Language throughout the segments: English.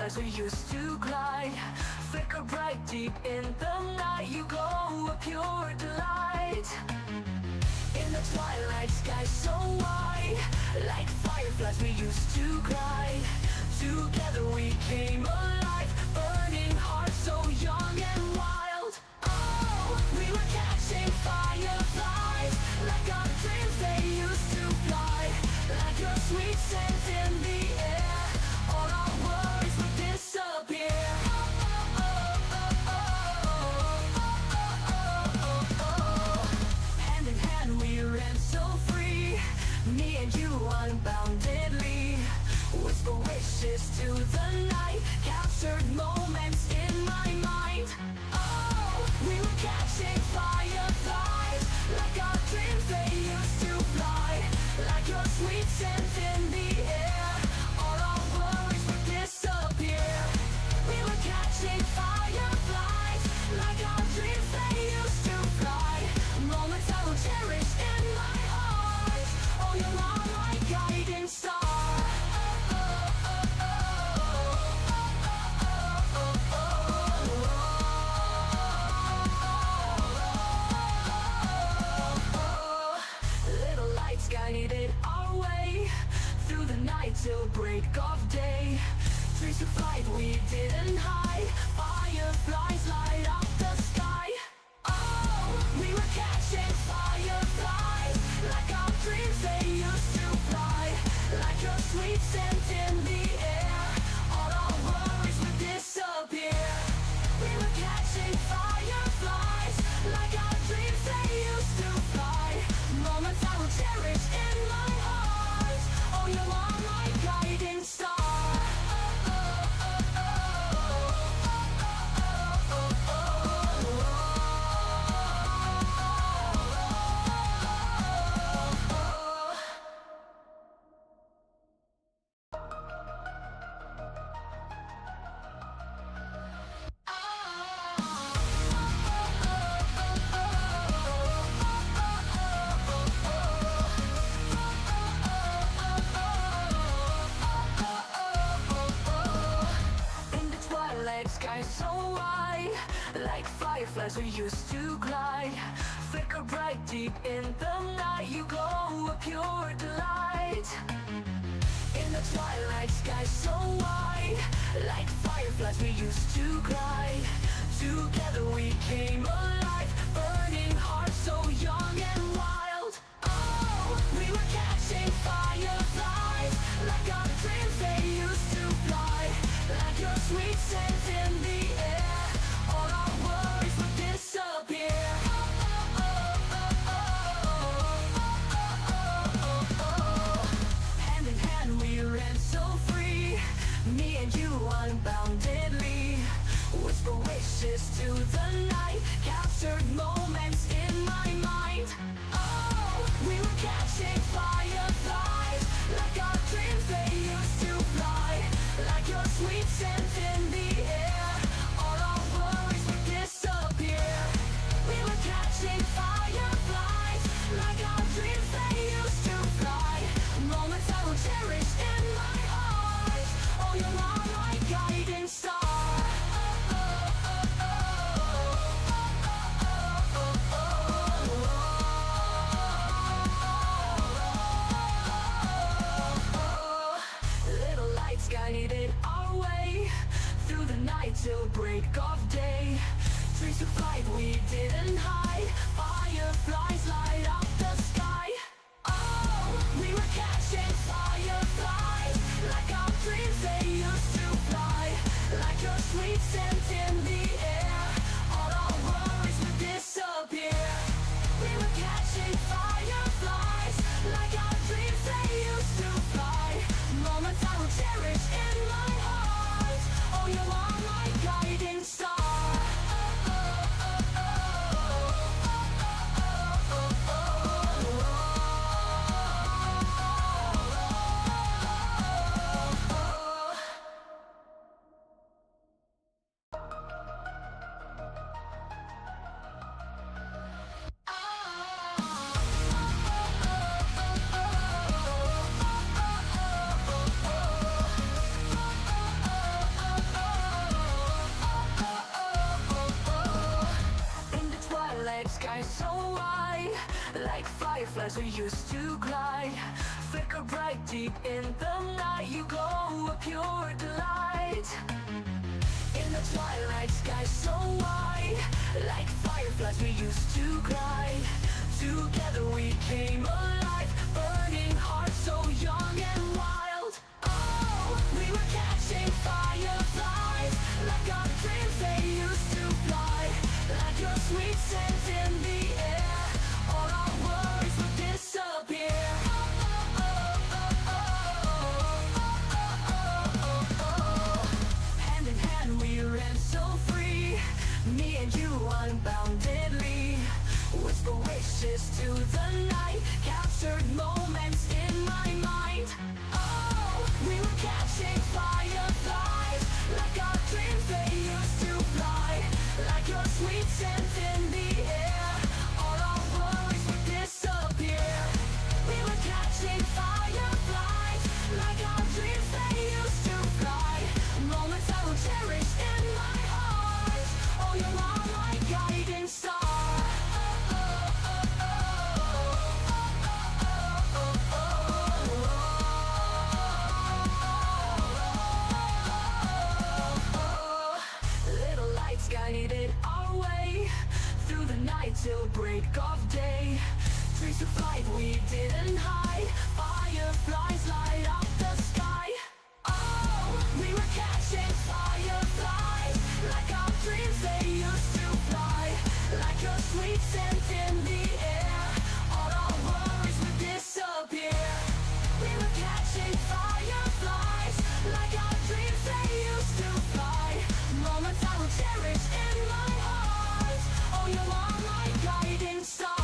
fireflies we used to glide, flicker bright deep in the night. You glow a pure delight. In the twilight sky so wide, like fireflies we used to glide. Together we came alive, burning hearts so young and wild. Oh, we were catching fireflies, like our dreams they used to fly. Like your sweet scent in the air, all our worries would disappear. Hand in hand we ran so free, me and you unboundedly. Whisper wishes to the night, captured moments in my mind. Oh, we were catching fireflies, like our dreams they used to fly. Like your sweet scent in the air, all our worries would disappear. We were catching fireflies, like our dreams they used to fly. Moments I will cherish in my heart. Oh, you're my guiding star. Little lights guided our way through the night till break of day. Trees of light we didn't hide, fireflies light up the sky. Oh, we were catching fireflies, like our dreams they used to fly. Like your sweet scent in the air, all our worries would disappear. We were catching fireflies, like our dreams they used to fly. Moments I will cherish in my heart. Oh, you are my guiding star. Sky so wide, like fireflies we used to glide, flicker bright deep in the night. You glow a pure delight. In the twilight sky so wide, like fireflies we used to glide. Together we came alive, burning hearts so young and wild. Oh, we were catching fireflies, like our dreams they used to fly. Like your sweet scent in the air, all our worries would disappear. Hand in hand we ran so free, me and you unboundedly. Whisper wishes to the night, captured moments in my mind. like fireflies we used to glide. Flicker bright deep in the night, you glow a pure delight. In the twilight sky so wide, like fireflies we used to glide. Together we came alive, burning hearts so young and wild. Oh, we were catching fireflies, like our dreams they used to fly. Like your sweet scent in the air, all our worries would disappear. Hand in hand we ran so free, me and you unboundedly. Whisper wishes to the night, captured moments in my mind. Oh, we were catching fireflies, like our dreams they used to fly. Like your sweet scent in the air, all our worries would disappear. We were catching fireflies, like our dreams they used to fly. Moments I will cherish in my heart. Oh, you are my guiding star. Little lights guided our way through the night till break of day. Dreams of flight we didn't hide, fireflies light up the sky. Oh, we were catching fireflies, like our dreams they used to fly. Like your sweet scent in the air, all our worries would disappear. We were catching fireflies, like our dreams they used to fly. Moments I will cherish in my heart. Oh, you are my guiding star.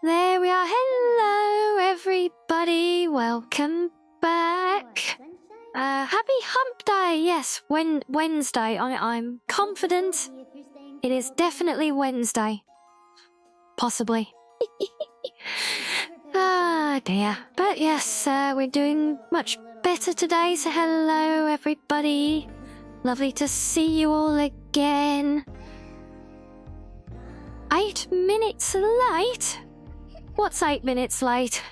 There we are. Hello, everybody. Welcome back. Happy Hump Day. Yes, Wednesday. I'm confident it is definitely Wednesday. Possibly. Ah, dear. But yes, we're doing much better today. So hello, everybody. Lovely to see you all again. 8 minutes late? What's 8 minutes late?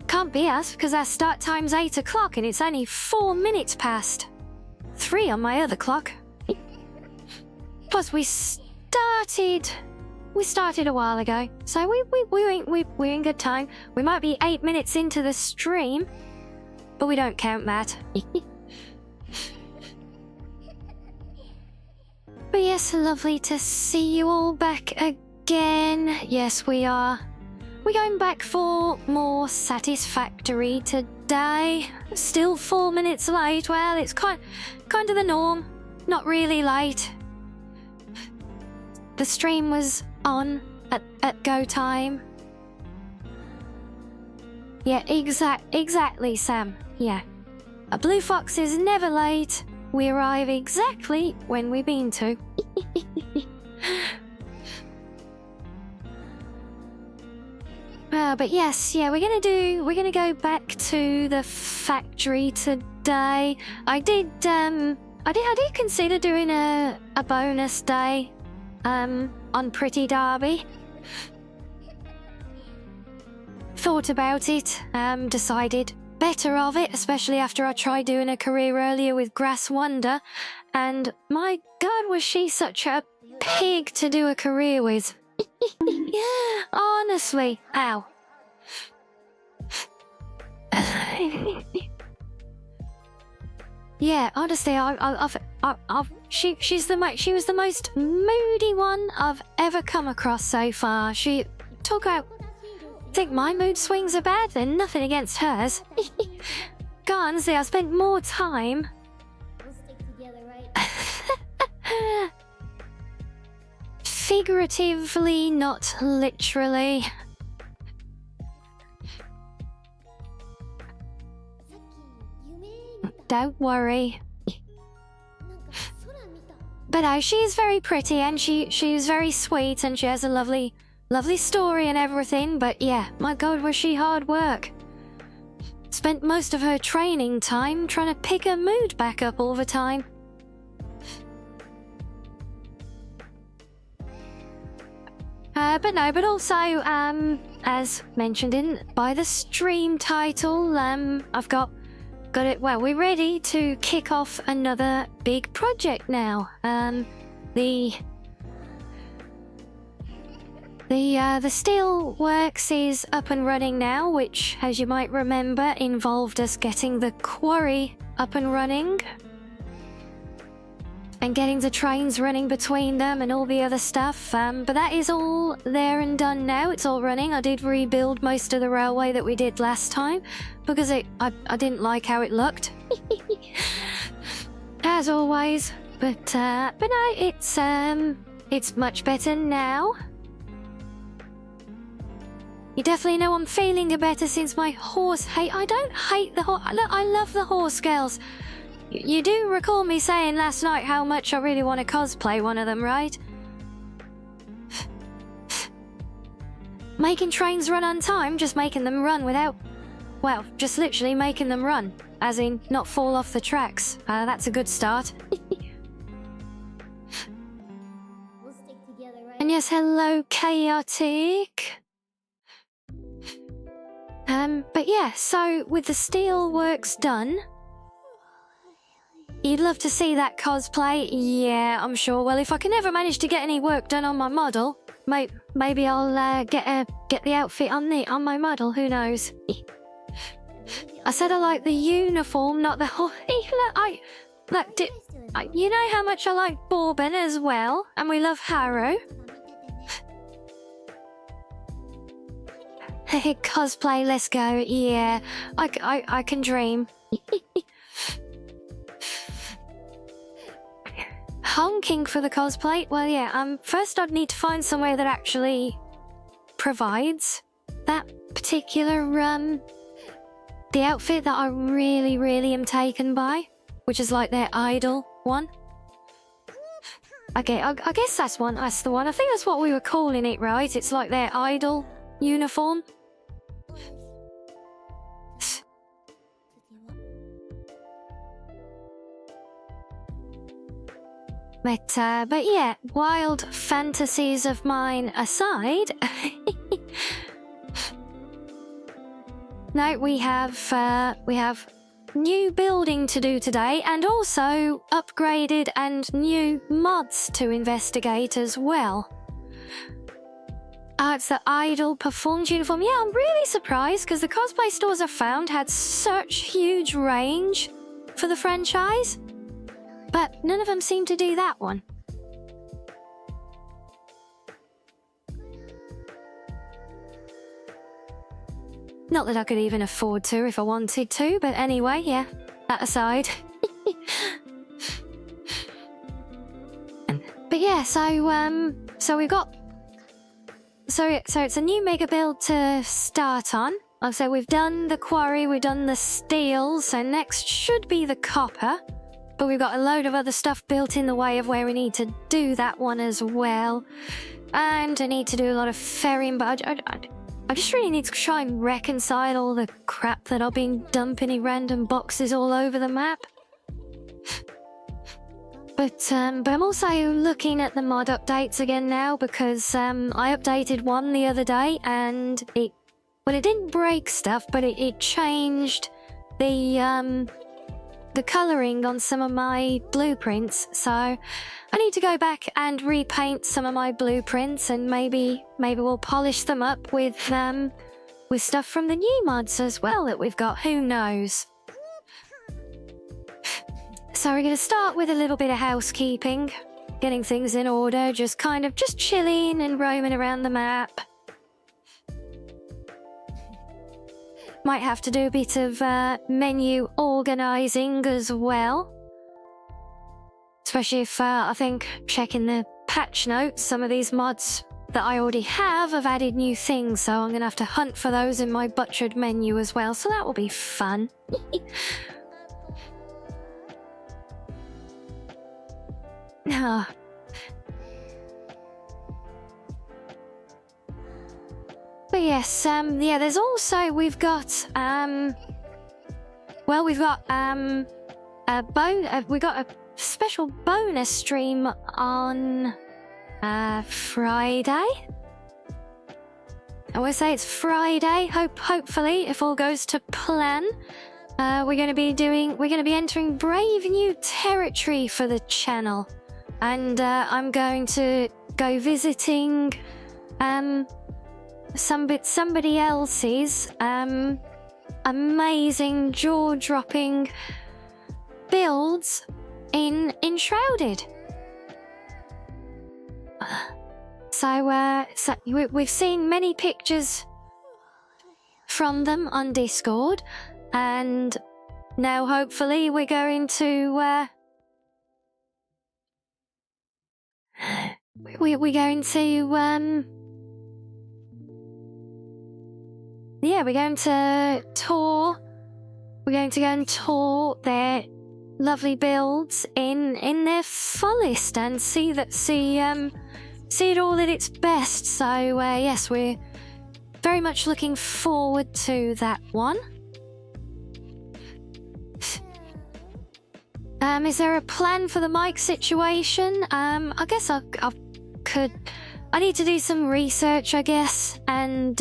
Can't be us, because our start time's 8 o'clock and it's only 4 minutes past. 3 on my other clock. Plus we started a while ago, so we're in good time. We might be 8 minutes into the stream, but we don't count that. But yes, lovely to see you all back again. Yes, we are. We're going back for more Satisfactory today. Still 4 minutes late. Well, it's kind of the norm. Not really late. The stream was on at go time. Yeah, exactly, Sam. Yeah. A blue fox is never late. We arrive exactly when we've been to. But yes, yeah, we're gonna go back to the factory today. I did consider doing a bonus day, on Pretty Derby. Thought about it, decided better of it, especially after I tried doing a career earlier with Grass Wonder, and my god, was she such a pig to do a career with. Honestly, ow. Yeah, honestly, she was the most moody one I've ever come across so far. She took out. Think my mood swings are bad? Then nothing against hers. Honestly, I spent more time. Figuratively, not literally. Don't worry. But no, she is very pretty and she's very sweet and she has a lovely story and everything. But yeah, my God, was she hard work. Spent most of her training time trying to pick her mood back up all the time. But also, as mentioned by the stream title, I've got it. Well, we're ready to kick off another big project now. The steel works is up and running now, which, as you might remember, involved us getting the quarry up and running. And getting the trains running between them and all the other stuff. But that is all there and done now. It's all running. I did rebuild most of the railway that we did last time because I didn't like how it looked. As always. But no, it's much better now. You definitely know I'm feeling better since my horse hate. I don't hate the horse. I love the horse girls. You do recall me saying last night how much I really want to cosplay one of them, right? Making trains run on time, just making them run without... Well, just literally making them run. As in, not fall off the tracks. That's a good start. We'll stick together, right? And yes, hello, Chaotic. But yeah, so with the steel works done... You'd love to see that cosplay? Yeah, I'm sure. Well, if I can ever manage to get any work done on my model, maybe I'll get the outfit on my model. Who knows? I said I like the uniform, not the whole. You know how much I like Bourbon as well, and we love Harrow. Cosplay, let's go. Yeah, I can dream. Honking for the cosplay? Well, yeah, first I'd need to find somewhere that actually provides that particular, the outfit that I really, really am taken by, which is like their idol one. Okay, I guess that's the one. I think that's what we were calling it, right? It's like their idol uniform. But yeah, wild fantasies of mine aside, no, we have new building to do today, and also upgraded and new mods to investigate as well. It's the Idol Performed uniform. Yeah, I'm really surprised because the cosplay stores I found had such huge range for the franchise. But none of them seem to do that one. Not that I could even afford to if I wanted to, but anyway, yeah, that aside. But yeah, so we've got... So it's a new mega build to start on. Like I said, we've done the quarry, we've done the steel, so next should be the copper. But we've got a load of other stuff built in the way of where we need to do that one as well. And I need to do a lot of ferrying, but I just really need to try and reconcile all the crap that I've been dumping in random boxes all over the map. But I'm also looking at the mod updates again now because I updated one the other day and it didn't break stuff, but it changed the colouring on some of my blueprints, so I need to go back and repaint some of my blueprints and maybe we'll polish them up with stuff from the new mods as well that we've got, who knows. So we're going to start with a little bit of housekeeping, getting things in order, just chilling and roaming around the map. Might have to do a bit of menu organising as well. Especially if I think checking the patch notes, some of these mods that I already have added new things, so I'm going to have to hunt for those in my butchered menu as well, so that will be fun. Ah. But yes, yeah, there's also, we've got a special bonus stream on Friday. I would say it's Friday. Hopefully, if all goes to plan, we're going to be entering brave new territory for the channel, and I'm going to go visiting somebody else's amazing jaw-dropping builds in Enshrouded. So we've seen many pictures from them on Discord, and now hopefully we're going to we're going to tour. We're going to go and tour their lovely builds in their fullest and see it all at its best. So yes, we're very much looking forward to that one. Is there a plan for the mic situation? I guess I need to do some research, I guess, and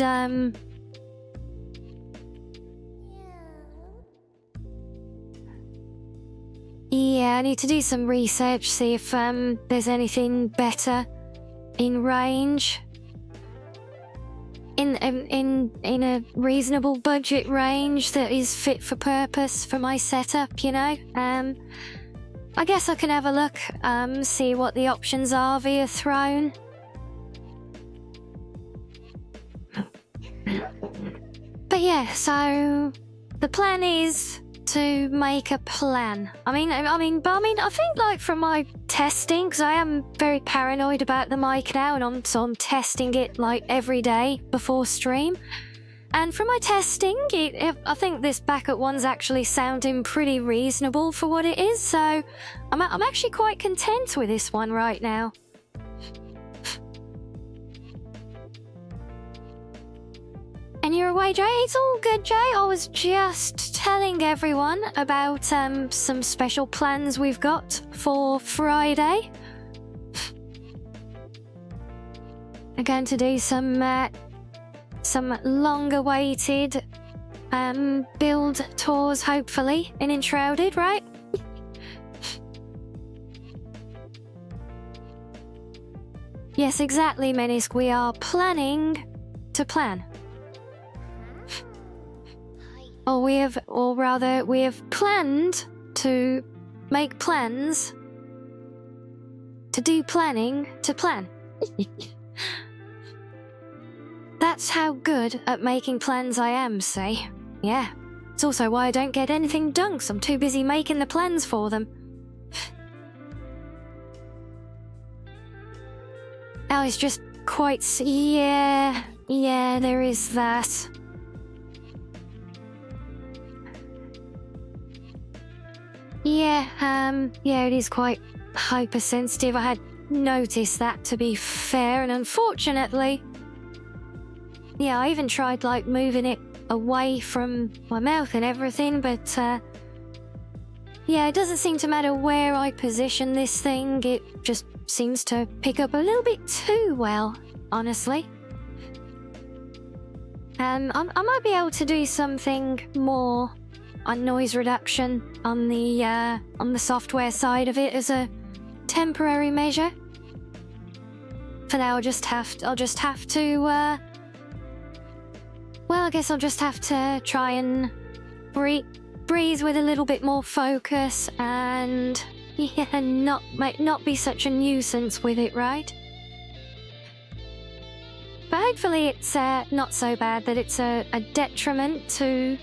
yeah, I need to do some research, see if there's anything better in range, in a reasonable budget range that is fit for purpose for my setup, you know. I guess I can have a look, see what the options are via Throne. But yeah, so the plan is to make a plan. I mean, I think, like, from my testing, because I am very paranoid about the mic now, and I'm testing it like every day before stream. And from my testing, I think this backup one's actually sounding pretty reasonable for what it is. So I'm actually quite content with this one right now. And you're away, Jay? It's all good, Jay. I was just telling everyone about some special plans we've got for Friday. We're going to do some long-awaited build tours, hopefully, in Enshrouded, right? Yes, exactly, Menisk. We are planning to plan. We have planned to make plans to do planning to plan. That's how good at making plans I am, see? Yeah. It's also why I don't get anything done, 'cause I'm too busy making the plans for them. Oh, it's just quite... Yeah, there is that. Yeah, it is quite hypersensitive. I had noticed that, to be fair, and unfortunately... Yeah, I even tried, like, moving it away from my mouth and everything, but, yeah, it doesn't seem to matter where I position this thing. It just seems to pick up a little bit too well, honestly. I might be able to do something more on noise reduction on the software side of it as a temporary measure. For now, I'll just have to well, I guess I'll just have to try and breathe with a little bit more focus and, yeah, not be such a nuisance with it, right? But hopefully it's not so bad that it's a detriment to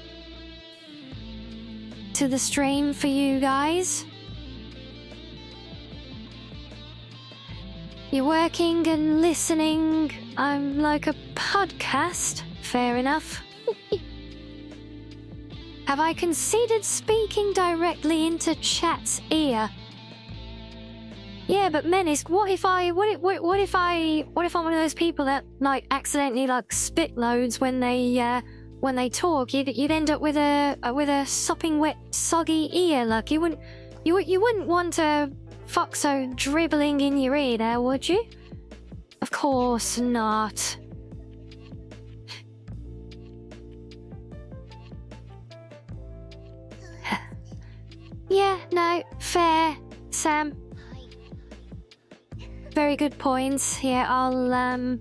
the stream for you guys. You're working and listening. I'm like a podcast. Fair enough. Have I considered speaking directly into chat's ear? Yeah, but Menace, what if I'm one of those people that like accidentally like spit loads when they talk? You'd end up with a sopping wet, soggy ear. Like you wouldn't want a foxo dribbling in your ear, there, would you? Of course not. Yeah, no, fair, Sam. Very good points. Yeah, I'll,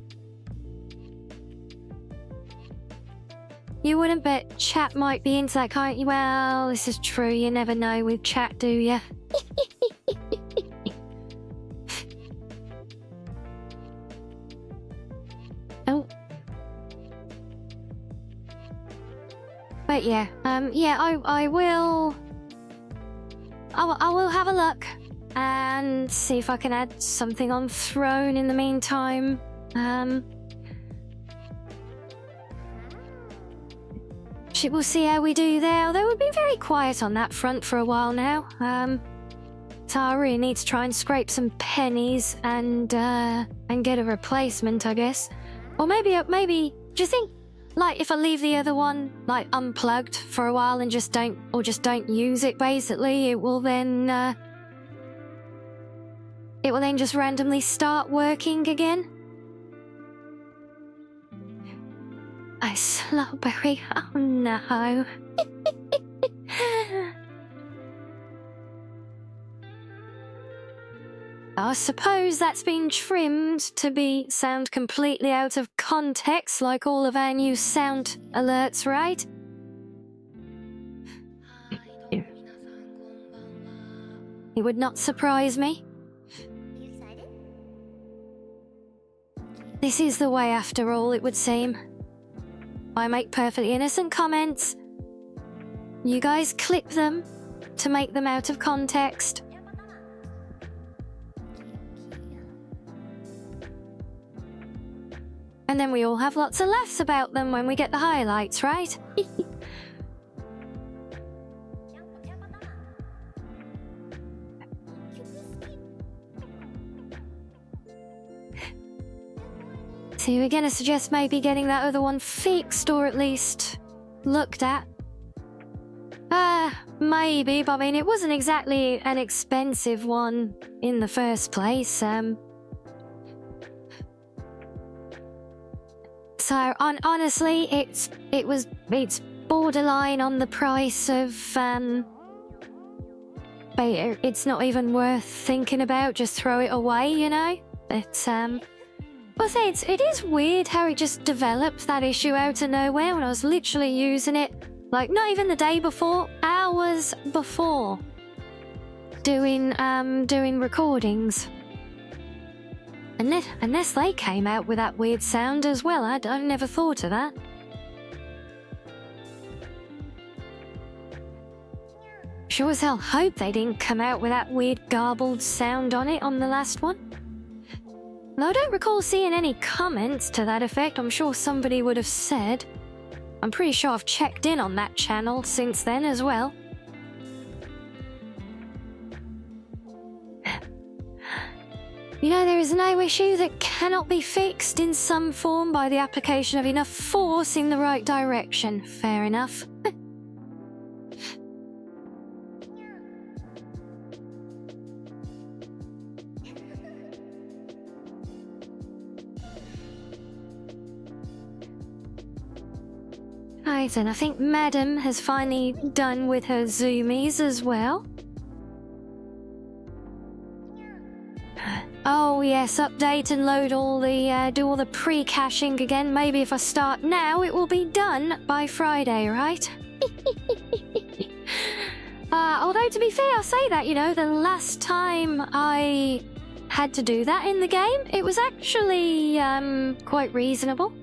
You wouldn't bet chat might be into that kind. Well, this is true. You never know with chat, do you? Oh. But yeah, I will have a look and see if I can add something on Throne in the meantime. We'll see how we do there, although we've been very quiet on that front for a while now. So I really need to try and scrape some pennies and get a replacement, I guess. Or maybe, do you think, like, if I leave the other one, like, unplugged for a while and just don't use it, basically, it will then just randomly start working again? I slowberry, oh no. I suppose that's been trimmed to sound completely out of context, like all of our new sound alerts, right? It would not surprise me. Are you excited? This is the way after all, it would seem. I make perfectly innocent comments. You guys clip them to make them out of context. And then we all have lots of laughs about them when we get the highlights, right? So you were gonna suggest maybe getting that other one fixed, or at least looked at? Maybe, but I mean, it wasn't exactly an expensive one in the first place, So, honestly, it's borderline on the price of, but it's not even worth thinking about, just throw it away, you know? But, I'll say it is weird how it just developed that issue out of nowhere when I was literally using it, like, not even the day before, hours before, doing recordings. Unless they came out with that weird sound as well, I've never thought of that. Sure as hell hope they didn't come out with that weird garbled sound on it on the last one. Though I don't recall seeing any comments to that effect. I'm sure somebody would have said. I'm pretty sure I've checked in on that channel since then as well. You know, there is no issue that cannot be fixed in some form by the application of enough force in the right direction. Fair enough. Right, and I think Madam has finally done with her zoomies as well. Oh yes, update and load all the, do all the pre-caching again. Maybe if I start now, it will be done by Friday, right? Although to be fair, I'll say that, you know, the last time I had to do that in the game, it was actually, quite reasonable.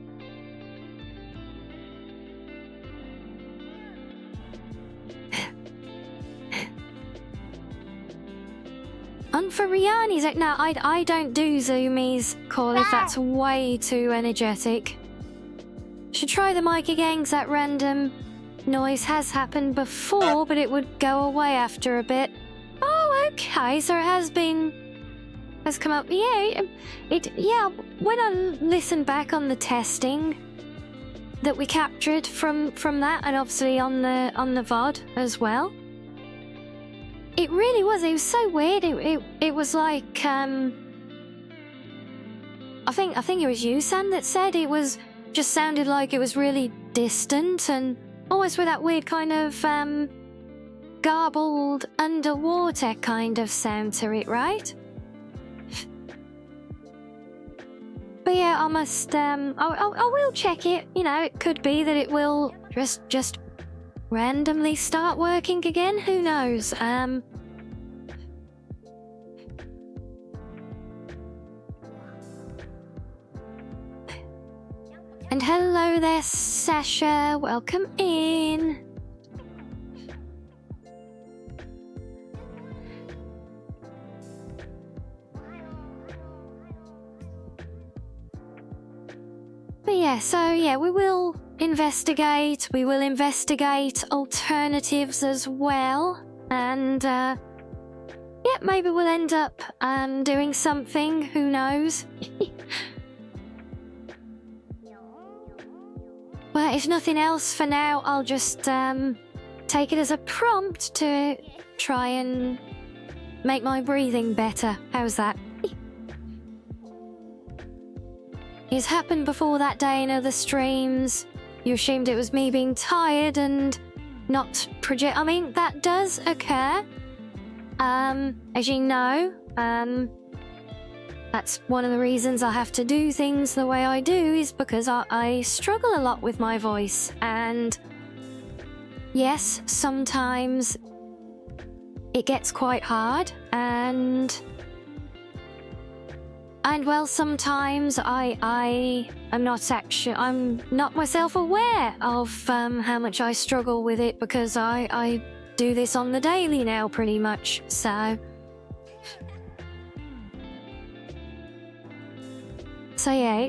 And for Rianni's, no, I don't do zoomies, call if that's way too energetic. Should try the mic again, because that random noise has happened before, but it would go away after a bit. Oh, okay, so it has been has come up. Yeah, yeah, when I listen back on the testing that we captured from that, and obviously on the VOD as well, it really was. It was so weird. It was like I think it was you, Sam, that said it was just sounded like it was really distant and almost with that weird kind of garbled underwater kind of sound to it, right? But yeah, I must I will check it. You know, it could be that it will just randomly start working again. Who knows? And hello there, Sasha. Welcome in. But yeah, so yeah, we will investigate. We will investigate alternatives as well. And yeah, maybe we'll end up doing something. Who knows? Well, if nothing else for now, I'll just take it as a prompt to try and make my breathing better. How's that? It's happened before that day in other streams. You assumed it was me being tired and not project. I mean, that does occur. As you know, that's one of the reasons I have to do things the way I do, is because I struggle a lot with my voice. And yes, sometimes it gets quite hard, and well, sometimes I'm not myself aware of how much I struggle with it, because I do this on the daily now pretty much, so yeah,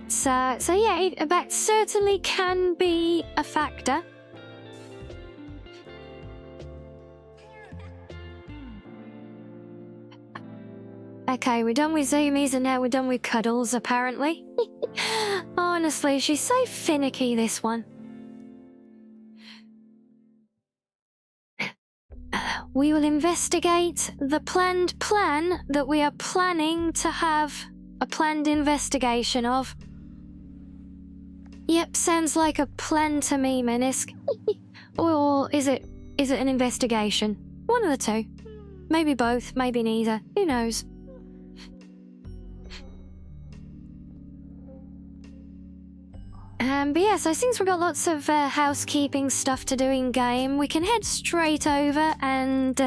that certainly can be a factor. Okay, we're done with zoomies and now we're done with cuddles, apparently. Honestly, she's so finicky, this one. We will investigate the planned plan that we are planning to have a planned investigation of. Yep, sounds like a plan to me, Menisk. Or is it an investigation? One of the two. Maybe both, maybe neither. Who knows? But yeah, so since we've got lots of housekeeping stuff to do in game, we can head straight over and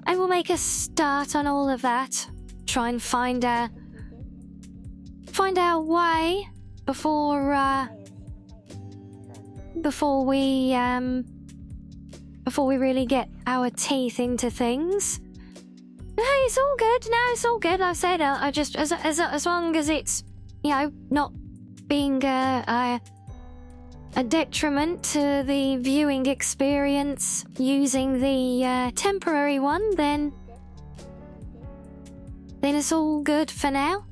we'll make a start on all of that. Try and find our way before we really get our teeth into things. No, it's all good. No, it's all good. I said I just as long as it's, you know, not being a detriment to the viewing experience using the temporary one, then it's all good for now.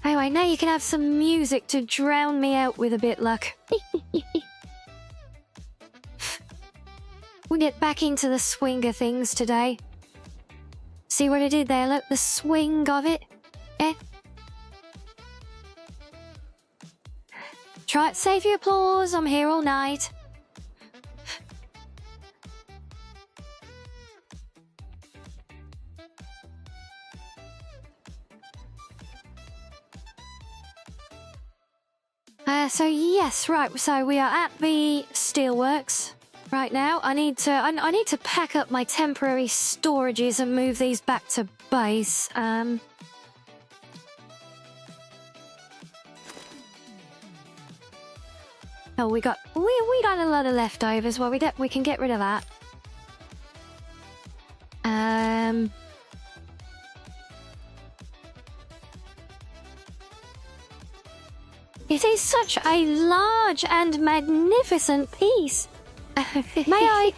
Anyway, now you can have some music to drown me out with a bit, luck. We'll get back into the swing of things today. See what I did there? Look, the swing of it. Eh? Try it, save your applause. I'm here all night. So yes, right. So we are at the steelworks right now. I need to pack up my temporary storages and move these back to base. Oh, we got a lot of leftovers. Well, we can get rid of that. It is such a large and magnificent piece. May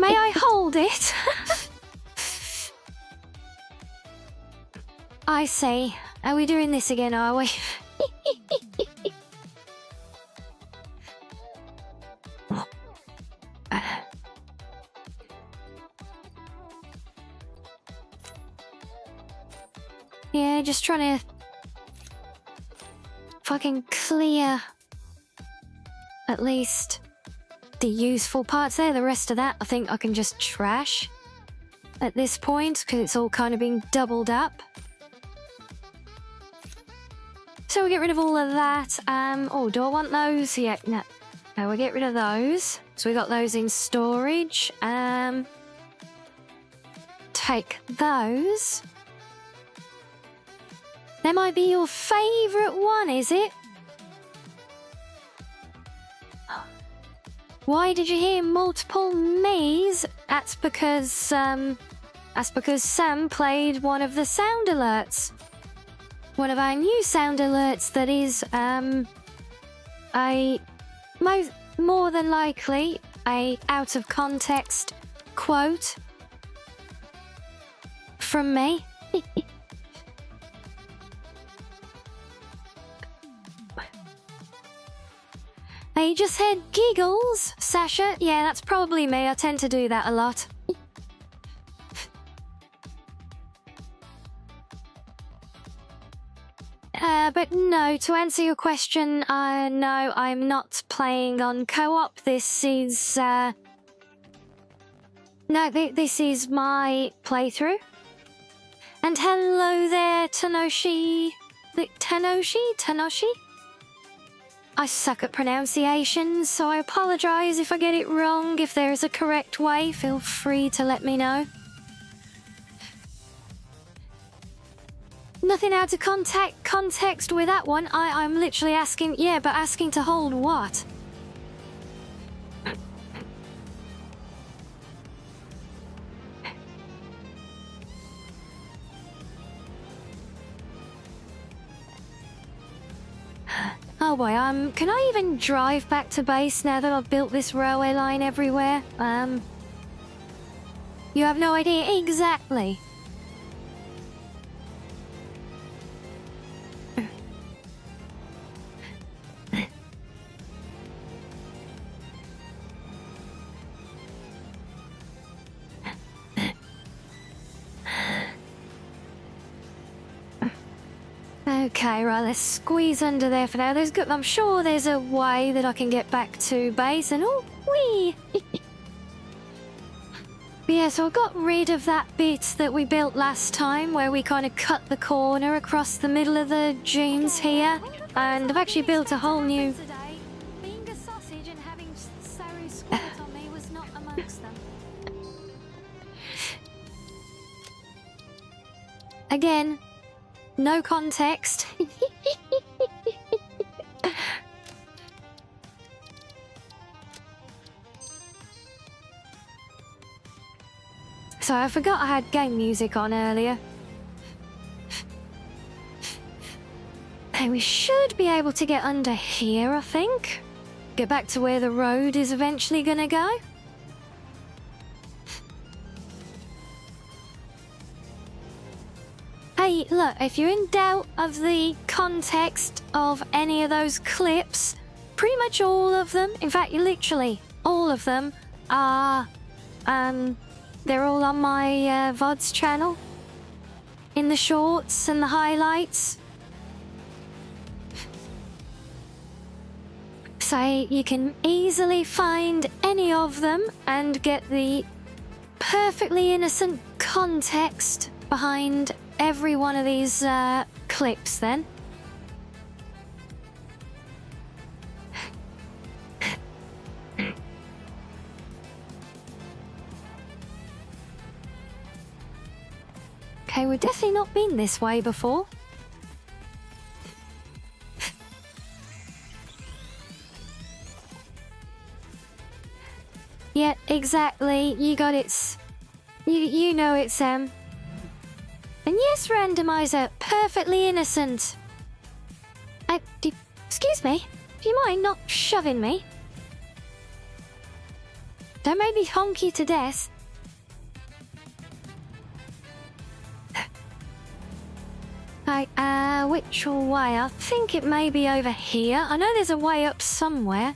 I hold it? I see. Are we doing this again, are we? Yeah, just trying to fucking clear at least the useful parts there. The rest of that I think I can just trash at this point because it's all kind of being doubled up. So we'll get rid of all of that. Oh, do I want those? Yeah, no, we'll get rid of those. So we got those in storage. Take those. That might be your favourite one, is it? Why did you hear multiple me's? That's because Sam played one of the sound alerts. One of our new sound alerts that is more than likely a out of context quote from me. You just heard giggles, Sasha? Yeah, that's probably me. I tend to do that a lot. But no, to answer your question, no, I'm not playing on co-op. This is, this is my playthrough. And hello there, Tanoshi. Tanoshi? I suck at pronunciations, so I apologise if I get it wrong. If there is a correct way, feel free to let me know. Nothing out of context with that one. I'm literally asking, yeah, but asking to hold what? Oh boy, can I even drive back to base now that I've built this railway line everywhere? You have no idea exactly. Okay, right, let's squeeze under there for now. I'm sure there's a way that I can get back to base and oh, wee! Yeah, so I got rid of that bit that we built last time where we kind of cut the corner across the middle of the dunes here. And I've actually built a whole new... Being a sausage and having Saru squirt on me was not amongst them. Again, no context. So I forgot I had game music on earlier. And we should be able to get under here, I think. Get back to where the road is eventually gonna go. Hey, look, if you're in doubt of the context of any of those clips, pretty much all of them, in fact, literally all of them, are, they're all on my VODs channel. In the shorts and the highlights. So you can easily find any of them and get the perfectly innocent context behind every one of these clips then. Okay, we've definitely not been this way before. Yeah, exactly. You got it. You know it, Sam. And yes, randomizer, perfectly innocent. Excuse me, do you mind not shoving me? Don't make me honk you to death. Right, which way? I think it may be over here. I know there's a way up somewhere.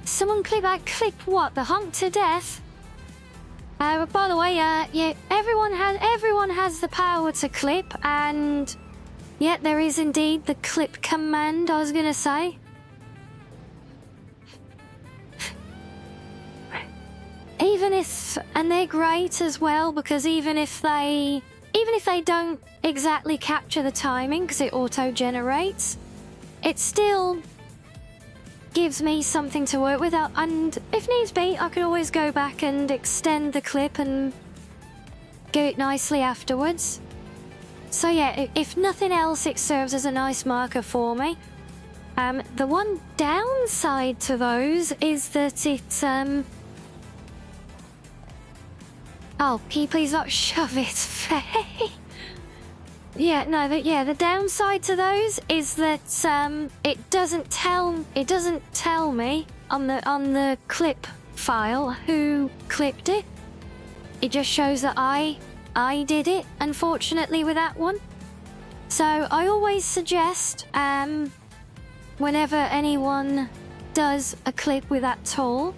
Someone clip what? The honk to death? By the way, yeah, everyone has the power to clip, and yeah, there is indeed the clip command, I was gonna say. And they're great as well, because even if they don't exactly capture the timing, because it auto-generates, it still gives me something to work with, and if needs be, I could always go back and extend the clip and do it nicely afterwards. So yeah, if nothing else, it serves as a nice marker for me. The one downside to those is that it, oh, can you please not shove it? Yeah, no, the downside to those is that it doesn't tell me on the clip file who clipped it. It just shows that I did it, unfortunately, with that one. So I always suggest whenever anyone does a clip with that tool,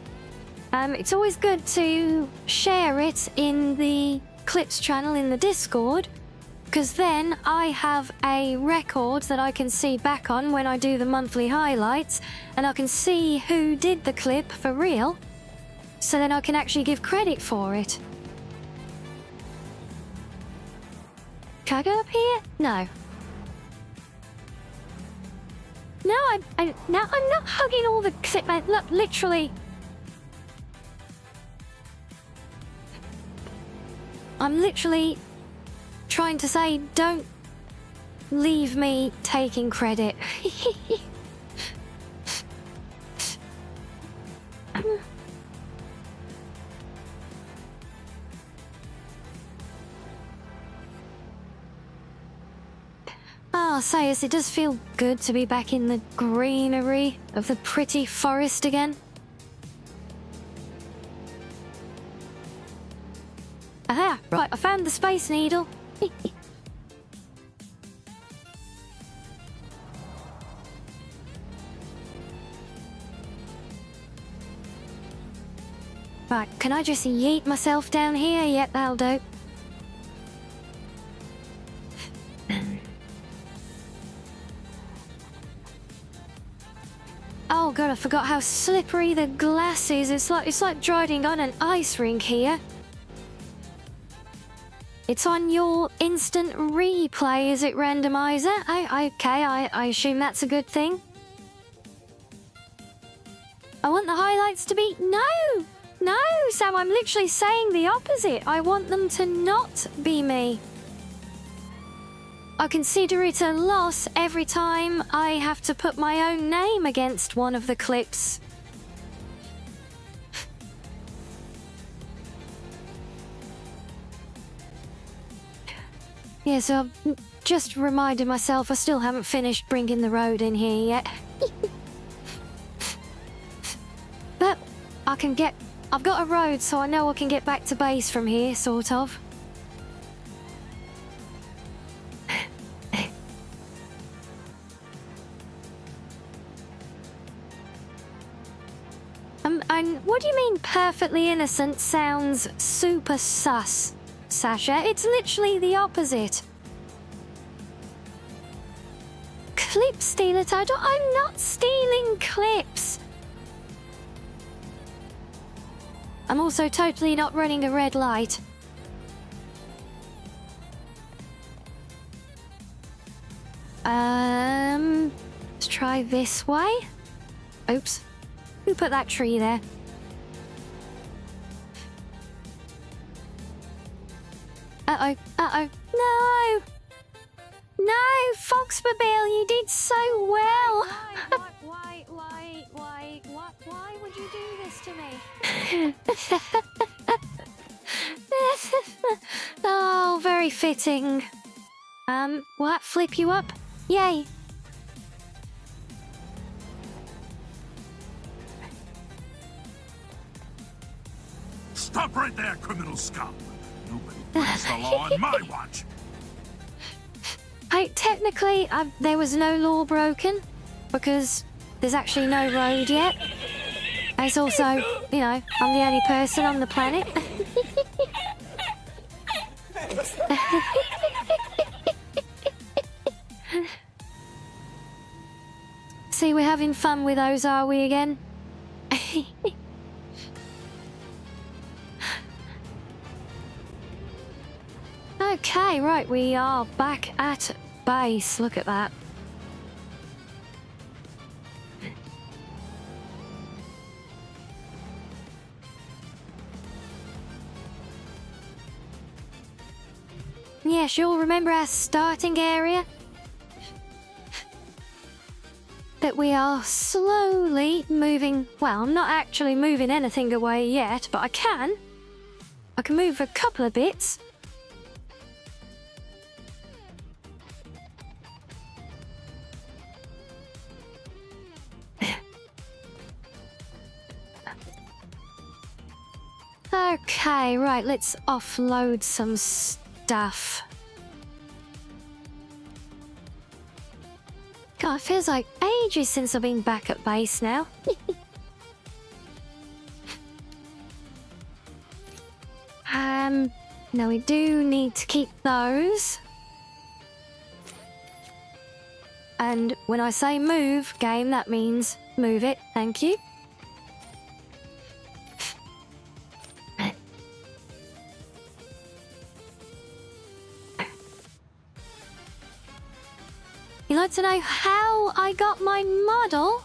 it's always good to share it in the clips channel in the Discord, because then I have a record that I can see back on when I do the monthly highlights, and I can see who did the clip for real, so then I can actually give credit for it. Can I go up here? No. No, I'm not hugging all the clip. Look, literally. I'm literally trying to say, don't leave me taking credit. Oh, Sayus, it does feel good to be back in the greenery of the pretty forest again. Aha, right, I found the Space Needle. Right, can I just yeet myself down here? Yep, that'll do. Oh god, I forgot how slippery the glass is. It's like driving on an ice rink here. It's on your instant replay, is it, randomizer? Okay, I assume that's a good thing. I want the highlights to be... No, Sam, I'm literally saying the opposite. I want them to not be me. I consider it a loss every time I have to put my own name against one of the clips. Yeah, so I've just reminded myself I still haven't finished bringing the road in here yet. But I can get... I've got a road, so I know I can get back to base from here, sort of. And what do you mean perfectly innocent sounds super sus, Sasha? It's literally the opposite. Clip stealer title? I'm not stealing clips. I'm also totally not running a red light. Let's try this way. Oops. Who put that tree there? Uh-oh. No! No, Foxmobile, you did so well! Why would you do this to me? very fitting. What? Flip you up? Yay. Stop right there, criminal scum! Nobody breaks the law on my watch! Hey, technically, there was no law broken, because there's actually no road yet. And it's also, you know, I'm the only person on the planet. See, we're having fun with those, are we, again? Okay, right, we are back at base. Look at that. Yes, you'll remember our starting area? That we are slowly moving... Well, I'm not actually moving anything away yet, but I can. I can move a couple of bits. Okay, right, let's offload some stuff. God, it feels like ages since I've been back at base now. No, we do need to keep those. And when I say move, game, that means move it. Thank you. You'd like to know how I got my model?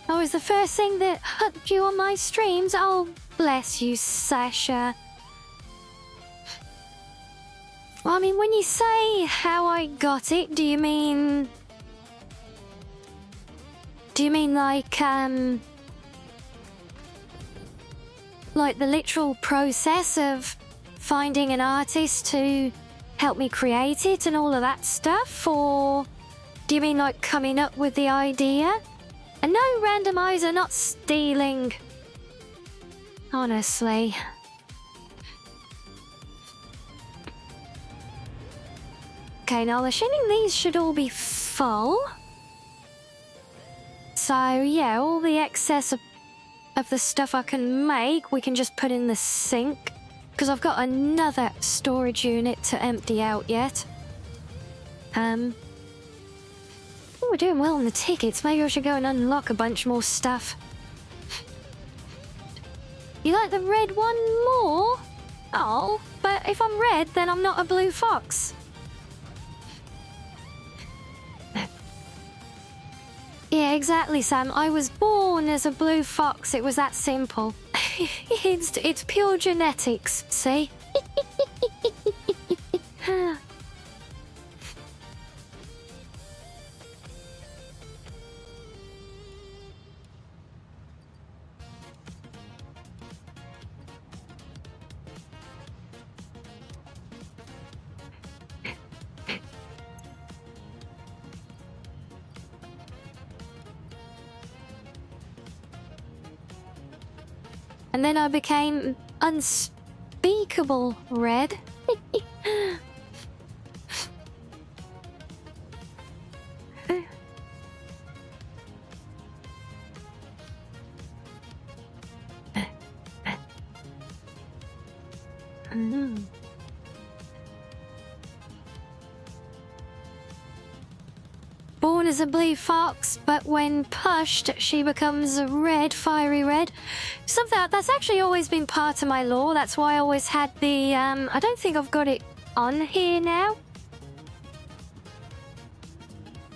That was the first thing that hooked you on my streams. Oh, bless you, Sasha. Well, I mean, when you say how I got it, do you mean like the literal process of finding an artist to help me create it and all of that stuff? Or do you mean like coming up with the idea? And no, randomizer, not stealing. Honestly. Okay, now assuming these should all be full. So yeah, all the excess of the stuff I can make, we can just put in the sink. Because I've got another storage unit to empty out yet. Oh, we're doing well on the tickets. Maybe I should go and unlock a bunch more stuff. You like the red one more? Oh, but if I'm red, then I'm not a blue fox. Yeah, exactly, Sam. I was born as a blue fox. It was that simple. It's pure genetics, see? And then I became unspeakable red. Born as a blue fox, but when pushed, she becomes a red, fiery red. Something that's actually always been part of my lore. That's why I always had the, I don't think I've got it on here now.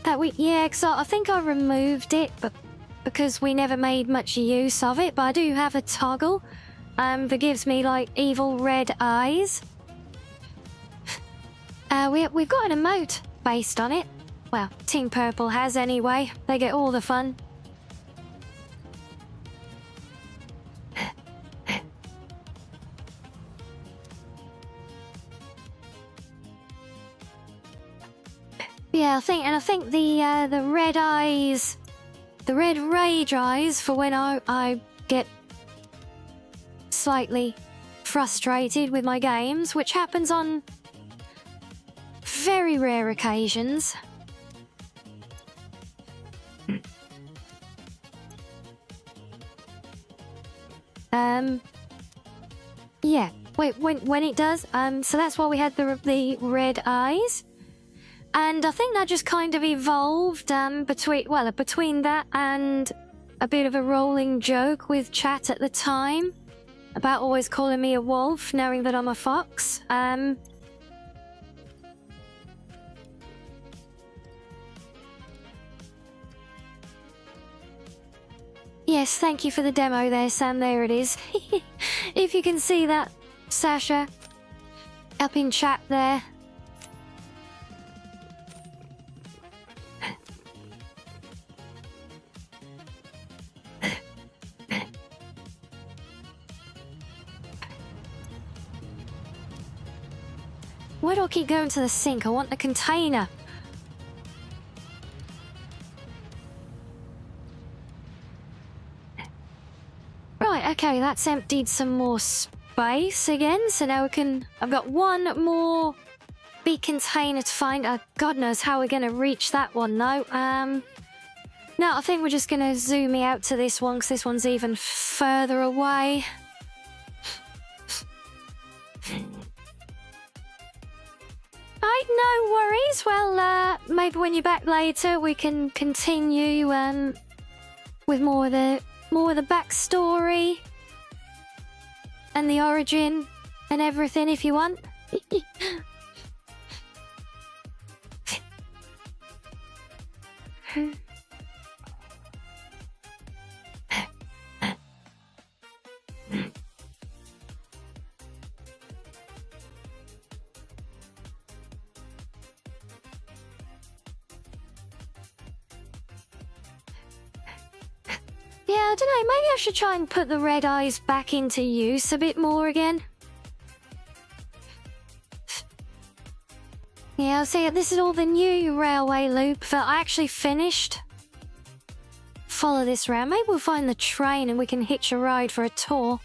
Yeah, because I think I removed it, but because we never made much use of it. But I do have a toggle, that gives me, like, evil red eyes. We've got an emote based on it. Well, Team Purple has anyway. They get all the fun. Yeah, I think the red eyes, the red rage eyes for when I get slightly frustrated with my games, which happens on very rare occasions. Yeah. Wait, when it does, so that's why we had the red eyes. And I think that just kind of evolved, between that and a bit of a rolling joke with chat at the time about always calling me a wolf, knowing that I'm a fox. Yes, thank you for the demo there, Sam. There it is. If you can see that, Sasha, up in chat there. Why do I keep going to the sink? I want the container. Right, okay, that's emptied some more space again. So now I've got one more big container to find. God knows how we're going to reach that one, though. No, I think we're just going to zoom out to this one, because this one's even further away. Right, no worries. Well, maybe when you're back later, we can continue with more of the backstory and the origin and everything, if you want. Yeah, I don't know, maybe I should try and put the red eyes back into use a bit more again. Yeah, see, this is all the new railway loop that I actually finished. Follow this round. Maybe we'll find the train and we can hitch a ride for a tour.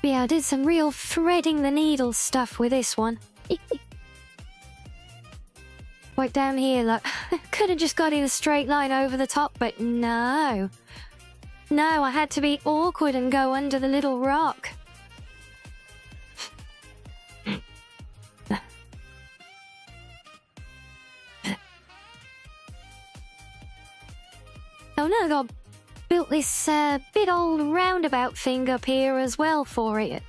Yeah, I did some real threading the needle stuff with this one. Right down here, look. Could have just got in a straight line over the top, but no. No, I had to be awkward and go under the little rock. Oh no, I got built this bit old roundabout thing up here as well for it.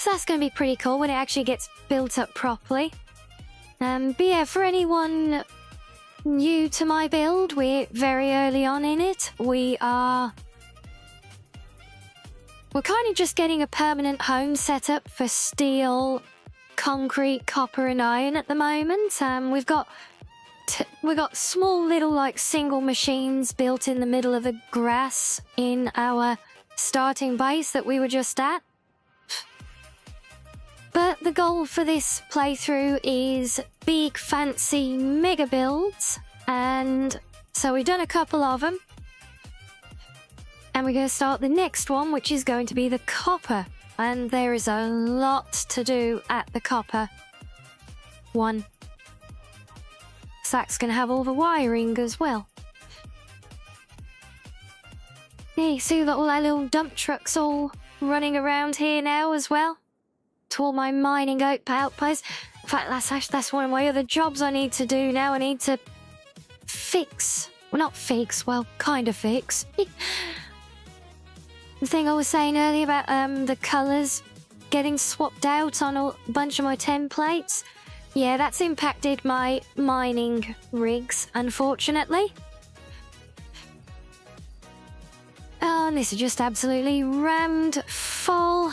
So that's going to be pretty cool when it actually gets built up properly. But yeah, for anyone new to my build, we're very early on in it. We're kind of just getting a permanent home set up for steel, concrete, copper and iron at the moment. We've got small little like single machines built in the middle of the grass in our starting base that we were just at. But the goal for this playthrough is big, fancy, mega builds. And so we've done a couple of them. And we're going to start the next one, which is going to be the copper. And there is a lot to do at the copper one. Zach's going to have all the wiring as well. Yeah, you see all our little dump trucks all running around here now as well. To all my mining outposts. In fact, that's one of my other jobs I need to do now. I need to fix. Well, not fix. Well, kind of fix. The thing I was saying earlier about the colours getting swapped out on a bunch of my templates. Yeah, that's impacted my mining rigs, unfortunately. Oh, and this is just absolutely rammed full.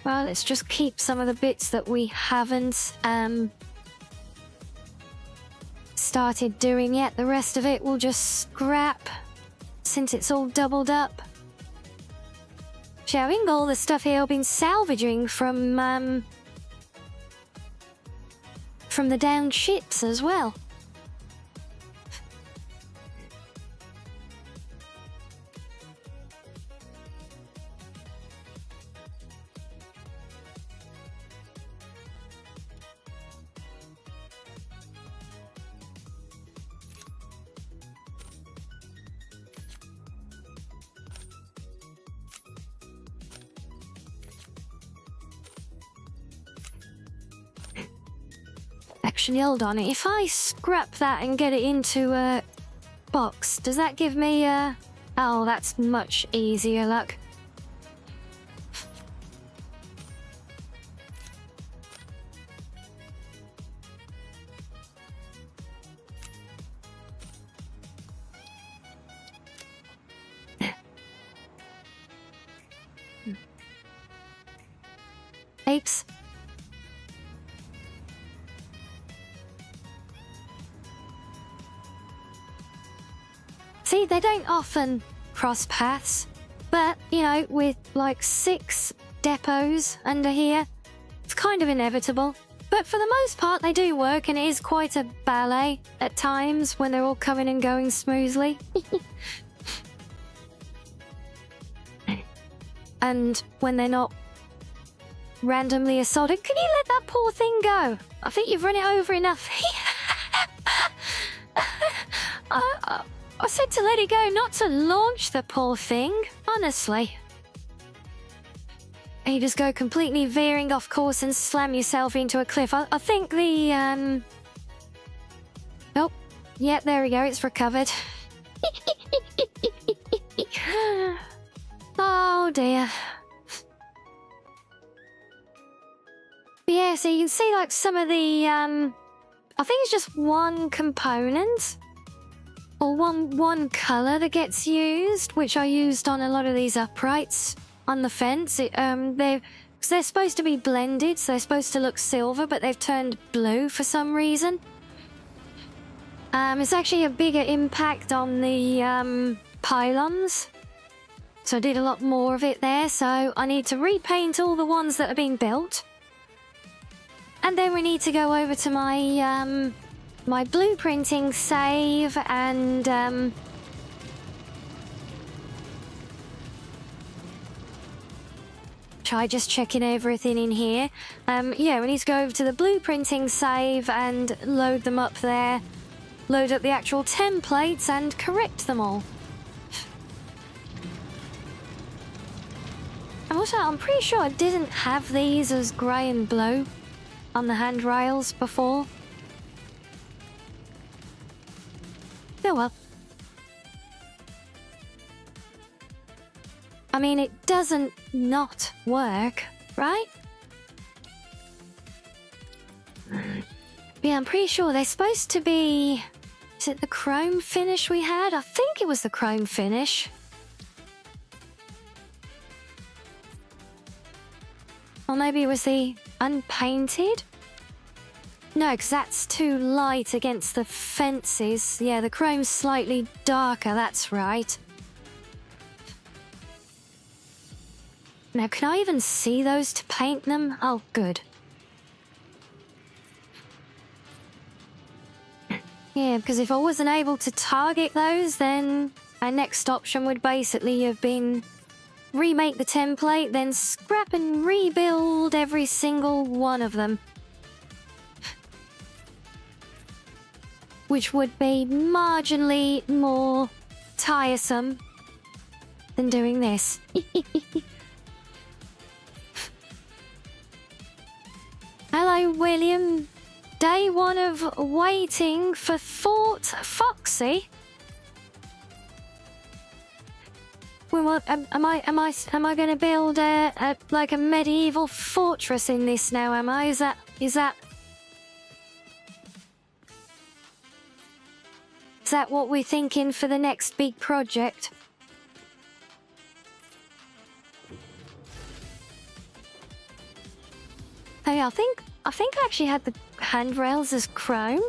Well, let's just keep some of the bits that we haven't started doing yet. The rest of it will just scrap since it's all doubled up. Showing all the stuff here I've been salvaging from the downed ships as well. Actually, hold on. If I scrap that and get it into a box, does that give me a... Oh, that's much easier, look. Apes. See, they don't often cross paths, but, you know, with like 6 depots under here, it's kind of inevitable. But for the most part, they do work, and it is quite a ballet at times when they're all coming and going smoothly. And when they're not randomly assaulted. Can you let that poor thing go? I think you've run it over enough. I said to let it go, not to launch the poor thing, honestly. And you just go completely veering off course and slam yourself into a cliff. I think the, Oh, yeah, there we go, it's recovered. Oh dear. But yeah, so you can see like some of the, I think it's just one component. Or one colour that gets used, which I used on a lot of these uprights on the fence. They're supposed to be blended, so they're supposed to look silver, but they've turned blue for some reason. It's actually a bigger impact on the pylons, so I did a lot more of it there. So I need to repaint all the ones that are being built, and then we need to go over to my my blueprinting save and try just checking everything in here. Yeah, we need to go over to the blueprinting save and load them up there, load up the actual templates and correct them all. And also, I'm pretty sure I didn't have these as grey and blue on the handrails before. Oh well. I mean, it doesn't not work, right? Yeah, I'm pretty sure they're supposed to be... Is it the chrome finish we had? I think it was the chrome finish. Or maybe it was the unpainted? No, because that's too light against the fences. Yeah, the chrome's slightly darker, that's right. Now, can I even see those to paint them? Oh, good. Yeah, because if I wasn't able to target those, then our next option would basically have been remake the template, then scrap and rebuild every single one of them. Which would be marginally more tiresome than doing this. Hello, William. Day 1 of waiting for Fort Foxy. Well, am I going to build like a medieval fortress in this now? Am I? Is that what we're thinking for the next big project? Oh yeah, I think I actually had the handrails as chrome.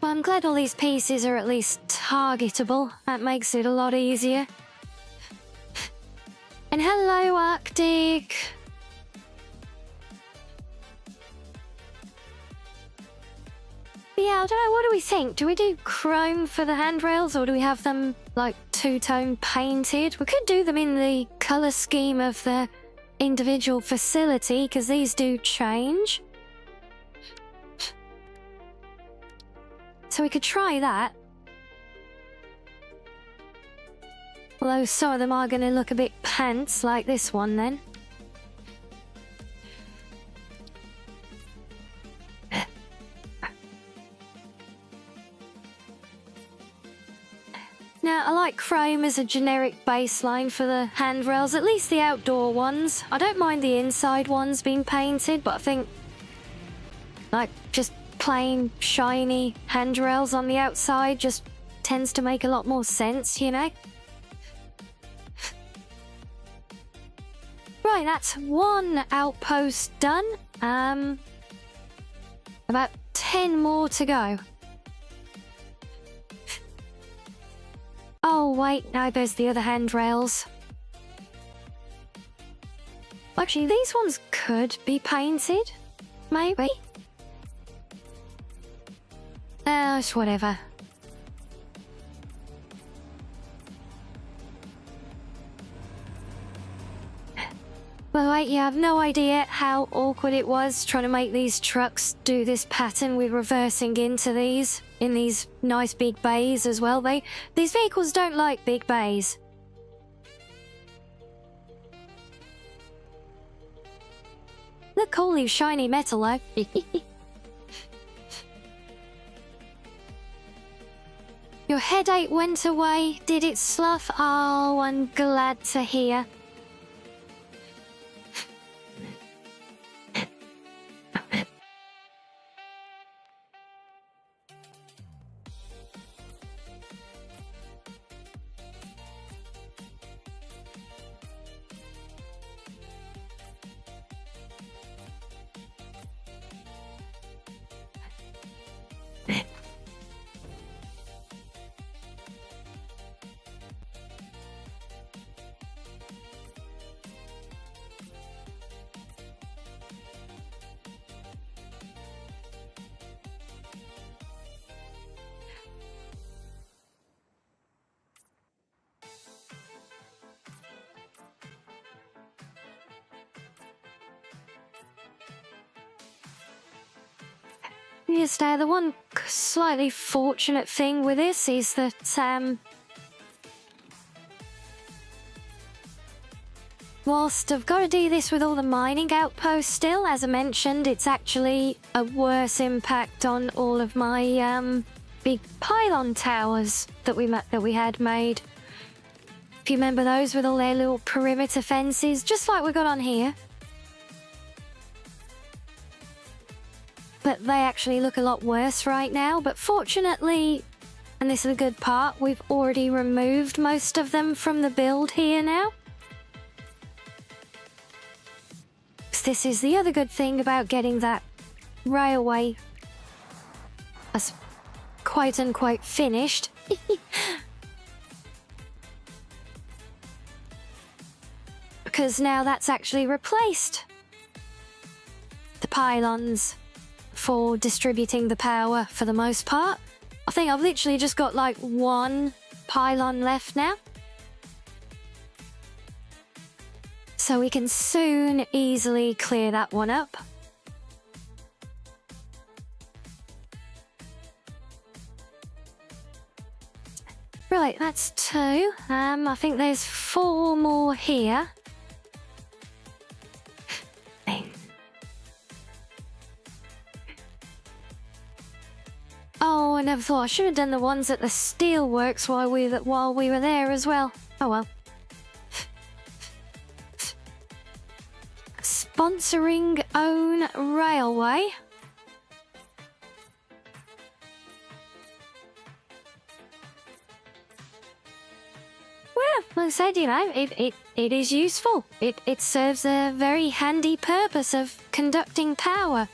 Well, I'm glad all these pieces are at least targetable. That makes it a lot easier. And hello, Arctic. But yeah, I don't know, what do we think? Do we do chrome for the handrails, or do we have them, like, two-tone painted? We could do them in the colour scheme of the individual facility, because these do change. So we could try that. Although some of them are going to look a bit pants, like this one then. Now, I like chrome as a generic baseline for the handrails, at least the outdoor ones. I don't mind the inside ones being painted, but I think, like, just plain, shiny handrails on the outside just tends to make a lot more sense, you know? Right, that's one outpost done. About 10 more to go. Oh, wait, no, there's the other handrails. Actually, these ones could be painted. Maybe. It's whatever. Well, wait, yeah, I've no idea how awkward it was trying to make these trucks do this pattern with reversing into these, in these nice big bays as well. These vehicles don't like big bays. Look, all these shiny metal though. Your headache went away, did it, Sloth? Oh, I'm glad to hear. Yes, the one slightly fortunate thing with this is that, whilst I've got to do this with all the mining outposts still, as I mentioned, it's actually a worse impact on all of my, big pylon towers that we had made. If you remember those with all their little perimeter fences, just like we got on here. But they actually look a lot worse right now. But fortunately, and this is a good part, we've already removed most of them from the build here now. This is the other good thing about getting that railway as quite unquote finished. Because now that's actually replaced the pylons for distributing the power for the most part. I think I've literally just got like one pylon left now. So we can soon easily clear that one up. Right, that's two. I think there's 4 more here. Oh, I never thought I should have done the ones at the steelworks while we were there as well. Oh well. Sponsoring own railway. Well, like I said, you know, it is useful. It serves a very handy purpose of conducting power.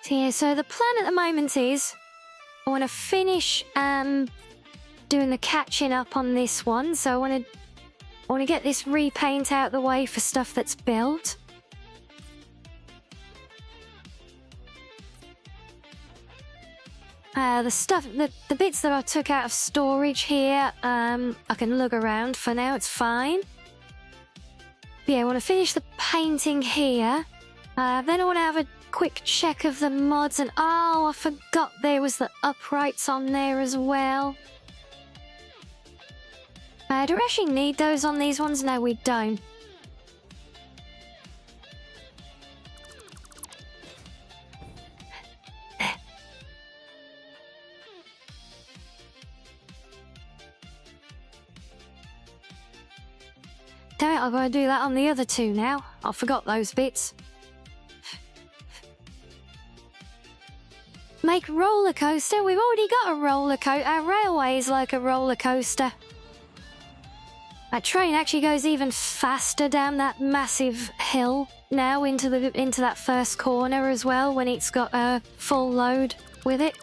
So yeah, so the plan at the moment is I want to finish doing the catching up on this one. So I want to get this repaint out of the way for stuff that's built. The bits that I took out of storage here, I can lug around for now, it's fine. Yeah, I want to finish the painting here. Then I want to have a quick check of the mods, and oh, I forgot there was the uprights on there as well. Do we actually need those on these ones? No, we don't. Damn it, I've got to do that on the other two now. I forgot those bits. Make roller coaster? We've already got a roller coaster. Our railway is like a roller coaster. That train actually goes even faster down that massive hill now into that first corner as well when it's got a full load with it.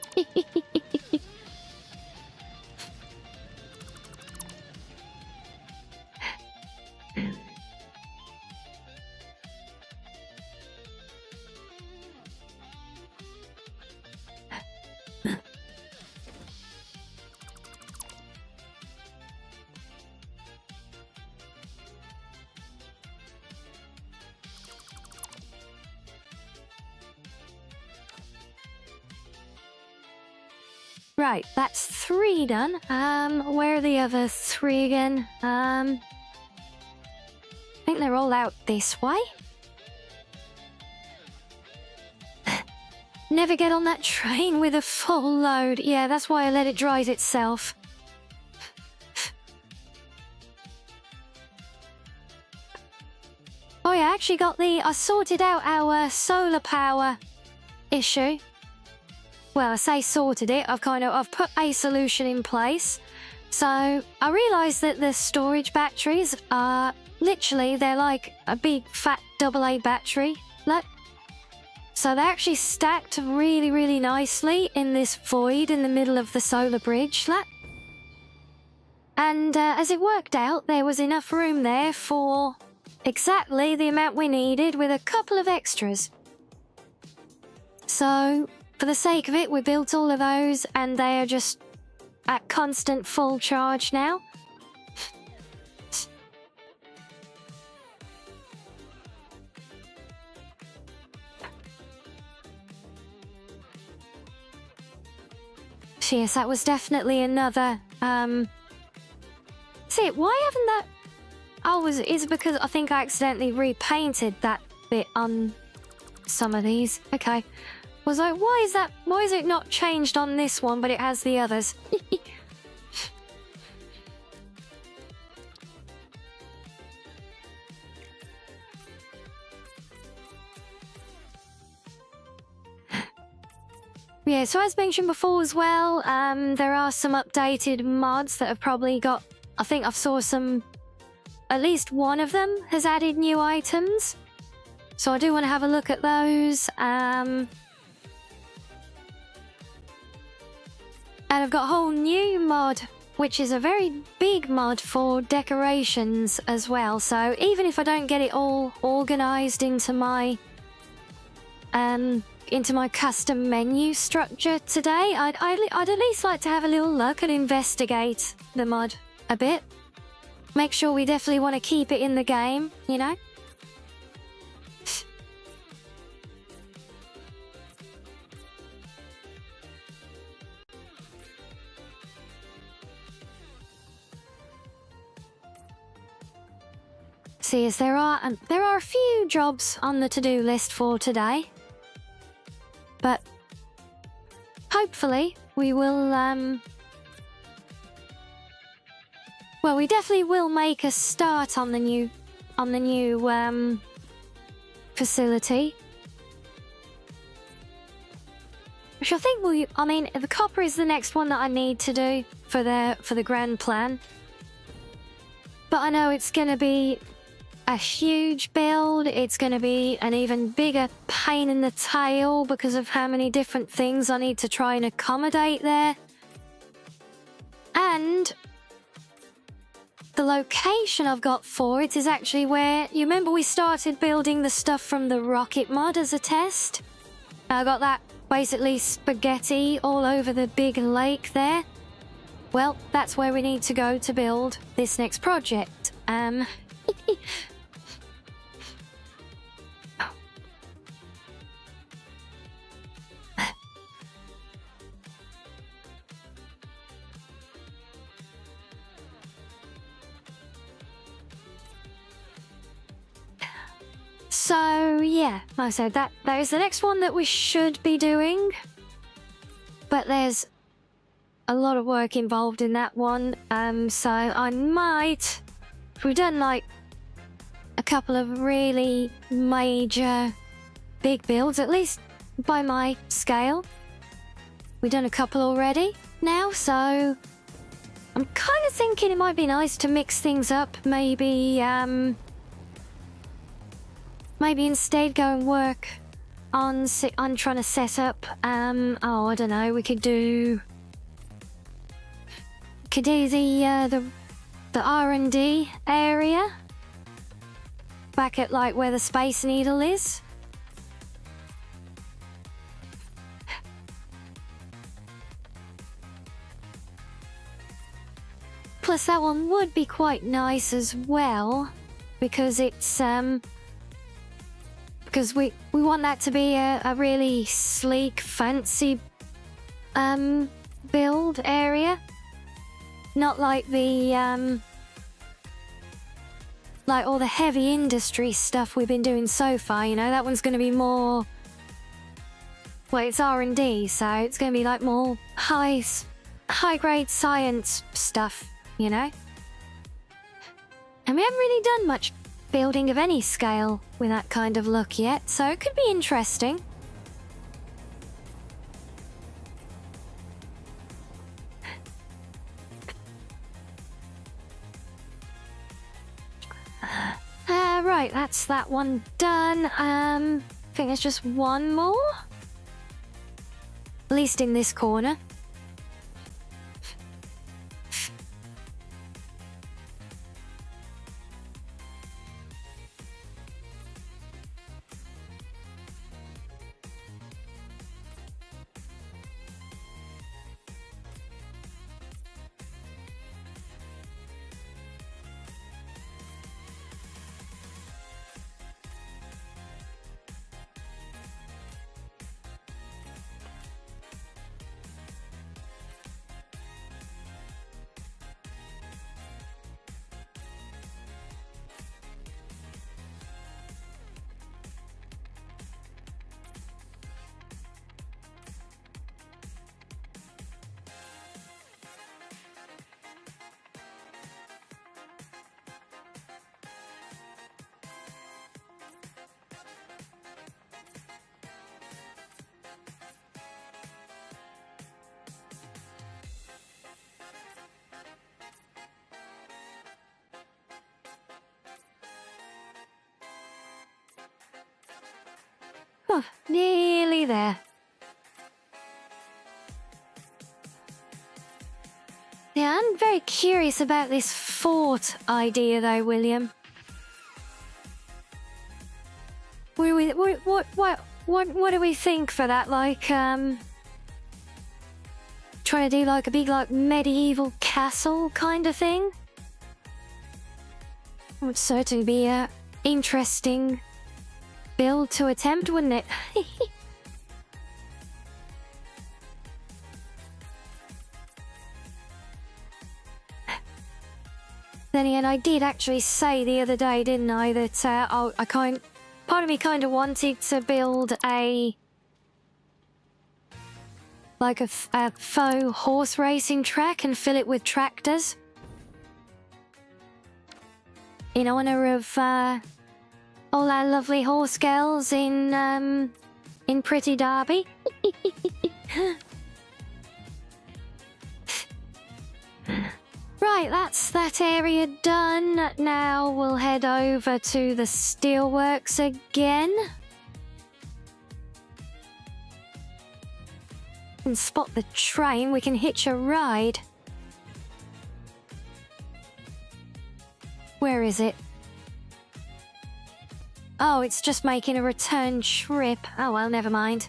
Right, that's 3 done. Where are the other 3 again? I think they're all out this way. Never get on that train with a full load. Yeah, that's why I let it dry itself. Oh yeah, I actually I sorted out our solar power issue. Well, I say sorted it, I've put a solution in place. So I realised that the storage batteries are literally, they're like a big fat AA battery. Look. So they're actually stacked really, really nicely in this void in the middle of the solar bridge. Look. And as it worked out, there was enough room there for exactly the amount we needed with a couple of extras. So for the sake of it, we built all of those and they are just at constant full charge now. Yes, that was definitely another, See, why haven't that... Oh, is it because I think I accidentally repainted that bit on some of these? Okay. Was like, why is it not changed on this one, but it has the others? Yeah, so as mentioned before as well, there are some updated mods that have probably got... I think I've saw some... At least one of them has added new items. So I do want to have a look at those. And I've got a whole new mod, which is a very big mod for decorations as well. So even if I don't get it all organised into my custom menu structure today, I'd at least like to have a little look and investigate the mod a bit. Make sure we definitely want to keep it in the game, you know? See, as there are a few jobs on the to-do list for today, but hopefully we will. Well, we definitely will make a start on the new facility, which I think I mean, the copper is the next one that I need to do for the grand plan, but I know it's gonna be a huge build. It's going to be an even bigger pain in the tail because of how many different things I need to try and accommodate there. And the location I've got for it is actually where, you remember we started building the stuff from the rocket mod as a test? I got that basically spaghetti all over the big lake there. Well, that's where we need to go to build this next project. So, yeah, like I said, that is the next one that we should be doing. But there's a lot of work involved in that one. So I might... We've done, like, a couple of really major big builds, at least by my scale. We've done a couple already now, so... I'm kind of thinking it might be nice to mix things up. Maybe instead go and work on trying to set up, oh, I don't know, we could do the R&D area back at, like, where the Space Needle is. Plus that one would be quite nice as well, because it's because we want that to be a really sleek, fancy build area. Not like the like all the heavy industry stuff we've been doing so far, you know. That one's going to be more, well, it's R&D, so it's going to be like more high-grade science stuff, you know. And we haven't really done much building of any scale with that kind of look yet, so it could be interesting. Right, that's that one done. I think there's just one more, at least in this corner. Oh, nearly there. Yeah, I'm very curious about this fort idea, though, William. What do we think for that? Like, trying to do like a big, like, medieval castle kind of thing? Would certainly be a interesting build to attempt, wouldn't it? Then again, I did actually say the other day, didn't I, that part of me kind of wanted to build a faux horse racing track and fill it with tractors in honor of all our lovely horse girls in Pretty Derby. Right, that's that area done. Now we'll head over to the steelworks again. And spot the train, we can hitch a ride. Where is it? Oh, it's just making a return trip. Oh well, never mind.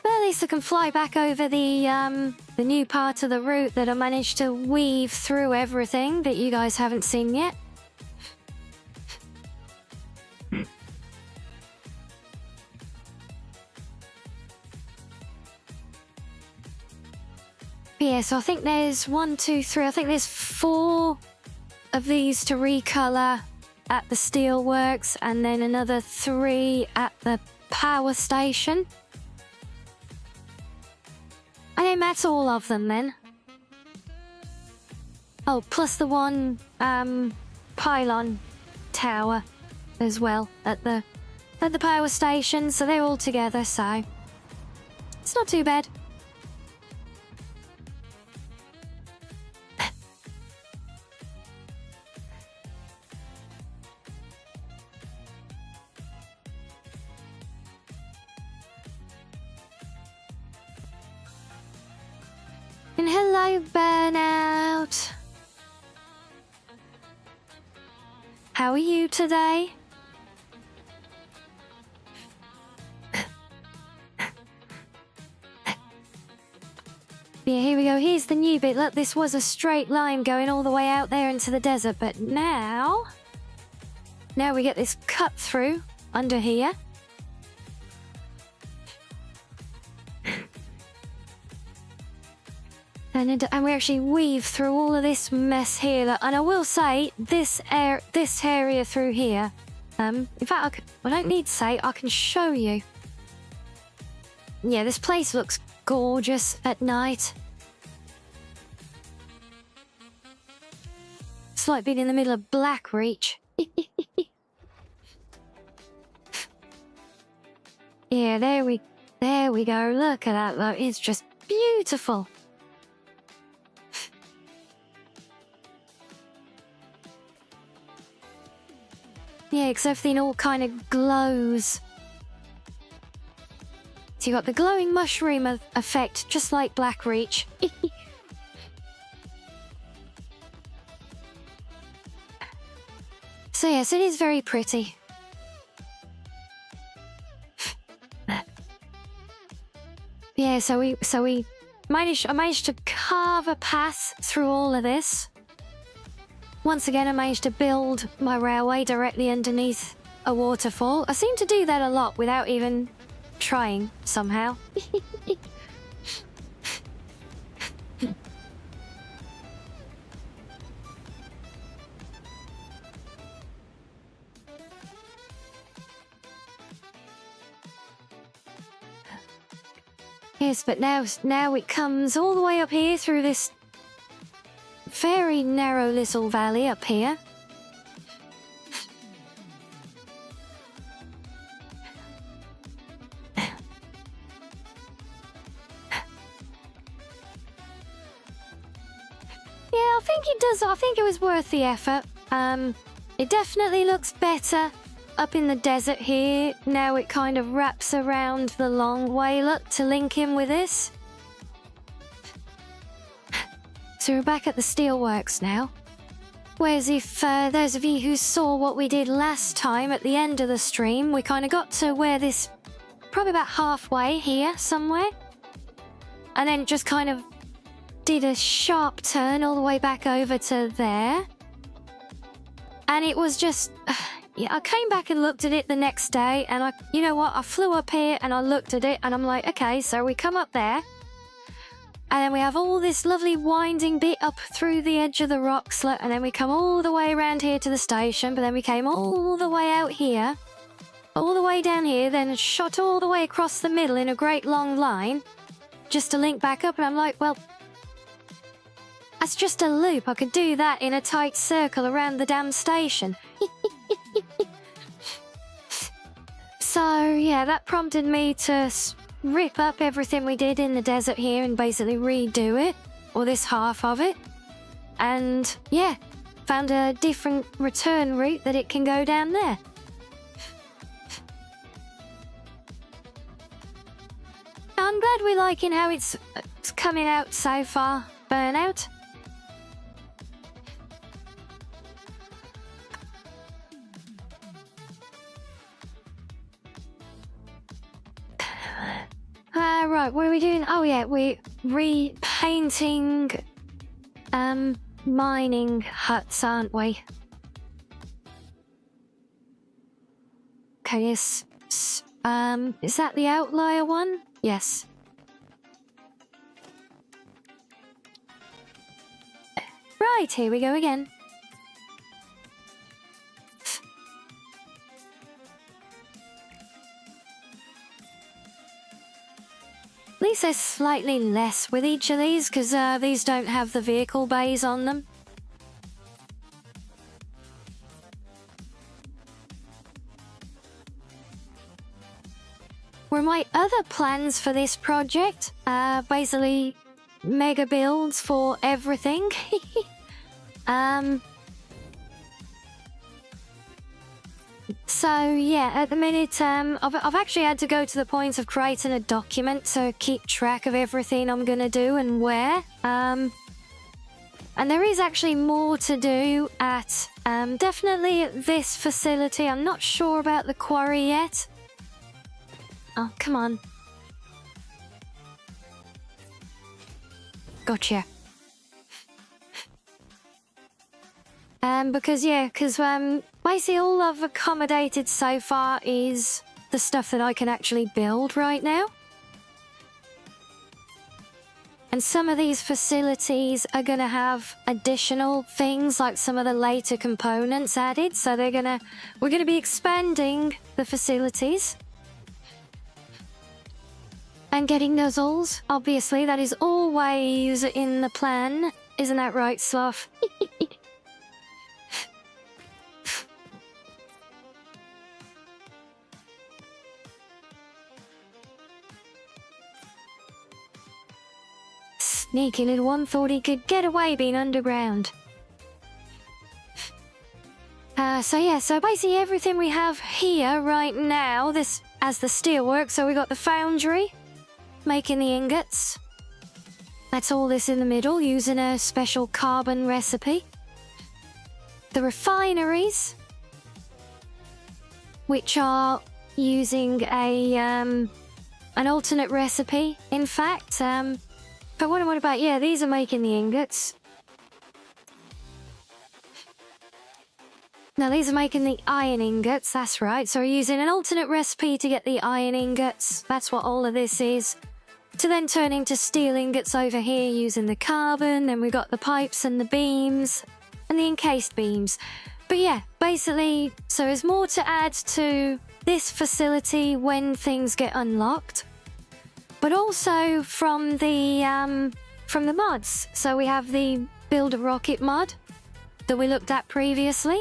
At least I can fly back over the new part of the route that I managed to weave through everything that you guys haven't seen yet. Yeah, so I think there's 1, 2, 3. I think there's 4 of these to recolor at the steelworks, and then another 3 at the power station. I think that's all of them then. Oh, plus the one pylon tower as well at the power station, so they're all together, so it's not too bad. And hello, Burnout. How are you today? Yeah, here we go. Here's the new bit. Look, this was a straight line going all the way out there into the desert, but now we get this cut through under here. And we actually weave through all of this mess here. And I will say, this area through here, in fact, I don't need to say, I can show you. Yeah, this place looks gorgeous at night. It's like being in the middle of Blackreach. Yeah, there we go. Look at that, look. It's just beautiful. Yeah, because everything all kind of glows. So you got the glowing mushroom effect, just like Blackreach. So yes, it is very pretty. Yeah, so I managed to carve a path through all of this. Once again, I managed to build my railway directly underneath a waterfall. I seem to do that a lot without even trying, somehow. Yes, but now it comes all the way up here through this very narrow little valley up here. Yeah, I think it does. I think it was worth the effort. It definitely looks better up in the desert here. Now it kind of wraps around the long way, look, to link in with this. So we're back at the steelworks now. Whereas if those of you who saw what we did last time at the end of the stream, we kind of got to where this, probably about halfway here somewhere. And then just kind of did a sharp turn all the way back over to there. And it was just, yeah, I came back and looked at it the next day, and you know what, I flew up here and I looked at it and I'm like, okay, so we come up there. And then we have all this lovely winding bit up through the edge of the rocks, and then we come all the way around here to the station, but then we came all the way out here, all the way down here, then shot all the way across the middle in a great long line, just to link back up, and I'm like, well, That's just a loop. I could do that in a tight circle around the damn station. So, yeah, that prompted me to rip up everything we did in the desert here and basically redo it, or this half of it. And, yeah, found a different return route that it can go down there. I'm glad we're liking how it's coming out so far, Burnout. Right, what are we doing? Oh yeah, we're repainting mining huts, aren't we? Okay, yes. Is that the outlier one? Yes. Right, here we go again. At least there's slightly less with each of these, because these don't have the vehicle bays on them. Were my other plans for this project basically mega builds for everything? So yeah, at the minute, I've actually had to go to the point of creating a document to keep track of everything I'm gonna do and where. And there is actually more to do at definitely at this facility. I'm not sure about the quarry yet. Oh, come on. Gotcha. Because basically all I've accommodated so far is the stuff that I can actually build right now. And some of these facilities are going to have additional things, like some of the later components added. So we're going to be expanding the facilities. And getting nozzles, obviously, that is always in the plan. Isn't that right, Sloth? Sneaky little one, thought he could get away being underground. So basically everything we have here right now, this as the steelwork, so we got the foundry, making the ingots. That's all this in the middle, using a special carbon recipe. The refineries, which are using an alternate recipe, in fact. But what about, yeah, these are making the ingots. Now these are making the iron ingots, that's right. So we're using an alternate recipe to get the iron ingots. That's what all of this is. To then turn into steel ingots over here using the carbon. Then we've got the pipes and the beams and the encased beams. But yeah, basically, so there's more to add to this facility when things get unlocked. But also from the mods. So we have the Build a Rocket mod that we looked at previously.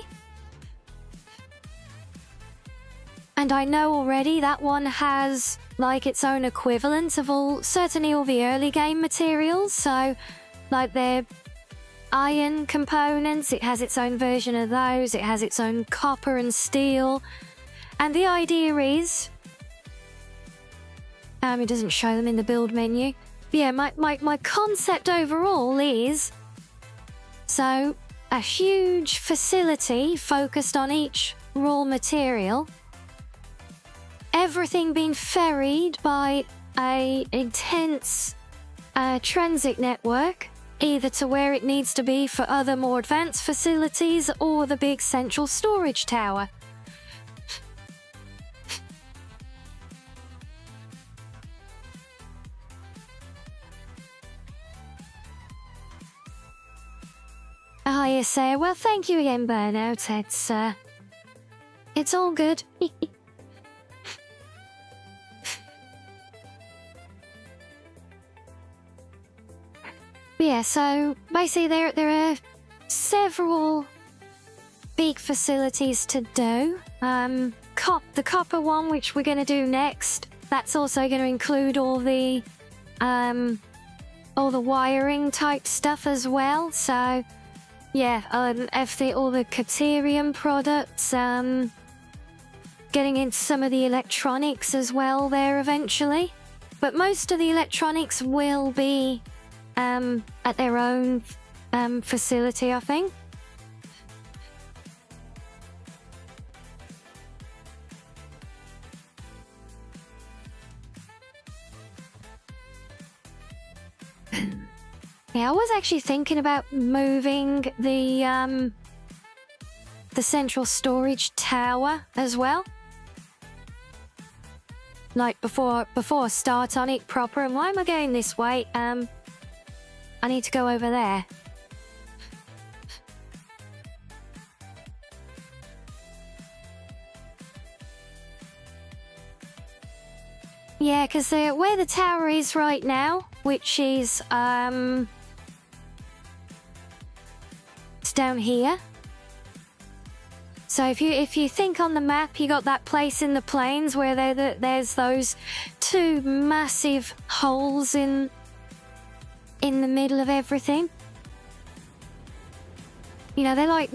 And I know already that one has like its own equivalent of certainly all the early game materials. So like their iron components, it has its own version of those. It has its own copper and steel. And the idea is, it doesn't show them in the build menu. But yeah, my concept overall is, so a huge facility focused on each raw material, everything being ferried by a intense transit network, either to where it needs to be for other more advanced facilities or the big central storage tower. Ah, yes, sir. Well, thank you again, Burnout. It's all good. Yeah, so basically there are several big facilities to do. The copper one, which we're going to do next, that's also going to include all the wiring type stuff as well. So yeah, all the Caterium products, getting into some of the electronics as well there eventually. But most of the electronics will be at their own facility, I think. Yeah, I was actually thinking about moving the central storage tower as well. Like before I start on it proper. And why am I going this way? I need to go over there. Yeah, because where the tower is right now, which is it's down here. So if you think on the map, you got that place in the plains where there's those two massive holes in the middle of everything. You know, they're like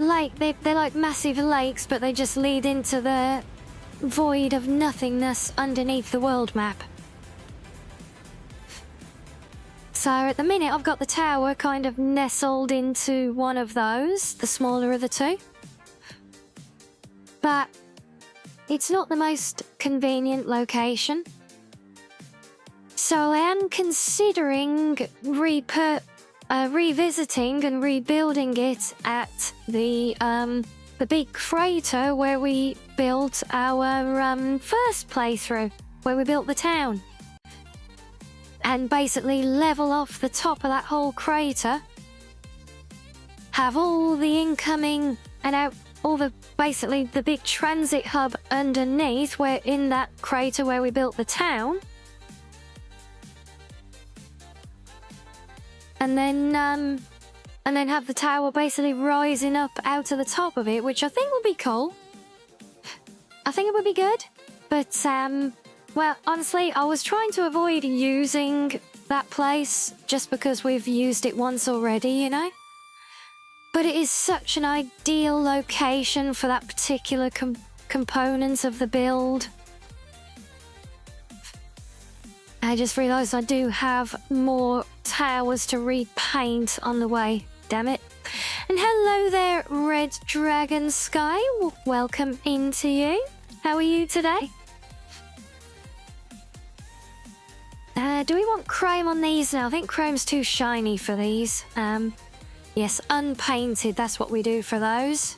massive lakes, but they just lead into the void of nothingness underneath the world map. So at the minute, I've got the tower kind of nestled into one of those, the smaller of the two. But it's not the most convenient location. So I am considering revisiting and rebuilding it at the big crater where we built our first playthrough, where we built the town. And basically level off the top of that whole crater, have all the incoming and out, basically the big transit hub underneath, where in that crater where we built the town. And then have the tower basically rising up out of the top of it, which I think would be cool. I think it would be good, but well, honestly, I was trying to avoid using that place just because we've used it once already, you know? But it is such an ideal location for that particular component of the build. I just realised I do have more towers to repaint on the way, damn it. And hello there, Red Dragon Sky. Welcome into you. How are you today? Do we want chrome on these now? I think chrome's too shiny for these. Yes, unpainted, that's what we do for those.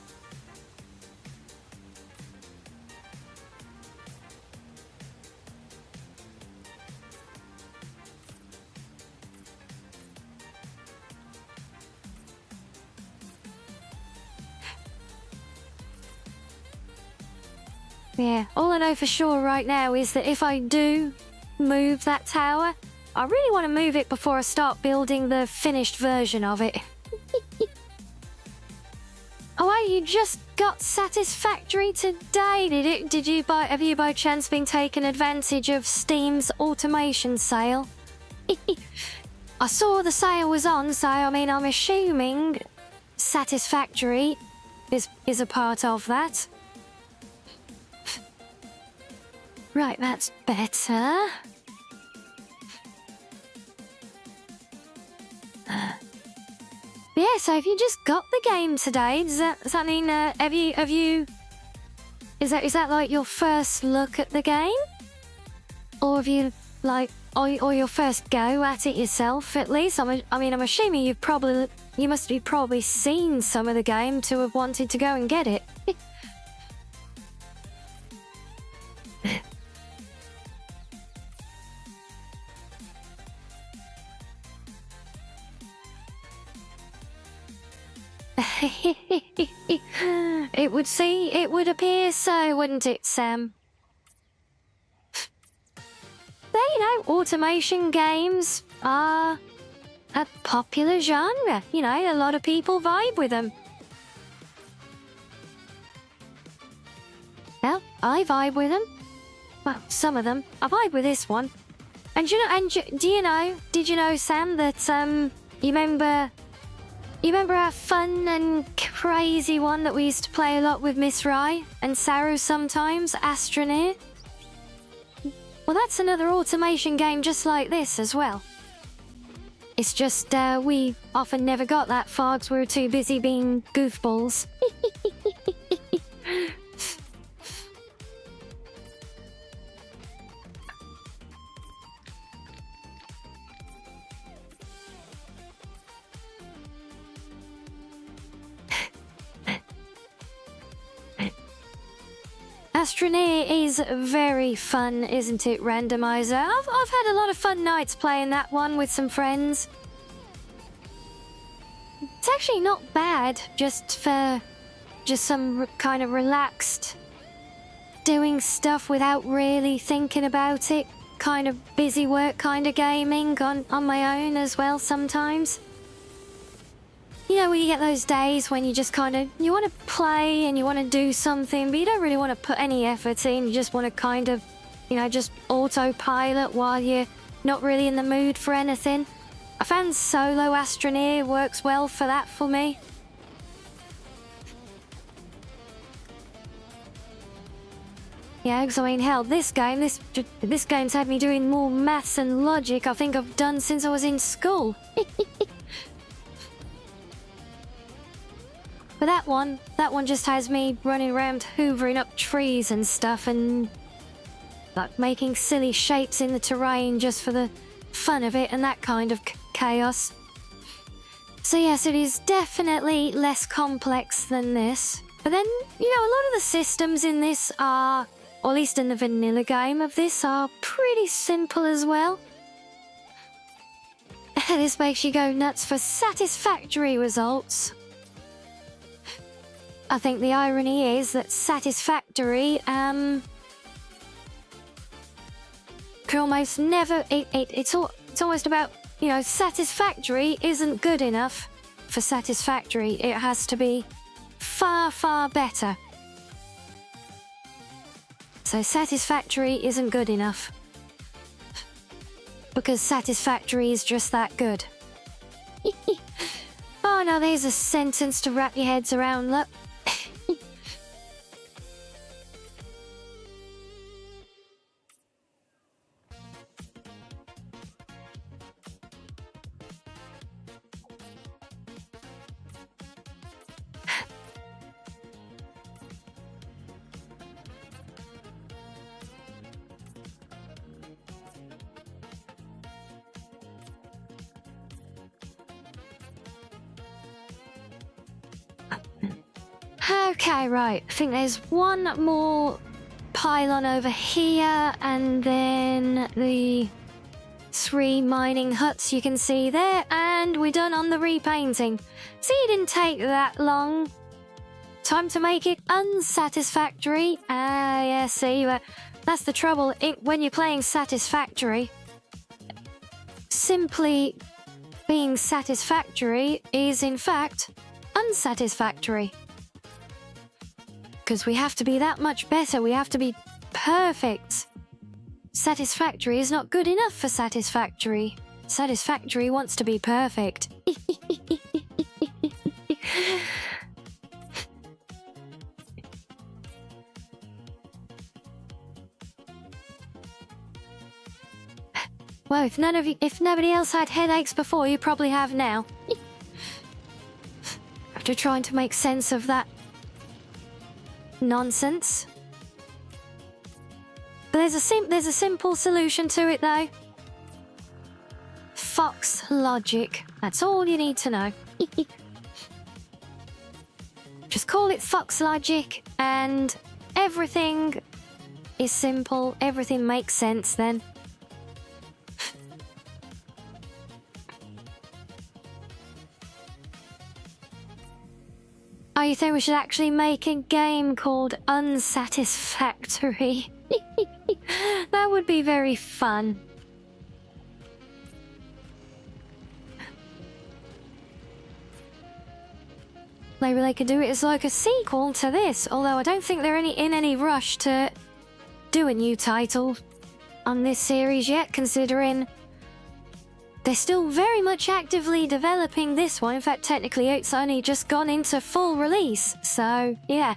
Yeah, all I know for sure right now is that if I do move that tower, I really want to move it before I start building the finished version of it. Oh, wow, you just got Satisfactory today, did you have you by chance been taking advantage of Steam's automation sale? I saw the sale was on, so I mean, I'm assuming Satisfactory is a part of that. Right, that's better. Yeah, so if you just got the game today, does that mean is that like your first look at the game? Or have you or your first go at it yourself at least? I'm assuming you must be probably seen some of the game to have wanted to go and get it. It would appear so, wouldn't it, Sam? There you know, automation games are a popular genre. You know, a lot of people vibe with them. Well, I vibe with them. Well, some of them. I vibe with this one. And you know, did you know, Sam, that you remember our fun and crazy one that we used to play a lot with Miss Rye and Saru sometimes, Astroneer? Well, that's another automation game just like this as well. It's just we often never got that far because we were too busy being goofballs. Astroneer is very fun, isn't it, Randomizer? I've had a lot of fun nights playing that one with some friends. It's actually not bad, just some kind of relaxed doing stuff without really thinking about it. Kind of busy work kind of gaming on my own as well sometimes. You know, when you get those days when you just kind of, you want to play and you want to do something, but you don't really want to put any effort in. You just want to kind of, you know, just autopilot while you're not really in the mood for anything. I found solo Astroneer works well for that for me. Yeah, because I mean, hell, this game's had me doing more maths and logic I think I've done since I was in school. But that one just has me running around hoovering up trees and stuff and like making silly shapes in the terrain just for the fun of it and that kind of chaos. So yes, it is definitely less complex than this. But then, you know, a lot of the systems in this are, or at least in the vanilla game of this, are pretty simple as well. This makes you go nuts for satisfactory results. I think the irony is that Satisfactory could almost never. It's almost about, you know, Satisfactory isn't good enough for Satisfactory. It has to be far, far better. So Satisfactory isn't good enough because Satisfactory is just that good. Oh, now there's a sentence to wrap your heads around. Look. Okay, right. I think there's one more pylon over here, and then the 3 mining huts you can see there, and we're done on the repainting. See, it didn't take that long. Time to make it unsatisfactory. Yeah, see, but that's the trouble when you're playing Satisfactory. Simply being satisfactory is, in fact, unsatisfactory. Because we have to be that much better. We have to be perfect. Satisfactory is not good enough for satisfactory. Satisfactory wants to be perfect. Well, if nobody else had headaches before, you probably have now. After trying to make sense of that nonsense. But there's a simple solution to it though. Fox logic. That's all you need to know. Just call it Fox logic and everything is simple. Everything makes sense then. Oh, you think we should actually make a game called Unsatisfactory? That would be very fun. maybe they could do it as like a sequel to this, although I don't think they're in any rush to do a new title on this series yet, considering they're still very much actively developing this one. In fact, technically it's only just gone into full release, so yeah.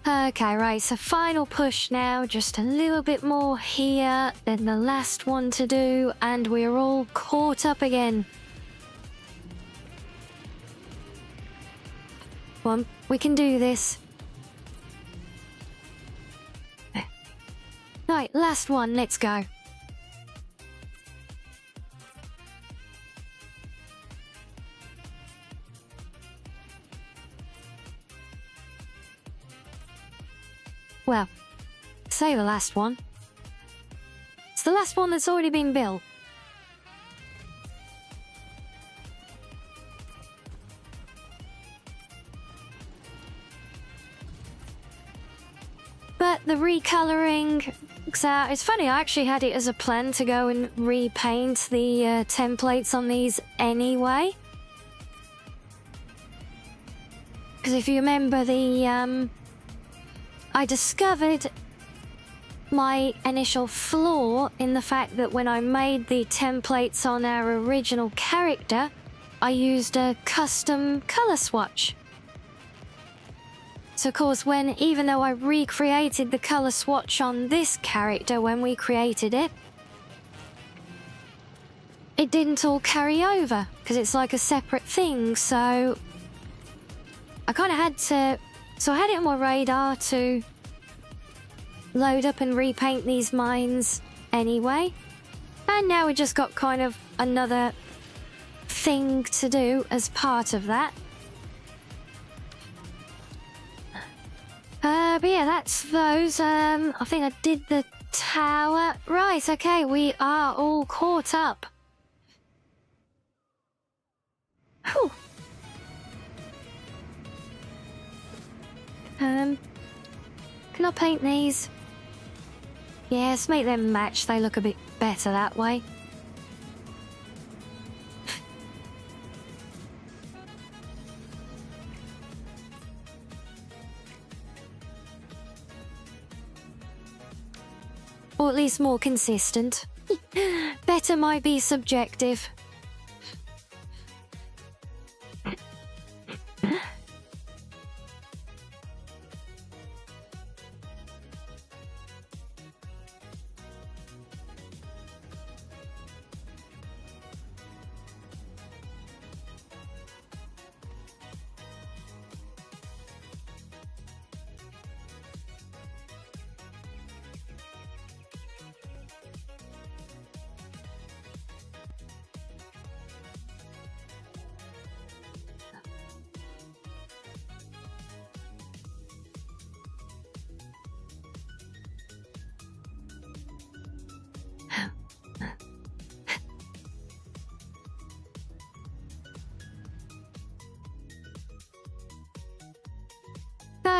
Okay, right, so final push now, just a little bit more here, then the last one to do, and we're all caught up again. Come on, we can do this. Right, last one, let's go. Well, say the last one. It's the last one that's already been built. But the recolouring, it's funny, I actually had it as a plan to go and repaint the templates on these anyway. Because if you remember I discovered my initial flaw in the fact that when I made the templates on our original character, I used a custom colour swatch. So of course, even though I recreated the colour swatch on this character when we created it, it didn't all carry over, because it's like a separate thing, so I kind of had to... So I had it on my radar to load up and repaint these mines anyway. And now we just got kind of another thing to do as part of that. But yeah, that's those. I think I did the tower. Right, okay, we are all caught up. Whew. Can I paint these? Yes, make them match. They look a bit better that way. Or at least more consistent. Better might be subjective.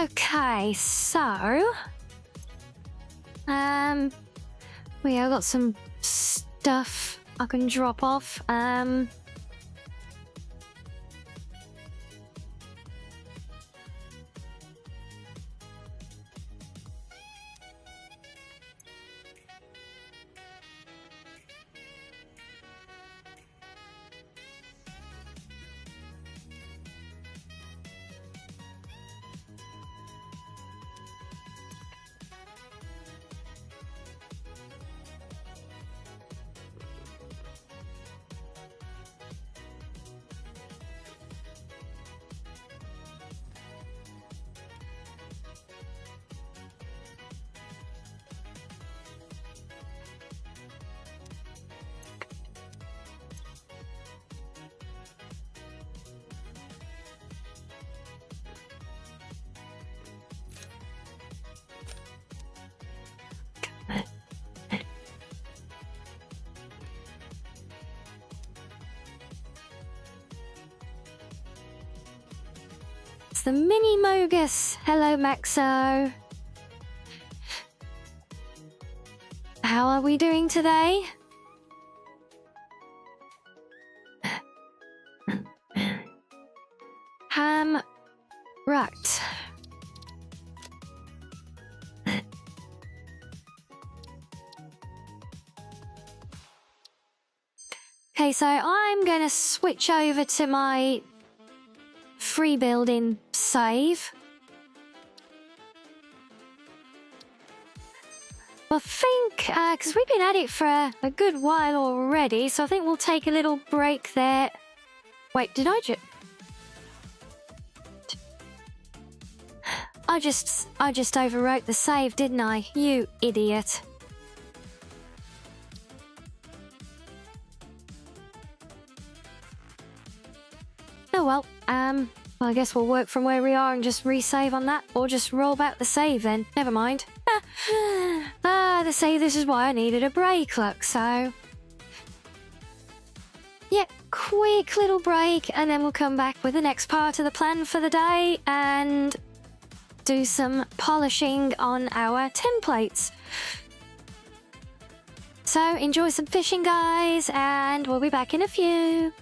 Okay, so we have got some stuff I can drop off. It's the mini Mogus. Hello, Maxo. How are we doing today? Right. Okay, so I'm gonna switch over to my free building save. I think, because we've been at it for a good while already, so I think we'll take a little break there. Wait, did I just... I just overwrote the save, didn't I? You idiot. Oh well, well, I guess we'll work from where we are and just resave on that, or just roll back the save then. Never mind. They say this is why I needed a break, look, so... Yeah, quick little break, and then we'll come back with the next part of the plan for the day, and do some polishing on our templates. So, enjoy some fishing, guys, and we'll be back in a few.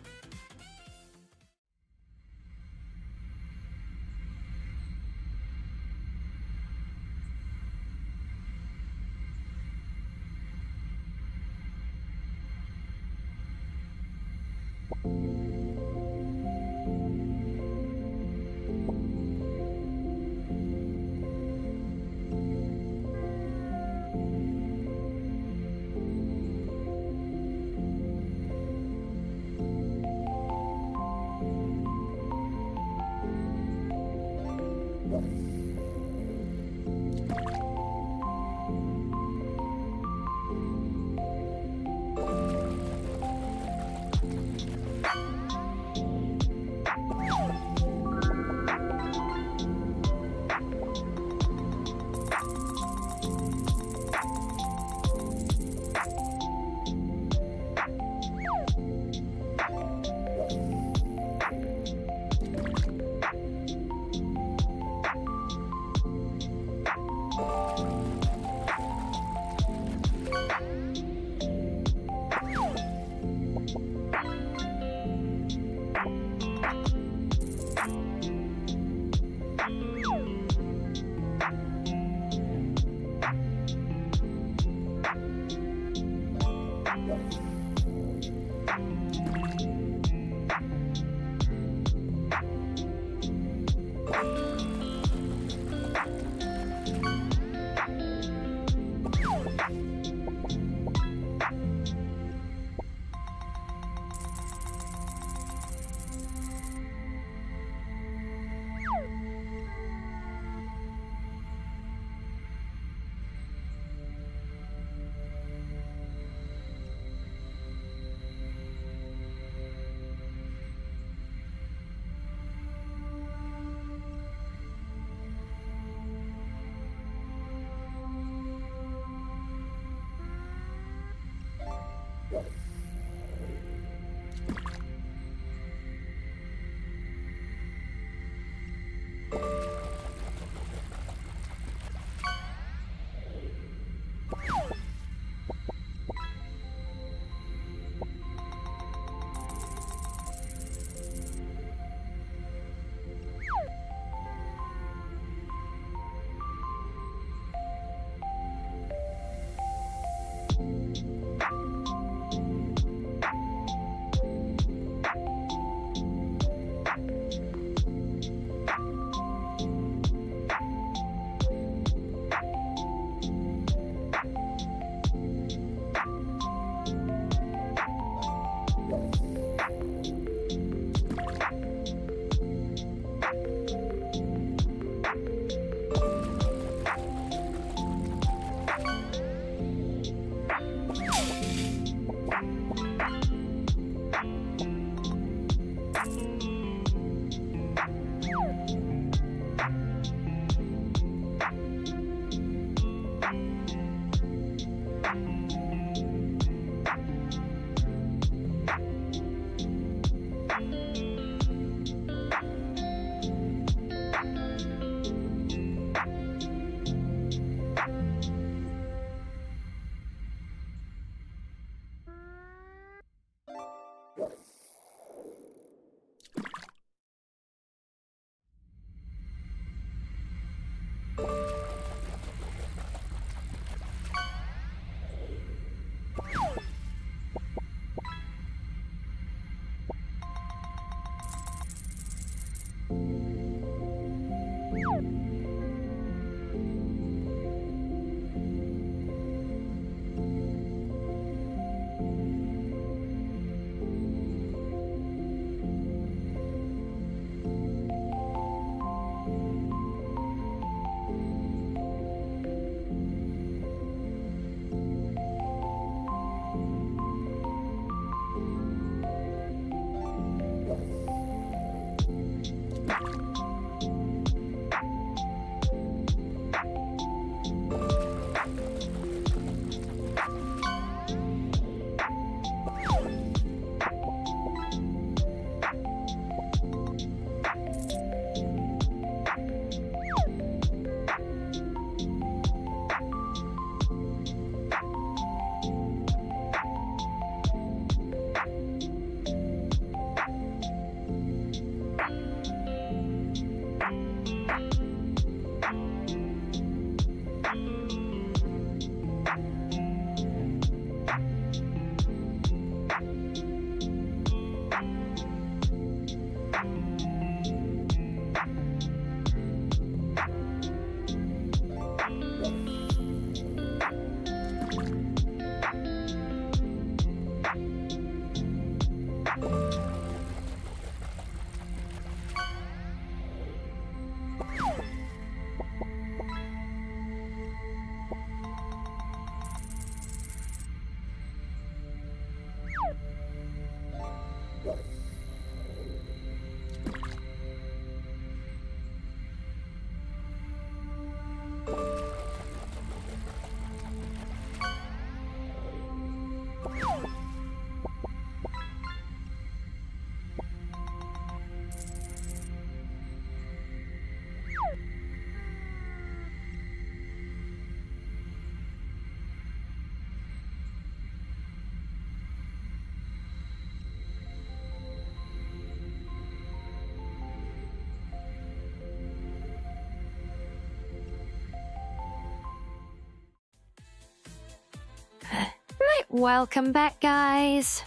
welcome back, guys.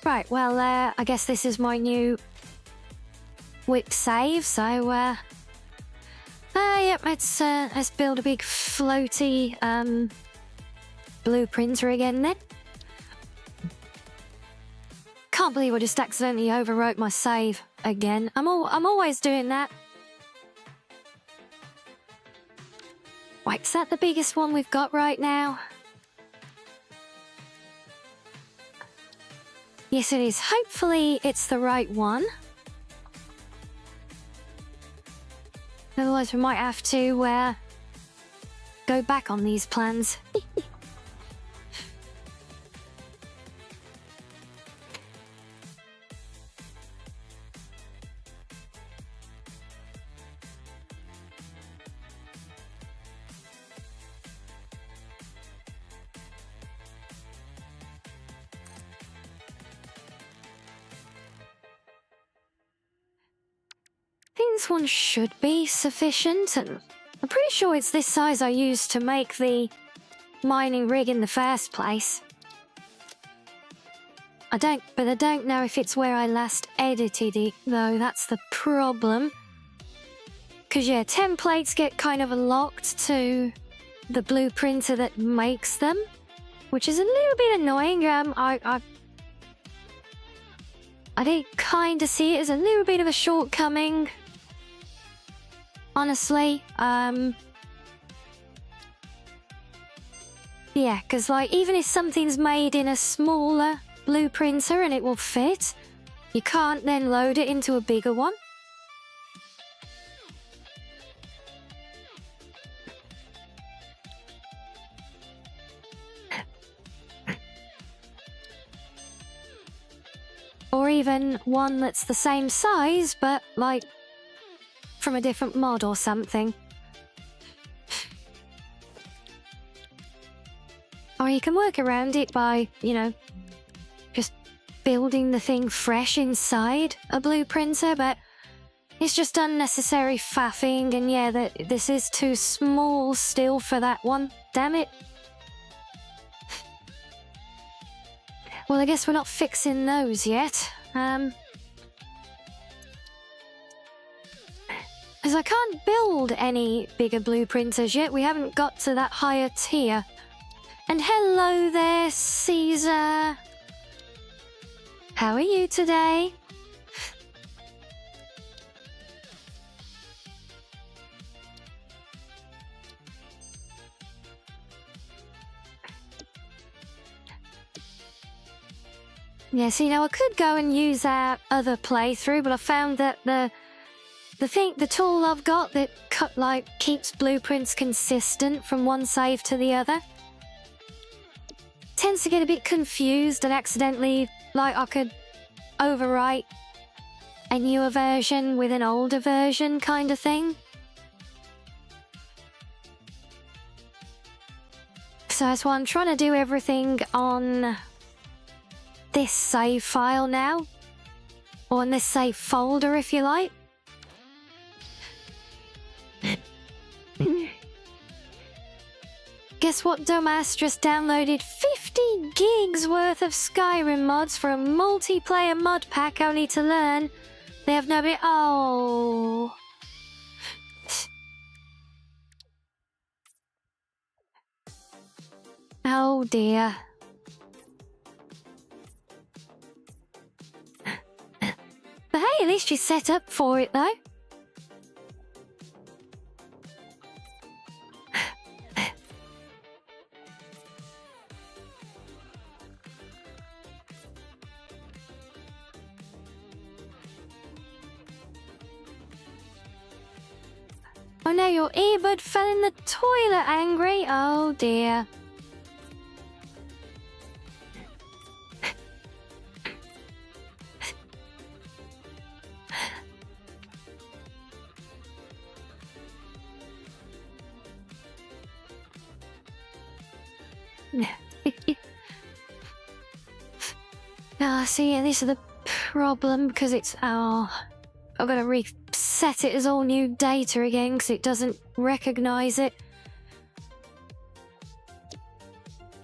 Right, well, I guess this is my new quick save, so, yep, let's build a big floaty, blue printer again then. Can't believe I just accidentally overwrote my save again. I'm always doing that. Wait, is that the biggest one we've got right now? Yes, it is. Hopefully it's the right one. Otherwise we might have to go back on these plans. This one should be sufficient, and I'm pretty sure it's this size I used to make the mining rig in the first place. I don't know if it's where I last edited it, though. That's the problem. Because, yeah, templates get kind of locked to the blue printer that makes them, which is a little bit annoying. I did kind of see it as a little bit of a shortcoming. Honestly, yeah, because, like, even if something's made in a smaller blue printer and it will fit, you can't then load it into a bigger one. Or even one that's the same size, but, like, from a different mod or something. Or you can work around it by, you know, just building the thing fresh inside a blue printer, but it's just unnecessary faffing, and yeah, this is too small still for that one. Damn it. Well, I guess we're not fixing those yet. Because I can't build any bigger blue printers yet. We haven't got to that higher tier. And hello there, Caesar. How are you today? Yeah, see, now I could go and use our other playthrough, but I found that the tool I've got that keeps blueprints consistent from one save to the other tends to get a bit confused, and accidentally, like, I could overwrite a newer version with an older version kind of thing. So that's why I'm trying to do everything on this save file now, or on this save folder if you like. Guess what, dumbass just downloaded 50 gigs worth of Skyrim mods for a multiplayer mod pack only to learn they have no bit. Oh. Oh dear. But hey, at least you set up for it though. Oh no, your earbud fell in the toilet, angry. Oh dear. See, this is the problem, because it's... Oh, I've got to reset it as all new data again, because it doesn't recognise it.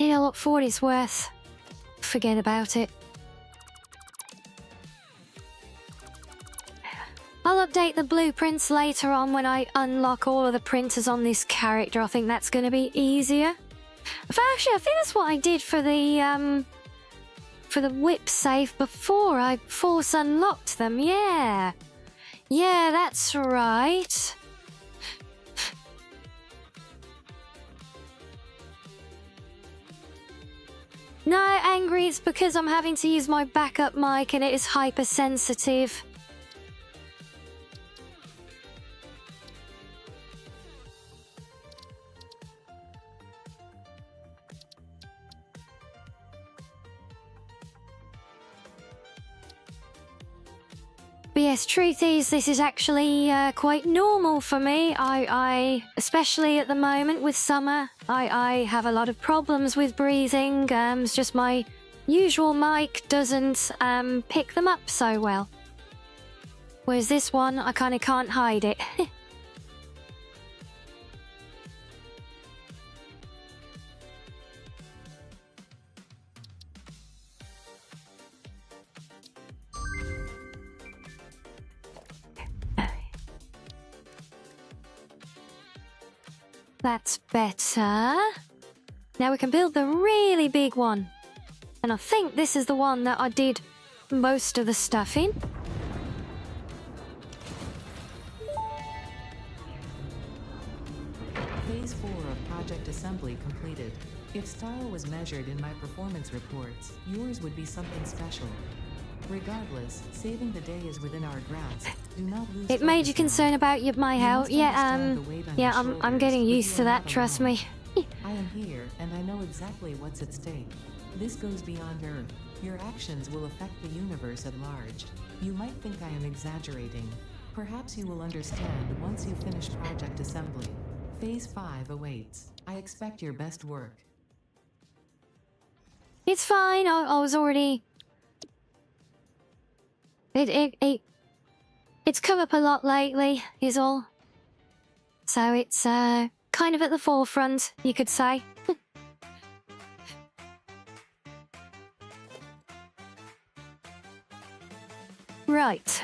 Yeah, look, for what it's worth, forget about it. I'll update the blueprints later on when I unlock all of the printers on this character. I think that's going to be easier. Actually, I think that's what I did for the whip save before I force unlocked them. Yeah. Yeah, that's right. No, Angry, it's because I'm having to use my backup mic and it is hypersensitive. But yes, truth is, this is actually quite normal for me. I especially at the moment with summer, I have a lot of problems with breathing. It's just my usual mic doesn't pick them up so well. Whereas this one, I kind of can't hide it. That's better. Now we can build the really big one. And I think this is the one that I did most of the stuff in. Phase 4 of Project Assembly completed. If style was measured in my performance reports, yours would be something special. Regardless, saving the day is within our grasp. Do not lose It made you focus now. concerned about my health. You must understand the weight on your I'm shoulders, getting but used you to are that, not trust alone. me. I am here, and I know exactly what's at stake. This goes beyond Earth. Your actions will affect the universe at large. You might think I am exaggerating. Perhaps you will understand once you finish Project Assembly. Phase 5 awaits. I expect your best work. It's fine. I was already... It's come up a lot lately, is all. So it's kind of at the forefront, you could say. Right.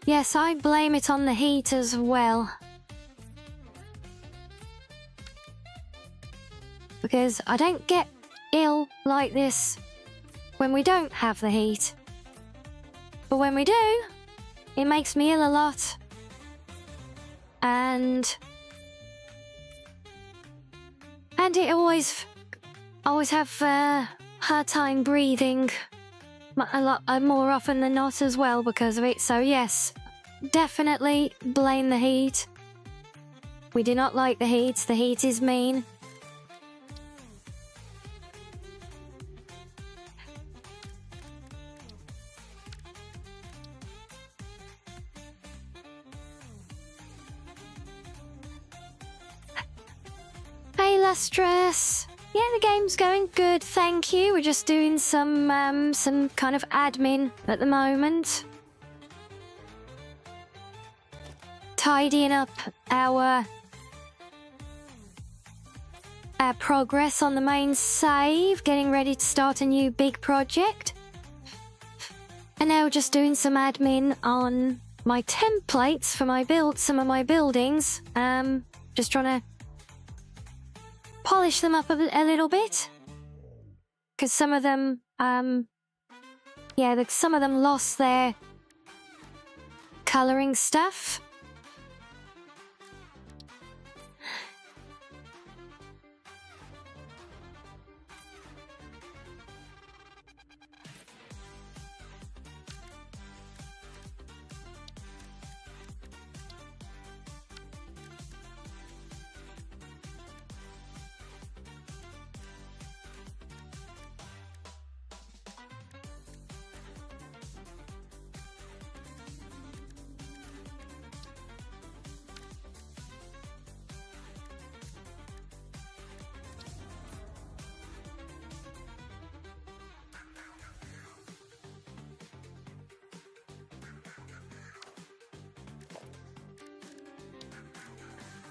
Yes, I blame it on the heat as well. Because I don't get ill like this when we don't have the heat. But when we do, it makes me ill a lot. And it always have hard time breathing. A lot more often than not as well because of it. So yes, definitely blame the heat. We do not like the heat. The heat is mean. Hey, Lustrous. Yeah, the game's going good, thank you. We're just doing some kind of admin at the moment. Tidying up our progress on the main save, getting ready to start a new big project. And now just doing some admin on my templates for my some of my buildings. Just trying to polish them up a little bit, because some of them yeah, some of them lost their coloring stuff.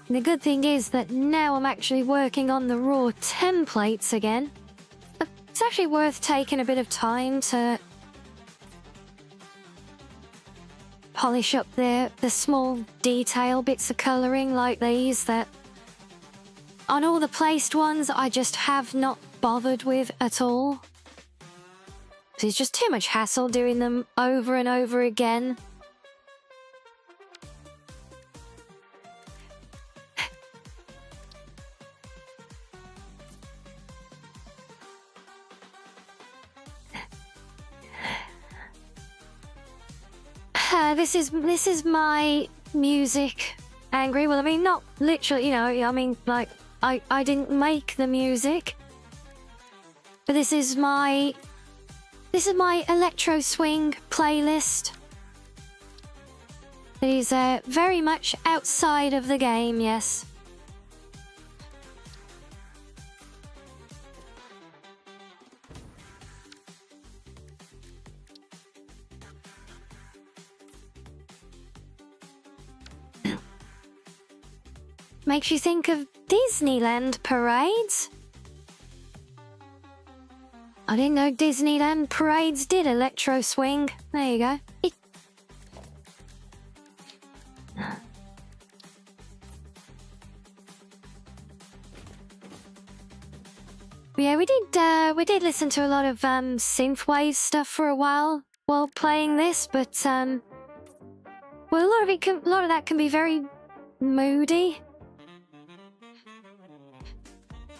The good thing is that now I'm actually working on the raw templates again. It's actually worth taking a bit of time to polish up the small detail bits of colouring like these that on all the placed ones I just have not bothered with at all. It's just too much hassle doing them over and over again. This is my music, Angry. Well, I mean, not literally, you know, I mean, like, I didn't make the music. But this is my electro swing playlist. It is very much outside of the game, yes. Makes you think of Disneyland parades. I didn't know Disneyland parades did electro swing. There you go. Yeah, we did listen to a lot of synthwave stuff for a while playing this, but well, a lot of that can be very moody.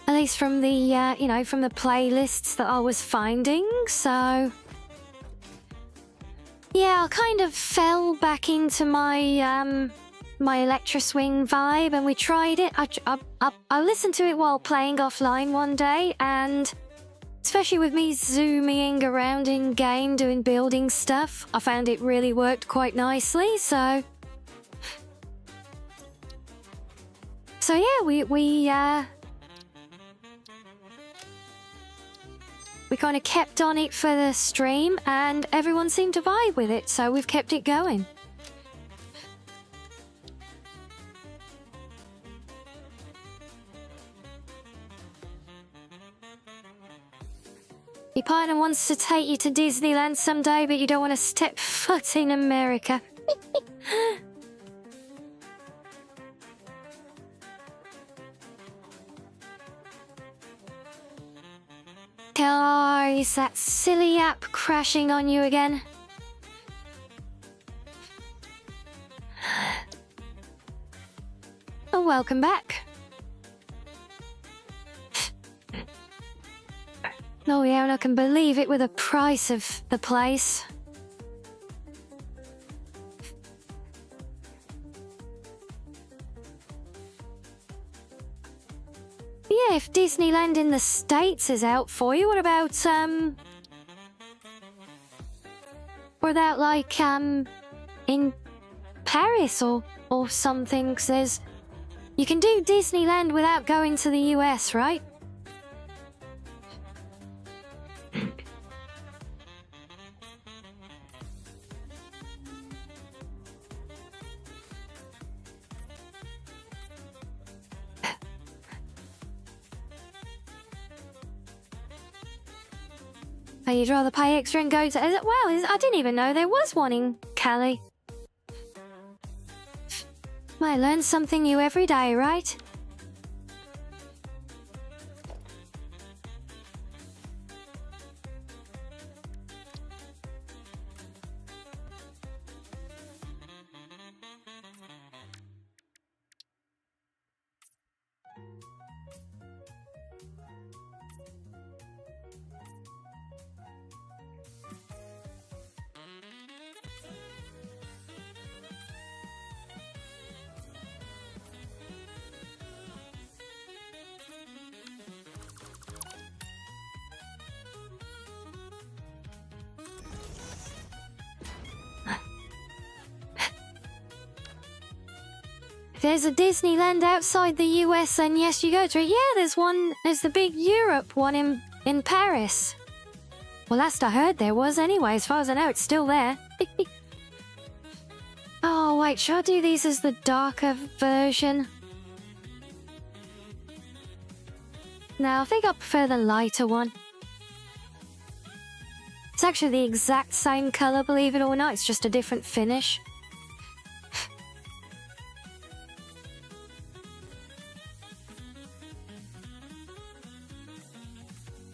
At least from the, you know, from the playlists that I was finding, so... Yeah, I kind of fell back into my, my electro swing vibe, and we tried it. I listened to it while playing offline one day, and especially with me zooming around in game doing building stuff, I found it really worked quite nicely, so... So yeah, we kind of kept on it for the stream, and everyone seemed to vibe with it, so we've kept it going. Your partner wants to take you to Disneyland someday, but you don't want to step foot in America. Oh, is that silly app crashing on you again? Oh, welcome back. Oh yeah, and I can believe it with the price of the place. Yeah, if Disneyland in the States is out for you, what about like in Paris or something? 'Cause you can do Disneyland without going to the US, right? Oh, you'd rather pay extra and go to... Well, I didn't even know there was one in Cali. I learn something new every day, right? If there's a Disneyland outside the US, then yes, you go to it. Yeah, there's one. There's the big Europe one in Paris. Well, last I heard there was anyway. As far as I know, it's still there. Oh, wait, should I do these as the darker version? No, I think I prefer the lighter one. It's actually the exact same colour, believe it or not. It's just a different finish.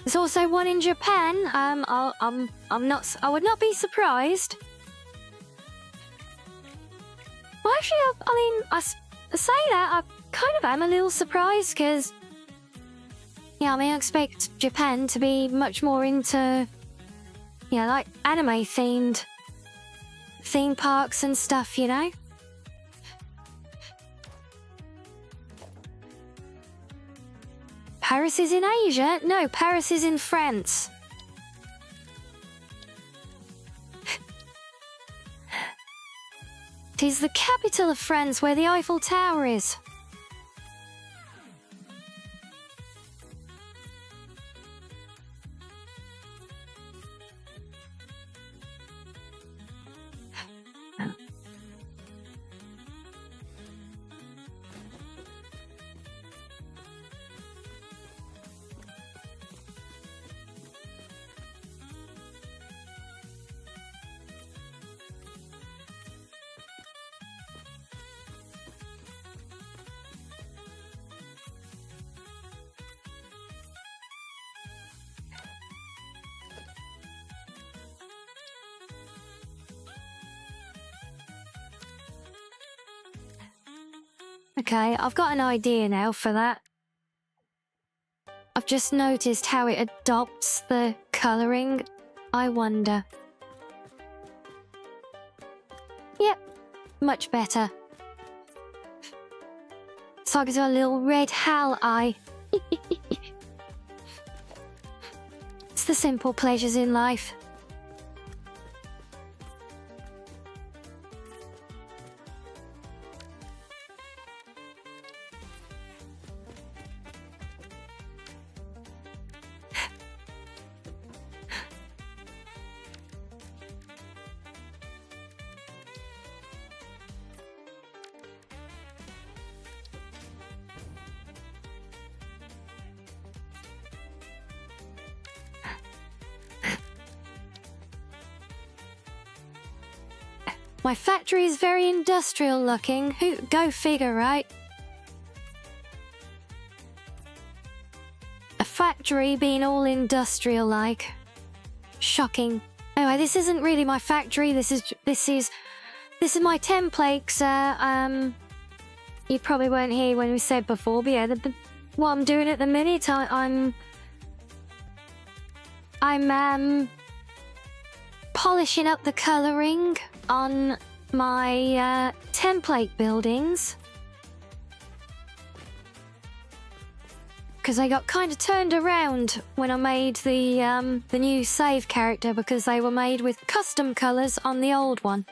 There's also one in Japan. I would not be surprised. Well, actually, I mean, I say that, I kind of am a little surprised, because, yeah, I mean, I expect Japan to be much more into, yeah, like, anime-themed theme parks and stuff, you know? Paris is in Asia? No, Paris is in France. It is the capital of France, where the Eiffel Tower is. Okay, I've got an idea now for that. I've just noticed how it adopts the colouring. I wonder. Yep, much better. So I got a little red Hal eye. It's the simple pleasures in life. My factory is very industrial looking. Go figure, right? A factory being all industrial like. Shocking. Anyway, this isn't really my factory. This is my template. You probably weren't here when we said before, but yeah, what I'm doing at the minute, I'm polishing up the colouring on my template buildings, because I got kind of turned around when I made the new save character, because they were made with custom colours on the old one.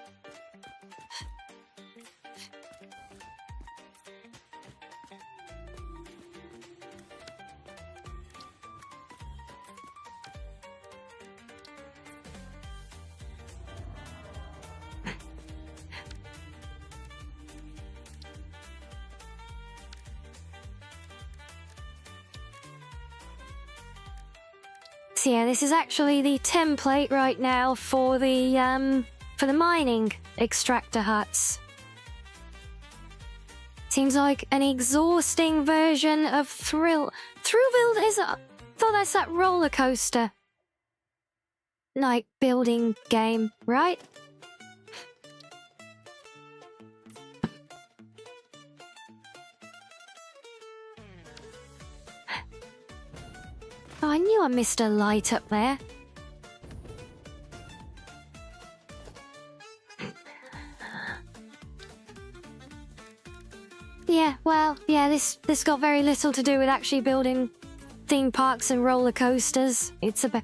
So yeah, this is actually the template right now for the mining extractor huts. Seems like an exhausting version of Thrillville is. I thought that's that roller coaster like building game, right? Oh, I knew I missed a light up there. Yeah, well, yeah, this got very little to do with actually building theme parks and roller coasters. It's about,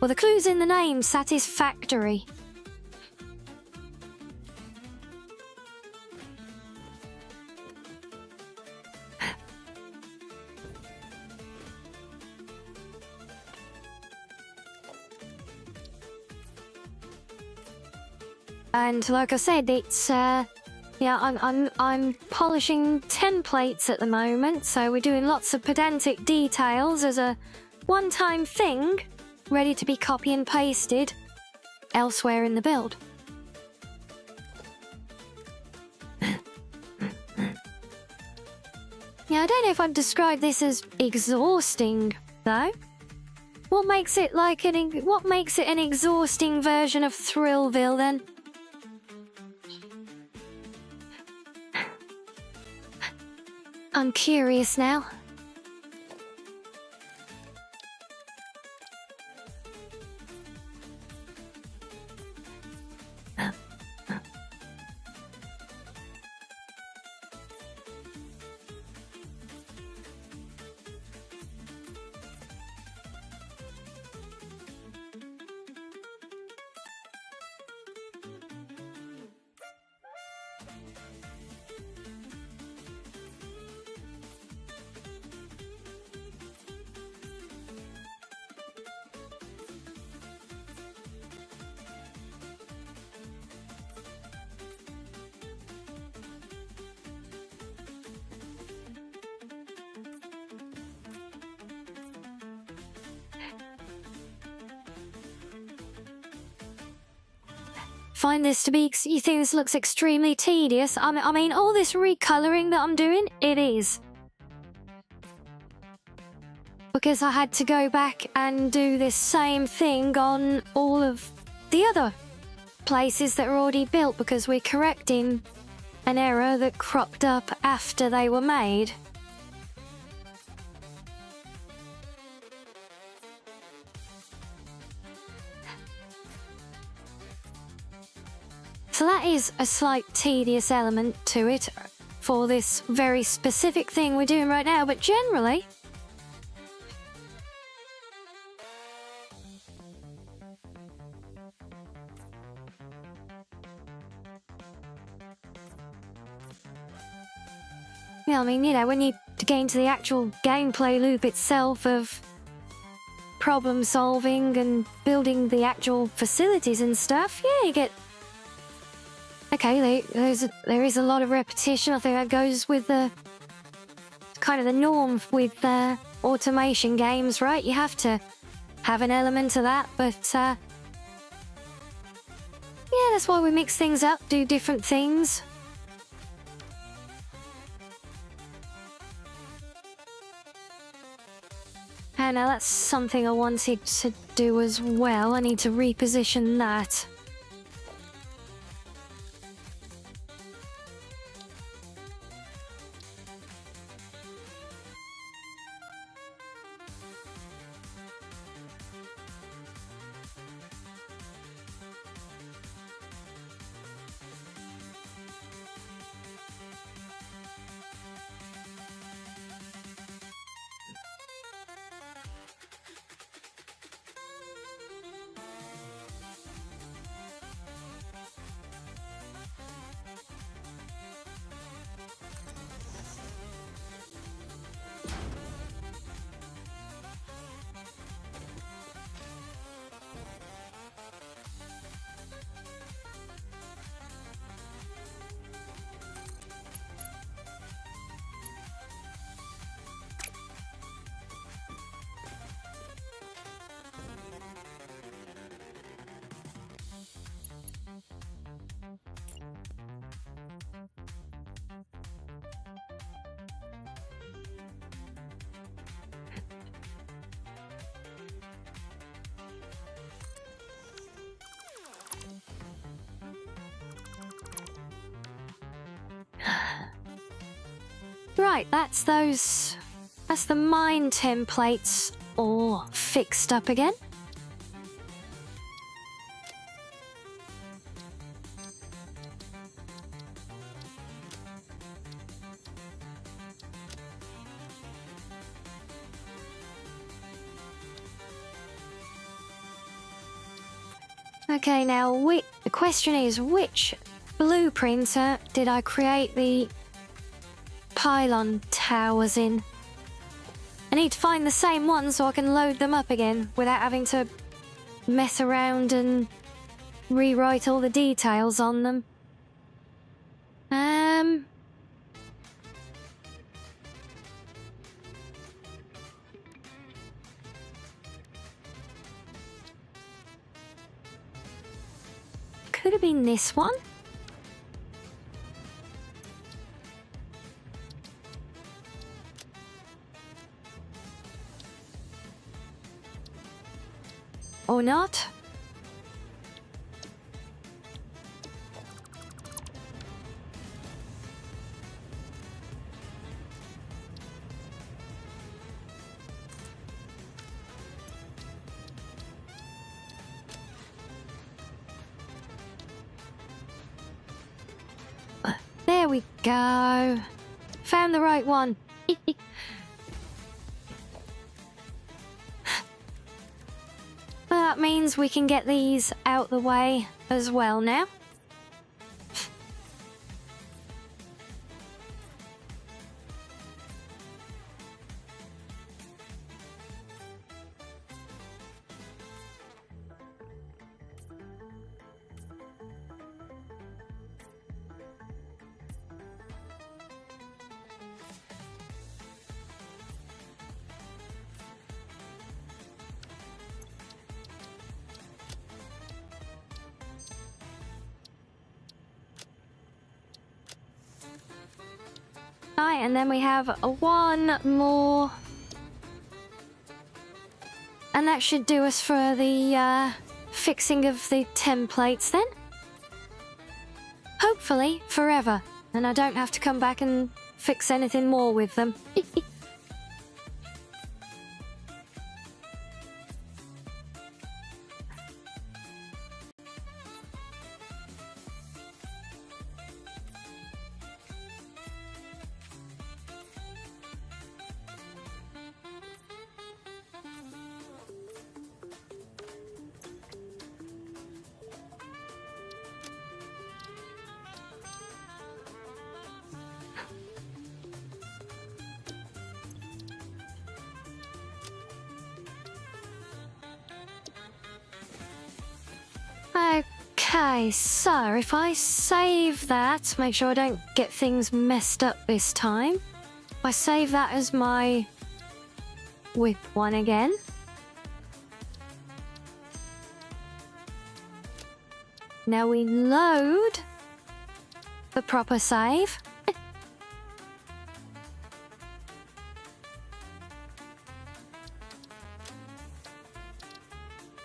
well, the clue's in the name, Satisfactory. And like I said, it's yeah, I'm polishing templates at the moment, so we're doing lots of pedantic details as a one-time thing, ready to be copy and pasted elsewhere in the build. Yeah, I don't know if I'd describe this as exhausting, though. What makes it an exhausting version of Thrillville, then? I'm curious now. Find this to be, you think this looks extremely tedious? I mean, all this recoloring that I'm doing, it is. Because I had to go back and do this same thing on all of the other places that are already built, because we're correcting an error that cropped up after they were made. So that is a slight tedious element to it for this very specific thing we're doing right now, but generally... yeah, I mean, you know, when you get into the actual gameplay loop itself of problem solving and building the actual facilities and stuff, yeah, you get... okay, there is a lot of repetition. I think that goes with the kind of the norm with automation games, right? You have to have an element of that, but yeah, that's why we mix things up, do different things. And now that's something I wanted to do as well. I need to reposition that. Right, that's the mine templates all fixed up again. Okay, now the question is, which blueprinter did I create the pylon towers in? I need to find the same one so I can load them up again without having to mess around and rewrite all the details on them. Could have been this one. Or not. There we go. Found the right one. That means we can get these out the way as well now. And then we have one more. And that should do us for the fixing of the templates then. Hopefully forever. And I don't have to come back and fix anything more with them. Okay, so if I save that, make sure I don't get things messed up this time. I save that as my whip one again. Now we load the proper save.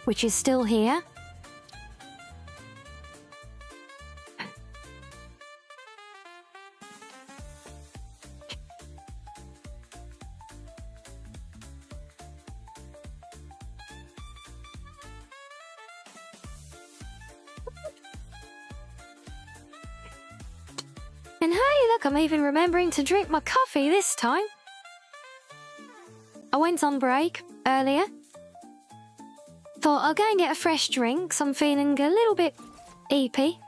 Which is still here. And hey, look, I'm even remembering to drink my coffee this time. I went on break earlier. Thought I'll go and get a fresh drink, 'cause I'm feeling a little bit eepy.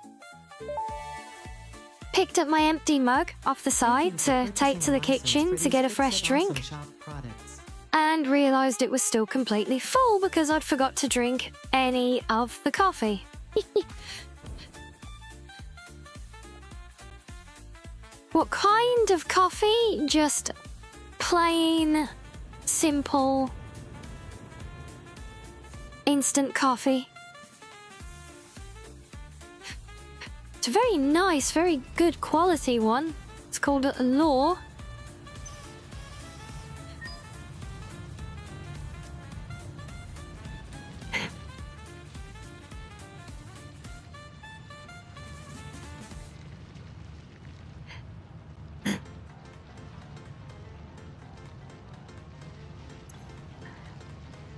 Picked up my empty mug off the side to take to the kitchen to get a fresh drink. And realised it was still completely full because I'd forgot to drink any of the coffee. What kind of coffee? Just plain, simple, instant coffee. It's a very nice, very good quality one. It's called a Law.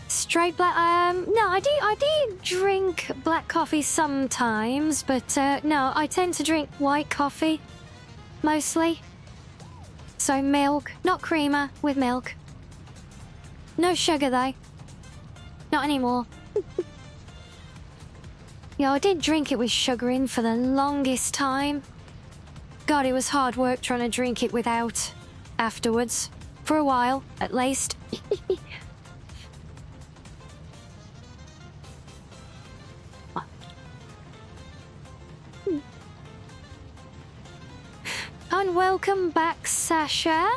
Straight black. No, I do drink black coffee sometimes, but no, I tend to drink white coffee mostly. So milk, not creamer, with milk. No sugar though. Not anymore. Yeah, I did drink it with sugar in for the longest time. God, it was hard work trying to drink it without afterwards. For a while, at least. welcome back, Sasha.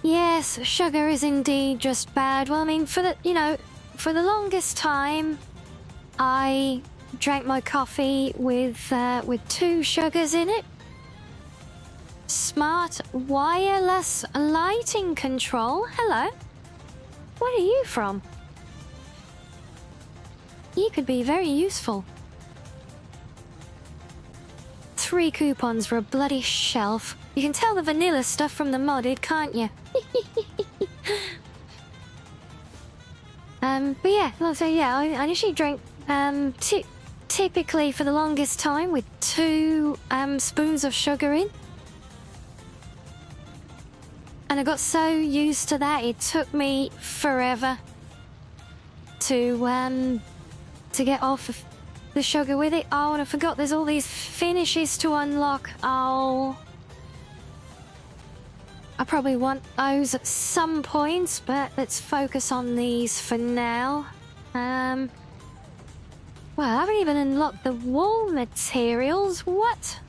Yes, sugar is indeed just bad. Well, I mean, for the longest time, I drank my coffee with 2 sugars in it. Smart wireless lighting control. Hello. Where are you from? You could be very useful. 3 coupons for a bloody shelf. You can tell the vanilla stuff from the modded, can't you? But yeah, so yeah, I usually drink typically for the longest time with 2 spoons of sugar in. And I got so used to that, it took me forever to get off of the sugar with it. Oh, and I forgot there's all these finishes to unlock. Oh. I probably want those at some points, but let's focus on these for now. Well, I haven't even unlocked the wall materials. What?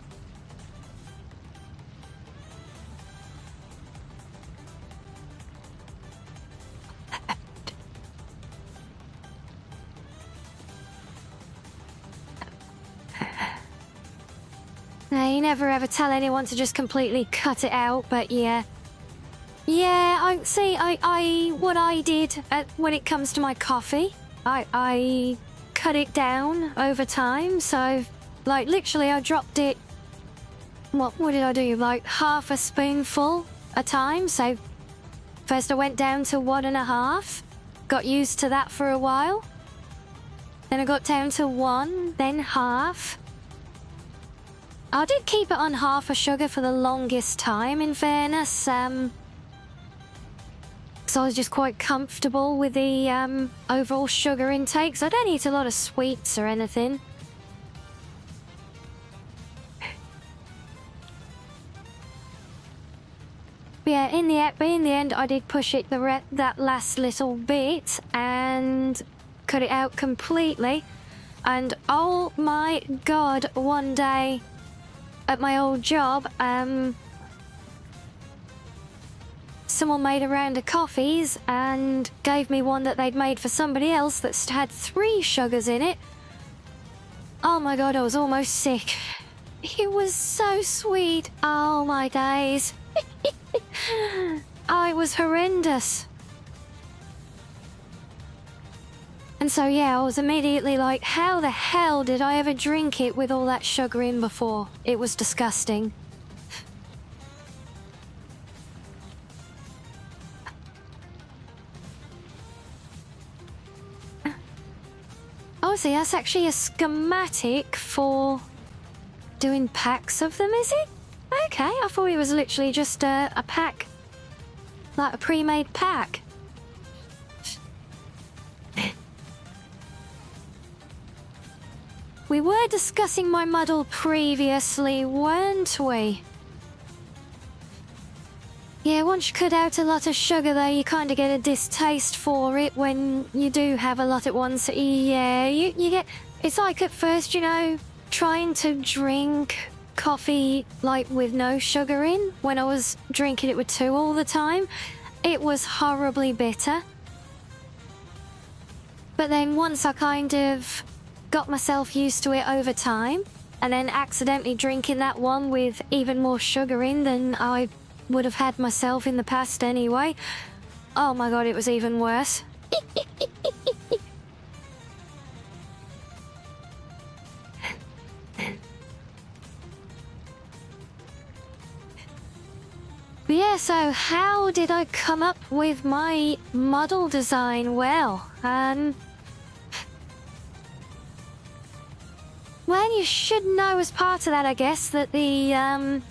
Now, you never ever tell anyone to just completely cut it out, but yeah. Yeah, what I did when it comes to my coffee, I cut it down over time, so, like, literally I dropped it, what did I do, like, half a spoonful a time, so first I went down to 1.5, got used to that for a while, then I got down to 1, then half. I did keep it on half a sugar for the longest time, in fairness, so I was just quite comfortable with the overall sugar intake, so I don't eat a lot of sweets or anything. But yeah, in the end, I did push it that last little bit and cut it out completely. And oh my god, one day at my old job, someone made a round of coffees and gave me one that they'd made for somebody else that had 3 sugars in it. Oh my god, I was almost sick. It was so sweet. Oh my days. Oh, it was horrendous. And so yeah, I was immediately like, how the hell did I ever drink it with all that sugar in before? It was disgusting. Oh, see, that's actually a schematic for doing packs of them, is it? Okay, I thought it was literally just a pack. Like a pre-made pack. We were discussing my muddle previously, weren't we? Yeah, once you cut out a lot of sugar though, you kind of get a distaste for it when you do have a lot at once. Yeah, you get... It's like at first, you know, trying to drink coffee like with no sugar in when I was drinking it with 2 all the time. It was horribly bitter. But then once I kind of got myself used to it over time, and then accidentally drinking that one with even more sugar in than I would have had myself in the past anyway. Oh my god, it was even worse. But yeah, so how did I come up with my model design? Well, you should know as part of that, I guess, that the, I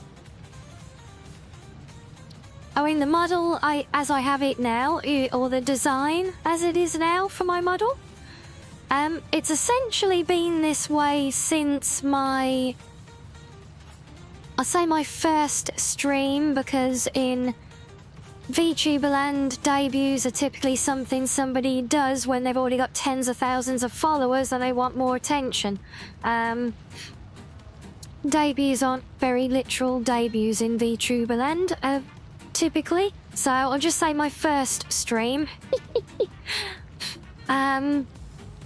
mean, the model, as I have it now, or the design as it is now for my model, it's essentially been this way since my, I'll say my first stream, because in VTuberland debuts are typically something somebody does when they've already got tens of thousands of followers and they want more attention. Debuts aren't very literal debuts in VTuberland, typically. So I'll just say my first stream. I mean,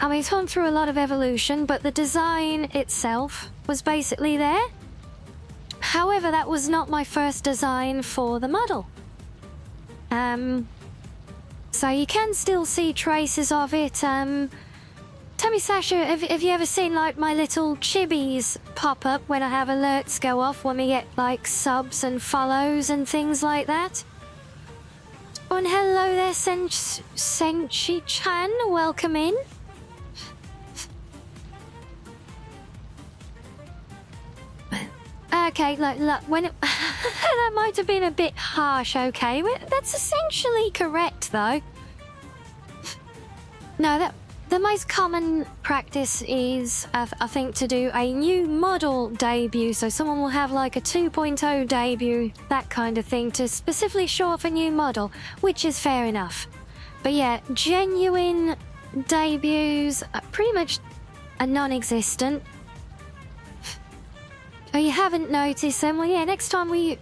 it's gone through a lot of evolution, but the design itself was basically there. However, that was not my first design for the model. So you can still see traces of it. Tell me, Sasha, have you ever seen, like, my little chibis pop up when I have alerts go off when we get, like, subs and follows and things like that? Oh, and hello there, Senshi-chan. Welcome in. Okay, look, when it, that might have been a bit harsh, okay? That's essentially correct, though. No, the most common practice is, I think, to do a new model debut. So someone will have like a 2.0 debut, that kind of thing, to specifically show off a new model, which is fair enough. But yeah, genuine debuts are pretty much a non-existent. Oh, you haven't noticed them? Well, yeah, next time we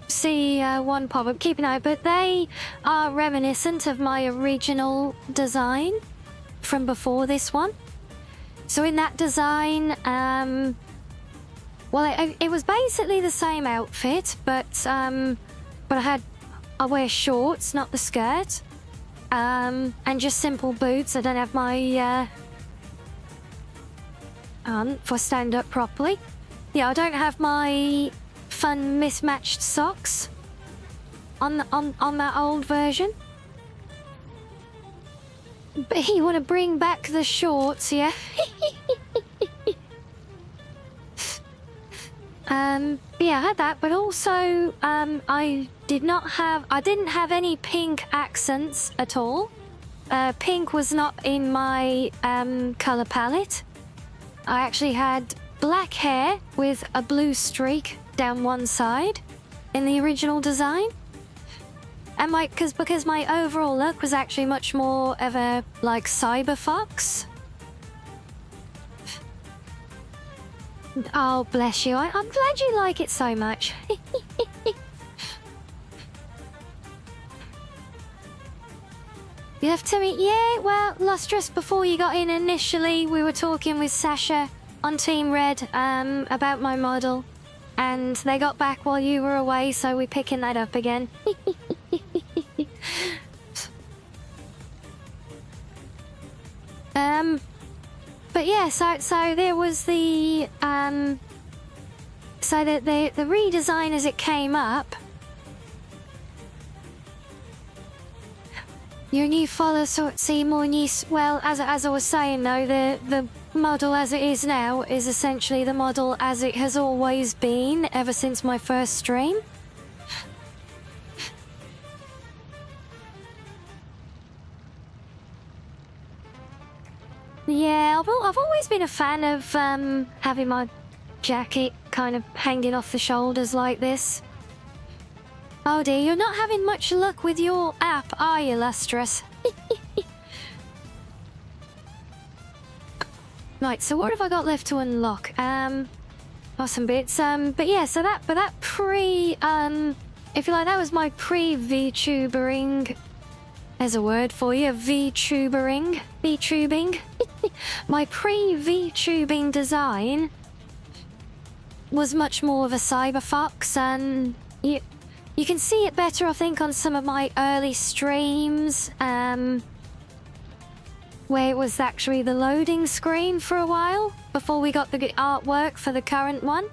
see one pop-up, keep an eye. But they are reminiscent of my original design from before this one. So in that design, well, it was basically the same outfit, but I wear shorts, not the skirt, and just simple boots. I don't have my for stand up properly. Yeah, I don't have my fun mismatched socks on that old version. But you want to bring back the shorts, yeah? Yeah, I had that, but also I didn't have any pink accents at all. Pink was not in my color palette. I actually had black hair with a blue streak down one side in the original design. And because my overall look was actually much more of a, like, cyber fox. Oh, bless you. I'm glad you like it so much. You left to me? Yeah, well, Lustrous, before you got in initially, we were talking with Sasha on Team Red about my model. And they got back while you were away, so we're picking that up again. But yeah, so there was the so the redesign as it came up. Your new follower see more new. Well, as I was saying though, the model as it is now is essentially the model as it has always been ever since my first stream. Yeah, I've always been a fan of having my jacket kind of hanging off the shoulders like this. Oh dear, you're not having much luck with your app, are you, Lustrous? Right, so what have I got left to unlock? Got some bits. But yeah, so that pre, if you like, that was my pre-VTubering. There's a word for you, VTubering. My pre-VTubing design was much more of a cyber fox, and you can see it better, I think, on some of my early streams, where it was actually the loading screen for a while before we got the artwork for the current one.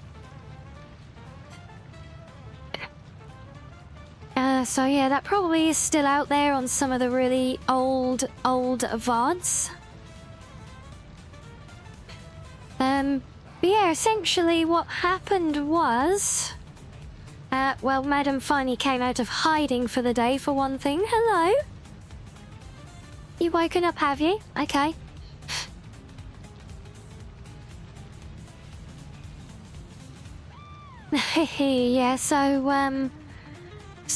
So yeah, that probably is still out there on some of the really old VODs. But yeah, essentially what happened was, well, Madam finally came out of hiding for the day, for one thing. Hello. You woken up, have you? Okay. Yeah, so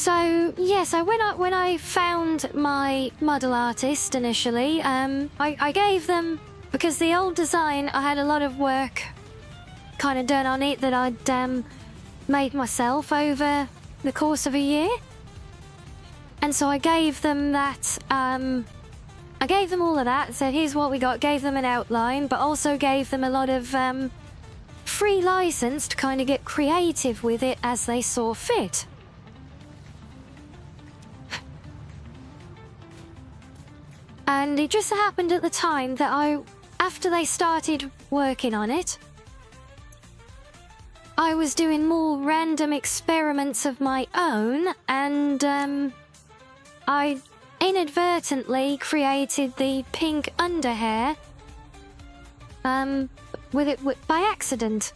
So yes, when I found my model artist initially, I gave them, because the old design, I had a lot of work kind of done on it that I'd made myself over the course of a year. And so I gave them that, I gave them all of that, said here's what we got, gave them an outline, but also gave them a lot of free license to kind of get creative with it as they saw fit. And it just happened at the time that after they started working on it, I was doing more random experiments of my own, and I inadvertently created the pink underhair by accident.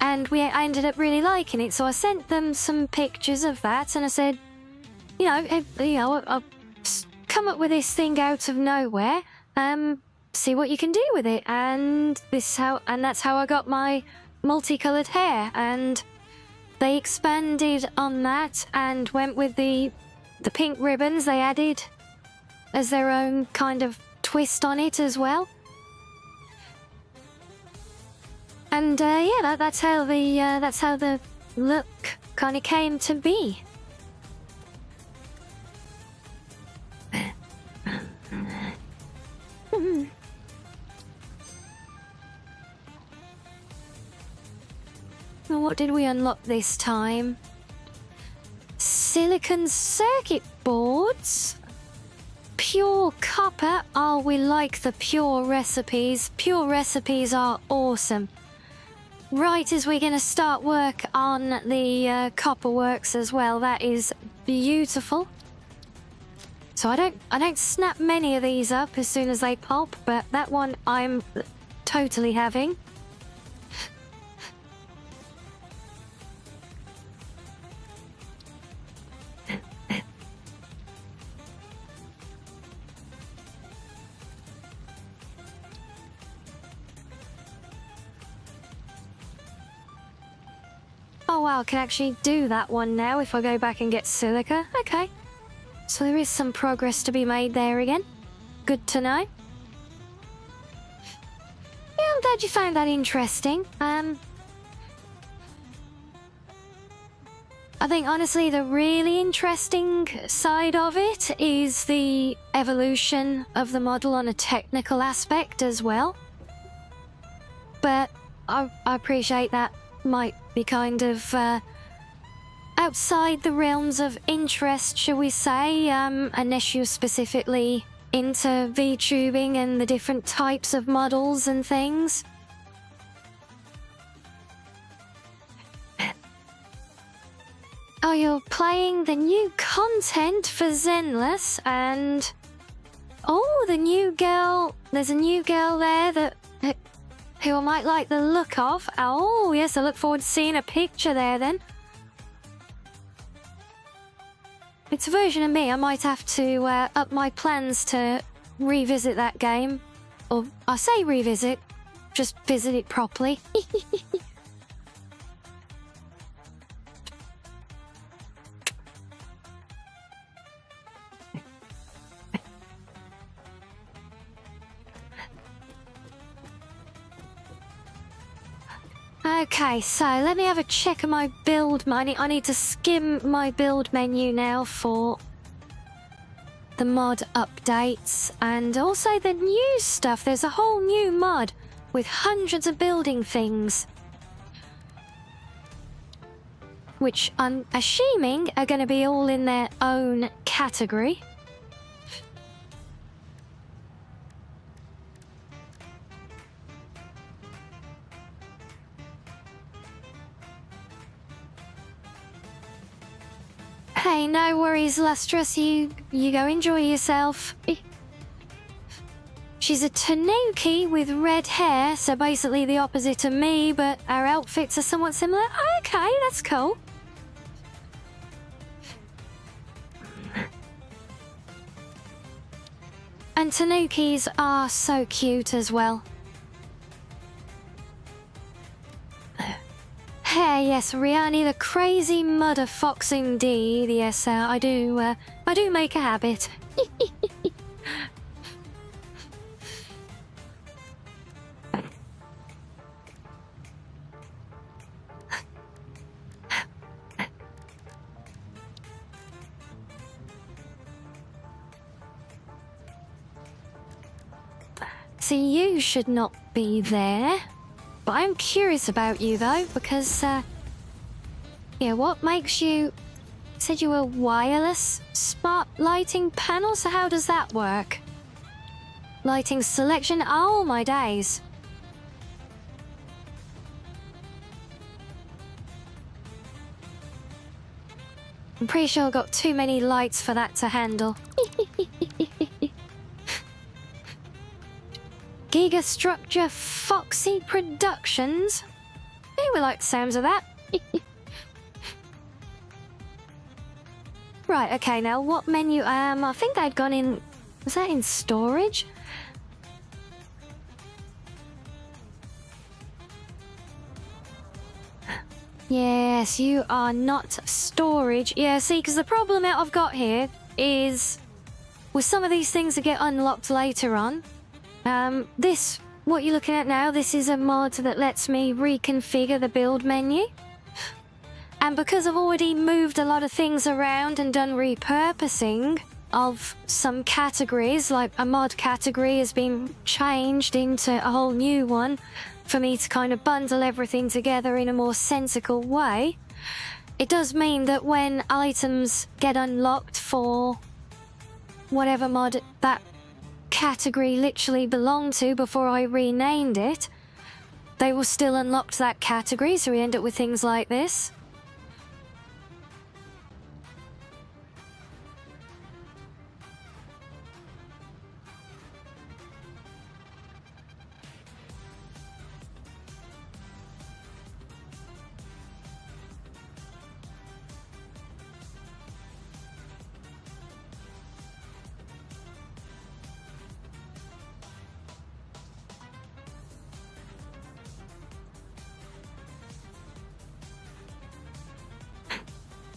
And I ended up really liking it, so I sent them some pictures of that, and I said, I'll come up with this thing out of nowhere, see what you can do with it, and that's how I got my multicolored hair. And they expanded on that and went with the pink ribbons they added as their own kind of twist on it as well. And that's how the look kind of came to be. Well, what did we unlock this time? Silicon circuit boards. Pure copper. Oh, we like the pure recipes. Pure recipes are awesome. Right as we're going to start work on the copper works as well. That is beautiful. So I don't snap many of these up as soon as they pop, but that one I'm totally having. Oh wow, I can actually do that one now if I go back and get silica. Okay. So there is some progress to be made there again. Good to know. Yeah, I'm glad you found that interesting. I think honestly the really interesting side of it is the evolution of the model on a technical aspect as well. But I appreciate that might be kind of outside the realms of interest, shall we say, unless you're specifically into vtubing and the different types of models and things. Oh, you're playing the new content for Zenless, and oh, the new girl, there's a new girl there that who I might like the look of. Oh, yes, I look forward to seeing a picture there then. It's a version of me. I might have to up my plans to revisit that game. Or I say revisit, just visit it properly. Okay, so let me have a check of my build. I need to skim my build menu now for the mod updates and also the new stuff. There's a whole new mod with hundreds of building things, which I'm assuming are going to be all in their own category. Hey, no worries, Lustrous. You go enjoy yourself. She's a tanuki with red hair, so basically the opposite of me, but our outfits are somewhat similar. Okay, that's cool. And tanukis are so cute as well. Hair yes, Rianni, the crazy mudder fox indeed. Yes, I do make a habit. See, you should not be there. But I'm curious about you, though, because, yeah, what makes you... Said you were wireless? Smart lighting panel? So how does that work? Lighting selection? Oh, my days. I'm pretty sure I've got too many lights for that to handle. Gigastructure Foxy Productions? Hey, we like the sounds of that. Right, okay, now what menu? I think I'd gone in... Was that in storage? Yes, you are not storage. Yeah, see, because the problem that I've got here is... With some of these things that get unlocked later on... This, what you're looking at now, this is a mod that lets me reconfigure the build menu. And because I've already moved a lot of things around and done repurposing of some categories, like a mod category has been changed into a whole new one for me to kind of bundle everything together in a more sensical way, it does mean that when items get unlocked for whatever mod that category literally belonged to before I renamed it, they will still unlock that category, so we end up with things like this.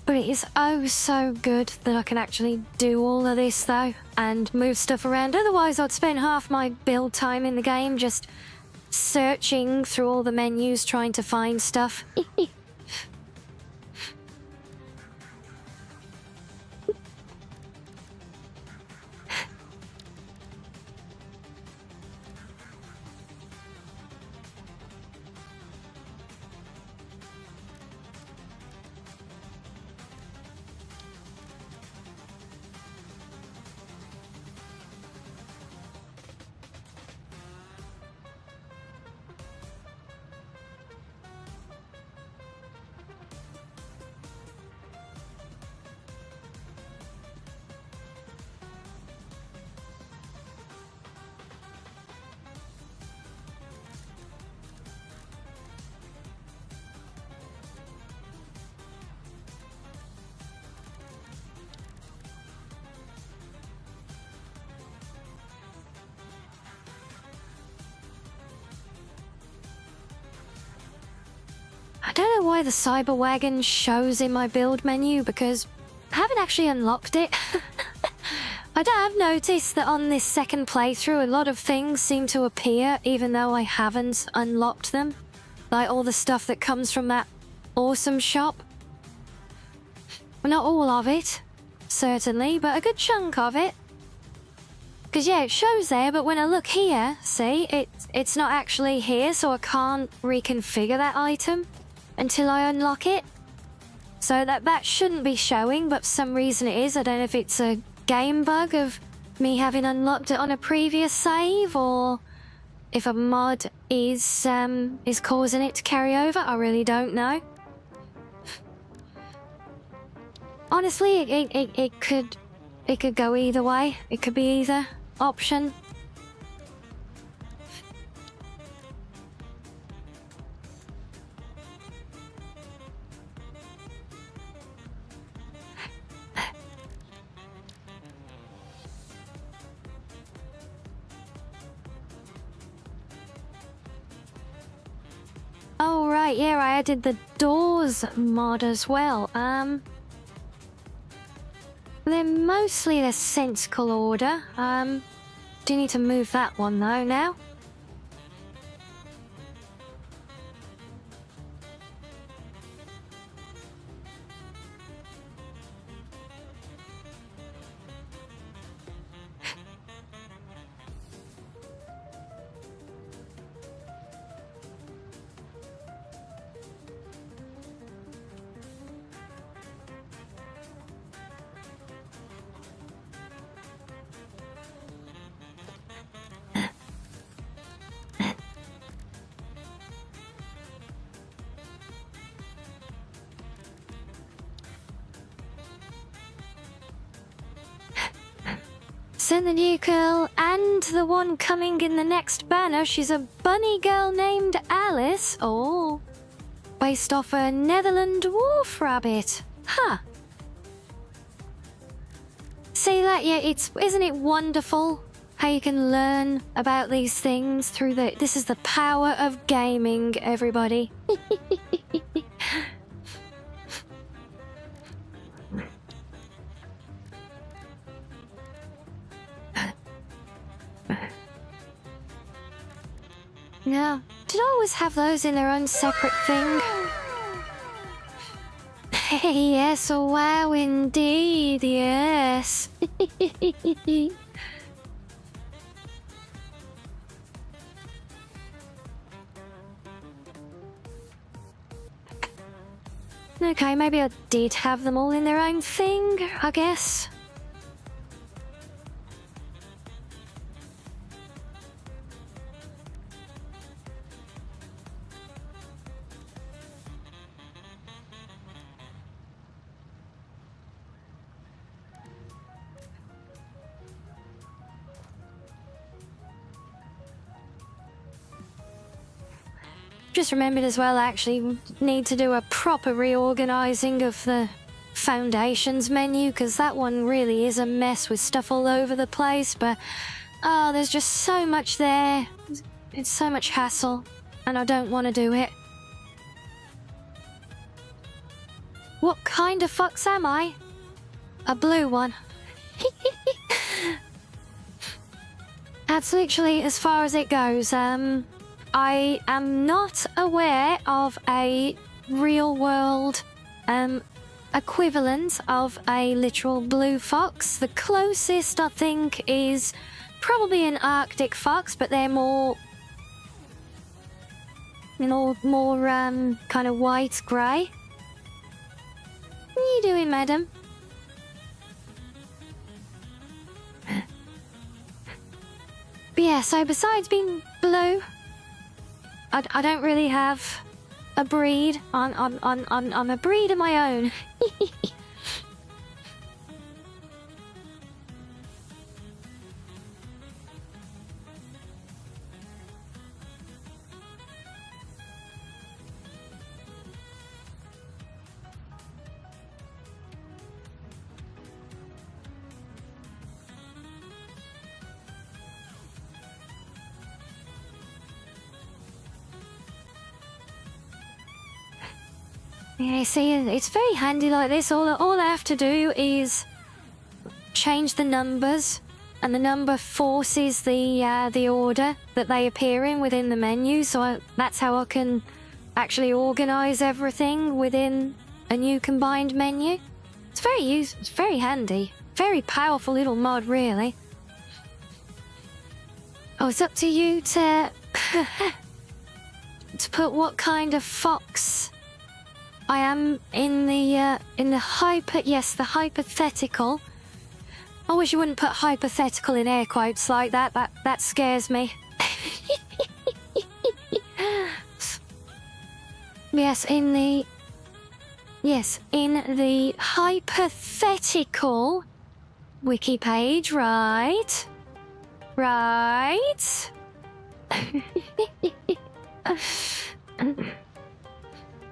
But it is oh so good that I can actually do all of this though and move stuff around. Otherwise I'd spend half my build time in the game just searching through all the menus trying to find stuff. I don't know why the cyber wagon shows in my build menu because I haven't actually unlocked it. I've noticed that on this second playthrough a lot of things seem to appear even though I haven't unlocked them. Like all the stuff that comes from that awesome shop. Well, not all of it, certainly, but a good chunk of it. Because yeah, it shows there, but when I look here, see, it's not actually here, so I can't reconfigure that item until I unlock it. So that shouldn't be showing, but for some reason it is. I don't know if it's a game bug of me having unlocked it on a previous save, or if a mod is causing it to carry over. I really don't know. Honestly, it could go either way. It could be either option. right, yeah, I added the doors mod as well. They're mostly the sensical order. Do need to move that one though now. Send the new girl and the one coming in the next banner. She's a bunny girl named Alice. Oh. Based off a Netherland dwarf rabbit. Huh. See that? Yeah, isn't it wonderful how you can learn about these things through this is the power of gaming, everybody. Yeah. Did I always have those in their own separate thing? Yes, wow, indeed, yes. Okay, maybe I did have them all in their own thing, I guess. Just remembered as well, I actually need to do a proper reorganizing of the foundations menu, because that one really is a mess with stuff all over the place, but oh, there's just so much there. It's so much hassle, and I don't want to do it. What kind of fox am I? A blue one. That's literally as far as it goes. I am not aware of a real-world equivalent of a literal blue fox. The closest, I think, is probably an Arctic fox, but they're more, you know, more kind of white-grey. What are you doing, madam? But yeah, so besides being blue, I don't really have a breed. I'm a breed of my own. Yeah, see, it's very handy like this. All I have to do is change the numbers, and the number forces the order that they appear in within the menu. So that's how I can actually organize everything within a new combined menu. It's very handy, very powerful little mod, really. Oh, it's up to you to to put what kind of fox I am in the the hypothetical. I wish you wouldn't put hypothetical in air quotes like that. That scares me. Yes, in the hypothetical wiki page, right? Right.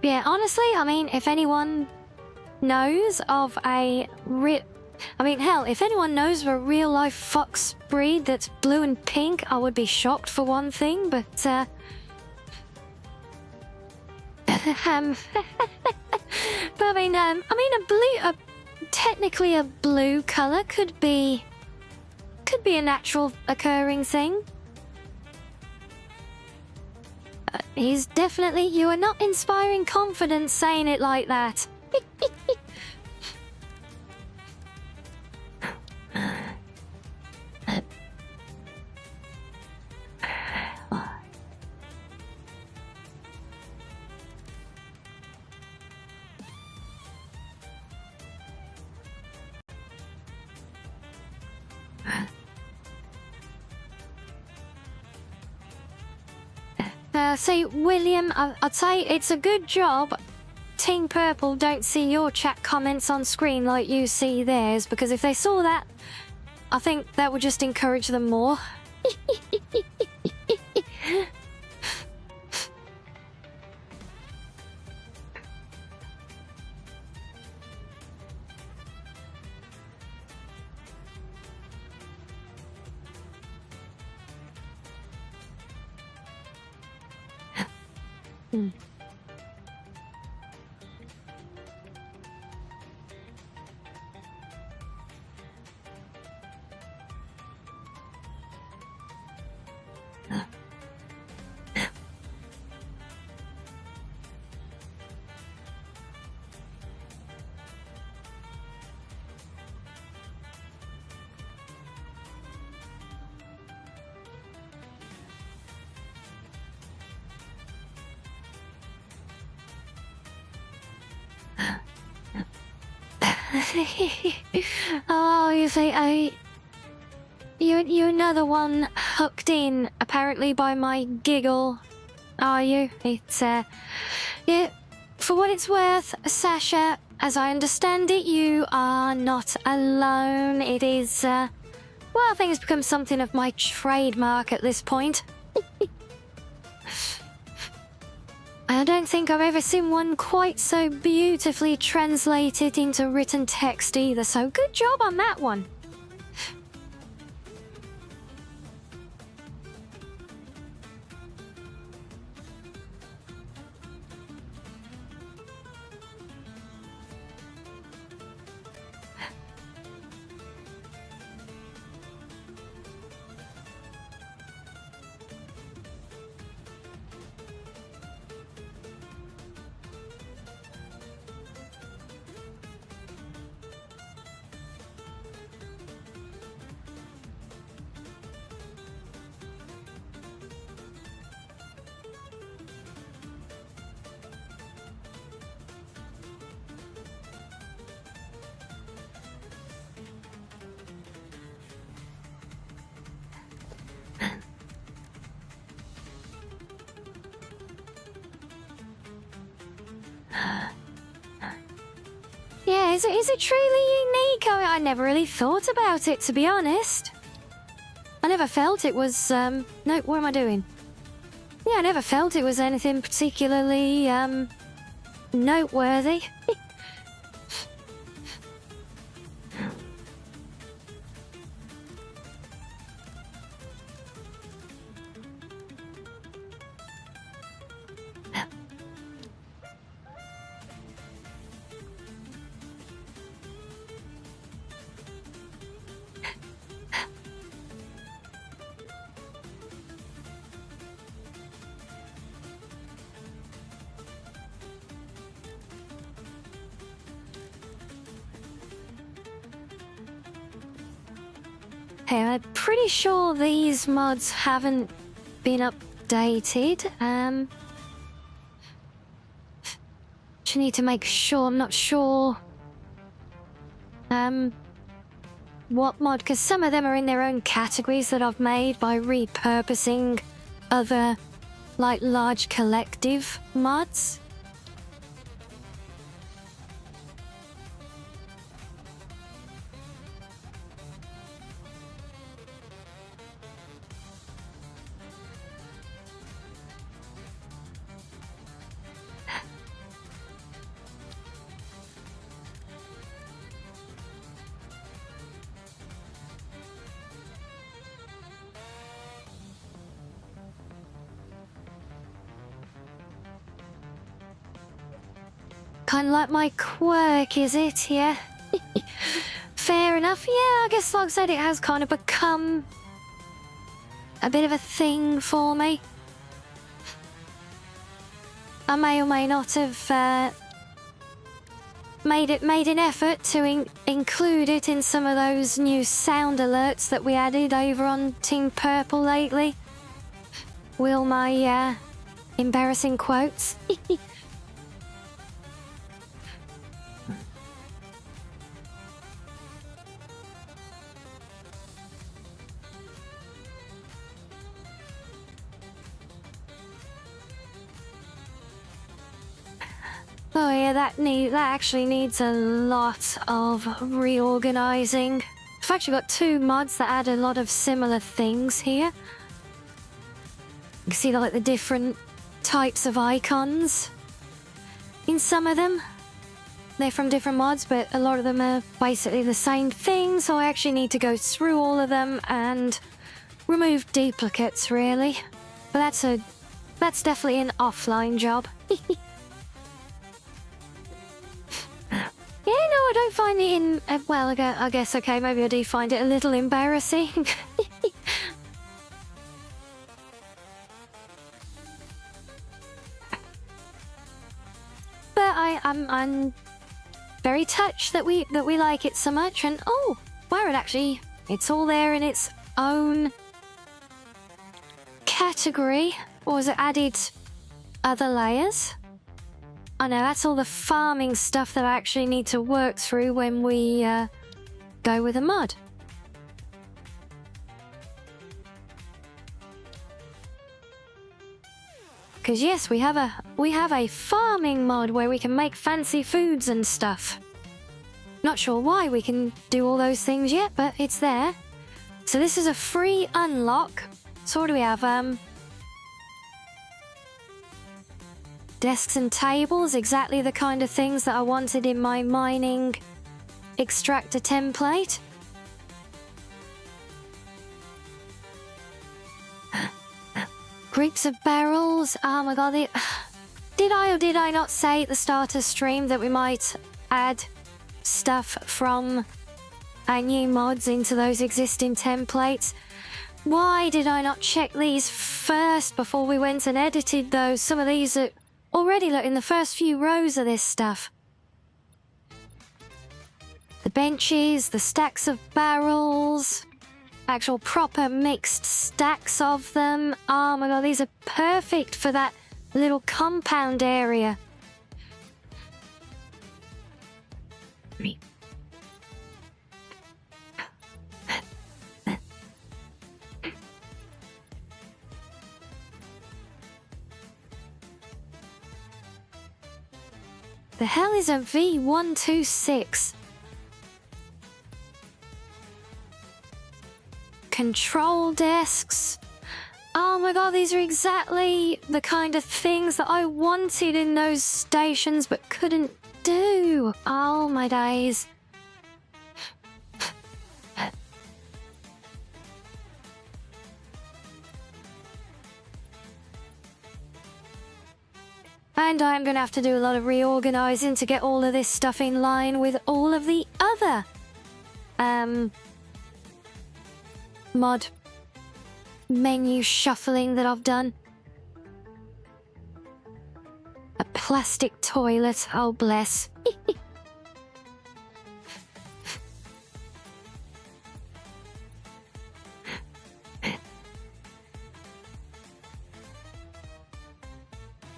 Yeah, honestly, I mean, if anyone knows of a if anyone knows of a real-life fox breed that's blue and pink, I would be shocked for one thing, but But technically a blue color could be a natural occurring thing. You are not inspiring confidence saying it like that. See, William, I'd say it's a good job Team Purple don't see your chat comments on screen like you see theirs, because if they saw that, I think that would just encourage them more. Oh, you see, you're another one hooked in, apparently, by my giggle, are you? It's, yeah, for what it's worth, Sasha, as I understand it, you are not alone. It is, well, I think it's become something of my trademark at this point. I don't think I've ever seen one quite so beautifully translated into written text either, so good job on that one. Yeah, is it truly unique? I never really thought about it, to be honest. I never felt it was, no, what am I doing? Yeah, I never felt it was anything particularly, noteworthy. Hey, I'm pretty sure these mods haven't been updated. Just need to make sure. I'm not sure. What mod? Because some of them are in their own categories that I've made by repurposing other, like, large collective mods. kind of like my quirk, is it? Yeah. Fair enough. Yeah, I guess, like I said, it has kind of become a bit of a thing for me. I may or may not have made an effort to include it in some of those new sound alerts that we added over on Team Purple lately. Will my embarrassing quotes. Oh yeah, that actually needs a lot of reorganizing. I've actually got 2 mods that add a lot of similar things here. You can see like the different types of icons in some of them. They're from different mods, but a lot of them are basically the same thing, so I actually need to go through all of them and remove duplicates, really. But that's definitely an offline job. Yeah, no, I don't find it in... well, I guess, okay, maybe I do find it a little embarrassing. But I'm very touched that we like it so much, and oh, wow, it's all there in its own category. Or was it added other layers? Oh no, that's all the farming stuff that I actually need to work through when we go with a mod. Because yes, we have a farming mod where we can make fancy foods and stuff. Not sure why we can do all those things yet, but it's there. So this is a free unlock. So what do we have? Desks and tables, exactly the kind of things that I wanted in my mining extractor template. Groups of barrels. Oh my god, did I or did I not say at the start of stream that we might add stuff from our new mods into those existing templates? Why did I not check these first before we went and edited those? Some of these are already, look, in the first few rows of this stuff. The benches, the stacks of barrels, actual proper mixed stacks of them. Oh my god, these are perfect for that little compound area. The hell is a V126? Control desks. Oh my god, these are exactly the kind of things that I wanted in those stations but couldn't do. Oh my days. And I'm going to have to do a lot of reorganizing to get all of this stuff in line with all of the other mod menu shuffling that I've done. A plastic toilet, oh bless.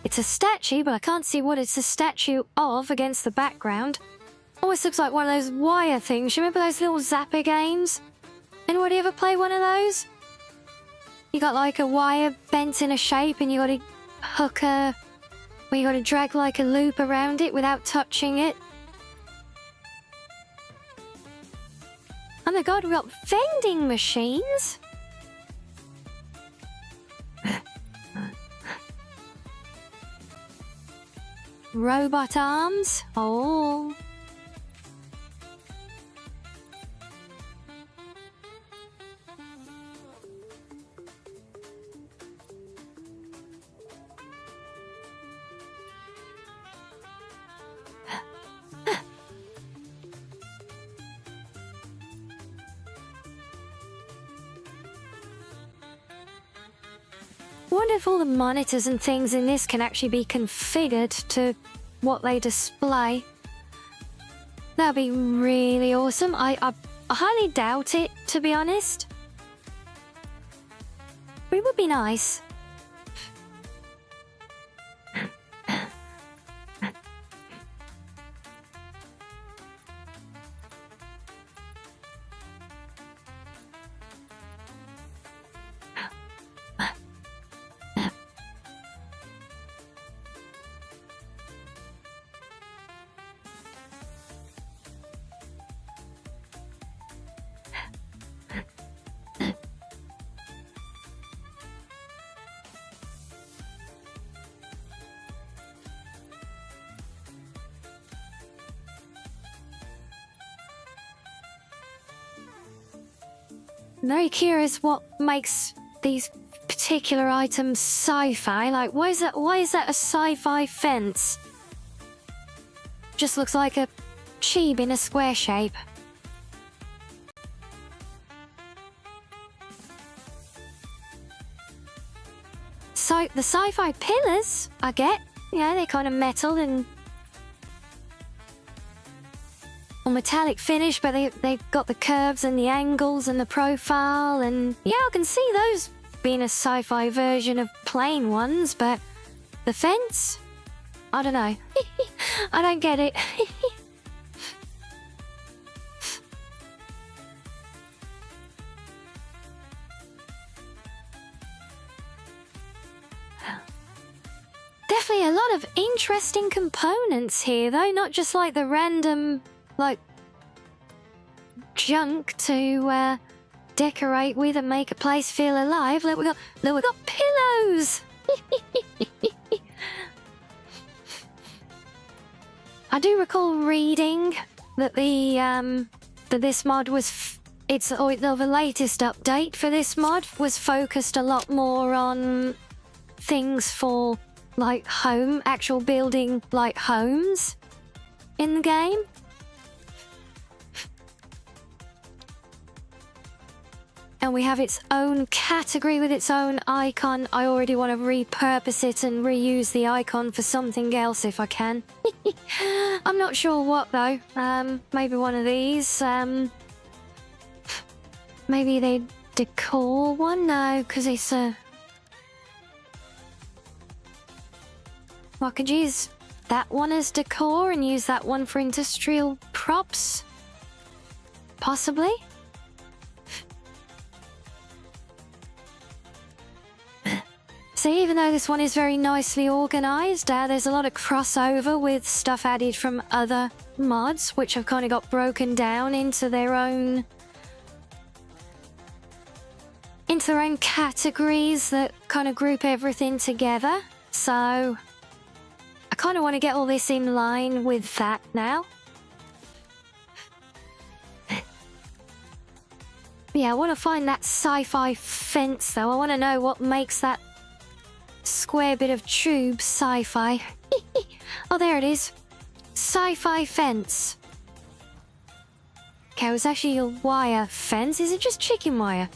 It's a statue, but I can't see what it's a statue of against the background. Almost looks like one of those wire things. You remember those little Zapper games? Anybody ever play one of those? You got like a wire bent in a shape and you got to hook a... well, you got to drag like a loop around it without touching it. Oh my god, we've got vending machines! Robot arms. Oh. wonder if all the monitors and things in this can actually be configured to what they display. That'd be really awesome. I highly doubt it, to be honest. But it would be nice. I'm very curious what makes these particular items sci-fi. Like, why is that a sci-fi fence? Just looks like a cheeb in a square shape. So the sci-fi pillars, I get. Yeah, they're kind of metal and or metallic finish, but they've got the curves and the angles and the profile, and yeah, I can see those being a sci-fi version of plain ones, but the fence? I don't know. I don't get it. Definitely a lot of interesting components here, though, not just like the random like junk to decorate with and make a place feel alive. Look, we got pillows. I do recall reading that that this mod was the latest update for this mod was focused a lot more on things for like actual building like homes in the game. And we have its own category with its own icon. I already want to repurpose it and reuse the icon for something else if I can. I'm not sure what though. Maybe one of these. Maybe the decor one? No, because it's a... Well, I could use that one as decor and use that one for industrial props. Possibly. So even though this one is very nicely organised, there's a lot of crossover with stuff added from other mods, which have kind of got broken down into their own categories that kind of group everything together. So I kind of want to get all this in line with that now. Yeah, I want to find that sci-fi fence though. I want to know what makes that square bit of tube sci-fi. Oh, there it is. Sci-fi fence. Okay, it was actually a wire fence. Is it just chicken wire?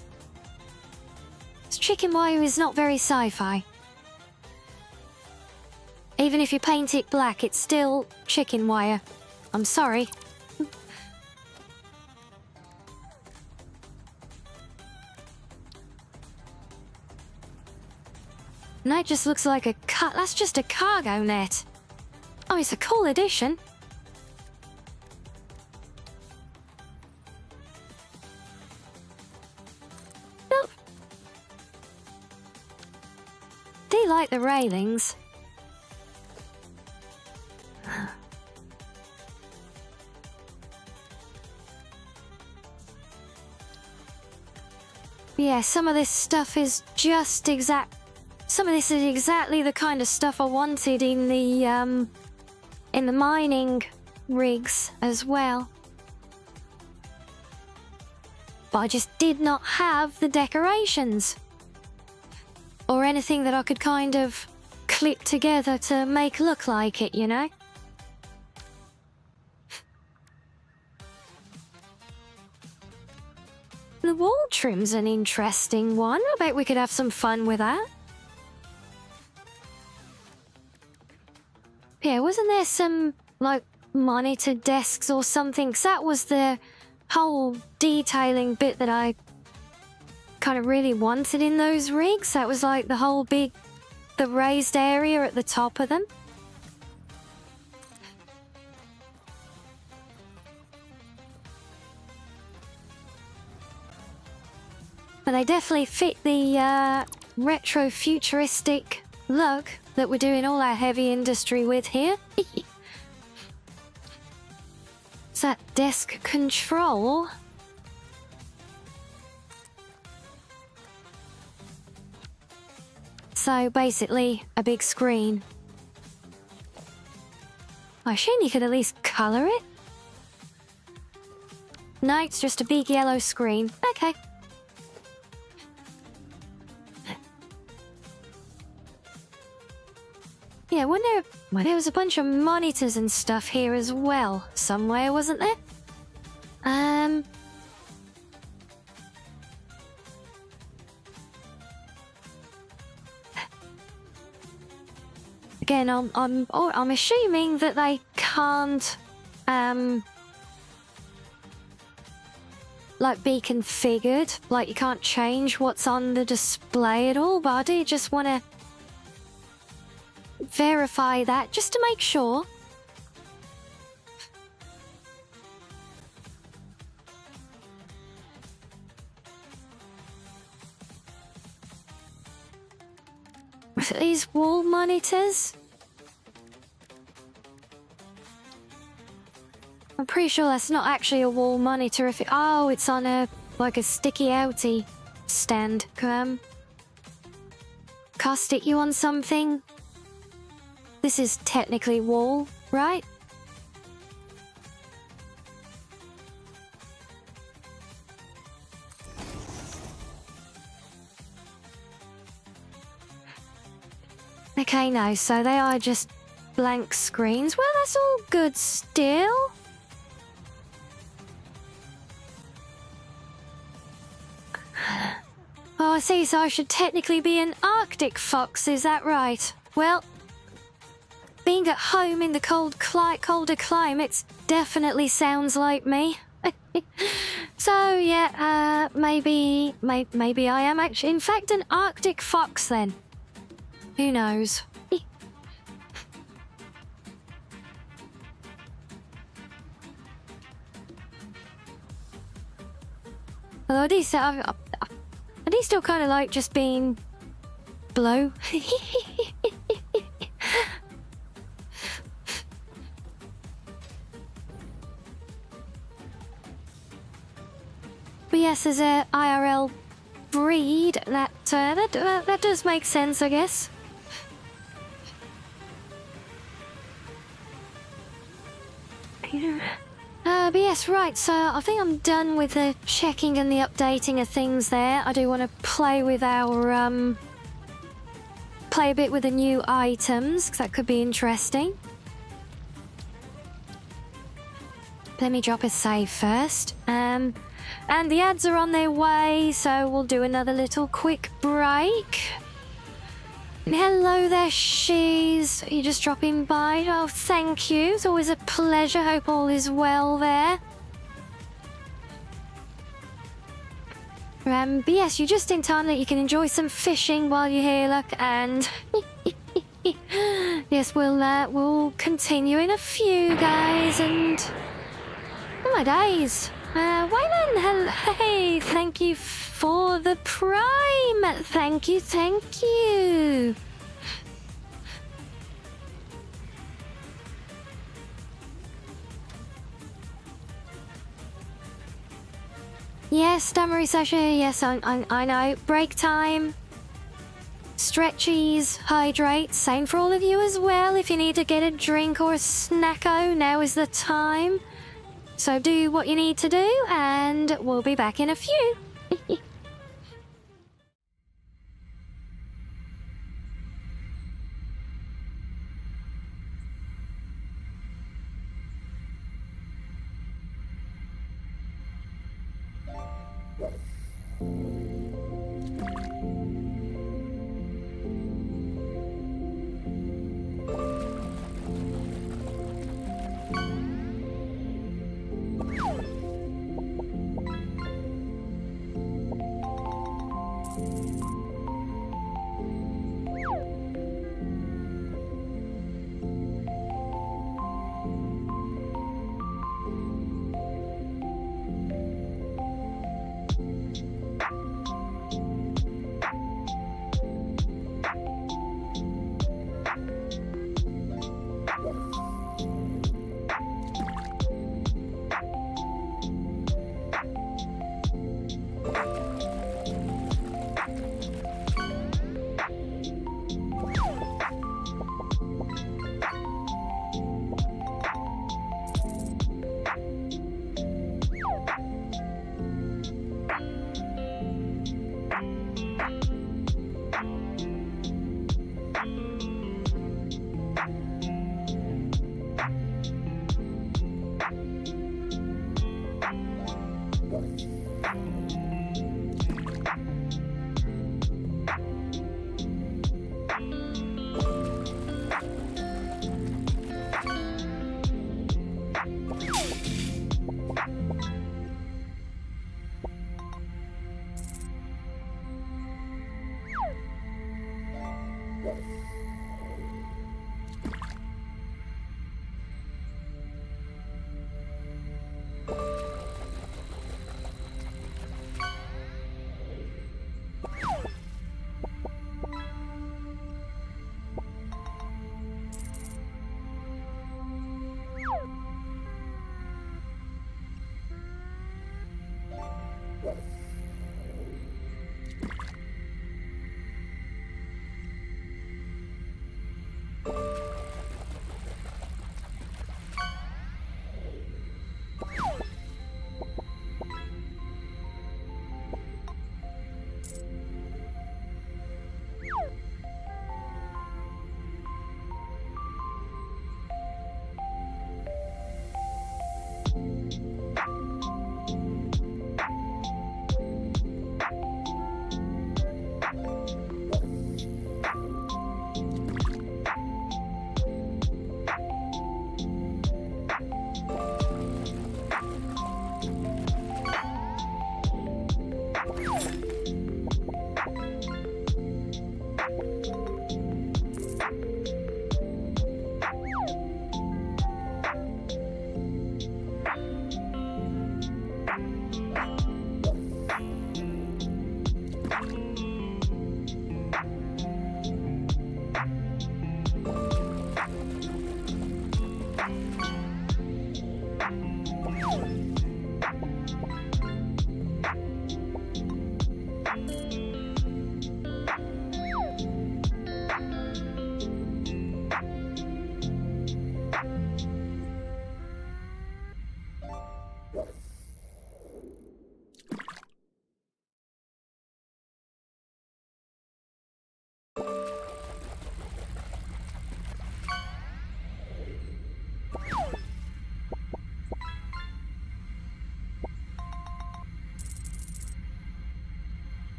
Chicken wire is not very sci-fi. Even if you paint it black, it's still chicken wire. I'm sorry. And that just looks like that's just a cargo net. Oh, it's a cool addition. Nope. Do like the railings. Yeah, some of this stuff is just some of this is exactly the kind of stuff I wanted in the mining rigs as well. But I just did not have the decorations. Or anything that I could kind of clip together to make look like it, you know? The wall trim's an interesting one. I bet we could have some fun with that. Yeah, wasn't there some, like, monitor desks or something? 'Cause that was the whole detailing bit that I kind of really wanted in those rigs. That was like the whole the raised area at the top of them. But they definitely fit the retro futuristic look that we're doing all our heavy industry with here. It's that desk control. So basically, a big screen. I assume you could at least colour it? No, it's just a big yellow screen. Okay. Yeah, I wonder if there was a bunch of monitors and stuff here as well. Somewhere, wasn't there? Again, I'm assuming that they can't like be configured. Like you can't change what's on the display at all. But I do just want to verify that just to make sure. Was it these wall monitors? I'm pretty sure that's not actually a wall monitor. If oh, it's on a like a sticky outy stand. Can't stick you on something. This is technically wall, right? Okay, no, so they are just blank screens. Well, that's all good still. Oh, I see, so I should technically be an Arctic fox, is that right? Well, being at home in the colder climates definitely sounds like me. So, yeah, maybe I am actually, in fact, an Arctic fox then. Who knows? Although I do still kind of like just being below. But yes, as a IRL breed, that does make sense, I guess. But yes, right, so I think I'm done with the checking and the updating of things there. I do want to play with our, play a bit with the new items, because that could be interesting. Let me drop a save first. And the ads are on their way, so we'll do another little quick break. Hello there, She's. Are you just dropping by? Oh, thank you. It's always a pleasure. Hope all is well there. But yes, you're just in time that you can enjoy some fishing while you're here, look, and yes, we'll continue in a few, guys, and oh my days. Wayman, hey, thank you for the prime. Thank you, thank you. Yes, Stammery Sasha, yes, I know. Break time. Stretchies, hydrate. Same for all of you as well. If you need to get a drink or a snacko, now is the time. So do what you need to do, and we'll be back in a few.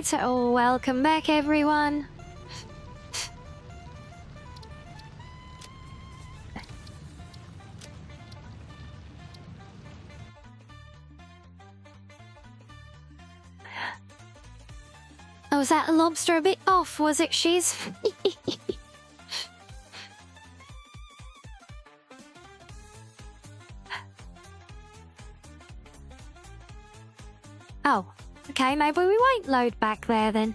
Right, oh, welcome back, everyone. Oh, was that lobster a bit off, was it, Shiz? Oh, okay, maybe we won't load back there then.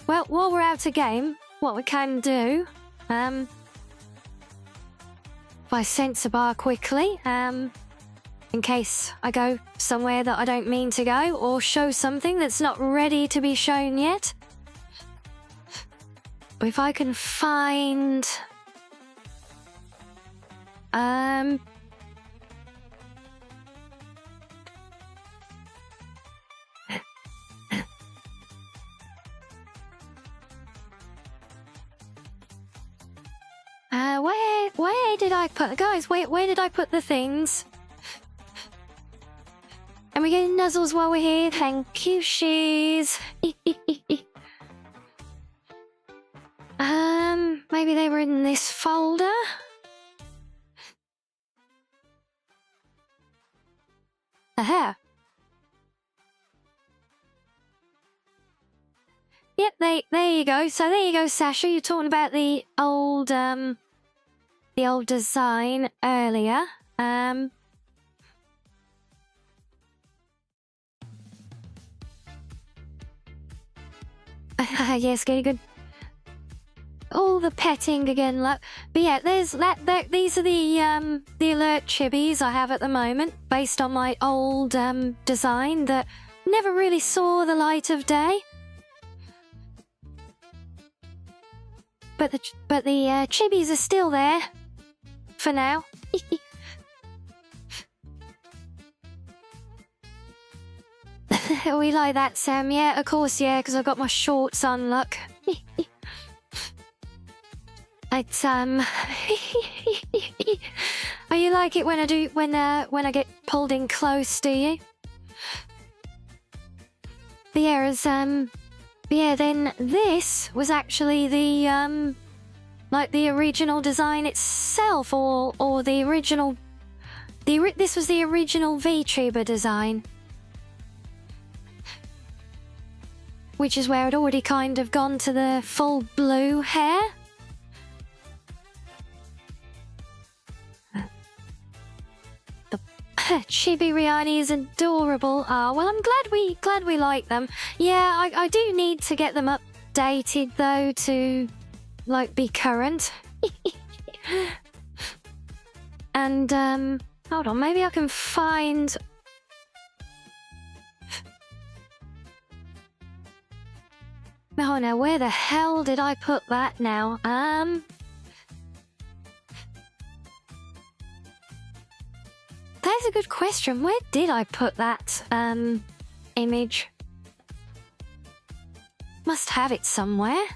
Well, while we're out of game, what we can do, if I sense a bar quickly, in case I go somewhere that I don't mean to go, or show something that's not ready to be shown yet. If I can find... where did I put... Guys, where did I put the things? And we get nuzzles while we're here. Thank you, Shiz. Maybe they were in this folder? Aha. Yep, there you go. So there you go, Sasha. You're talking about the old design earlier. Yes, getting good. All the petting again, look. But yeah, there's these are the alert chibis I have at the moment, based on my old design that never really saw the light of day. But the chibis are still there for now. We like that, Sam. Yeah, of course, yeah, because I've got my shorts on, look. It's Oh, you like it when I get pulled in close, do you? But yeah, yeah, then this was actually the like the original design itself, or the original this was the original VTuber design, which is where I'd already kind of gone to the full blue hair. The Chibi Rianni is adorable. Ah, well, I'm glad we like them. Yeah, I do need to get them updated though to like be current. And hold on, maybe I can find. Oh no, where the hell did I put that now? That's a good question. Where did I put that image? Must have it somewhere.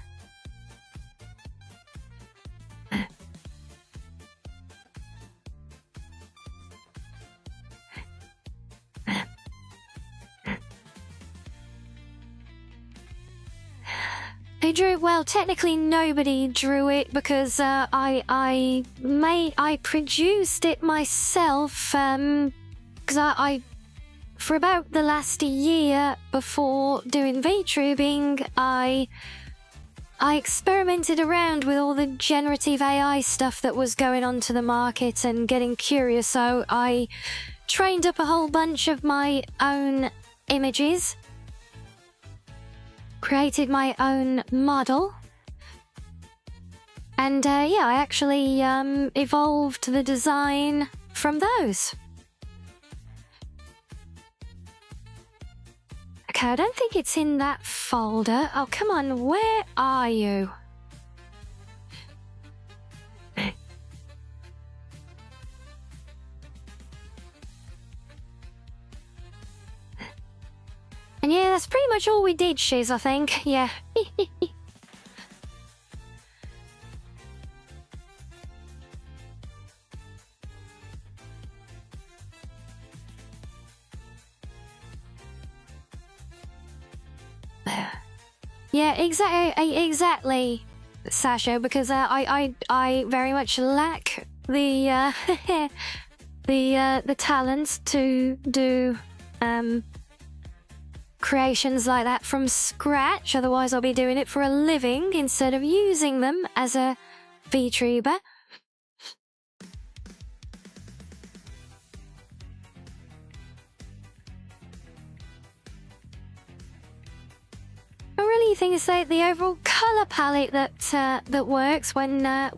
I drew it. Well, technically nobody drew it because I produced it myself because I for about the last year before doing VTubing I experimented around with all the generative AI stuff that was going onto the market and getting curious, so I trained up a whole bunch of my own images. Created my own model, and yeah, I actually evolved the design from those. Okay, I don't think it's in that folder. Oh, come on, where are you? And yeah, that's pretty much all we did, Shiz, I think. Yeah. Yeah, exactly, Sasha, because I very much lack the the talents to do creations like that from scratch. Otherwise, I'll be doing it for a living instead of using them as a VTuber. I really think it's the overall color palette that works when I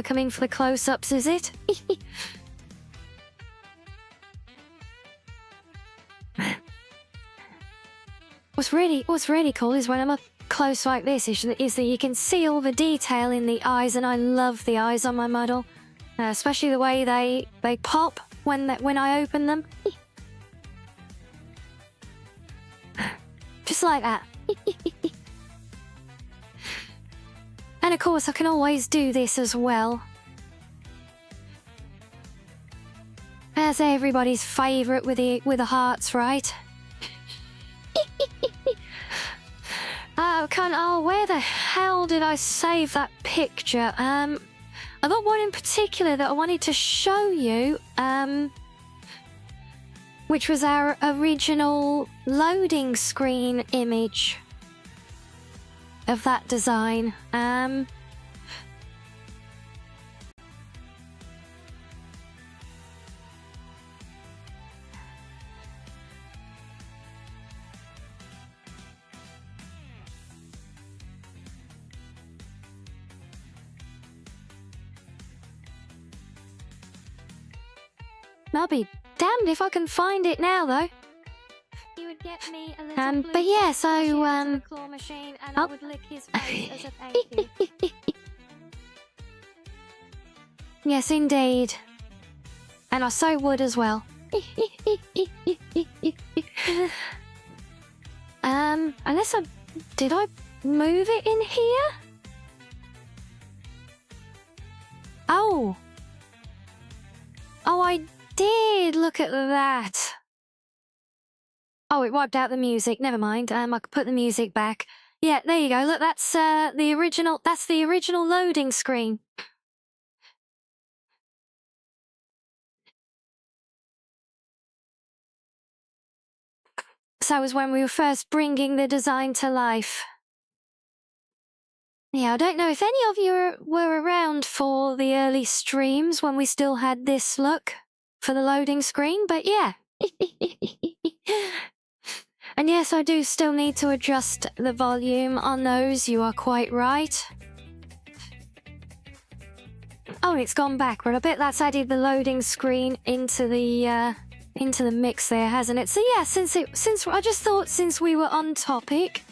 come in for the close-ups, is it? What's really cool is when I'm up close like this is that you can see all the detail in the eyes, and I love the eyes on my model, especially the way they pop when I open them, just like that. And of course, I can always do this as well. As everybody's favourite with the hearts, right? Oh, where the hell did I save that picture? I got one in particular that I wanted to show you, which was our original loading screen image of that design. I'll be damned if I can find it now, though. You would get me a little But yeah, so claw machine, and I would lick his face as a thank you. Yes, indeed. And I so would as well. Unless did I move it in here? Oh, I did. Look at that. Oh, it wiped out the music. Never mind. I could put the music back. Yeah, there you go. Look, that's the original. That's the original loading screen. So it was when we were first bringing the design to life. Yeah, I don't know if any of you were around for the early streams when we still had this look for the loading screen, but yeah. And yes, I do still need to adjust the volume on those, you are quite right. Oh, and it's gone backward. I bet that's added the loading screen into the mix there, hasn't it? So yeah, since I just thought since we were on topic,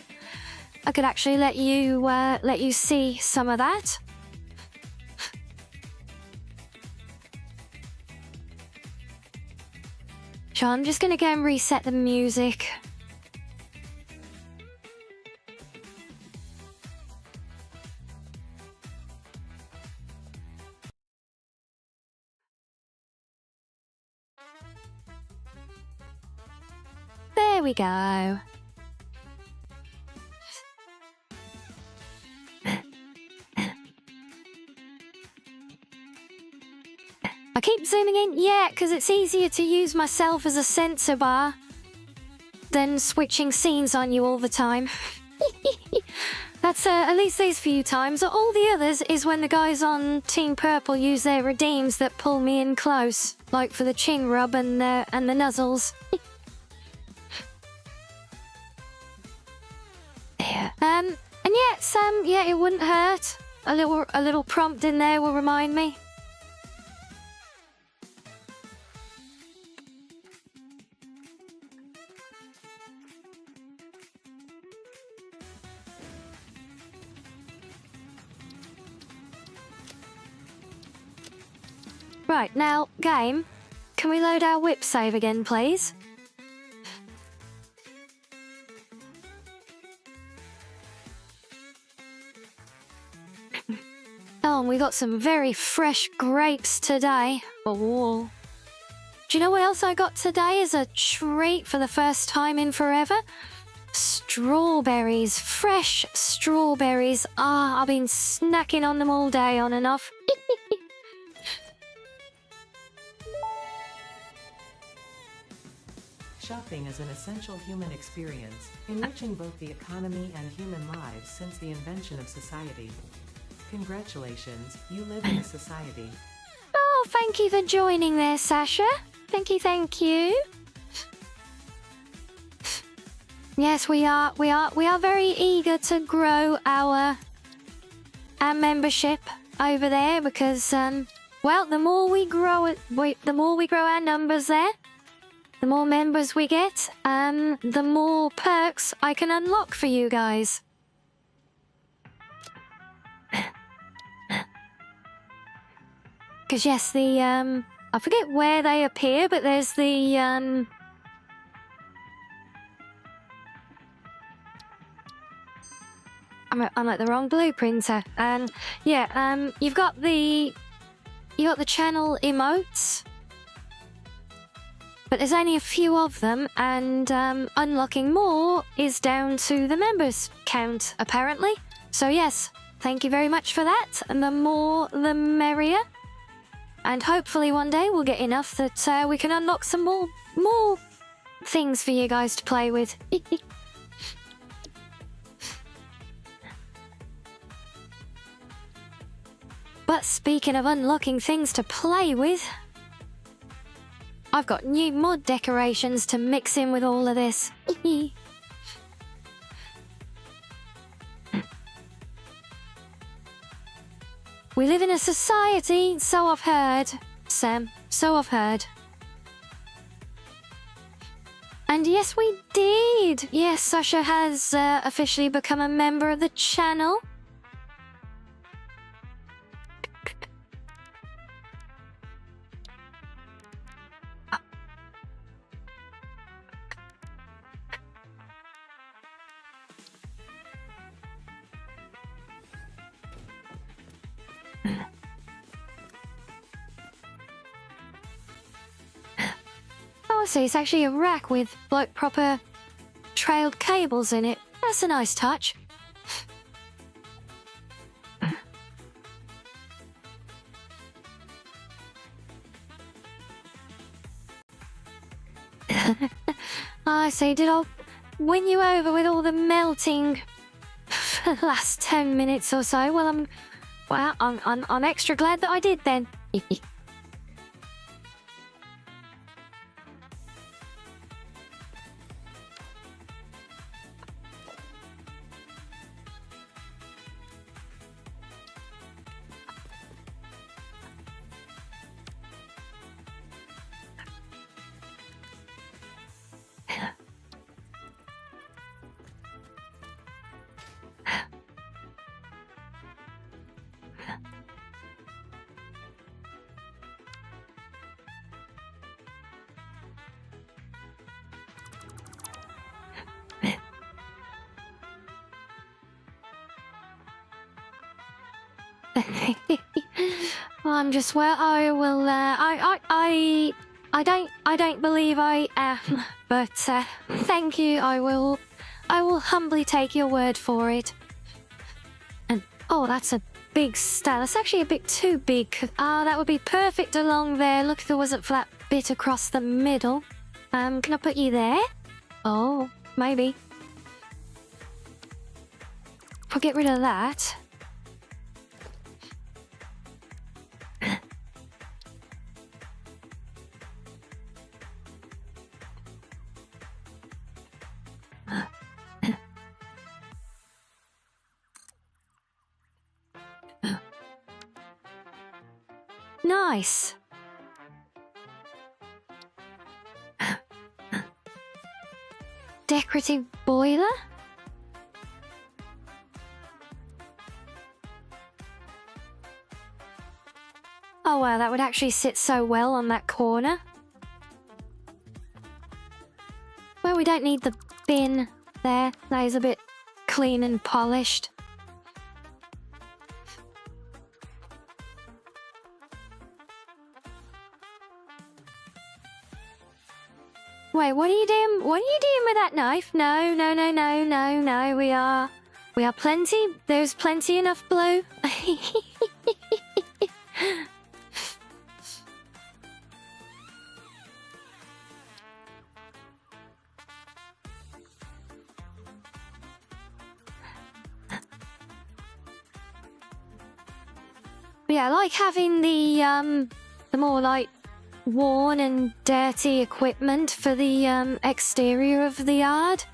I could actually let you see some of that. So I'm just gonna go and reset the music. There we go. I keep zooming in, yeah, because it's easier to use myself as a sensor bar than switching scenes on you all the time. That's at least these few times. All the others is when the guys on Team Purple use their redeems that pull me in close, like for the chin rub and the nuzzles. Yeah. And yes, yeah, it wouldn't hurt. A little prompt in there will remind me. Right, now, game, can we load our whip save again, please? Oh, and we got some very fresh grapes today. Oh. Do you know what else I got today as a treat for the first time in forever? Strawberries, fresh strawberries. Ah, I've been snacking on them all day on and off. Shopping is an essential human experience, enriching both the economy and human lives since the invention of society. Congratulations, you live in a society. Oh, thank you for joining there, Sasha. Thank you, thank you. Yes, we are very eager to grow our membership over there because, well, the more we grow our numbers there, the more members we get, the more perks I can unlock for you guys. Because yes, I forget where they appear, but there's the, I'm at the wrong blue printer. Yeah, you've got the channel emotes, but there's only a few of them, and unlocking more is down to the members count, apparently. So yes, thank you very much for that, and the more the merrier. And hopefully one day we'll get enough that we can unlock some more things for you guys to play with. But speaking of unlocking things to play with, I've got new mod decorations to mix in with all of this. We live in a society, so I've heard, Sam, so I've heard. And yes, we did. Yes, Sasha has officially become a member of the channel. Oh, I see. It's actually a rack with, like, proper trailed cables in it. That's a nice touch. I see. Did I win you over with all the melting for the last 10 minutes or so? Well, I'm extra glad that I did then. I'm just well. I will. I don't believe I am, but thank you. I will humbly take your word for it. And oh, that's a big star. That's actually a bit too big. That would be perfect along there. Look, if there wasn't for that bit across the middle. Can I put you there? Oh, maybe. I'll get rid of that. Nice. Decorative boiler? Oh wow, that would actually sit so well on that corner. Well, we don't need the bin there. That is a bit clean and polished. Wait, what are you doing? What are you doing with that knife? No, no, no, no, no, no. We are plenty. There's plenty enough blue. Yeah, I like having the more like worn and dirty equipment for the exterior of the yard.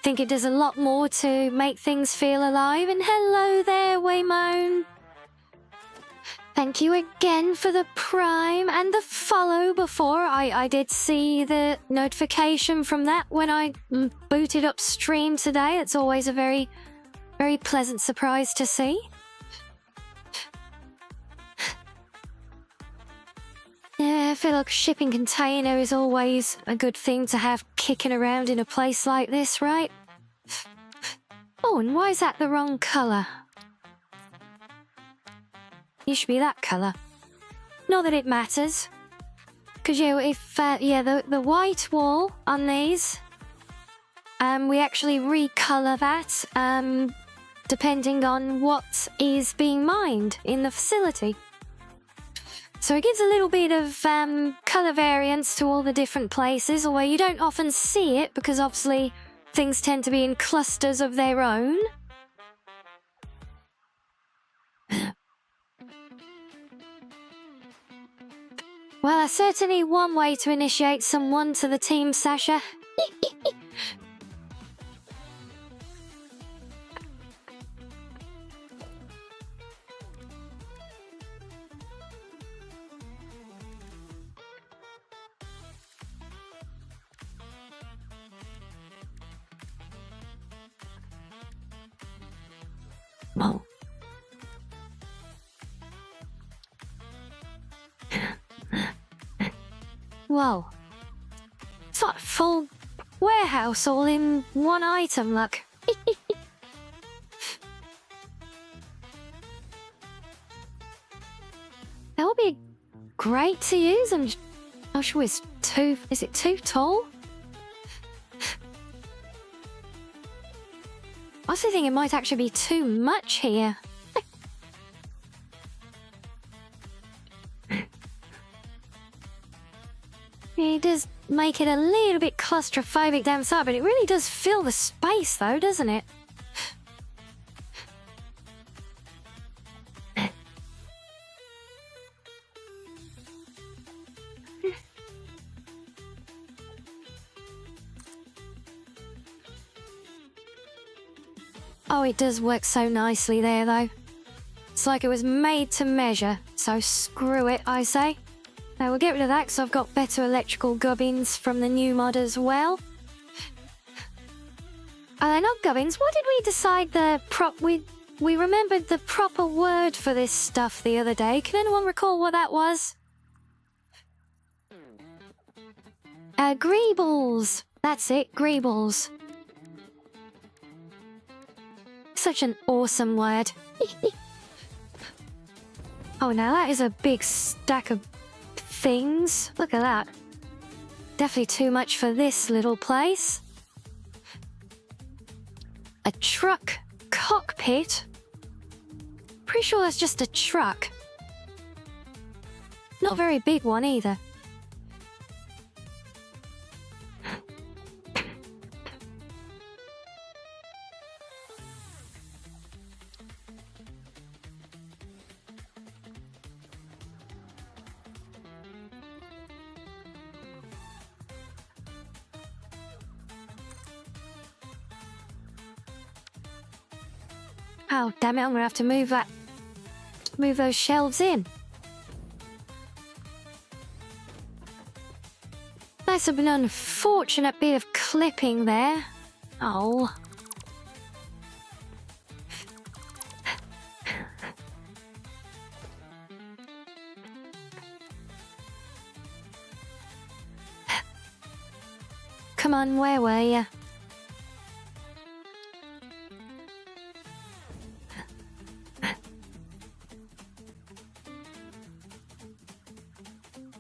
Think it does a lot more to make things feel alive. And hello there, Waymone. Thank you again for the prime and the follow before. I did see the notification from that when I booted up stream today. It's always a very, very pleasant surprise to see. Yeah, I feel like a shipping container is always a good thing to have kicking around in a place like this, right? Oh, and why is that the wrong colour? It should be that colour. Not that it matters. Because, yeah, if, the white wall on these, we actually recolour that, depending on what is being mined in the facility. So it gives a little bit of colour variance to all the different places, although you don't often see it because obviously things tend to be in clusters of their own. Well, that's certainly one way to initiate someone to the team, Sasha. Whoa. Whoa. It's like a full warehouse all in one item, look. That would be great to use. I'm not sure it's too... Is it too tall? I also think it might actually be too much here. It does make it a little bit claustrophobic down the side, but it really does fill the space though, doesn't it? Oh, it does work so nicely there, though. It's like it was made to measure, so screw it, I say. Now, we'll get rid of that, because I've got better electrical gubbins from the new mod as well. Not gubbins, what did we decide the We remembered the proper word for this stuff the other day. Can anyone recall what that was? Greebles. That's it, greebles. Such an awesome word. Oh, now that is a big stack of things. Look at that. Definitely too much for this little place. A truck cockpit? Pretty sure that's just a truck. Not a very big one either. Oh, damn it, I'm gonna have to move those shelves in. That's an unfortunate bit of clipping there. Oh. Come on, where were you?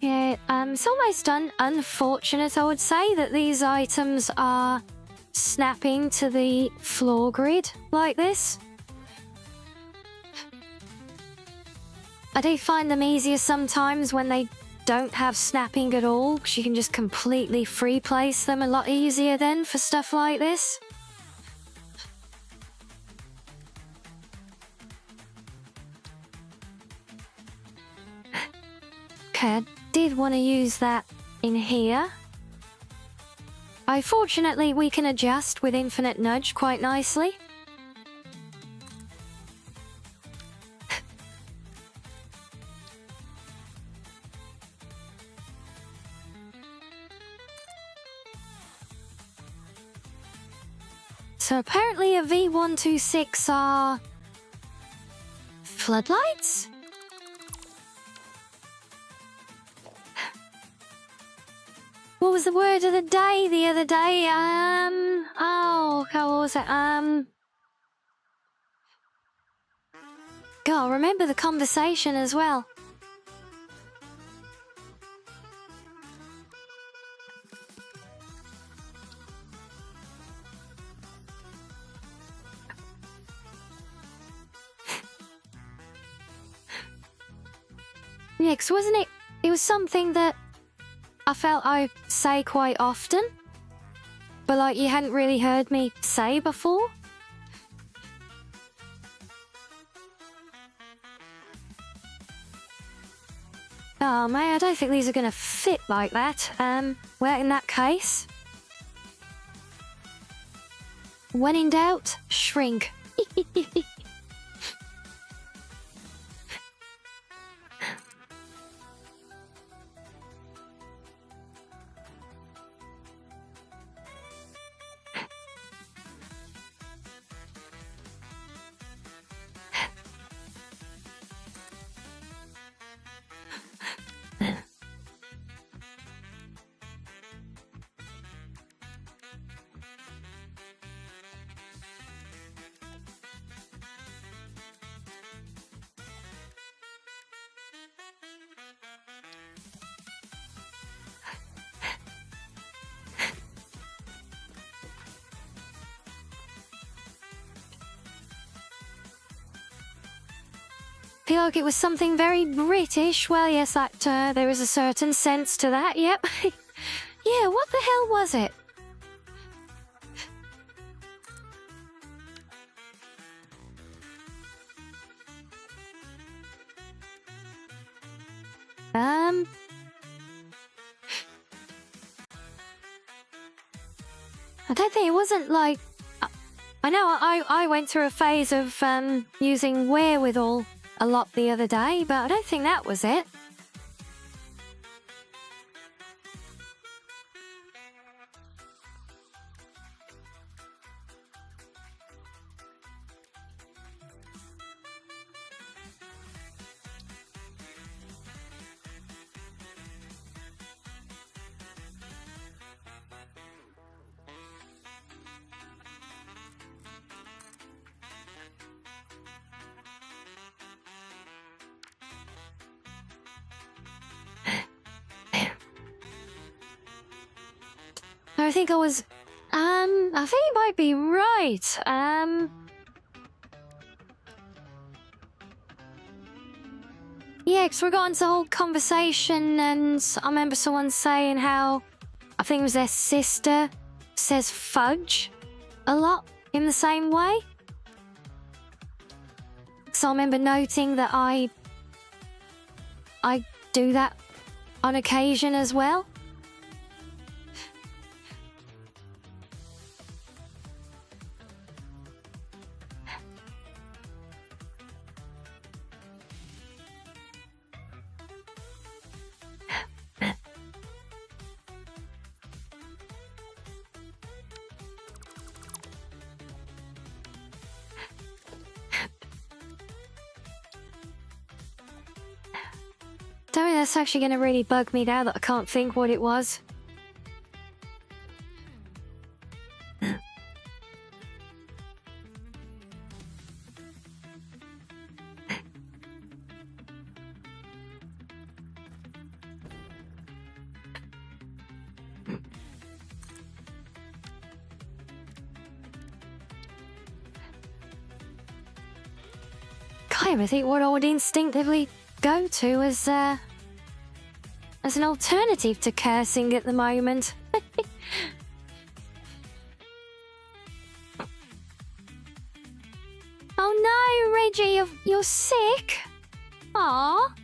Yeah, It's almost unfortunate, I would say, that these items are snapping to the floor grid like this. I do find them easier sometimes when they don't have snapping at all, because you can just completely free place them a lot easier then for stuff like this. Okay, I did want to use that in here. Fortunately, we can adjust with Infinite Nudge quite nicely. So apparently a V126 are floodlights? What was the word of the day the other day? Oh, how was it? God, remember the conversation as well. Yeah, 'cause wasn't it? It was something that I felt I say quite often, but like you hadn't really heard me say before. Oh man, I don't think these are gonna fit like that. Well, in that case, when in doubt, shrink. I feel like it was something very British. Well, yes, that there is a certain sense to that. Yep. Yeah, what the hell was it? I don't think it wasn't like. I know I went through a phase of using wherewithal a lot the other day, but I don't think that was it. I think I was, I think you might be right. Yeah, because we got into the whole conversation, and I remember someone saying how, I think it was their sister, says fudge a lot in the same way. So I remember noting that I do that on occasion as well. Don't think that's actually going to really bug me now that I can't think what it was. I think what I would instinctively go to as an alternative to cursing at the moment. Oh no, Reggie, you're sick. Aww.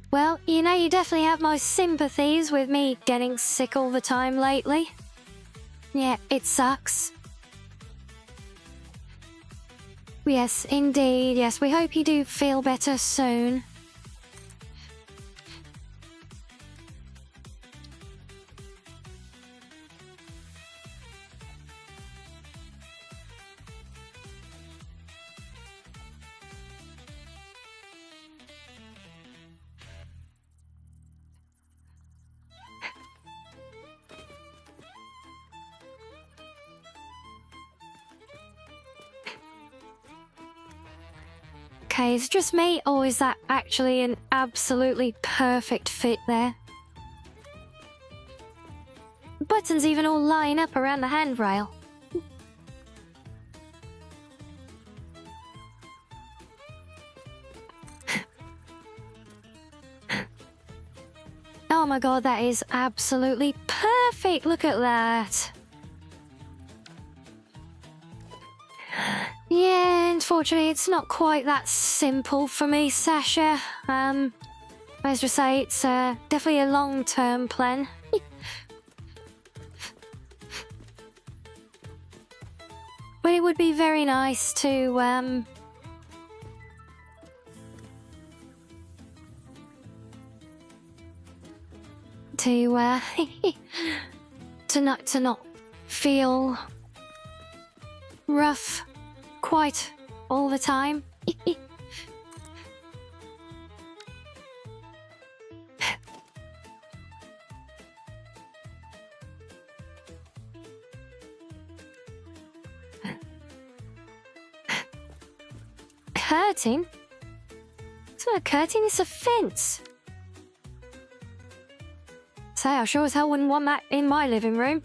Well, you know, you definitely have my sympathies with me getting sick all the time lately. Yeah, it sucks. Yes, indeed, yes. We hope you do feel better soon. Okay, is it just me, or is that actually an absolutely perfect fit there? Buttons even all line up around the handrail. Oh my god, that is absolutely perfect! Look at that! Yeah, unfortunately, it's not quite that simple for me, Sasha. As I say, it's definitely a long-term plan. But it would be very nice to to not feel rough quite all the time. Curtain? It's not a curtain, it's a fence. Say, I sure as hell wouldn't want that in my living room.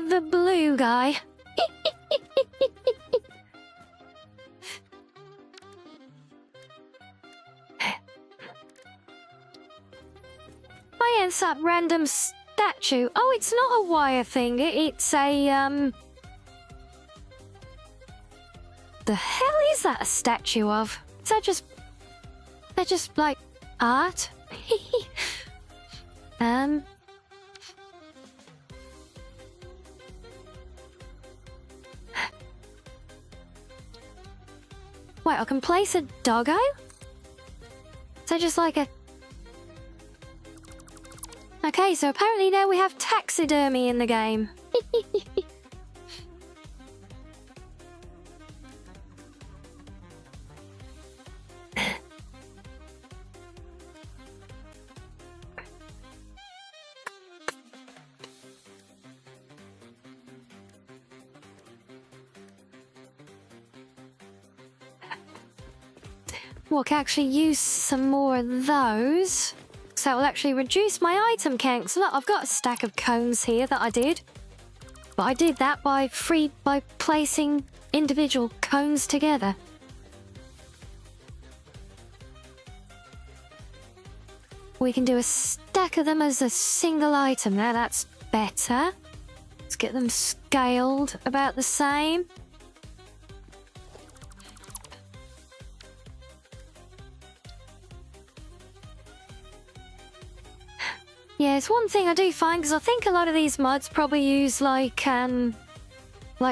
The blue guy. I that random statue. Oh, it's not a wire thing. It's a The hell is that a statue of? Is that just like art? Wait, I can place a doggo? Is that just like a... Okay, so apparently now we have taxidermy in the game. Well, I can actually use some more of those. So that will actually reduce my item count. So look, I've got a stack of cones here that I did. But I did that by placing individual cones together. We can do a stack of them as a single item. Now that's better. Let's get them scaled about the same. Yeah, it's one thing I do find, because I think a lot of these mods probably use like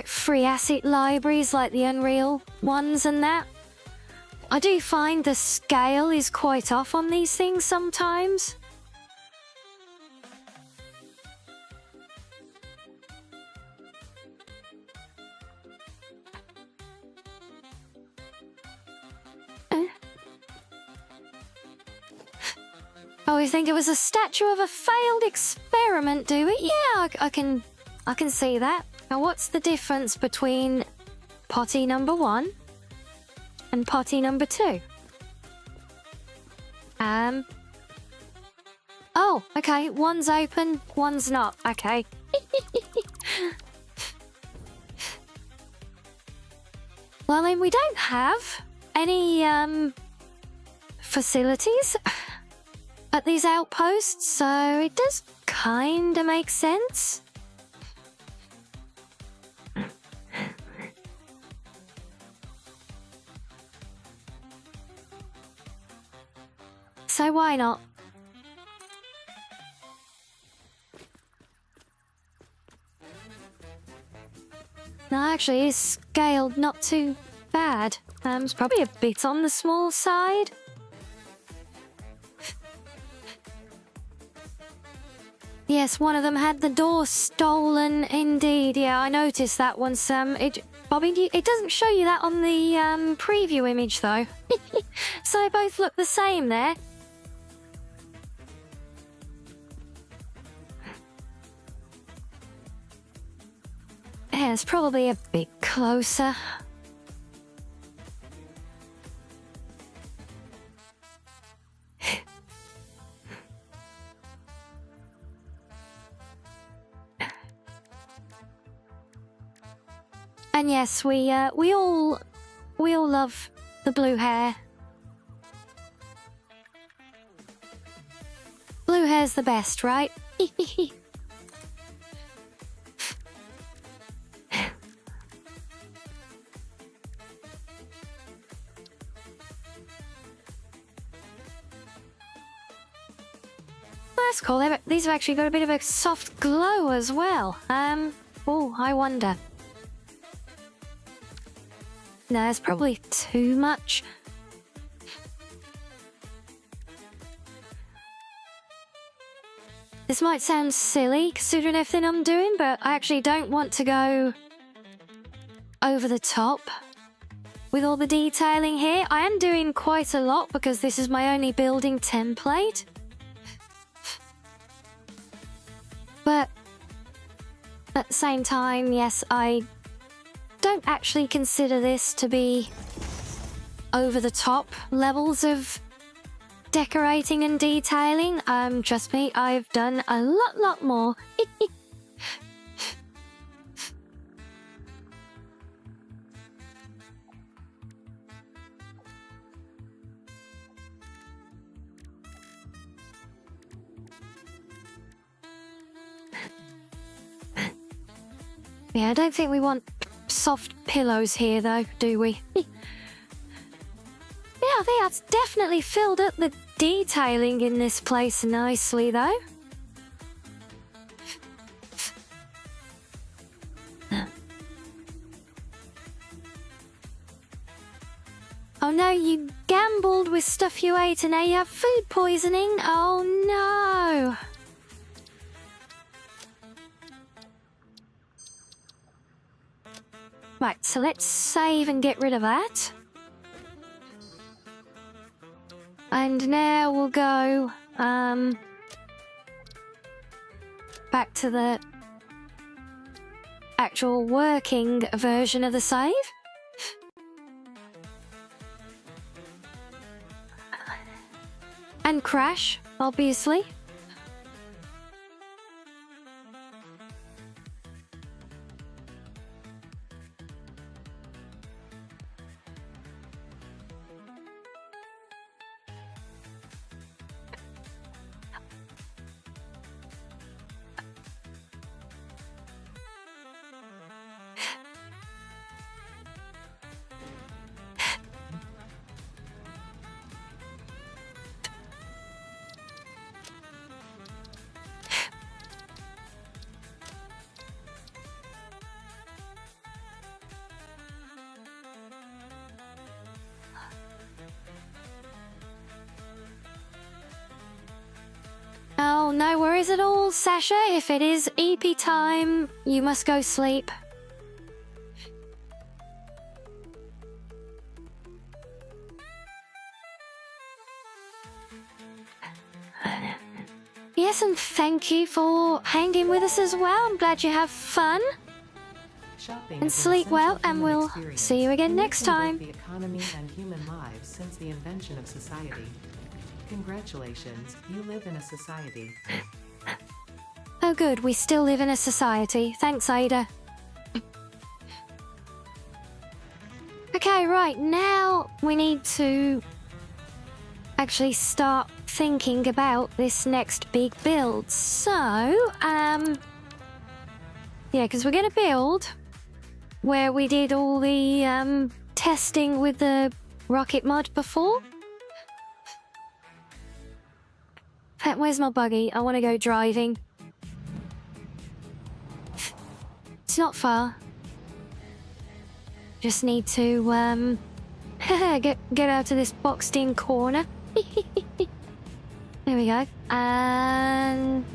free asset libraries, like the Unreal ones and that. I do find the scale is quite off on these things sometimes. Oh, you think it was a statue of a failed experiment, do we? Yeah, I can see that. Now, what's the difference between potty number 1 and potty number 2? Oh, okay. One's open, one's not. Okay. Well, I mean, we don't have any facilities at these outposts, so it does kind of make sense. So why not? No, actually, it's scaled not too bad. It's probably a bit on the small side. Yes, one of them had the door stolen, indeed. Yeah, I noticed that once. Bobby, it doesn't show you that on the preview image, though. So they both look the same there. Yeah, it's probably a bit closer. And yes, we all love the blue hair. Blue hair's the best, right? That's cool. These have actually got a bit of a soft glow as well. Oh, I wonder. No, it's probably too much. This might sound silly considering everything I'm doing, but I actually don't want to go over the top with all the detailing here. I am doing quite a lot because this is my only building template. But at the same time, yes, I don't actually consider this to be over-the-top levels of decorating and detailing. Trust me, I've done a lot more. Yeah, I don't think we want soft pillows here, though, do we? Yeah, I think that's definitely filled up the detailing in this place nicely, though. Oh no, you gambled with stuff you ate and now you have food poisoning? Oh no! Right, so let's save and get rid of that. And now we'll go back to the actual working version of the save. And crash, obviously. Oh, no worries at all, Sasha. If it is EP time, you must go sleep. Yes, and thank you for hanging with us as well. I'm glad you have fun. Shopping And is an sleep well, essential and human we'll experience, see you again next connecting both time. the economy and human lives since the invention of society. Congratulations, you live in a society. Oh good, we still live in a society. Thanks, Ada. Okay, right, now we need to actually start thinking about this next big build. So, yeah, because we're going to build where we did all the testing with the rocket mod before. In fact, where's my buggy? I want to go driving. It's not far. Just need to get out to this boxed in corner. There we go. And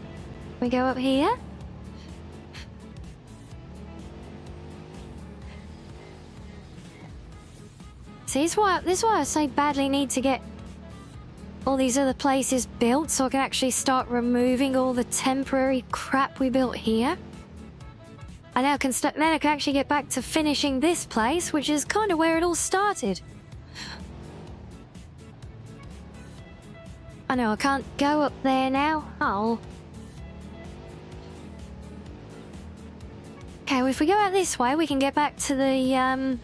we go up here. See, this is why I so badly need to get all these other places built so I can actually start removing all the temporary crap we built here. And now then I can actually get back to finishing this place, which is kind of where it all started. I know I can't go up there now. Oh. Okay, well, if we go out this way, we can get back to the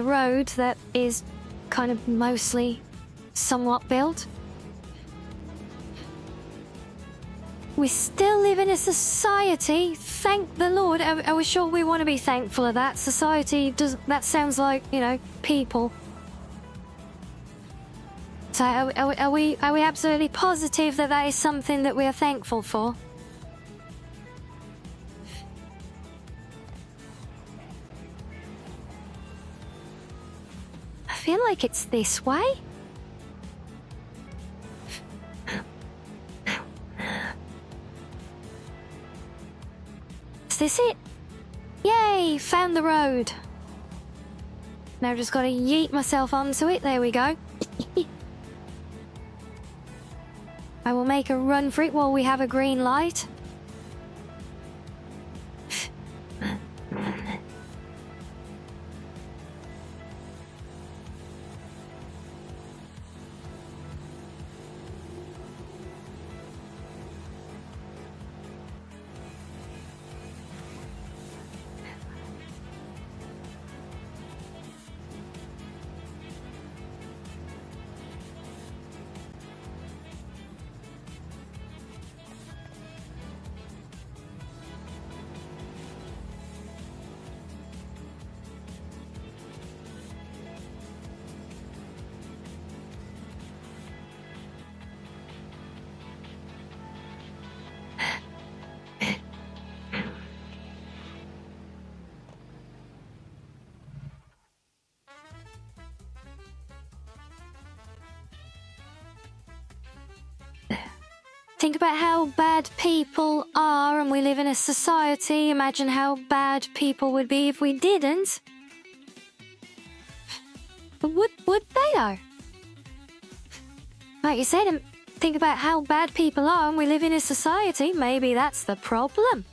road that is kind of mostly somewhat built. We still live in a society. Thank the Lord. Are we sure we want to be thankful of that? Society that sounds like, you know, people. So are we absolutely positive that that is something that we are thankful for? I feel like it's this way. Is this it? Yay! Found the road. Now I've just got to yeet myself onto it. There we go. I will make a run for it while we have a green light. Think about how bad people are, and we live in a society. Imagine how bad people would be if we didn't. But would they though? Like you said, think about how bad people are, and we live in a society. Maybe that's the problem.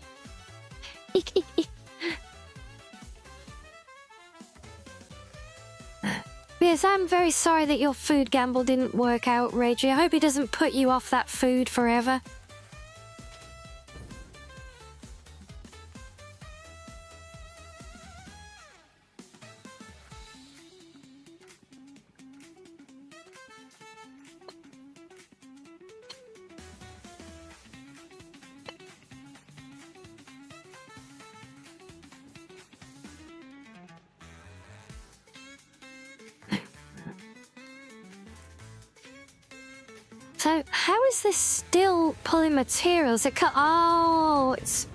Yes, I'm very sorry that your food gamble didn't work out, Reggie. I hope he doesn't put you off that food forever. So, how is this still pulling materials? Oh, it's...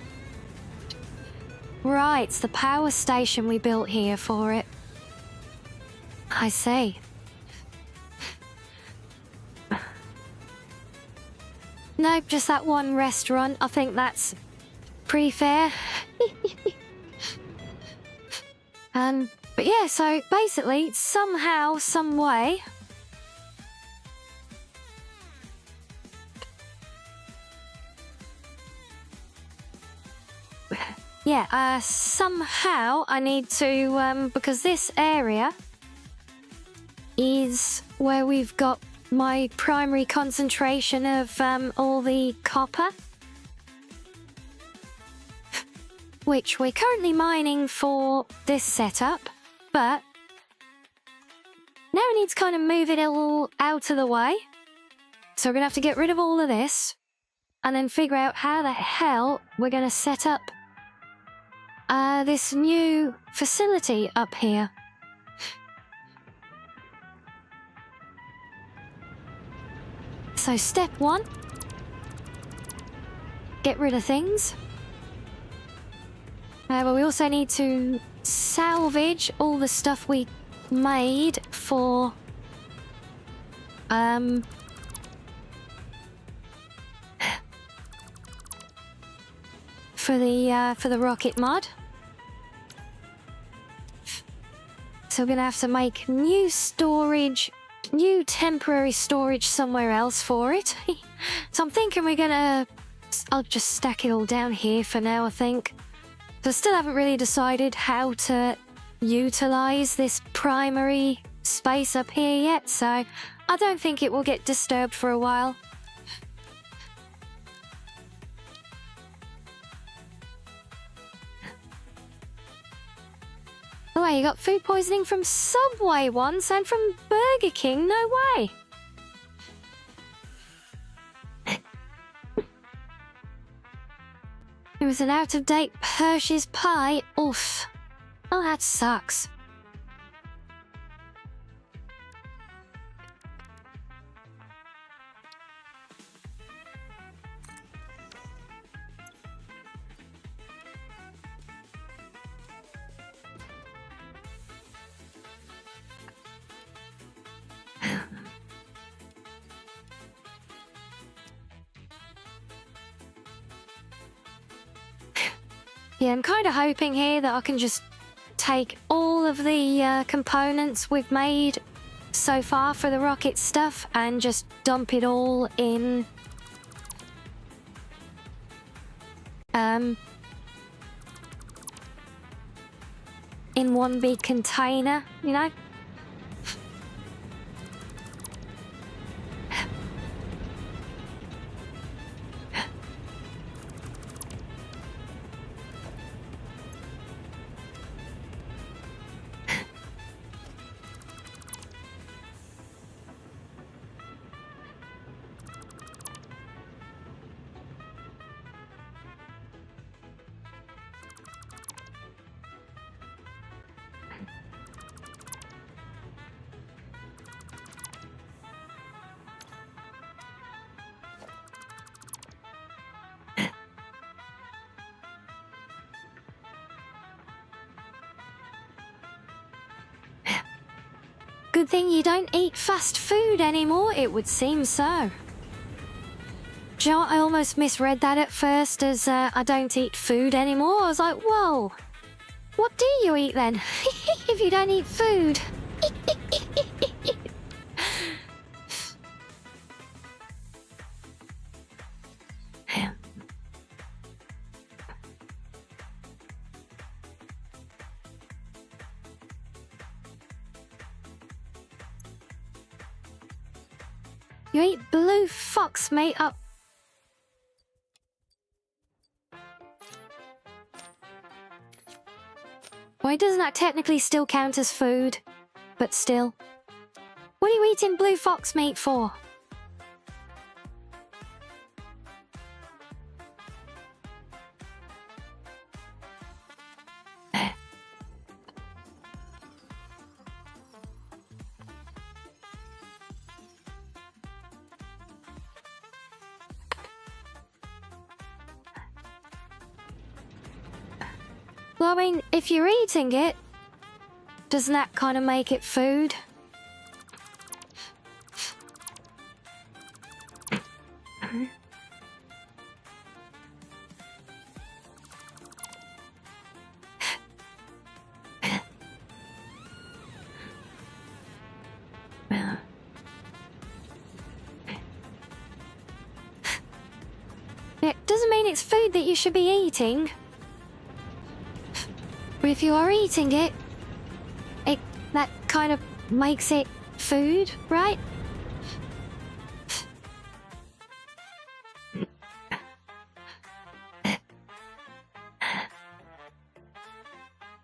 Right, it's the power station we built here for it. I see. Nope, just that one restaurant. I think that's pretty fair. But yeah, so basically, somehow, some way, yeah, somehow I need to, because this area is where we've got my primary concentration of all the copper, which we're currently mining for this setup, but now we need to kind of move it all out of the way. So we're going to have to get rid of all of this and then figure out how the hell we're going to set up this new facility up here. So step one, get rid of things. But we also need to salvage all the stuff we made for for the rocket mod. So we're gonna have to make new storage, new temporary storage somewhere else for it. So I'm thinking I'll just stack it all down here for now, I think. So I still haven't really decided how to utilize this primary space up here yet, so I don't think it will get disturbed for a while. Oh, you got food poisoning from Subway once and from Burger King? No way! It was an out-of-date Hershey's pie. Oof. Oh, that sucks. Yeah, I'm kind of hoping here that I can just take all of the components we've made so far for the rocket stuff and just dump it all in one big container, you know? Good thing you don't eat fast food anymore, it would seem so. Do you know what? I almost misread that at first as I don't eat food anymore. I was like, whoa, what do you eat then? If you don't eat food? You eat blue fox meat up. Why doesn't that technically still count as food? But still. What are you eating blue fox meat for? Well, I mean, if you're eating it, doesn't that kind of make it food? It doesn't mean it's food that you should be eating. But if you are eating it, that kind of makes it food, right?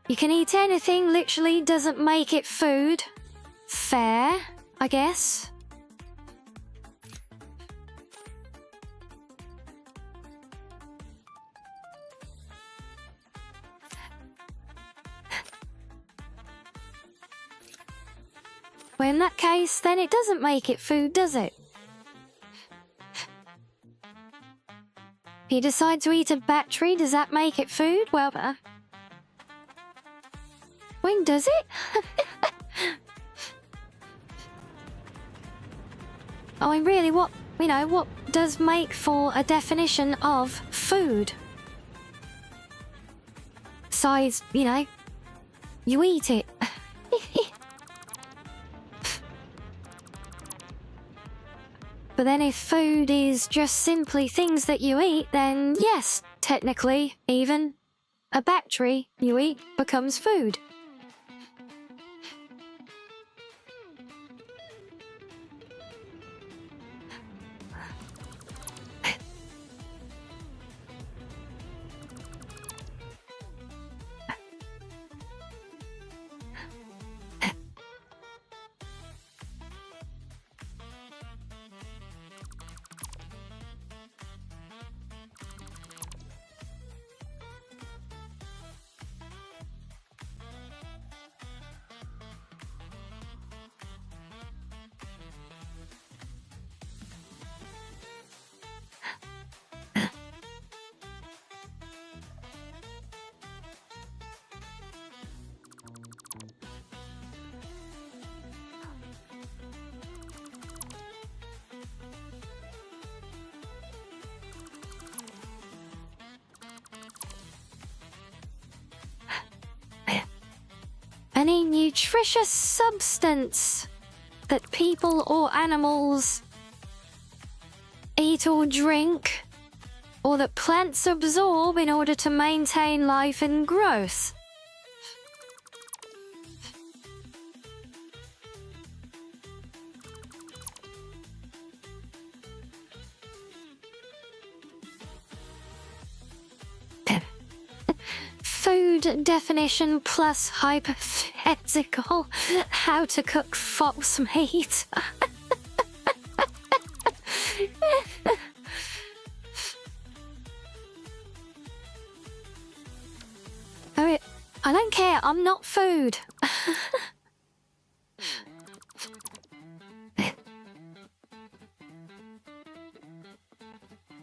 You can eat anything, literally doesn't make it food. Fair, I guess. Well, in that case, then it doesn't make it food, does it? If you decide to eat a battery, does that make it food? Well, when does it? I mean, really, what does make for a definition of food? Besides, you eat it. But then if food is just simply things that you eat, then yes, technically, even a battery you eat becomes food. Any nutritious substance that people or animals eat or drink, or that plants absorb in order to maintain life and growth. Food definition plus hypothetical. How to cook fox meat. I don't care. I'm not food.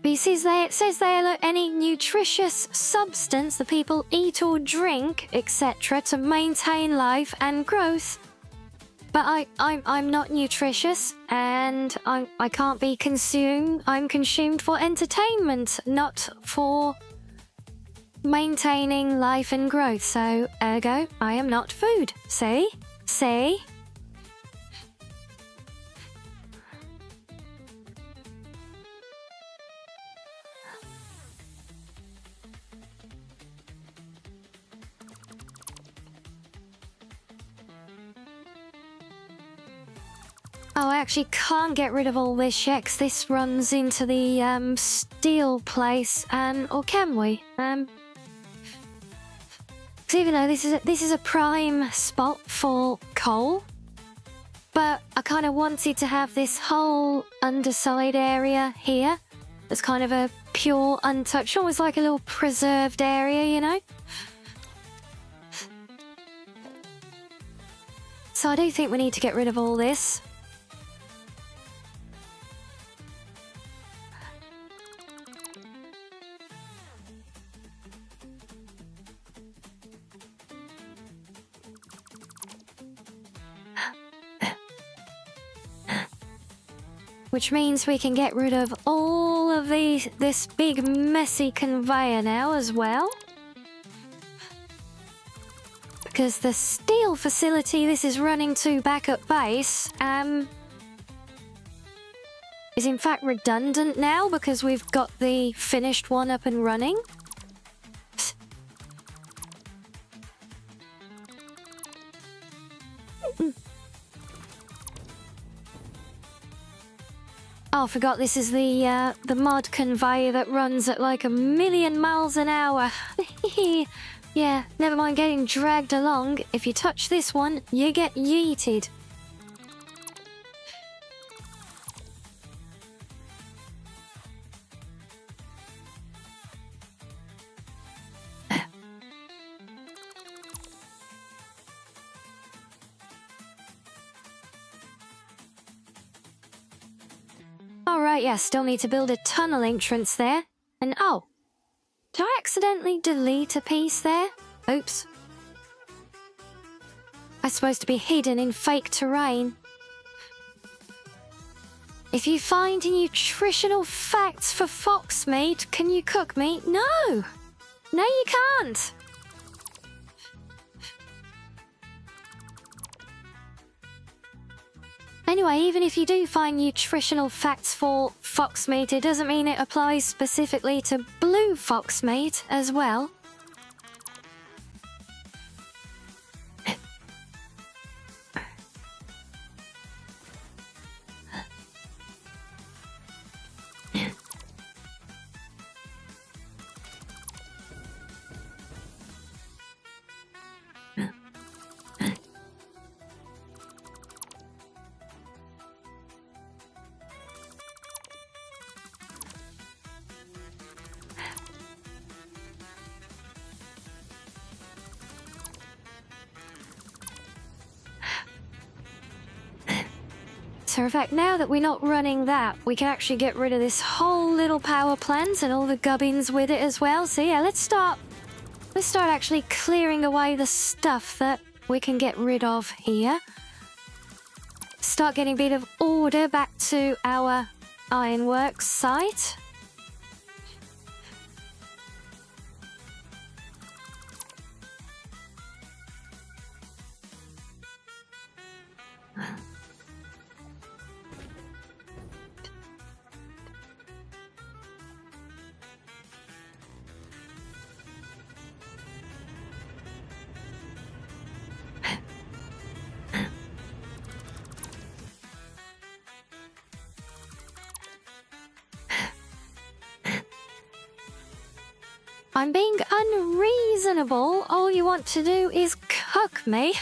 But it says there, look, any nutritious substance that people eat or drink, etc., to maintain life and growth. But I'm not nutritious, and I can't be consumed. I'm consumed for entertainment, not for maintaining life and growth. So, ergo, I am not food. See? See? Oh, I actually can't get rid of all this yet, 'cause this runs into the steel place, or can we? 'Cause even though this is a prime spot for coal, but I kind of wanted to have this whole underside area here as kind of a pure, untouched, almost like a little preserved area, you know? So I do think we need to get rid of all this. Which means we can get rid of all of this big messy conveyor now as well. Because the steel facility this is running to back at base, is in fact redundant now because we've got the finished one up and running. Oh, I forgot this is the mod conveyor that runs at like 1,000,000 miles an hour. Yeah, never mind getting dragged along. If you touch this one, you get yeeted. Alright, yeah, still need to build a tunnel entrance there. And oh, did I accidentally delete a piece there? Oops. I'm supposed to be hidden in fake terrain. If you find nutritional facts for fox meat, can you cook meat? No! No, you can't! Anyway, even if you do find nutritional facts for fox meat, it doesn't mean it applies specifically to blue fox meat as well. So in fact, now that we're not running that, we can actually get rid of this whole little power plant and all the gubbins with it as well. So yeah, let's start actually clearing away the stuff that we can get rid of here. Start getting a bit of order back to our ironworks site. I'm being unreasonable. All you want to do is cook me.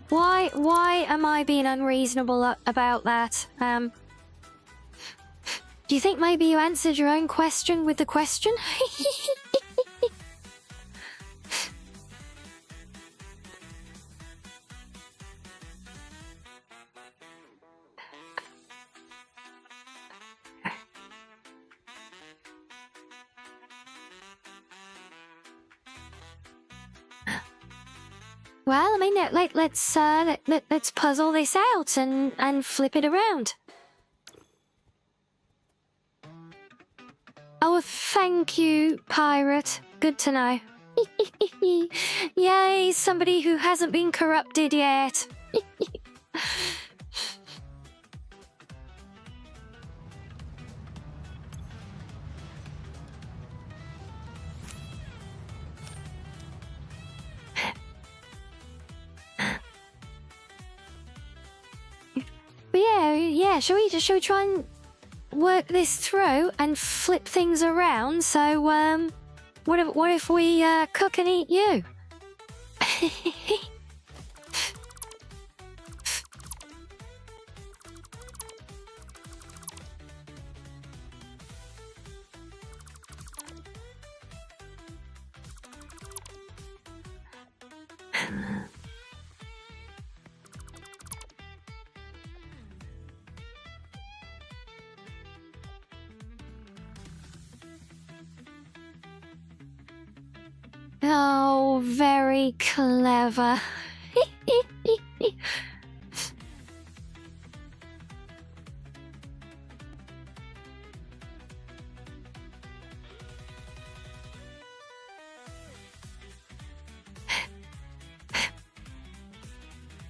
Why am I being unreasonable about that? Do you think maybe you answered your own question with the question? Well, I mean, let's puzzle this out and flip it around. Oh, thank you, pirate. Good to know. Yay, somebody who hasn't been corrupted yet. But yeah, shall we try and work this through and flip things around? So, what if we cook and eat you? Oh, very clever.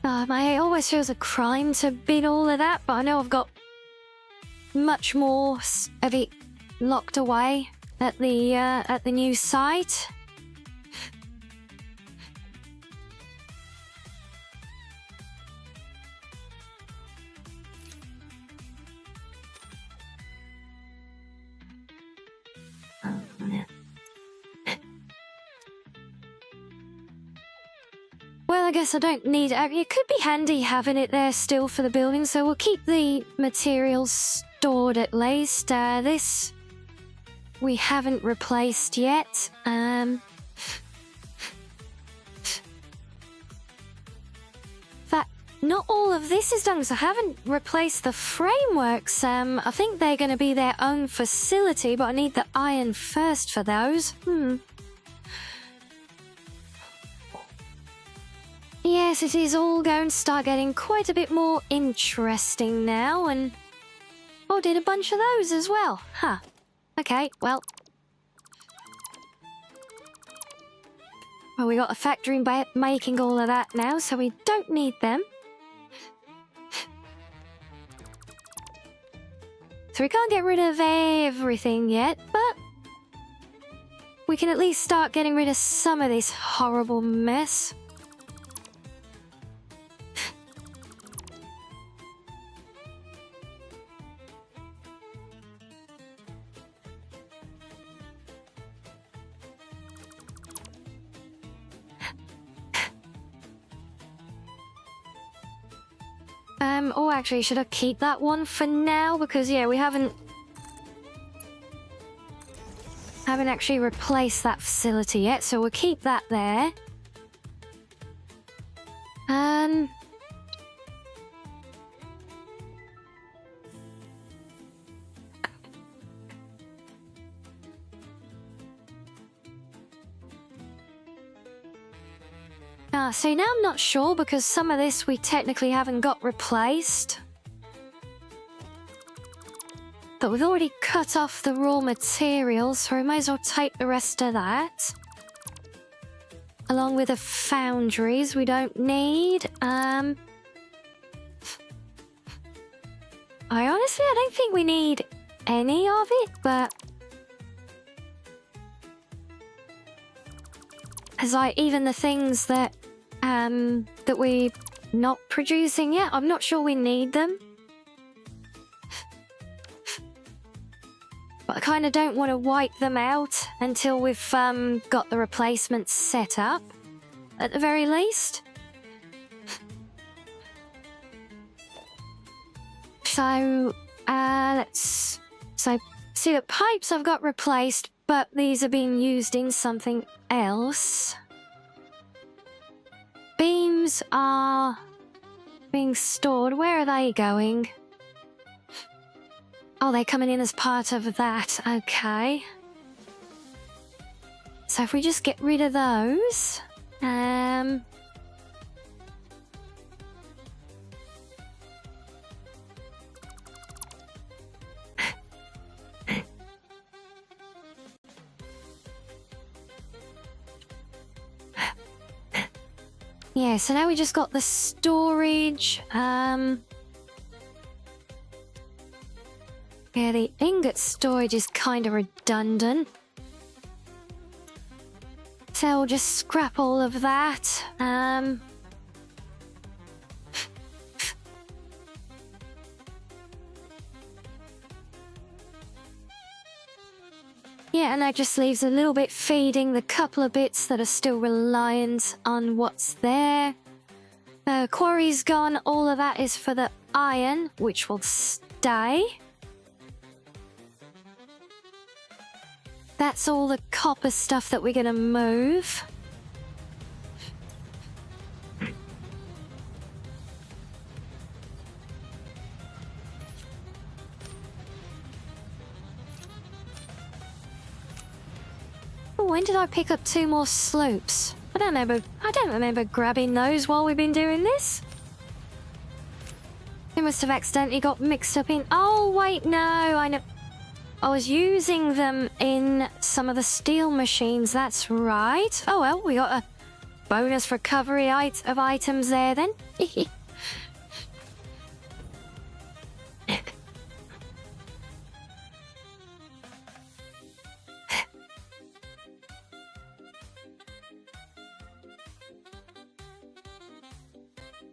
It always feels a crime to bid all of that, but I know I've got much more of it locked away at the new site. Well, I guess I don't need it. It could be handy having it there still for the building, so we'll keep the materials stored at least. This we haven't replaced yet. Not all of this is done, because I haven't replaced the frameworks. I think they're going to be their own facility, but I need the iron first for those. Yes, it is all going to start getting quite a bit more interesting now, and... Oh, did a bunch of those as well. Huh. Okay, well... Well, we got a factory making all of that now, so we don't need them. So we can't get rid of everything yet, but... we can at least start getting rid of some of this horrible mess. Oh, actually, should I keep that one for now? Because, yeah, we haven't actually replaced that facility yet, so we'll keep that there. So now I'm not sure, because some of this we technically haven't got replaced. But we've already cut off the raw materials, so we might as well take the rest of that. Along with the foundries we don't need. I don't think we need any of it, but... as even the things that we're not producing yet, I'm not sure we need them. But I kind of don't want to wipe them out until we've got the replacements set up, at the very least. So, So, see, the pipes I've got replaced, but these are being used in something else. Beams are being stored. Where are they going? Oh, they're coming in as part of that. Okay. So if we just get rid of those... yeah, so now we just got the storage. Yeah, the ingot storage is kind of redundant. So we'll just scrap all of that. Yeah, and that just leaves a little bit feeding the couple of bits that are still reliant on what's there. Quarry's gone. All of that is for the iron, which will stay. That's all the copper stuff that we're going to move. When did I pick up 2 more sloops? I don't remember grabbing those while we've been doing this. They must have accidentally got mixed up in... oh, wait, no, I know... I was using them in some of the steel machines, that's right. Oh well, we got bonus recovery of items there then.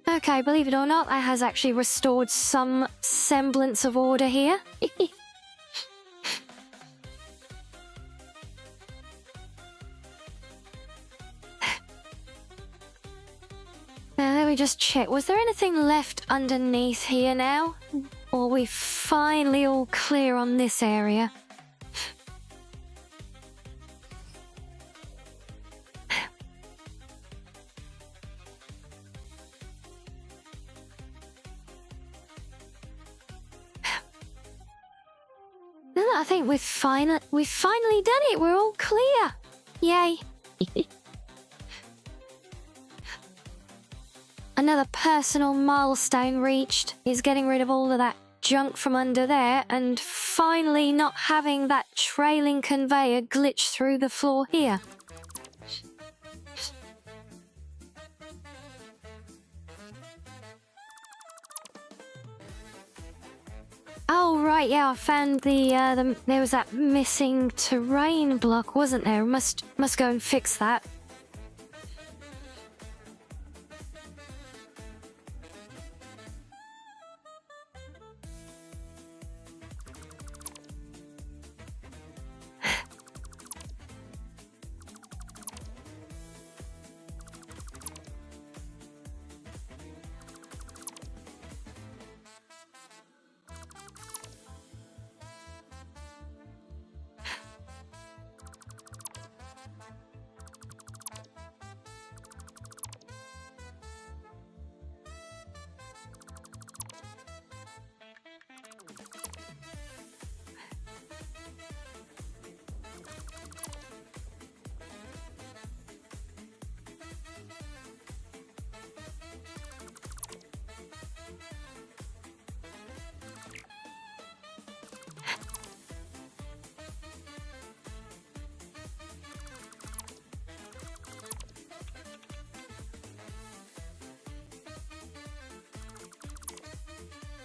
Okay, believe it or not, that has actually restored some semblance of order here. Let me just check. Was there anything left underneath here now? Or are we finally all clear on this area? I think we've finally done it. We're all clear. Yay. Another personal milestone reached is getting rid of all of that junk from under there and finally not having that trailing conveyor glitch through the floor here. Oh, right, yeah, I found there was that missing terrain block, wasn't there? Must go and fix that.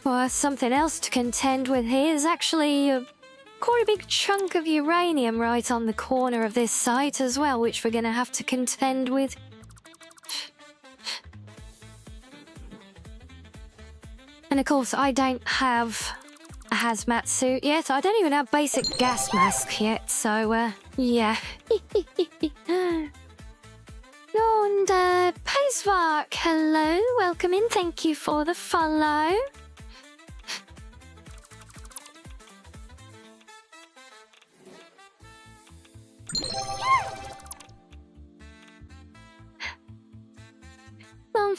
Well, something else to contend with here is actually quite a big chunk of uranium right on the corner of this site as well, which we're going to have to contend with. And of course, I don't have a hazmat suit yet. I don't even have basic gas mask yet, so, yeah. And, Postmark, hello, welcome in, thank you for the follow.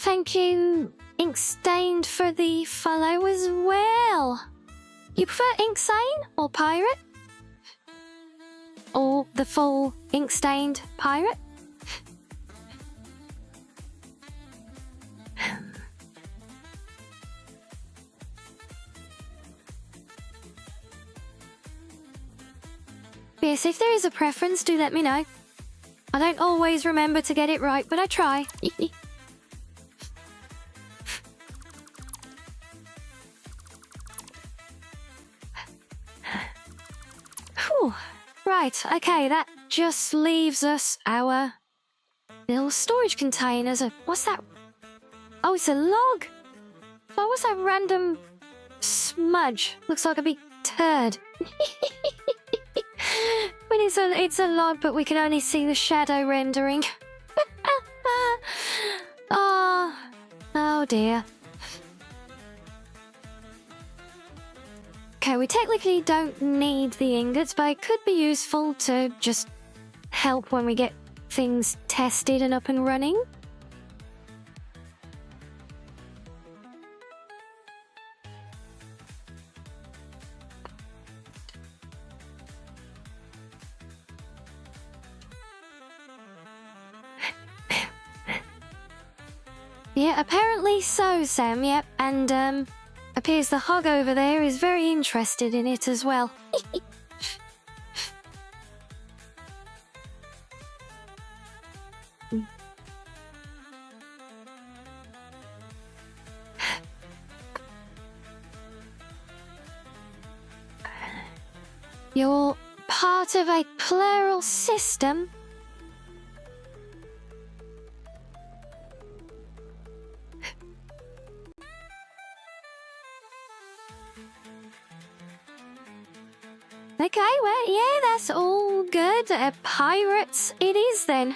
Thank you, Inkstained, for the follow as well. You prefer Inksane or Pirate? Or the full Inkstained Pirate? Yes, if there is a preference, do let me know. I don't always remember to get it right, but I try. Whew. Right, okay, that just leaves us our little storage containers. What's that? Oh, it's a log. Oh, what's that random smudge? Looks like a big turd. When it's a log, but we can only see the shadow rendering. Oh dear. Okay, we technically don't need the ingots, but it could be useful to just help when we get things tested and up and running. Yeah, apparently so, Sam, yep. And, appears the hog over there is very interested in it as well. You're part of a plural system? Okay, well, yeah, that's all good. Pirates it is then.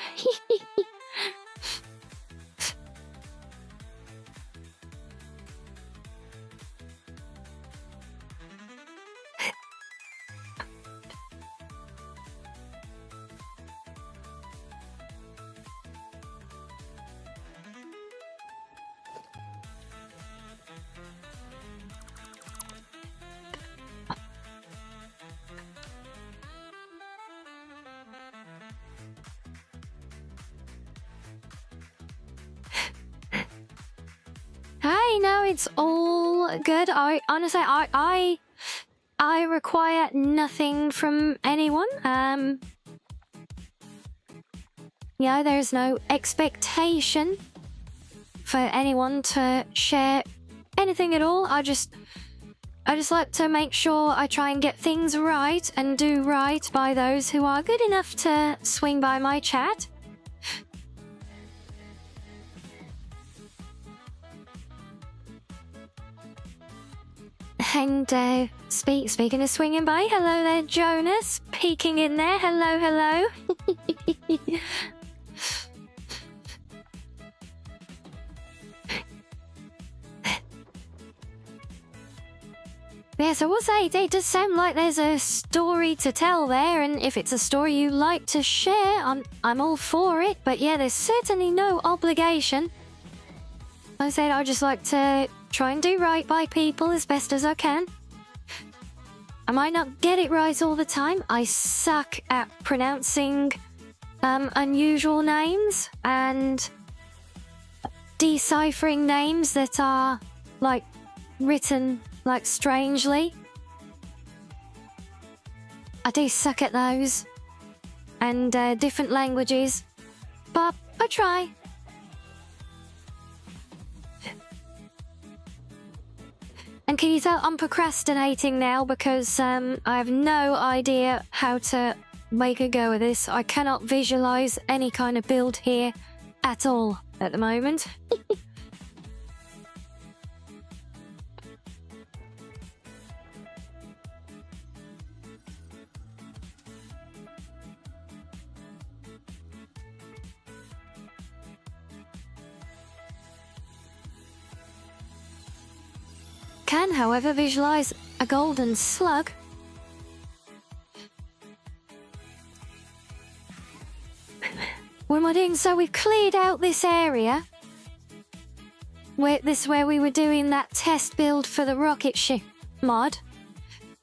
Hey, no, it's all good. I honestly, I require nothing from anyone. Yeah, there's no expectation for anyone to share anything at all. I just like to make sure I try and get things right and do right by those who are good enough to swing by my chat. And speaking of swinging by, hello there, Jonas, peeking in there. Hello, hello. Yeah, so we'll say it does sound like there's a story to tell there, and if it's a story you like to share, I'm all for it. But yeah, there's certainly no obligation. Like I said, I just like to try and do right by people as best as I can. I might not get it right all the time. I suck at pronouncing unusual names and deciphering names that are like written like strangely. I do suck at those and different languages, but I try. And can you tell I'm procrastinating now because I have no idea how to make a go of this. I cannot visualize any kind of build here at all at the moment. Can, however, visualize a golden slug. What am I doing? So we've cleared out this area. This is where we were doing that test build for the rocket ship mod.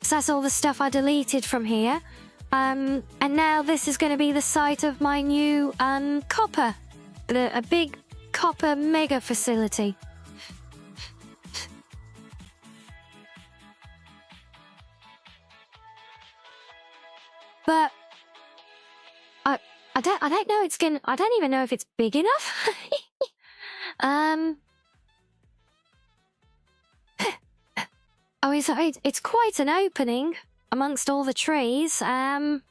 So that's all the stuff I deleted from here. And now this is going to be the site of my new copper, a big copper mega facility. But I don't know. I don't even know if it's big enough. Oh, it's quite an opening amongst all the trees. But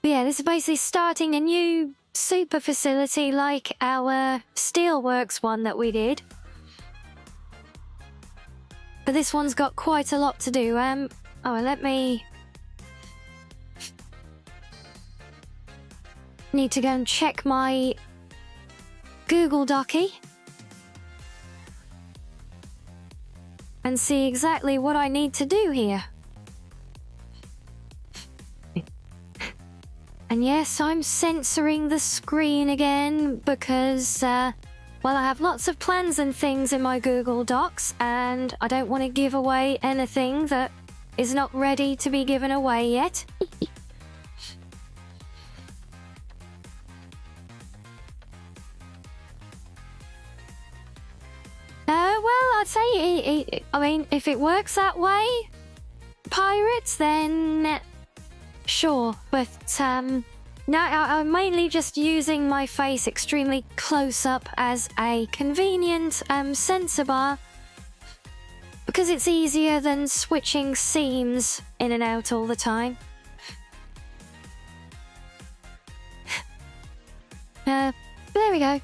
yeah, this is basically starting a new super facility like our Steelworks one that we did. But this one's got quite a lot to do. Let me... Need to go and check my Google Docky and see exactly what I need to do here. And yes, I'm censoring the screen again because, well, I have lots of plans and things in my Google Docs, and I don't want to give away anything that is not ready to be given away yet. Well, I'd say, I mean, if it works that way, pirates, then sure. But, no, I'm mainly just using my face extremely close up as a convenient sensor bar. Because it's easier than switching seams in and out all the time. There we go.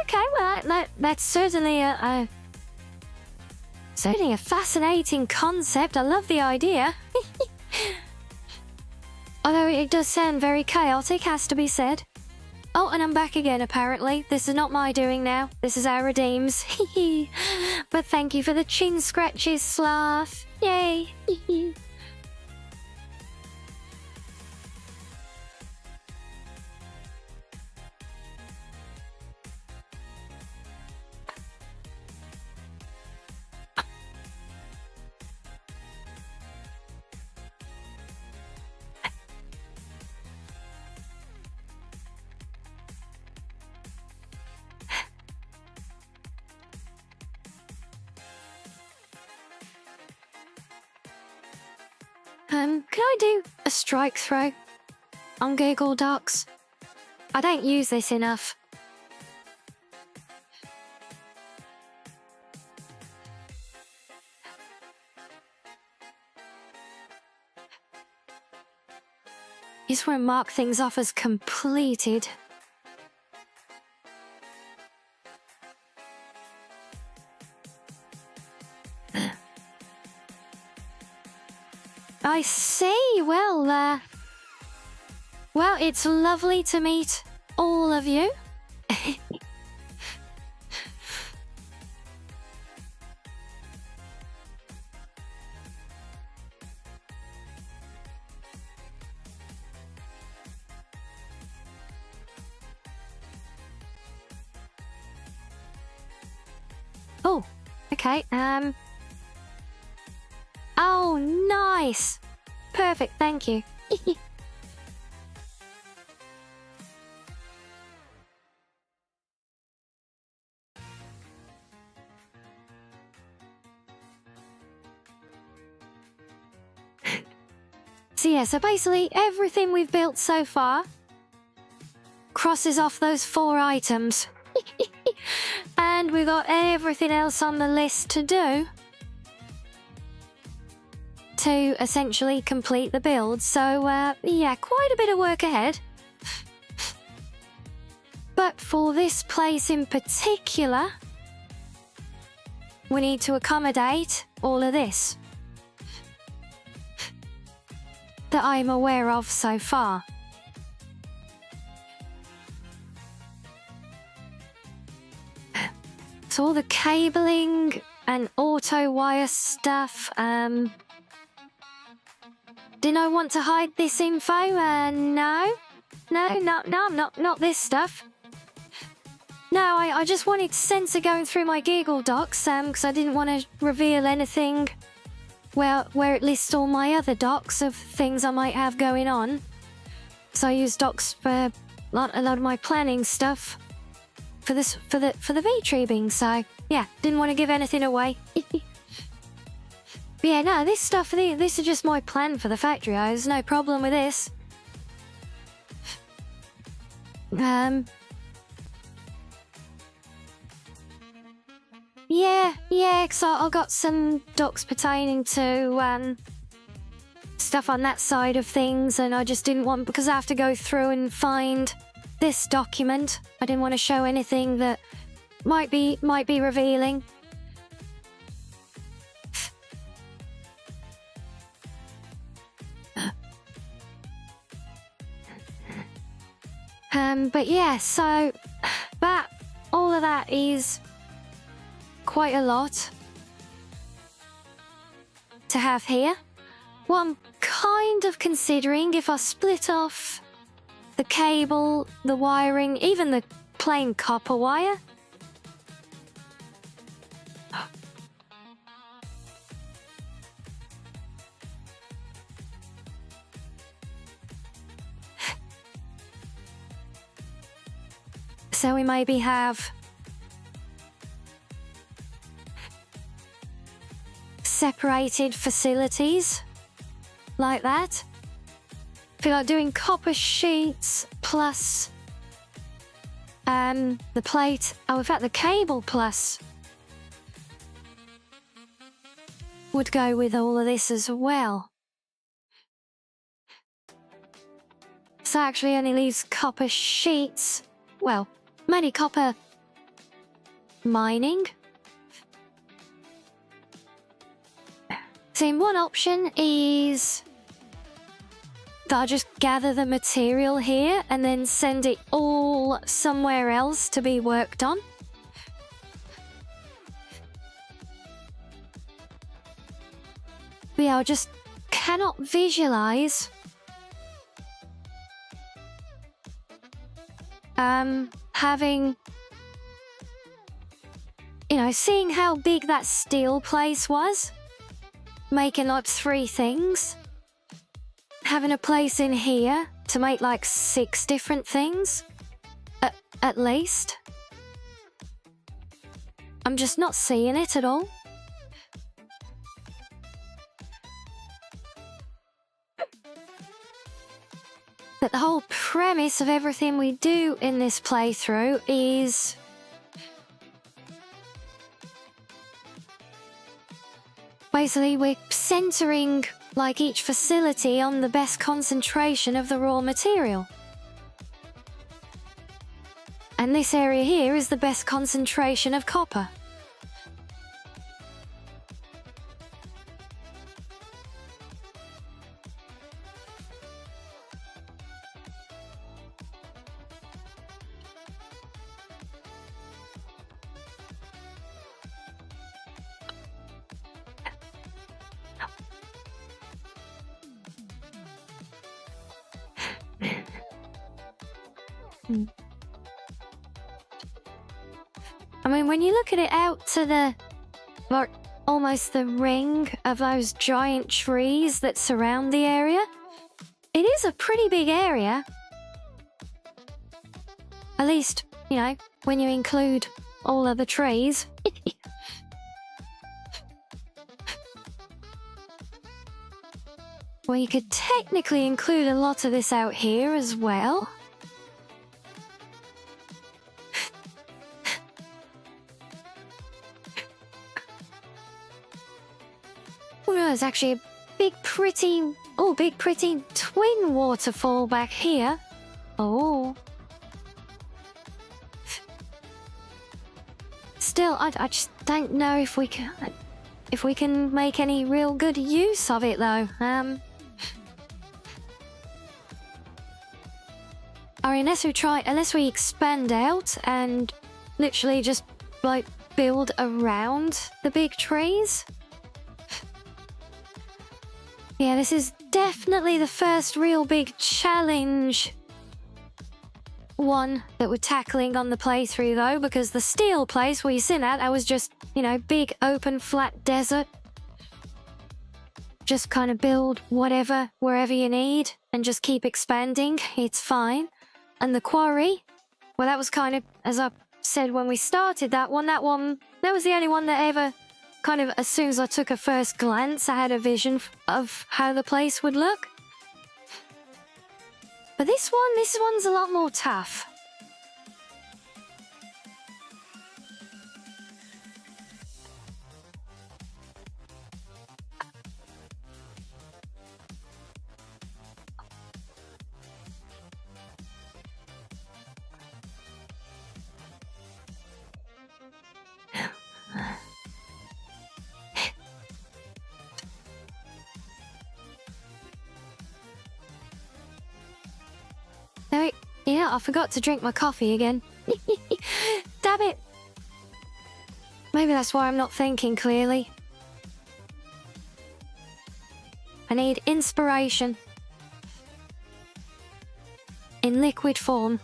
Okay, well, that's certainly certainly a fascinating concept. I love the idea. Although it does sound very chaotic, has to be said. Oh, and I'm back again, apparently. This is not my doing now. This is our Redeem's. But thank you for the chin scratches, Sloth. Yay. Can I do a strike throw on Google Docs? I don't use this enough. You just want to mark things off as completed. I see. Well, it's lovely to meet all of you. Oh, okay. Oh, nice. Perfect, thank you. So basically everything we've built so far crosses off those 4 items. And we've got everything else on the list to do to essentially complete the build. So, yeah, quite a bit of work ahead. But for this place in particular, we need to accommodate all of this that I'm aware of so far. So all the cabling and auto wire stuff, didn't I want to hide this info? No, not this stuff. No, I just wanted to censor going through my Google Docs, because I didn't want to reveal anything where it lists all my other docs of things I might have going on. So I use docs for a lot of my planning stuff for the vtuber. So yeah, didn't want to give anything away. But yeah, no, this stuff, this is just my plan for the factory. There's no problem with this. Yeah, because I got some docs pertaining to stuff on that side of things, and I just didn't want, because I have to go through and find this document. I didn't want to show anything that might be revealing. But yeah, so all of that is quite a lot to have here. What I'm kind of considering, if I split off the cable, the wiring, even the plain copper wire. So we maybe have separated facilities like that. Feel like doing copper sheets plus the plate. Oh, in fact, the cable plus would go with all of this as well. So actually only leaves copper sheets. Well, mainly copper mining. So one option is that I just gather the material here and then send it all somewhere else to be worked on. But yeah, I just cannot visualize having, you know, seeing how big that steel place was, making like 3 things, having a place in here to make like 6 different things, at least. I'm just not seeing it at all. But the whole premise of everything we do in this playthrough is basically we're centering like each facility on the best concentration of the raw material. And this area here is the best concentration of copper. I mean, when you look at it out to the, like, almost the ring of those giant trees that surround the area, it is a pretty big area. At least, you know, when you include all of the trees. Well, you could technically include a lot of this out here as well. Oh no, there's actually a big pretty twin waterfall back here. Oh. Still, I just don't know if we can make any real good use of it though. I mean, unless we expand out and literally just like build around the big trees. Yeah, this is definitely the first real big challenge one that we're tackling on the playthrough though, because the steel place where you seen at, that was just, you know, big open flat desert. Just kind of build whatever, wherever you need, and just keep expanding. It's fine. And the quarry, well, that was kind of, as I said when we started that one was the only one that ever kind of, as soon as I took a first glance, I had a vision of how the place would look. But this one's a lot more tough. No, yeah, I forgot to drink my coffee again. Damn it! Maybe that's why I'm not thinking clearly. I need inspiration. In liquid form.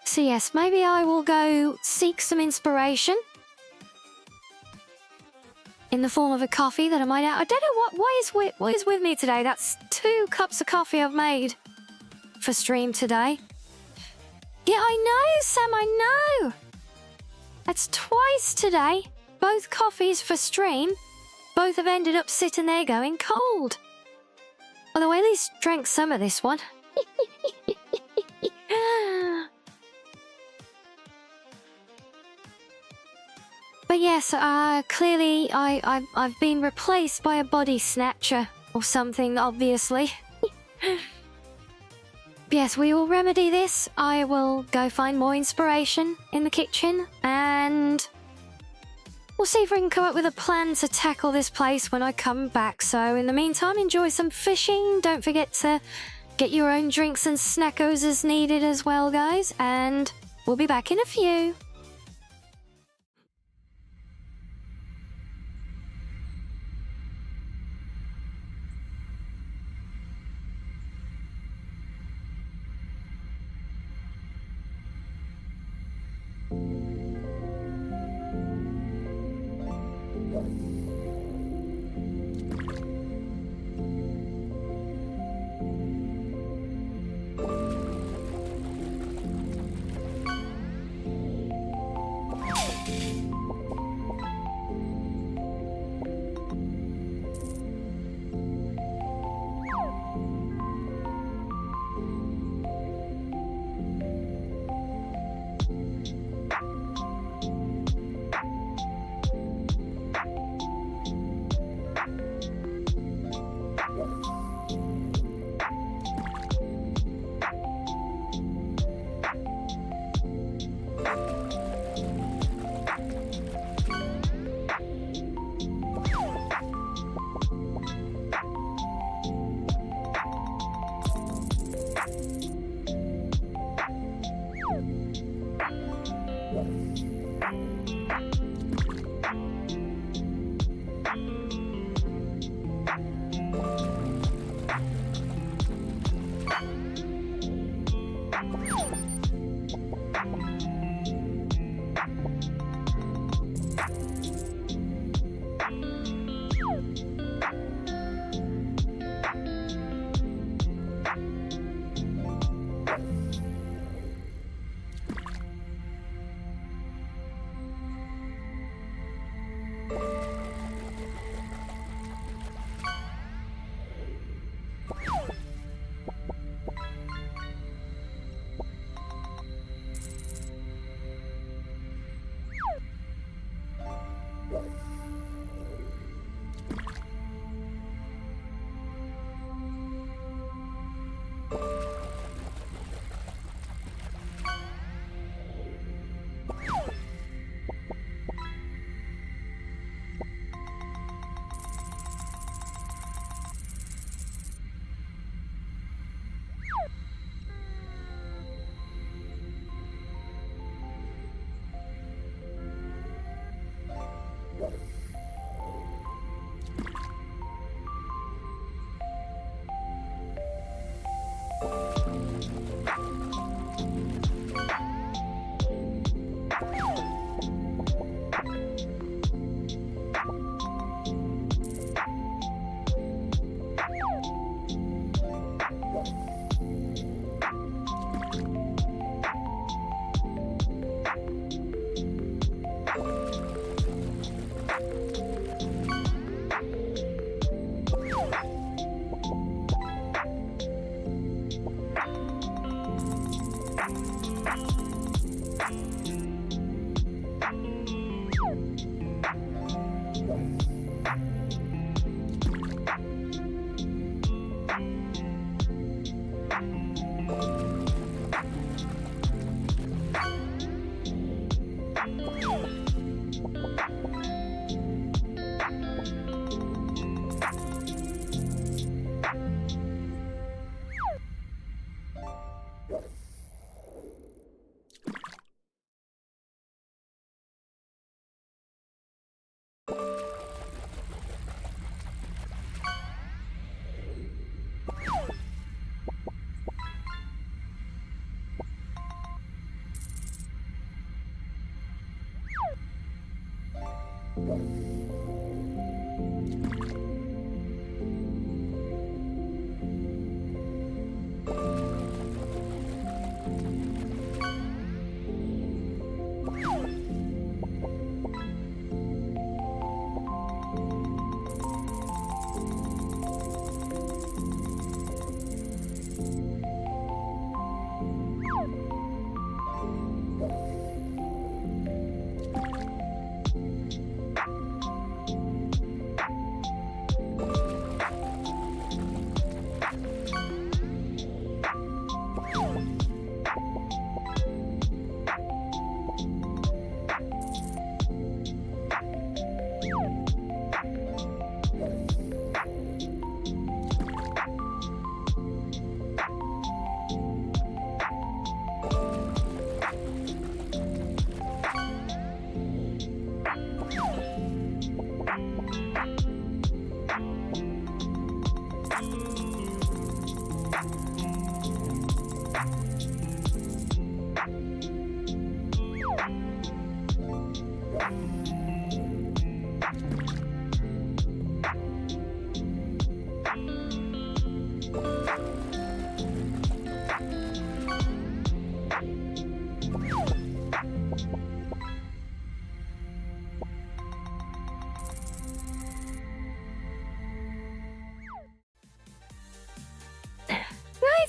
So yes, maybe I will go seek some inspiration in the form of a coffee that I might have. I don't know what is with me today. That's 2 cups of coffee I've made for stream today. Yeah, I know, Sam, I know. That's twice today. Both coffees for stream. Both have ended up sitting there going cold. Although I at least drank some of this one. But yes, clearly I've been replaced by a body snatcher or something, obviously. Yes, we will remedy this. I will go find more inspiration in the kitchen, and we'll see if we can come up with a plan to tackle this place when I come back. So in the meantime, enjoy some fishing. Don't forget to get your own drinks and snackos as needed as well, guys, and we'll be back in a few.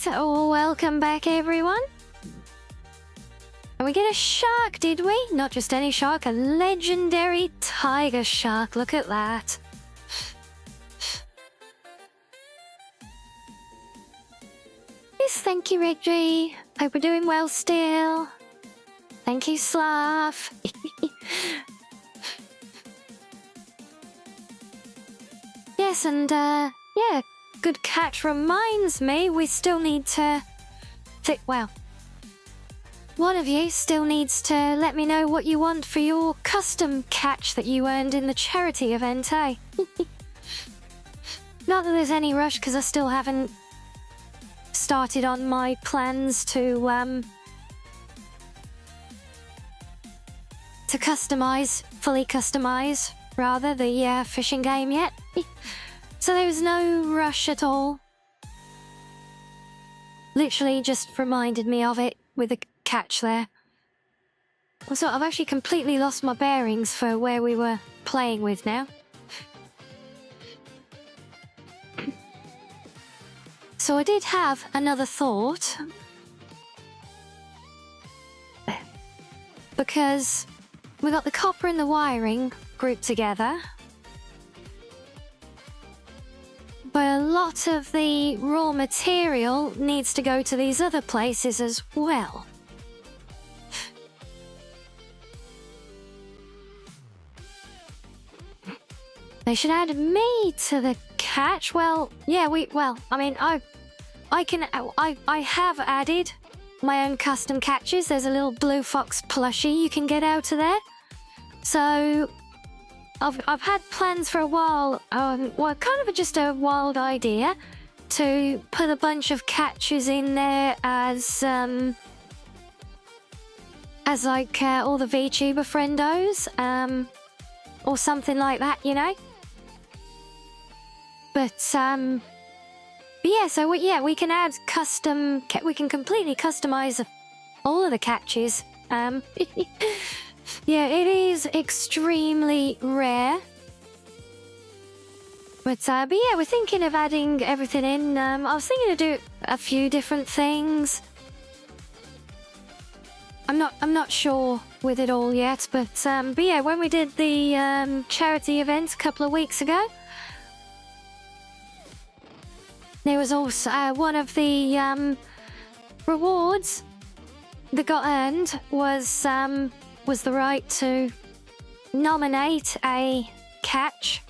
Oh, welcome back, everyone. And we get a shark, did we? Not just any shark, a legendary tiger shark. Look at that. Yes, thank you, Reggie. Hope we're doing well still. Thank you, Slav. Yes, and yeah, good catch reminds me we still need to well, one of you still needs to let me know what you want for your custom catch that you earned in the charity event, eh? Not that there's any rush, because I still haven't started on my plans to fully customize, rather, the fishing game yet. So there was no rush at all. Literally just reminded me of it with a catch there. Also, I've actually completely lost my bearings for where we were playing with now. So I did have another thought. Because we got the copper and the wiring grouped together. But a lot of the raw material needs to go to these other places as well. They should add me to the catch. Well, yeah, I mean, I have added my own custom catches. There's a little blue fox plushie you can get out of there. So I've had plans for a while, well, kind of just a wild idea to put a bunch of catches in there as like all the VTuber friendos, or something like that, you know. But yeah, so we can add custom. We can completely customize all of the catches. Yeah, it is extremely rare. But yeah, we're thinking of adding everything in. I was thinking to do a few different things. I'm not sure with it all yet, but yeah, when we did the charity event a couple of weeks ago, there was also one of the rewards that got earned was the right to nominate a catch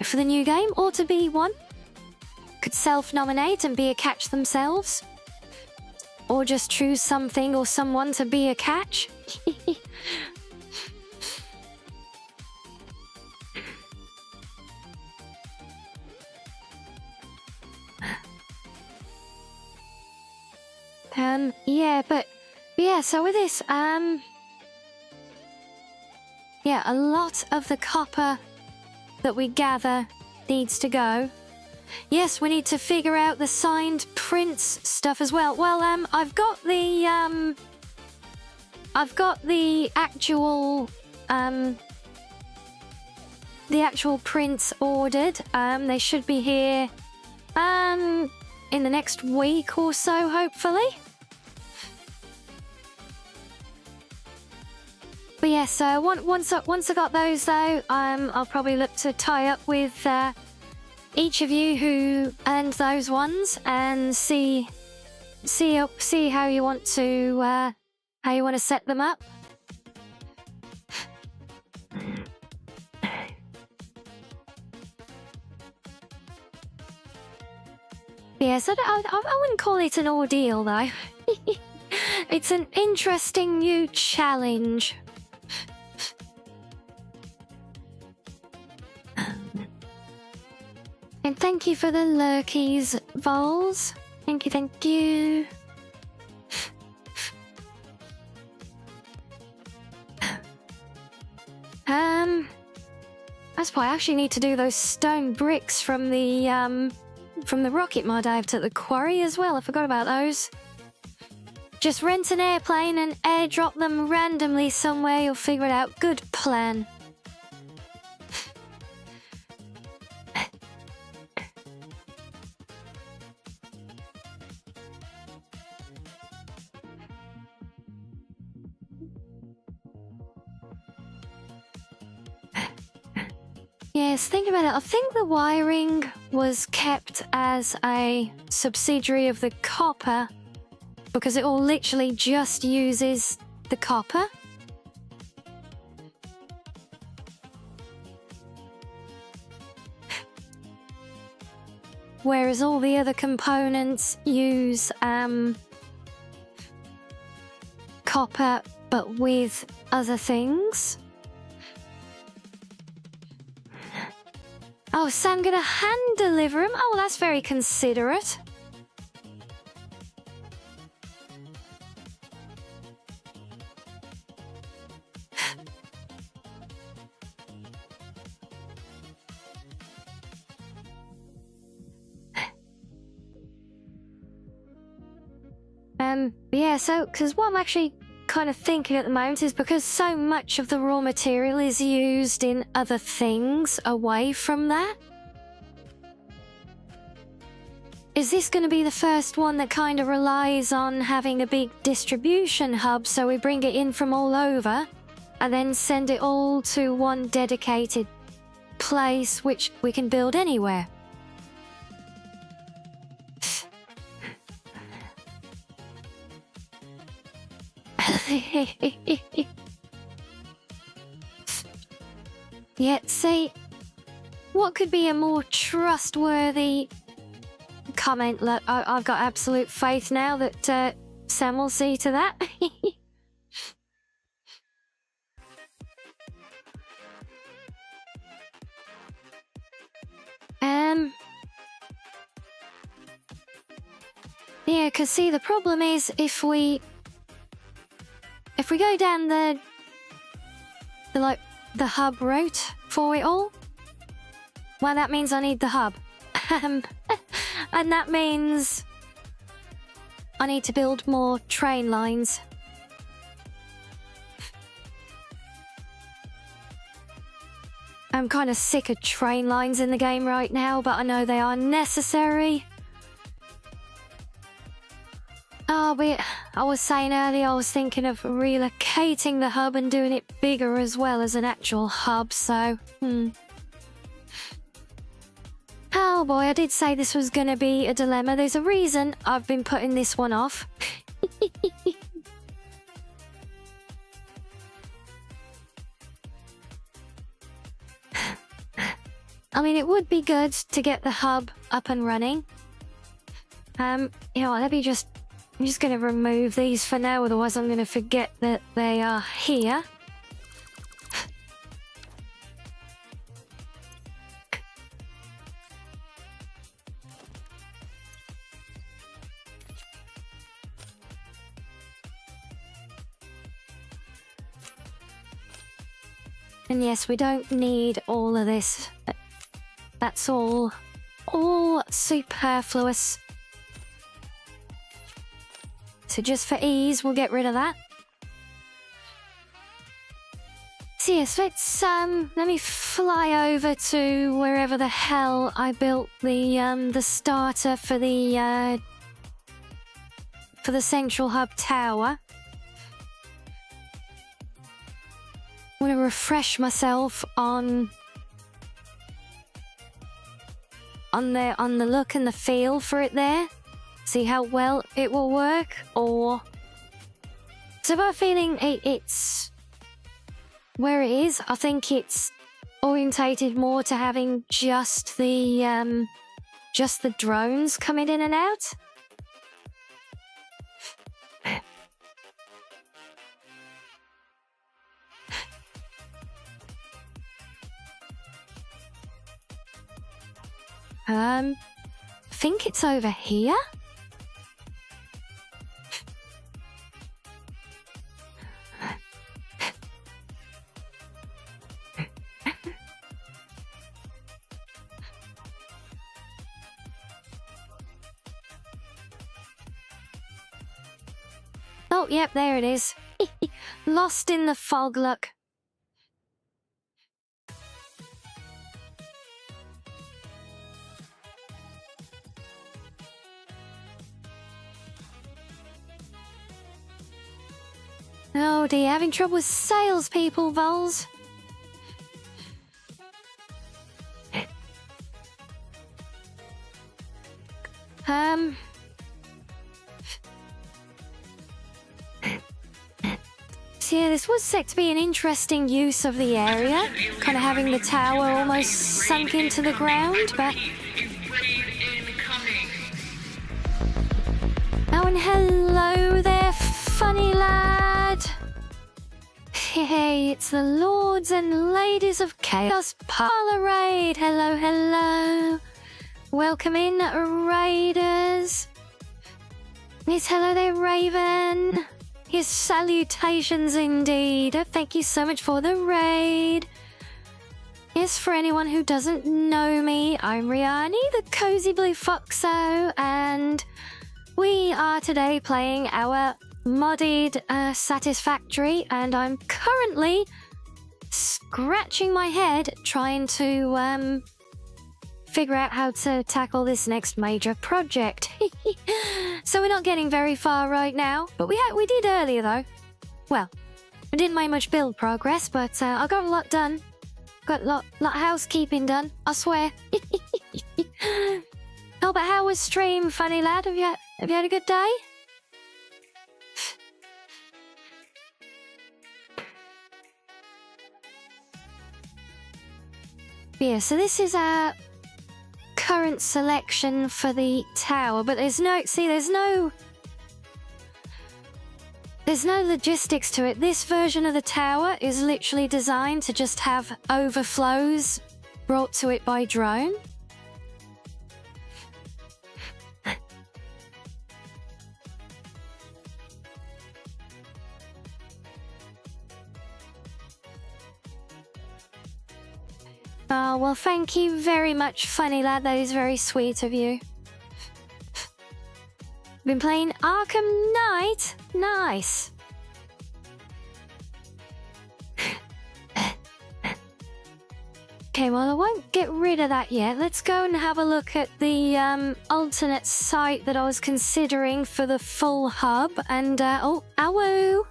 for the new game, or to be one. Could self-nominate and be a catch themselves, or just choose something or someone to be a catch. Yeah, but yeah, so with this, yeah, a lot of the copper that we gather needs to go. Yes, we need to figure out the signed prints stuff as well. Well, I've got the actual prints ordered. They should be here in the next week or so, hopefully. But yes, once I got those though, I'll probably look to tie up with each of you who earned those ones and see how you want to set them up. Yes, I wouldn't call it an ordeal though. It's an interesting new challenge. And thank you for the lurkies, Vols. Thank you, thank you. That's why I actually need to do those stone bricks from the rocket mod I have at the quarry as well. I forgot about those. Just rent an airplane and airdrop them randomly somewhere. You'll figure it out. Good plan. Yes, think about it. I think the wiring was kept as a subsidiary of the copper because it all literally just uses the copper. Whereas all the other components use copper but with other things. Oh, so I'm gonna hand deliver them? Oh, that's very considerate. Yeah, so, because what I'm actually kind of thinking at the moment is because so much of the raw material is used in other things away from that. Is this going to be the first one that kind of relies on having a big distribution hub, so we bring it in from all over and then send it all to one dedicated place which we can build anywhere? Yeah, see, what could be a more trustworthy comment? Look, I've got absolute faith now that Sam will see to that. Yeah, because see, the problem is if we go down the hub route for it all, well, that means I need the hub. And that means I need to build more train lines. I'm kind of sick of train lines in the game right now, but I know they are necessary. Oh, but I was saying earlier I was thinking of relocating the hub and doing it bigger as well as an actual hub, so... Oh boy, I did say this was going to be a dilemma. There's a reason I've been putting this one off. I mean, it would be good to get the hub up and running. You know what, I'm just going to remove these for now, otherwise I'm going to forget that they are here. And yes, we don't need all of this. That's all superfluous. So just for ease, we'll get rid of that. So yes, let me fly over to wherever the hell I built the starter for the central hub tower. I want to refresh myself on the look and the feel for it there. See how well it will work, or... So I've got a feeling it's... Where it is, I think it's orientated more to having just the drones coming in and out. I think it's over here. Oh, yep, there it is. Lost in the fog, look. Oh dear, having trouble with salespeople, Vols. So yeah, this was set to be an interesting use of the area, kind of having the tower almost sunk into the ground, but... Oh, and hello there, funny lad! Hey, it's the Lords and Ladies of Chaos Parlor Raid! Hello, hello! Welcome in, Raiders! Yes, hello there, Raven! His salutations indeed. Thank you so much for the raid. Yes, for anyone who doesn't know me, I'm Rianni, the Cozy Blue Foxo, and we are today playing our modded Satisfactory, and I'm currently scratching my head trying to figure out how to tackle this next major project. So we're not getting very far right now, but we did earlier though. Well, I didn't make much build progress, but I got a lot done. Got a lot of housekeeping done, I swear. Oh, but how was stream, funny lad? Have you had a good day? Yeah, so this is our current selection for the tower, but there's no logistics to it. This version of the tower is literally designed to just have overflows brought to it by drone. Oh, well, thank you very much, funny lad. That is very sweet of you. Been playing Arkham Knight? Nice. Okay, well, I won't get rid of that yet. Let's go and have a look at the alternate site that I was considering for the full hub. And, oh, ow!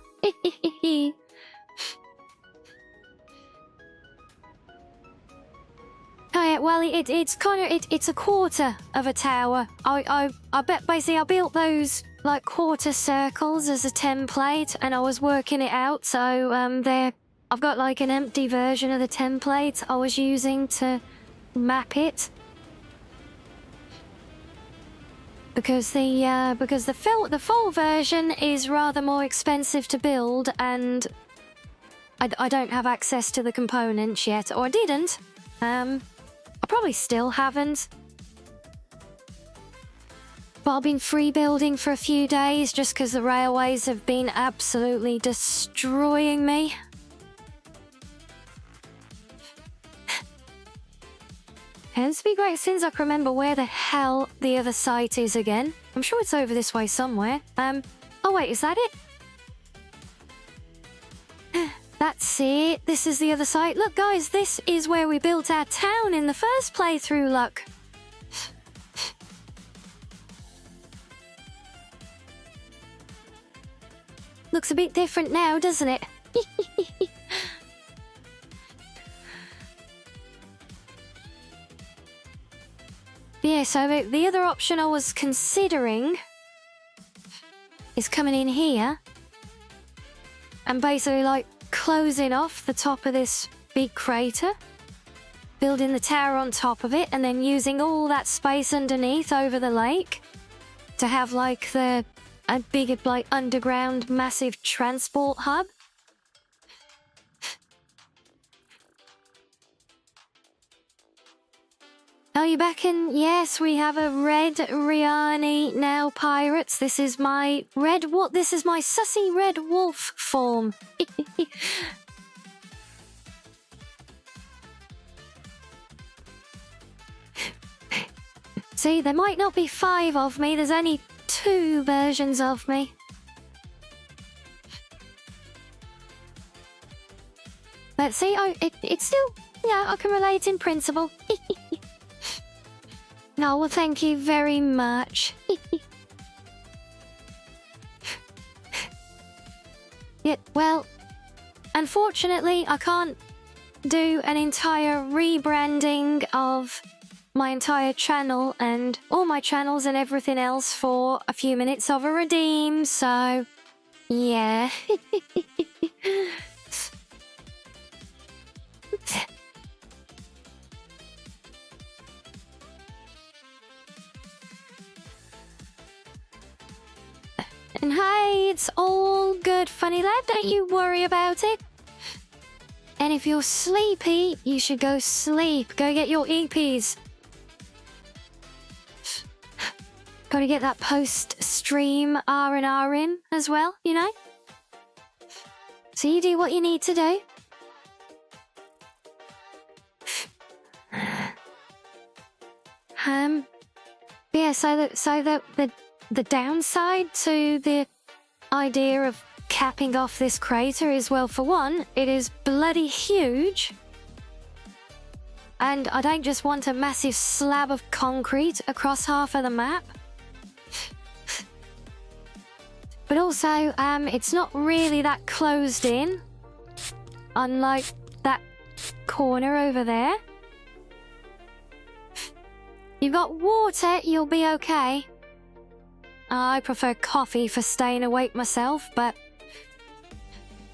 Oh yeah, well, it's a quarter of a tower. I bet basically I built those like quarter circles as a template, and I was working it out. So I've got like an empty version of the template I was using to map it, because the full version is rather more expensive to build, and I don't have access to the components yet, or I didn't. I probably still haven't. But I've been free building for a few days just because the railways have been absolutely destroying me. And it's been great since I can remember where the hell the other site is again. I'm sure it's over this way somewhere. Oh wait, is that it? That's it. This is the other side. Look, guys, this is where we built our town in the first playthrough, look. Looks a bit different now, doesn't it? Yeah, so the other option I was considering is coming in here and basically, like, closing off the top of this big crater, building the tower on top of it, and then using all that space underneath over the lake to have like a big like underground massive transport hub. Are you back in? Yes, we have a red Rianni now, pirates. This is my this is my sussy red wolf form. See, there might not be 5 of me, there's only 2 versions of me. But see, it's still, yeah, I can relate in principle. No, well, thank you very much. Yeah, well, unfortunately, I can't do an entire rebranding of my entire channel and all my channels and everything else for a few minutes of a redeem, so yeah. And hey, it's all good, funny lad, don't you worry about it. And if you're sleepy, you should go sleep. Go get your EPs. Gotta get that post-stream R&R in as well, you know? So you do what you need to do. Yeah, so the downside to the idea of capping off this crater is, well, for one, it is bloody huge. And I don't just want a massive slab of concrete across half of the map. But also, it's not really that closed in, unlike that corner over there. You've got water, you'll be okay. I prefer coffee for staying awake myself, but...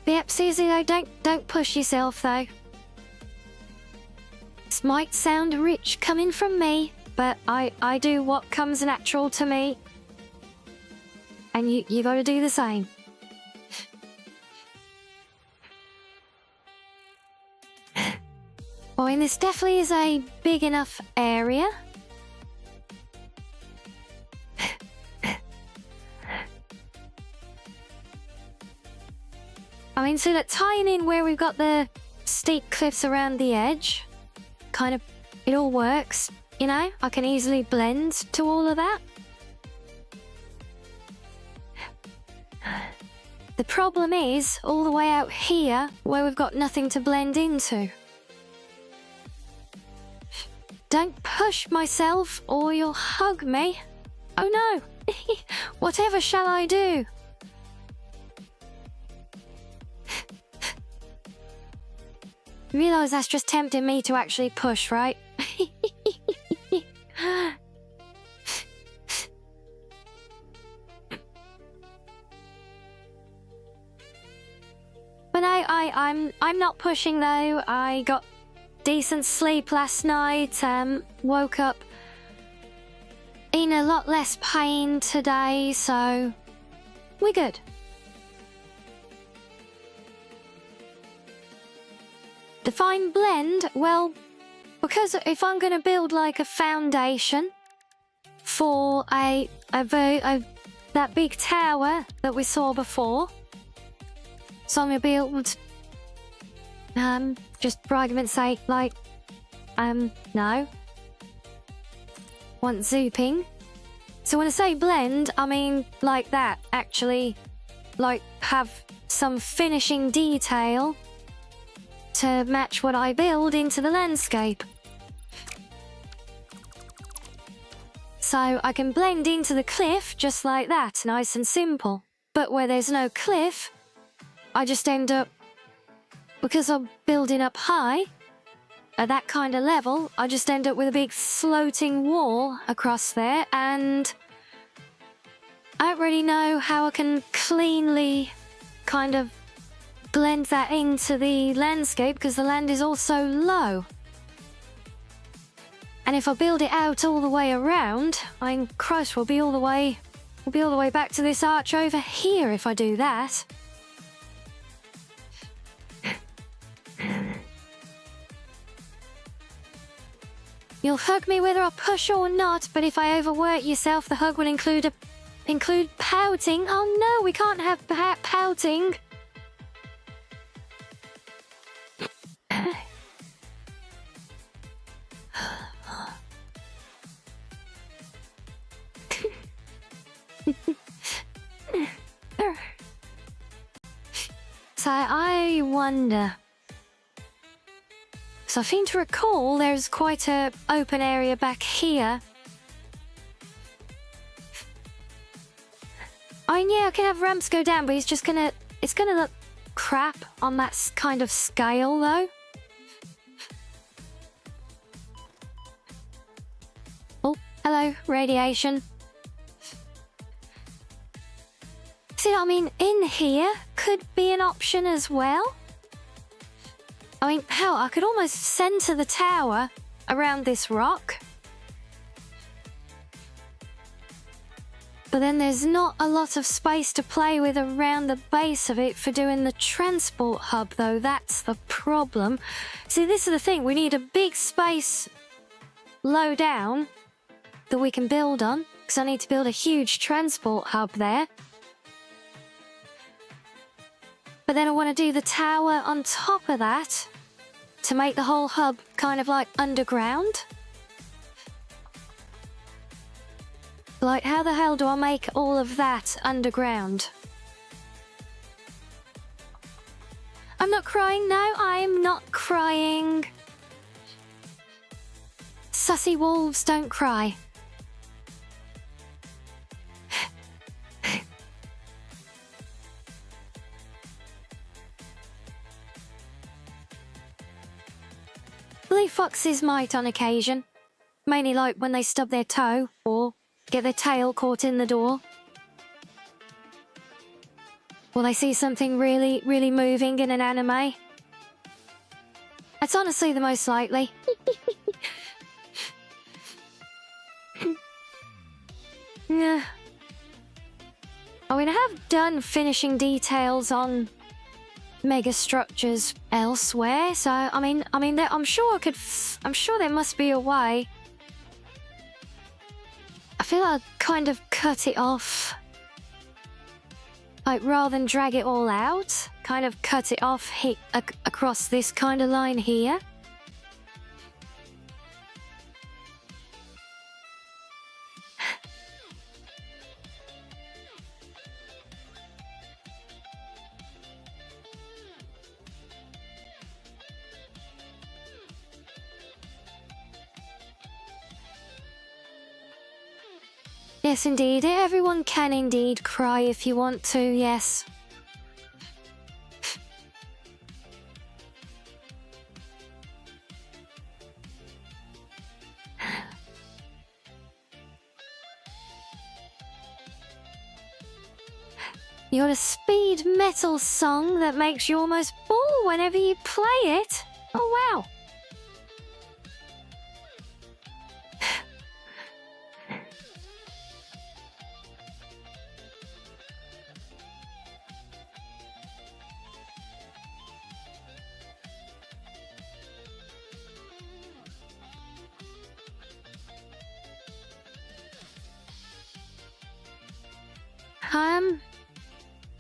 Yep, Susie, though, don't push yourself, though. This might sound rich coming from me, but I do what comes natural to me. And you gotta do the same. Well, and this definitely is a big enough area. I mean, so that tying in where we've got the steep cliffs around the edge, kind of, it all works, you know? I can easily blend to all of that. The problem is, all the way out here, where we've got nothing to blend into. Don't push myself, or you'll hug me. Oh no! Whatever shall I do? You realise that's just tempting me to actually push, right? But no, I'm not pushing though. I got decent sleep last night. Woke up in a lot less pain today, so we're good. Define blend? Well, because if I'm going to build like a foundation for that big tower that we saw before, so I'm going to build, just for argument's sake, like, no. Want zooping. So when I say blend, I mean like that, actually, like have some finishing detail to match what I build into the landscape. So I can blend into the cliff just like that, nice and simple. But where there's no cliff, I just end up, because I'm building up high, at that kind of level, I just end up with a big floating wall across there, and I don't really know how I can cleanly kind of blend that into the landscape because the land is all so low. And if I build it out all the way around, I mean, Christ, we'll be all the way back to this arch over here if I do that. You'll hug me whether I push or not, but if I overwork yourself, the hug will include pouting. Oh no, we can't have pouting. So I wonder. So I seem to recall there's quite a open area back here. I mean, yeah, I can have ramps go down, but it's gonna look crap on that kind of scale, though. Hello, radiation. See, I mean, in here could be an option as well. I mean, hell, I could almost center the tower around this rock. But then there's not a lot of space to play with around the base of it for doing the transport hub, though. That's the problem. See, this is the thing. We need a big space low down that we can build on, because I need to build a huge transport hub there. But then I want to do the tower on top of that to make the whole hub kind of like underground. Like, how the hell do I make all of that underground? I'm not crying, no, I'm not crying. Sussy wolves don't cry. Blue foxes might on occasion. Mainly like when they stub their toe or get their tail caught in the door. Or they see something really, really moving in an anime. That's honestly the most likely. Yeah. I mean, I have done finishing details on mega structures elsewhere, so I mean, I'm sure I'm sure there must be a way. I feel I'd kind of cut it off. Like, rather than drag it all out, kind of cut it off across this kind of line here. Yes, indeed. Everyone can indeed cry if you want to, yes. You got a speed metal song that makes you almost bawl whenever you play it. Oh, wow.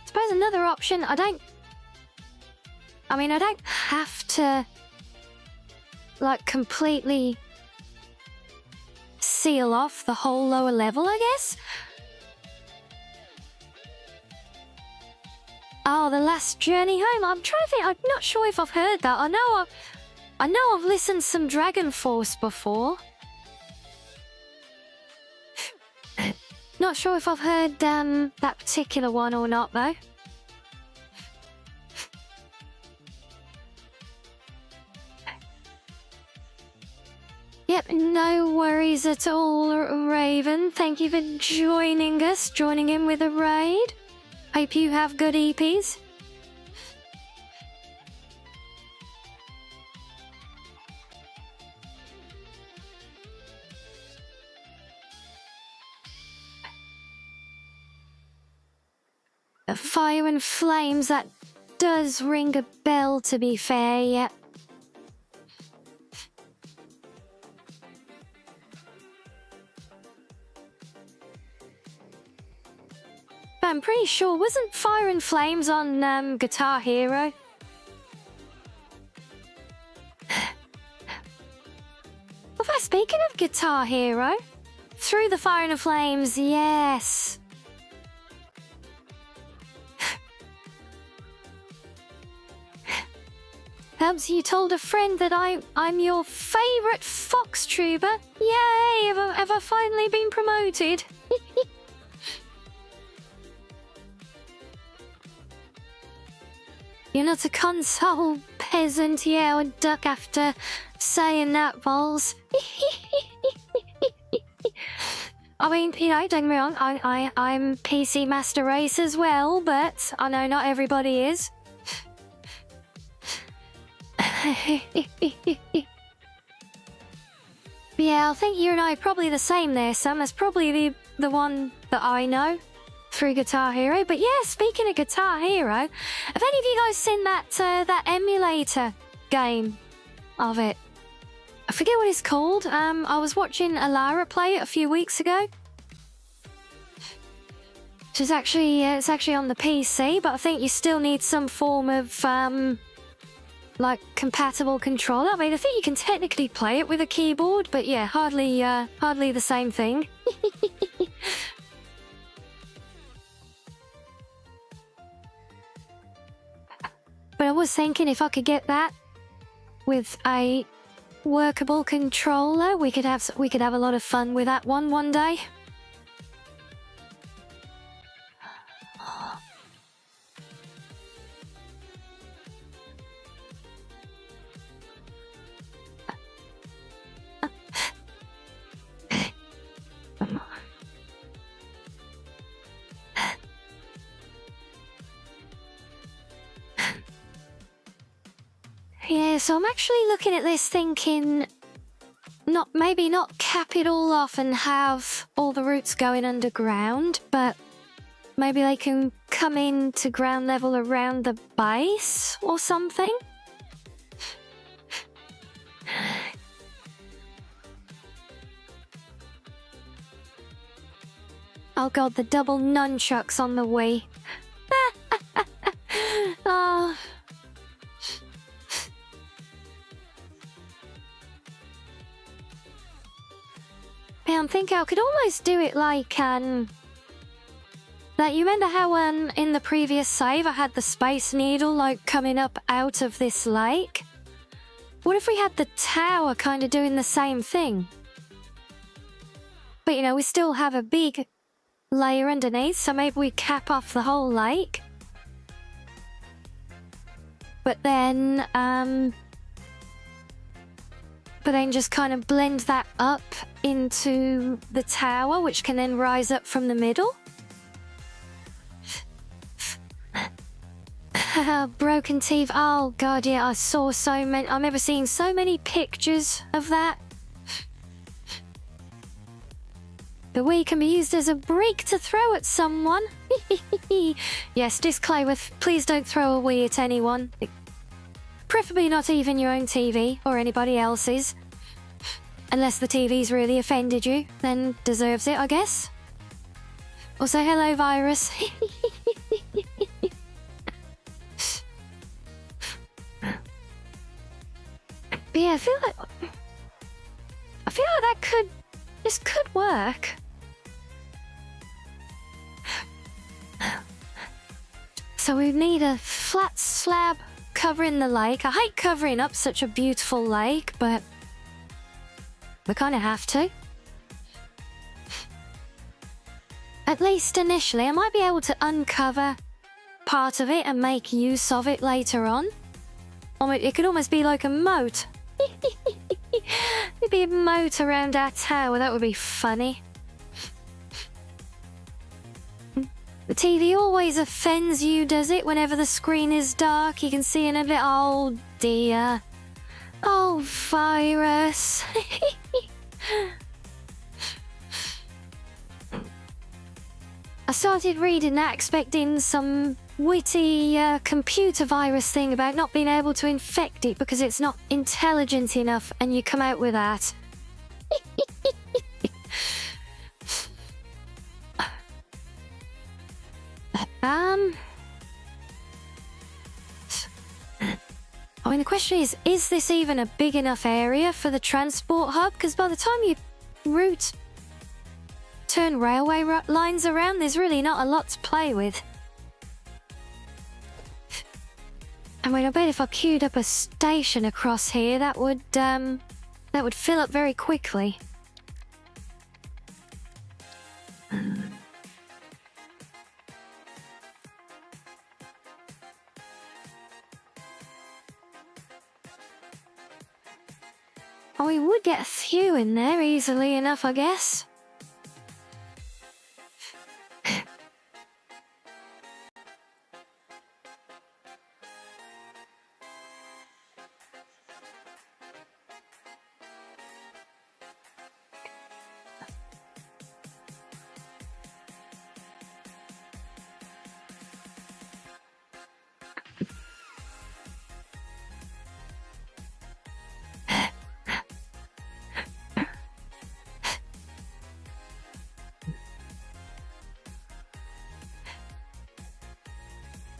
Suppose another option, I don't have to, like, completely seal off the whole lower level, I guess. Oh, The Last Journey Home. I'm trying to think, I'm not sure if I've heard that. I know I've listened to some Dragon Force before. Not sure if I've heard that particular one or not, though. Yep, no worries at all, Raven. Thank you for joining us, joining in with a raid. Hope you have good EPs. Fire and Flames, that does ring a bell, to be fair, yeah. But I'm pretty sure, wasn't Fire and Flames on Guitar Hero? Well, speaking of Guitar Hero, Through the Fire and Flames, yes. Perhaps you told a friend that I'm your favourite fox tuber. Yay! Have I finally been promoted? You're not a console peasant, yeah, or duck after saying that, Vols. I mean, you know, don't get me wrong, I'm PC Master Race as well, but I know not everybody is. Yeah, I think you and I are probably the same there, Sam. That's probably the one that I know through Guitar Hero. But yeah, speaking of Guitar Hero, have any of you guys seen that emulator game of it? I forget what it's called. I was watching Alara play it a few weeks ago. Which is actually, it's actually on the PC, but I think you still need some form of, like, compatible controller. I mean, I think you can technically play it with a keyboard, but yeah, hardly the same thing. But I was thinking if I could get that with a workable controller, we could have a lot of fun with that one day. Yeah, so I'm actually looking at this thinking, maybe not cap it all off and have all the roots going underground, but maybe they can come into ground level around the base or something. Oh god, the double nunchucks on the Wii. Oh. Yeah, I'm thinking I could almost do it like, you remember how, in the previous save I had the Space Needle, like, coming up out of this lake? What if we had the tower kind of doing the same thing? But, you know, we still have a big layer underneath, so maybe we cap off the whole lake. But then just kind of blend that up into the tower, which can then rise up from the middle. Broken teeth. Oh god, yeah, I saw so many. I remember seeing so many pictures of that. The Wii can be used as a brick to throw at someone. Yes, disclaimer, please don't throw a Wii at anyone. Preferably not even your own TV or anybody else's. Unless the TV's really offended you, then deserves it, I guess. Also, hello, virus. But yeah, I feel like this could work. So we need a flat slab covering the lake. I hate covering up such a beautiful lake, but we kind of have to. At least initially, I might be able to uncover part of it and make use of it later on. Or it could almost be like a moat. Maybe a moat around our tower, that would be funny. The TV always offends you, does it? Whenever the screen is dark, you can see in a bit. Oh dear. Oh, virus. I started reading that expecting some witty computer virus thing about not being able to infect it because it's not intelligent enough, and you come out with that. I mean, the question is this even a big enough area for the transport hub? Because by the time you turn railway lines around, there's really not a lot to play with. I mean, I bet if I queued up a station across here, that would fill up very quickly. Oh, we would get a few in there easily enough, I guess.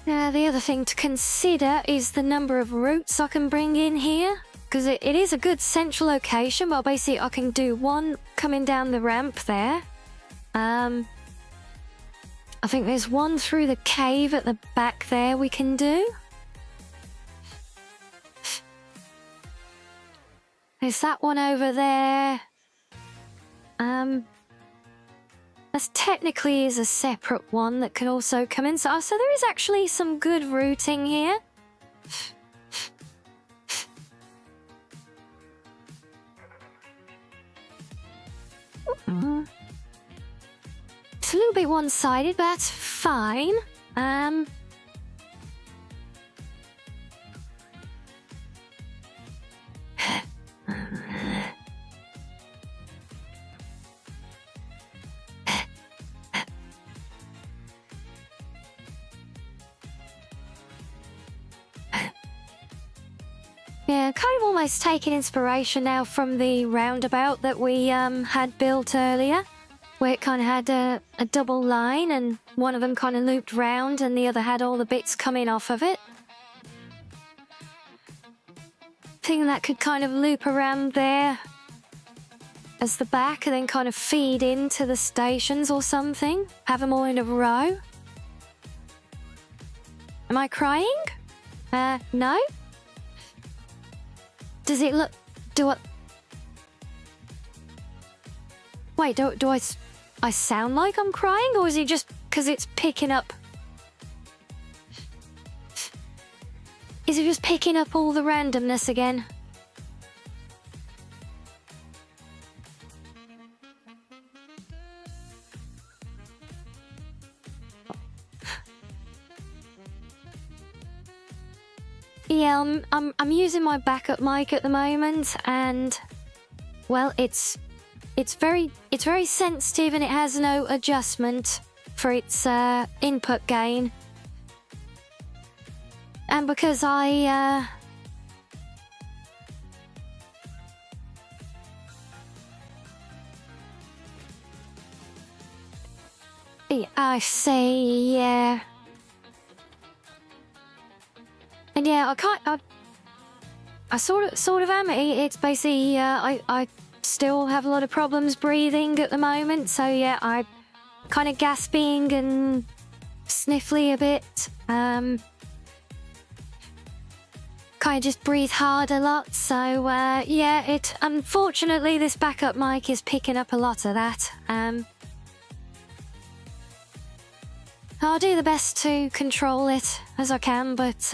The other thing to consider is the number of routes I can bring in here. Because it is a good central location, but basically I can do one coming down the ramp there. I think there's one through the cave at the back there we can do. There's that one over there. That's technically is a separate one that could also come in. So there is actually some good routing here. It's a little bit one-sided, but that's fine. Yeah, kind of almost taking inspiration now from the roundabout that we had built earlier, where it kind of had a double line and one of them kind of looped round and the other had all the bits coming off of it. Thinking that could kind of loop around there as the back and then kind of feed into the stations or something. Have them all in a row. Am I crying? No? Does it look... Wait, do I sound like I'm crying? Or is it just because it's picking up... Is it just picking up all the randomness again? Yeah, I'm using my backup mic at the moment, and well, it's very sensitive and it has no adjustment for its input gain. And because I see, yeah. And yeah, I sort of am. It's basically, I still have a lot of problems breathing at the moment. So yeah, I'm kind of gasping and sniffly a bit. Kind of just breathe hard a lot. So yeah, unfortunately this backup mic is picking up a lot of that. I'll do the best to control it as I can, but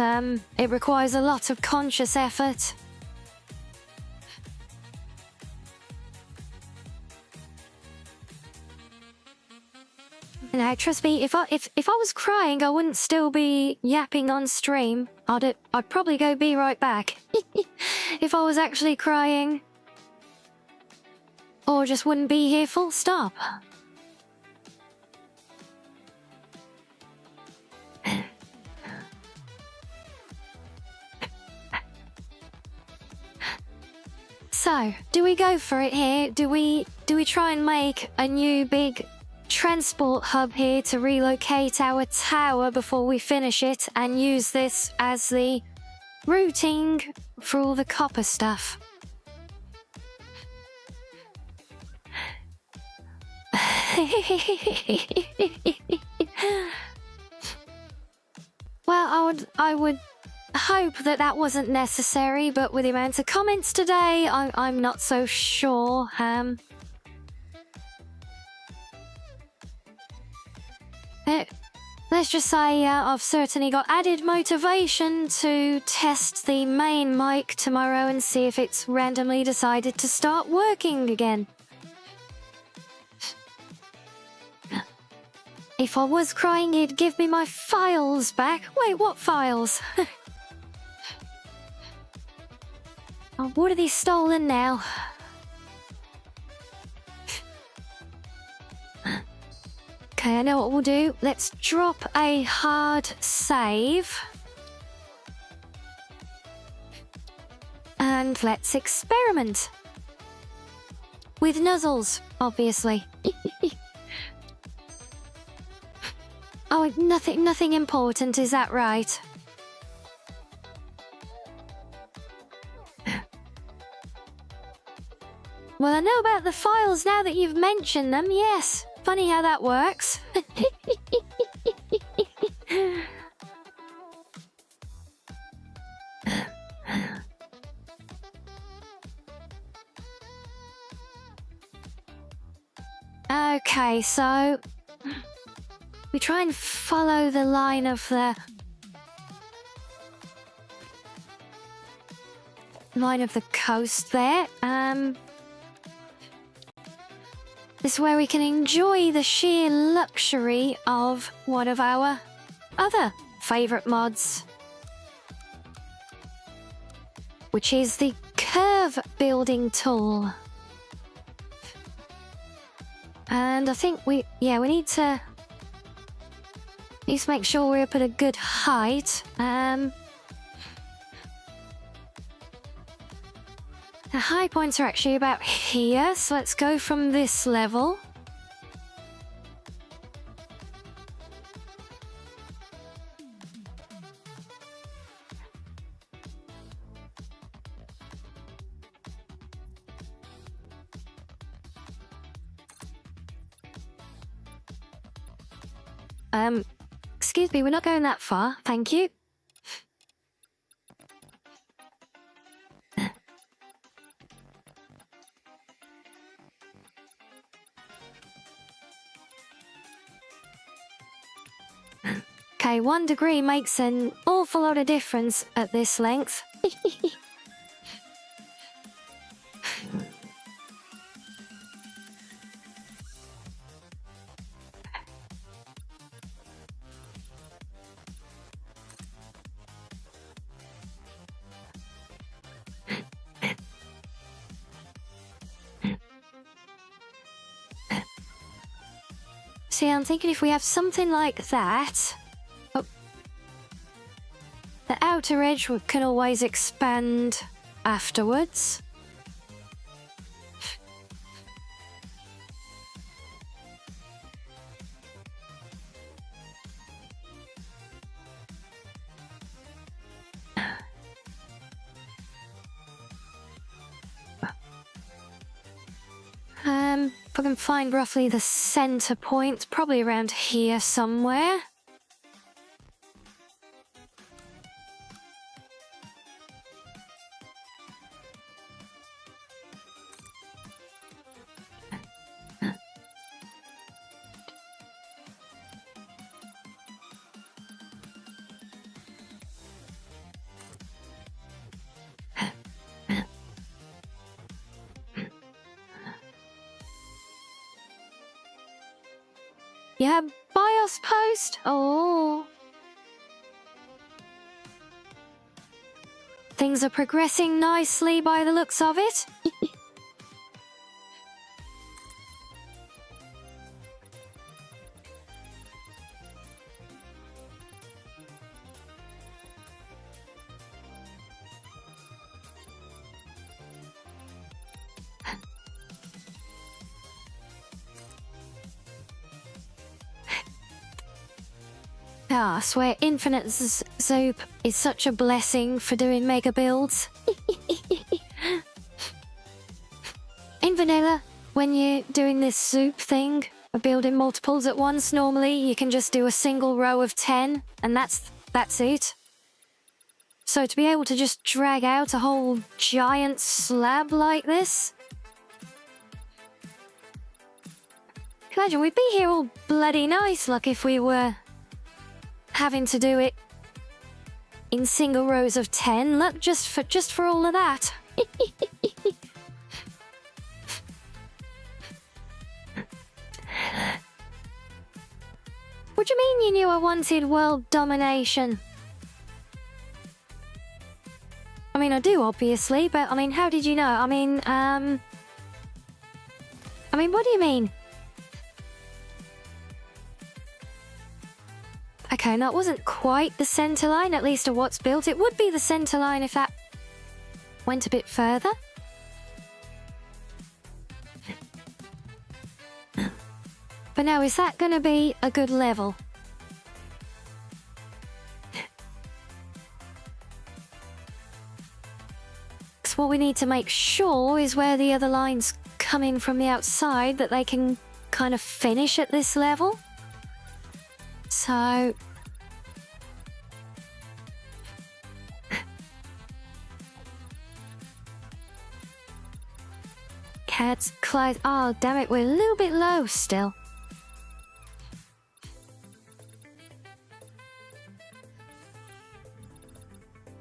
it requires a lot of conscious effort. Now, trust me, if I was crying, I wouldn't still be yapping on stream. I'd probably go be right back. If I was actually crying. Or just wouldn't be here full stop. So, do we go for it here? Do we try and make a new big transport hub here to relocate our tower before we finish it and use this as the routing for all the copper stuff? Well, I would hope that wasn't necessary, but with the amount of comments today, I'm not so sure. Let's just say I've certainly got added motivation to test the main mic tomorrow and see if it's randomly decided to start working again. If I was crying, he'd give me my files back. Wait, what files? Oh, what are these stolen now? Okay, I know what we'll do. Let's drop a hard save. And let's experiment. With nuzzles, obviously. Oh, nothing important, is that right? Well, I know about the files now that you've mentioned them, yes. Funny how that works. Okay, so we try and follow the line of the coast there. This is where we can enjoy the sheer luxury of one of our other favorite mods, which is the curve building tool. And I think we need to make sure we're up at a good height. The high points are actually about here, so let's go from this level. Excuse me, we're not going that far, thank you. Okay, 1 degree makes an awful lot of difference at this length. See, I'm thinking if we have something like that... Oh. The outer edge can always expand afterwards. If I can find roughly the center point, probably around here somewhere. Yeah, BIOS post? Oh. Things are progressing nicely by the looks of it. Ah, I swear infinite soup is such a blessing for doing mega builds. In vanilla, when you're doing this soup thing of building multiples at once, normally you can just do a single row of 10 and that's it. So to be able to just drag out a whole giant slab like this... Imagine, we'd be here all bloody nice, like if we were having to do it in single rows of 10. Look, just for all of that. What do you mean you knew I wanted world domination? I mean, I do, obviously, but I mean, how did you know? I mean, what do you mean? Okay, that wasn't quite the center line, at least of what's built. It would be the center line if that went a bit further. But now, is that going to be a good level? what we need to make sure is where the other lines come in from the outside, that they can kind of finish at this level. So... Cats, close. Oh, damn it, we're a little bit low still.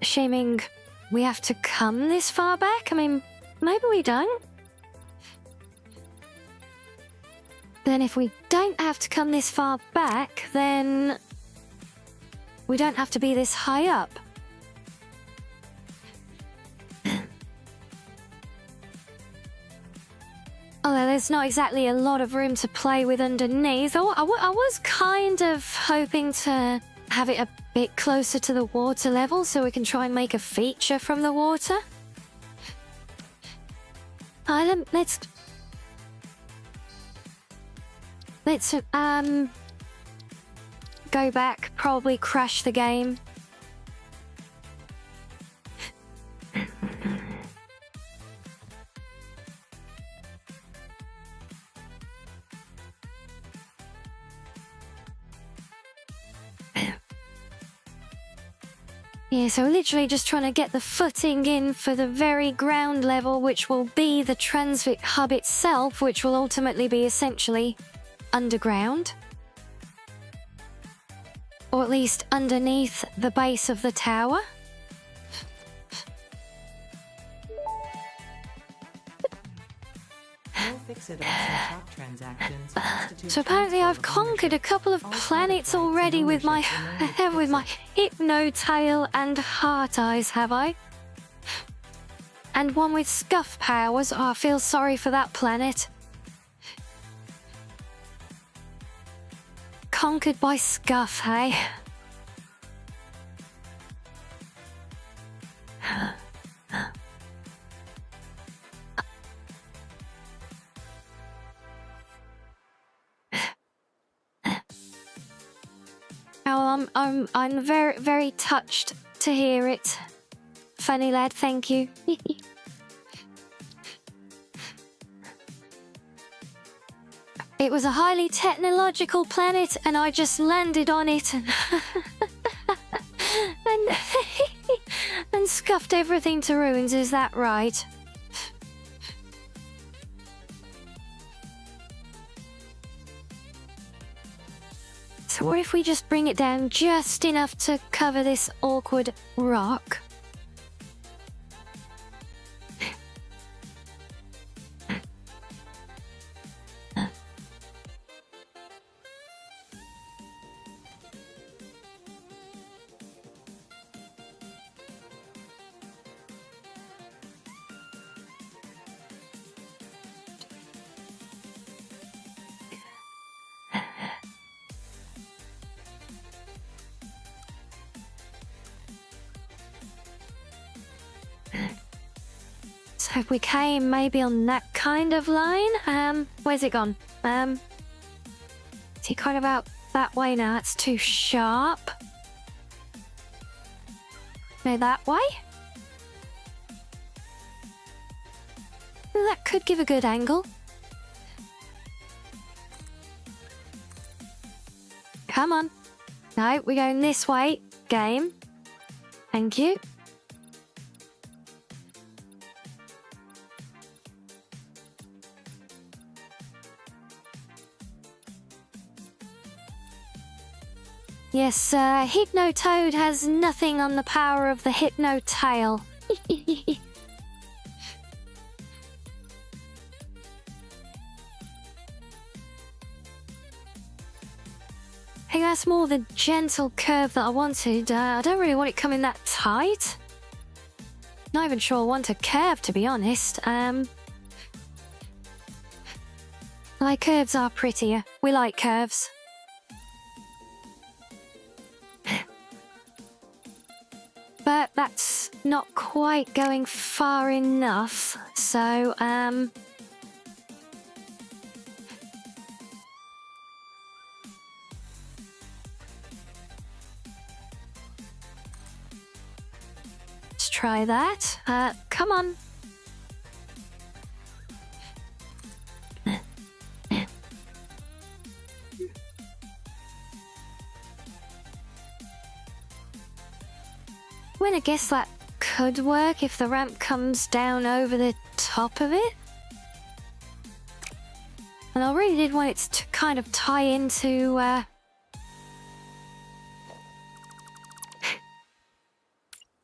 Assuming we have to come this far back? I mean, maybe we don't. Then if we don't have to come this far back, then we don't have to be this high up. Although there's not exactly a lot of room to play with underneath. I was kind of hoping to have it a bit closer to the water level so we can try and make a feature from the water. Let's go back, probably crash the game. Yeah, so we're literally just trying to get the footing in for the very ground level, which will be the transit hub itself, which will ultimately be essentially underground. Or at least underneath the base of the tower. So apparently I've conquered a couple of planets already with my hypno tail and heart eyes, have I? And one with scuff powers. Oh, I feel sorry for that planet. Conquered by scuff, hey? Oh, I'm very, very touched to hear it. Funny lad, thank you. It was a highly technological planet, and I just landed on it and and scuffed everything to ruins. Is that right? So what if we just bring it down just enough to cover this awkward rock? So if we came maybe on that kind of line, where's it gone? Is he kind of out that way now? That's too sharp. No, that way? That could give a good angle. Come on. No, we're going this way. Game. Thank you. Yes, Hypno Toad has nothing on the power of the Hypno Tail. I think that's more the gentle curve that I wanted. I don't really want it coming that tight. Not even sure I want a curve, to be honest. Like, curves are prettier. We like curves. But that's not quite going far enough, so, let's try that. Come on. mean, I guess that could work if the ramp comes down over the top of it. And I really did want it to kind of tie into,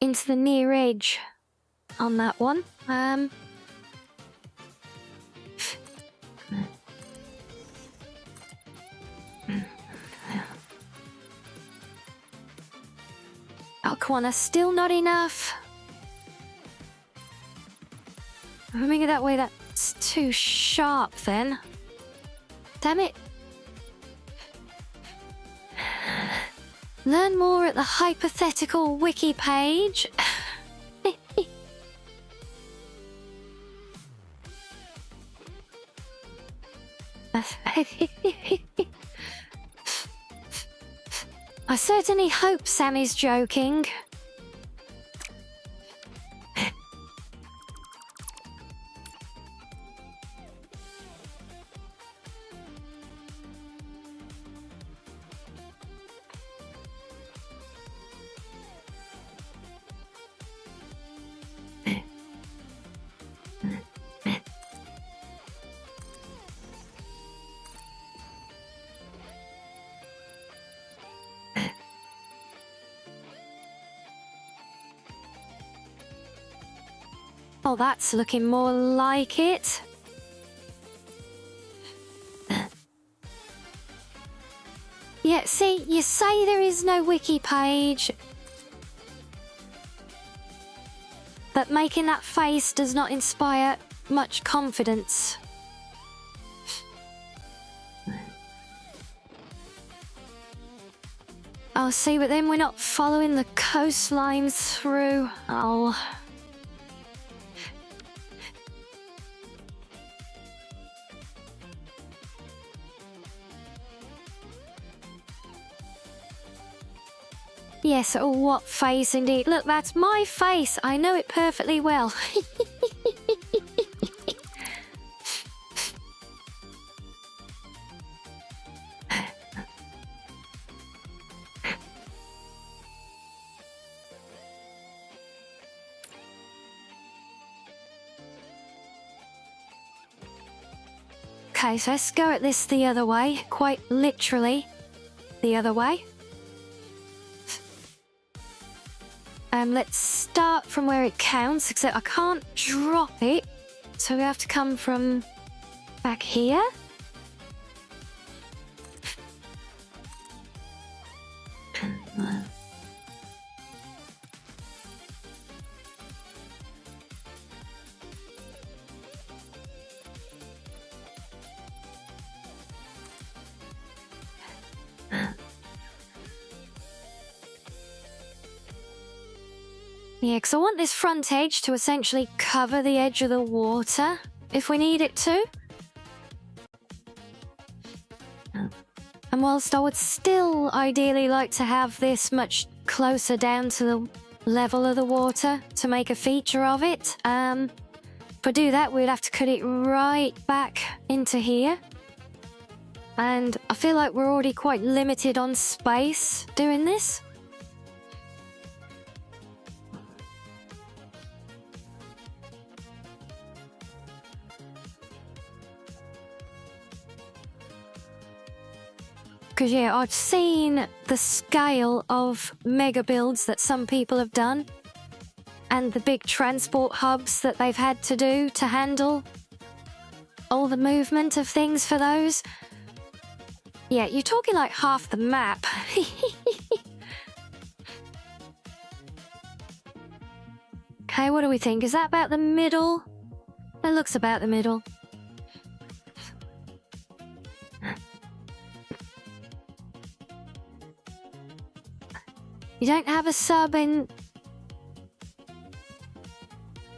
into the near edge on that one. Oh, come on, that's still not enough. If I make it that way, that's too sharp then. Damn it. Learn more at the hypothetical wiki page. I certainly hope Sammy's joking. Oh, that's looking more like it. Yeah, see, you say there is no wiki page, but making that face does not inspire much confidence. Oh, see, but then we're not following the coastline through. Oh. Yes, oh, what face indeed. Look, that's my face. I know it perfectly well. Okay, so let's go at this the other way. Quite literally, the other way. Let's start from where it counts, except I can't drop it, so we have to come from back here. Yeah, because I want this front edge to essentially cover the edge of the water, if we need it to. And whilst I would still ideally like to have this much closer down to the level of the water to make a feature of it, if I do that, we'd have to cut it right back into here. And I feel like we're already quite limited on space doing this. Because, yeah, I've seen the scale of mega builds that some people have done and the big transport hubs that they've had to do to handle all the movement of things for those. Yeah, you're talking like half the map. Okay, what do we think? Is that about the middle? It looks about the middle. You don't have a sub in...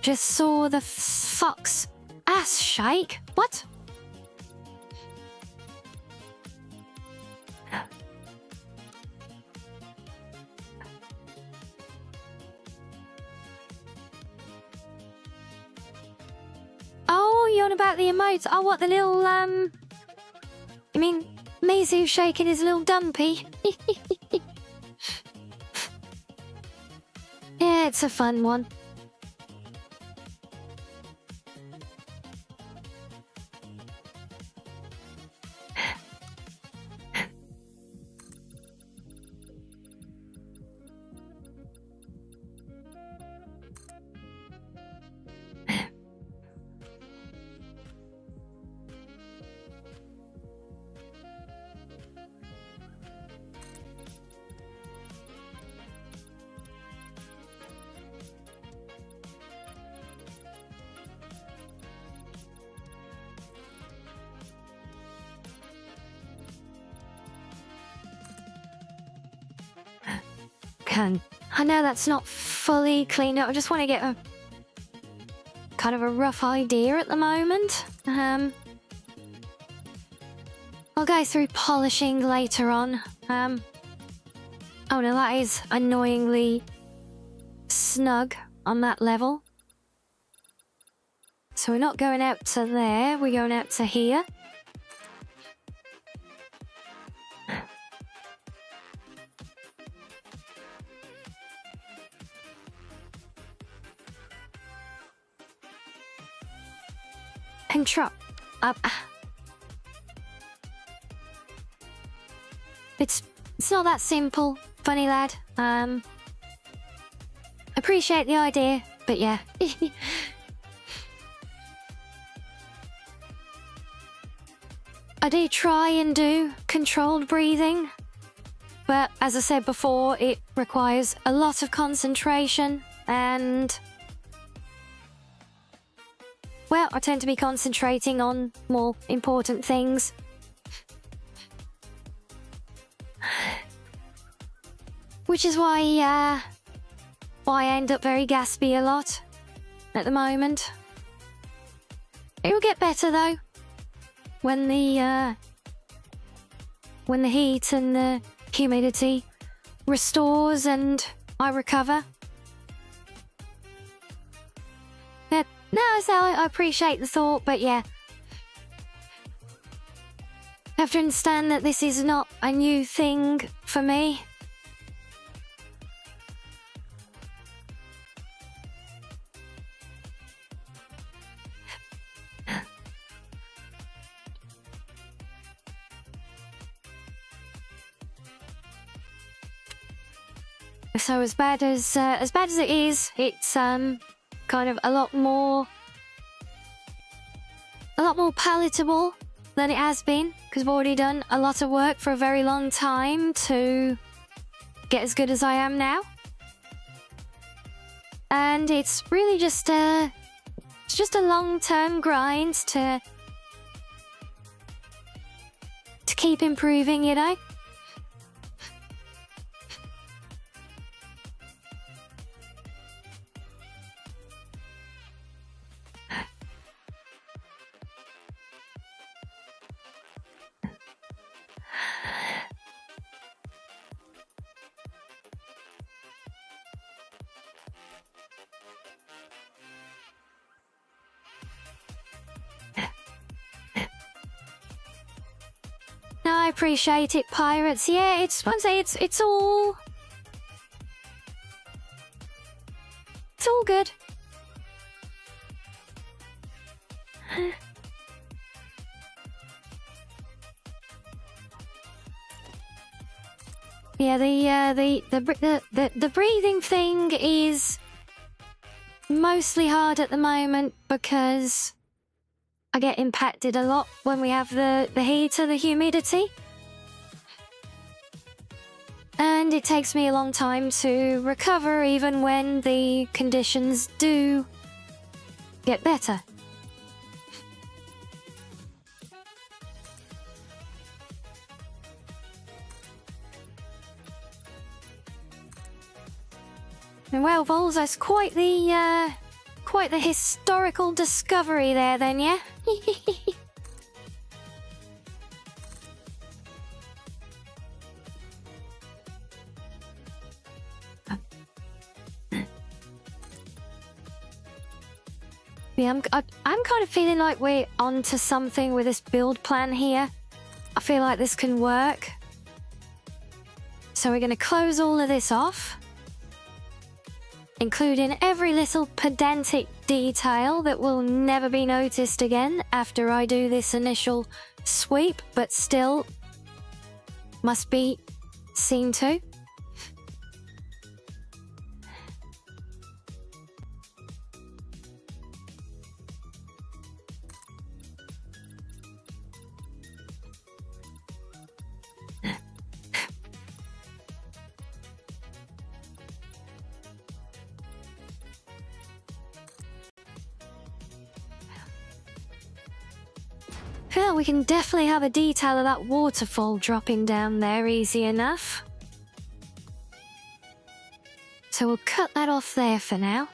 Just saw the fox ass shake? What? Oh, you're on about the emotes. Oh, what, the little, You mean Mizu shaking his little dumpy? Yeah, Yeah, it's a fun one. I know that's not fully cleaned up. I just want to get a kind of a rough idea at the moment. I'll go through polishing later on. Oh no, that is annoyingly snug on that level. So we're not going out to there, we're going out to here. Control. It's not that simple, funny lad. Appreciate the idea, but yeah. I do try and do controlled breathing, but as I said before, it requires a lot of concentration and... well, I tend to be concentrating on more important things. Which is why I end up very gaspy a lot at the moment. It will get better though when the heat and the humidity restores and I recover. No, so I appreciate the thought, but yeah. I have to understand that this is not a new thing for me. So as bad as it is, it's kind of a lot more palatable than it has been, because I've already done a lot of work for a very long time to get as good as I am now. And it's really just a long-term grind to keep improving, you know? No, I appreciate it, pirates. Yeah, it's all good. Yeah, the breathing thing is mostly hard at the moment because I get impacted a lot when we have the heat or the humidity. And it takes me a long time to recover even when the conditions do get better. And well, Vols, that's quite the historical discovery there then, yeah? Yeah, I'm kind of feeling like we're onto something with this build plan here. I feel like this can work. So we're going to close all of this off. including every little pedantic detail that will never be noticed again after I do this initial sweep, but still must be seen to. Well, we can definitely have a detail of that waterfall dropping down there easy enough. So we'll cut that off there for now.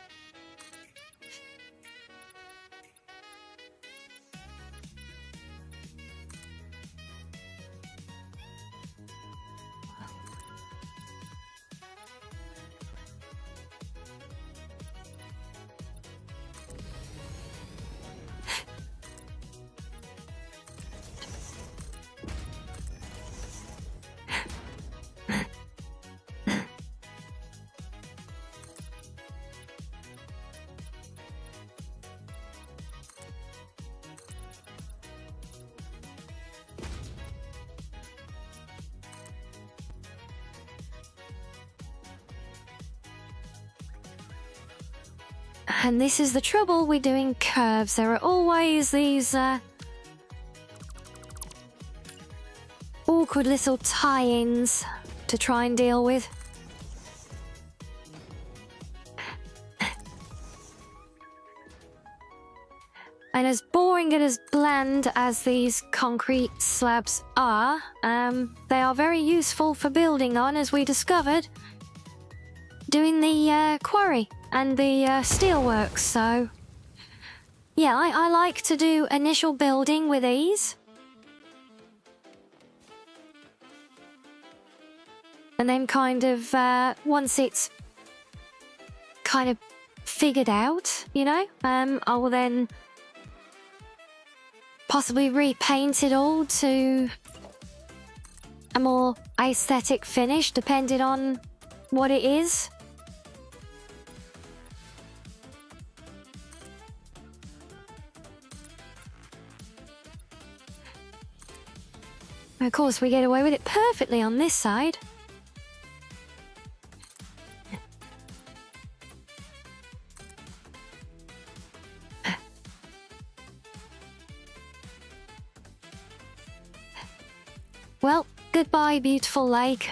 And this is the trouble with doing curves. There are always these awkward little tie-ins to try and deal with. And as boring and as bland as these concrete slabs are, they are very useful for building on, as we discovered doing the quarry and the steelworks. So yeah, I like to do initial building with these, and then kind of once it's kind of figured out, you know, I will then possibly repaint it all to a more aesthetic finish, depending on what it is. Of course, we get away with it perfectly on this side. Well, goodbye, beautiful lake.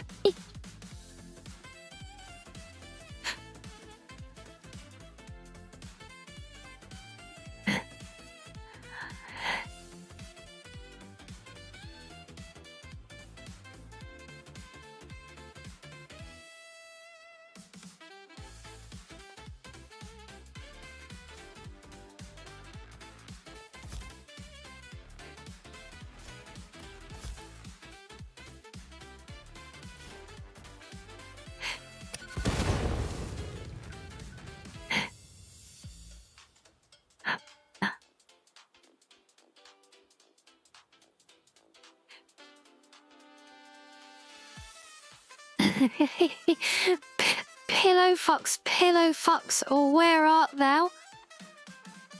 Pillow fox, or where art thou?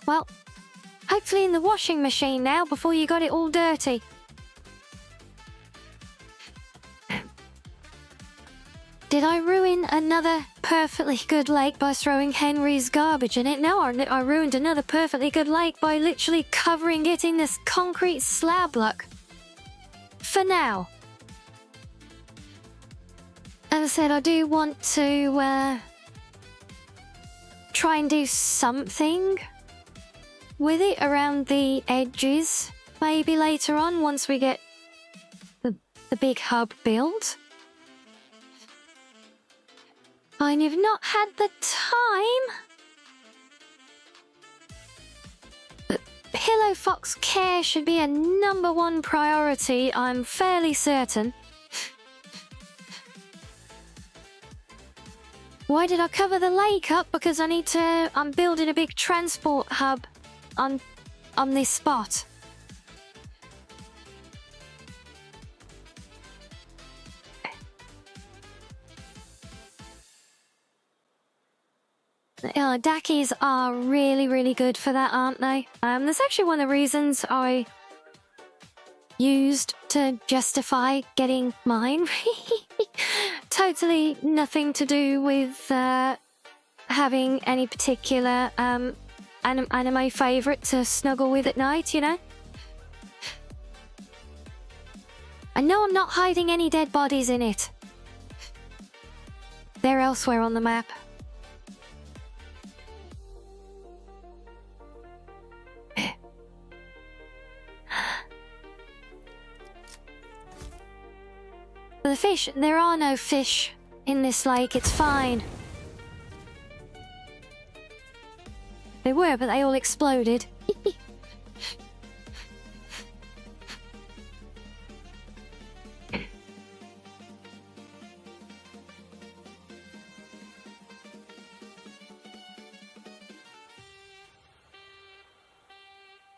Well, hopefully in the washing machine now before you got it all dirty. Did I ruin another perfectly good lake by throwing Henry's garbage in it? No, I ruined another perfectly good lake by literally covering it in this concrete slab look. For now. As I said, I do want to try and do something with it around the edges, maybe later on, once we get the big hub built. I've not had the time. But Pillow Fox care should be a #1 priority, I'm fairly certain. Why did I cover the lake up? Because I'm building a big transport hub on this spot. Dackies are really, really good for that, aren't they? That's actually one of the reasons I used to justify getting mine. Totally nothing to do with having any particular anime favourite to snuggle with at night, you know? I know I'm not hiding any dead bodies in it. They're elsewhere on the map. The fish, there are no fish in this lake, it's fine. They were, but they all exploded.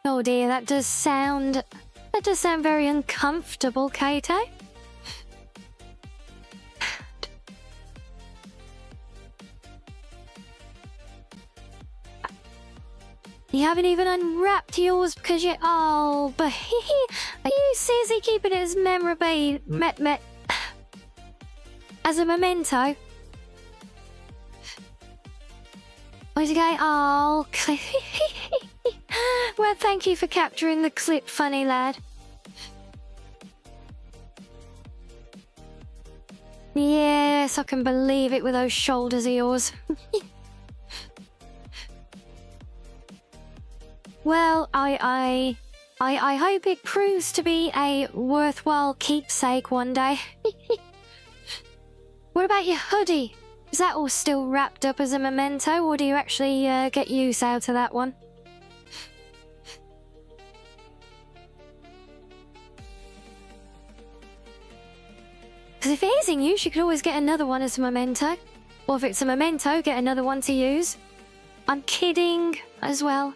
Oh dear, that does sound very uncomfortable, Kato. You haven't even unwrapped yours because you... Oh, but are you seriously keeping it as as a memento? Where's it going? Oh, well, thank you for capturing the clip, funny lad. Yes, I can believe it with those shoulders of yours. Well, I hope it proves to be a worthwhile keepsake one day. What about your hoodie? Is that all still wrapped up as a memento, or do you actually get use out of that one? Because if it is in use, you could always get another one as a memento. Or if it's a memento, get another one to use. I'm kidding as well.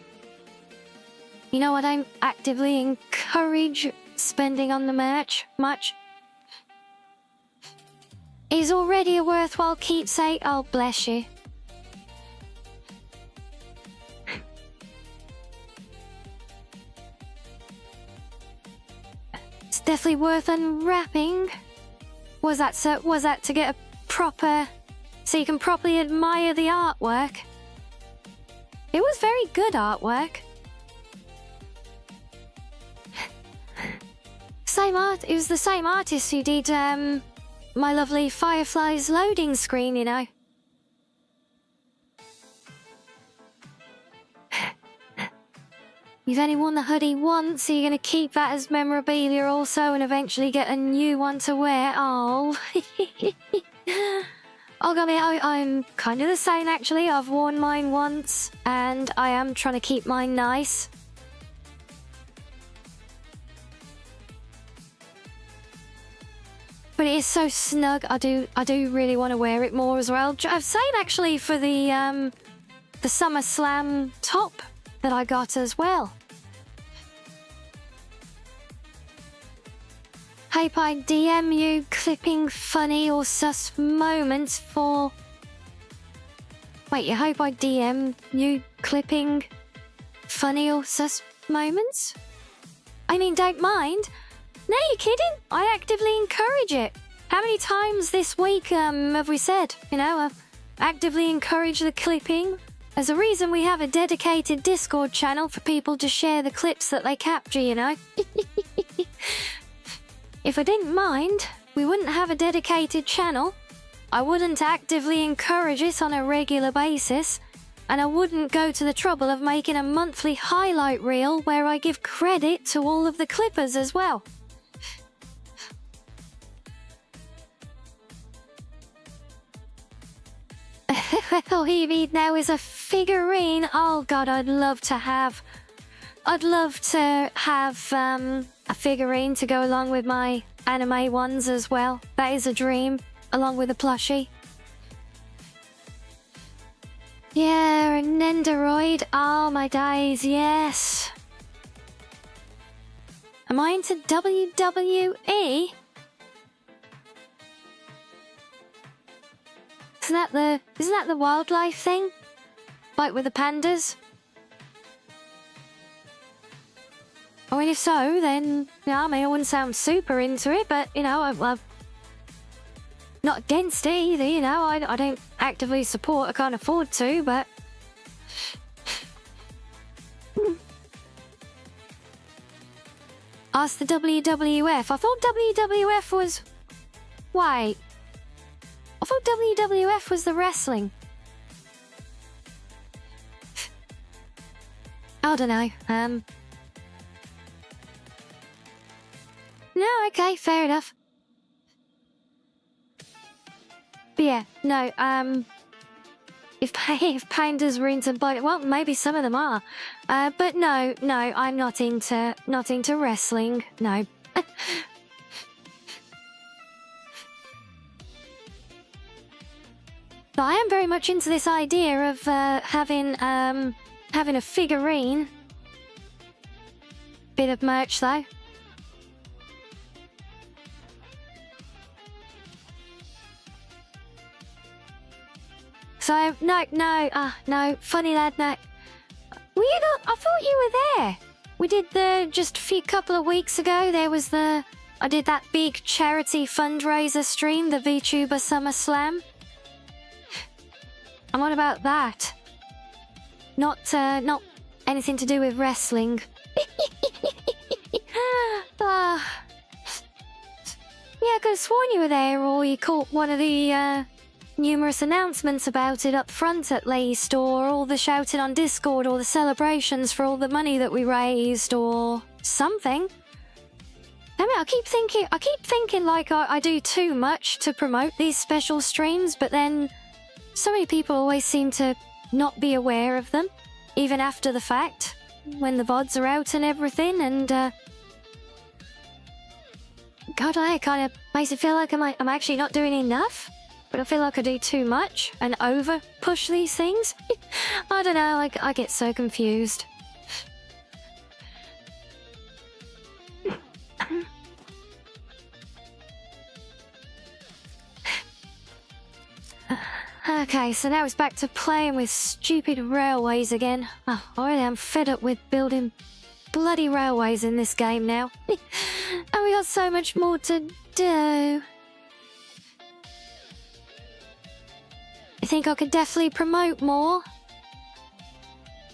You know, I don't actively encourage spending on the merch much. Is already a worthwhile keepsake. Oh, bless you. It's definitely worth unwrapping. Was that to get a proper... so you can properly admire the artwork? It was very good artwork. It was the same artist who did my lovely Fireflies loading screen, you know. You've only worn the hoodie once, so you're going to keep that as memorabilia also and eventually get a new one to wear. Oh. Oh, God, I'm kind of the same, actually. I've worn mine once, and I am trying to keep mine nice. But it is so snug. I do really want to wear it more as well. I've seen actually for the SummerSlam top that I got as well. Hope I DM you clipping funny or sus moments for... Wait, you hope I DM you clipping funny or sus moments? I mean, don't mind. No, you're kidding? I actively encourage it. How many times this week have we said, you know, actively encourage the clipping? There's a reason we have a dedicated Discord channel for people to share the clips that they capture, you know. If I didn't mind, we wouldn't have a dedicated channel. I wouldn't actively encourage it on a regular basis. And I wouldn't go to the trouble of making a monthly highlight reel where I give credit to all of the clippers as well. All you need now is a figurine. Oh God, I'd love to have a figurine to go along with my anime ones as well. That is a dream, along with a plushie. Yeah, a Nendoroid. Oh my days, yes. Am I into WWE? Isn't that the wildlife thing? Like with the pandas? I mean, if so, then, yeah, I mean, I wouldn't sound super into it, but, you know, I'm not against it either, you know. I don't actively support, I can't afford to, but... Ask the WWF. I thought WWF was... Wait. I thought WWF was the wrestling. I don't know. No, okay, fair enough. But yeah, no, if pandas were into bike, well, maybe some of them are. But no, I'm not into wrestling, no. But I am very much into this idea of having a figurine. Bit of merch though. So no, funny lad, no. Were you not? I thought you were there. We did just a couple of weeks ago. There was I did that big charity fundraiser stream, the VTuber Summer Slam. And what about that? Not anything to do with wrestling. Yeah, I could have sworn you were there, or you caught one of the numerous announcements about it up front at least, or all the shouting on Discord, or the celebrations for all the money that we raised, or something. I mean, I keep thinking like I do too much to promote these special streams, but then so many people always seem to not be aware of them, even after the fact, when the VODs are out and everything, and God, I kind of makes it feel like I'm actually not doing enough. But I feel like I do too much and over push these things. I don't know, I get so confused. Okay, so now it's back to playing with stupid railways again. Oh, I really am fed up with building bloody railways in this game now. And we got so much more to do. I think I could definitely promote more.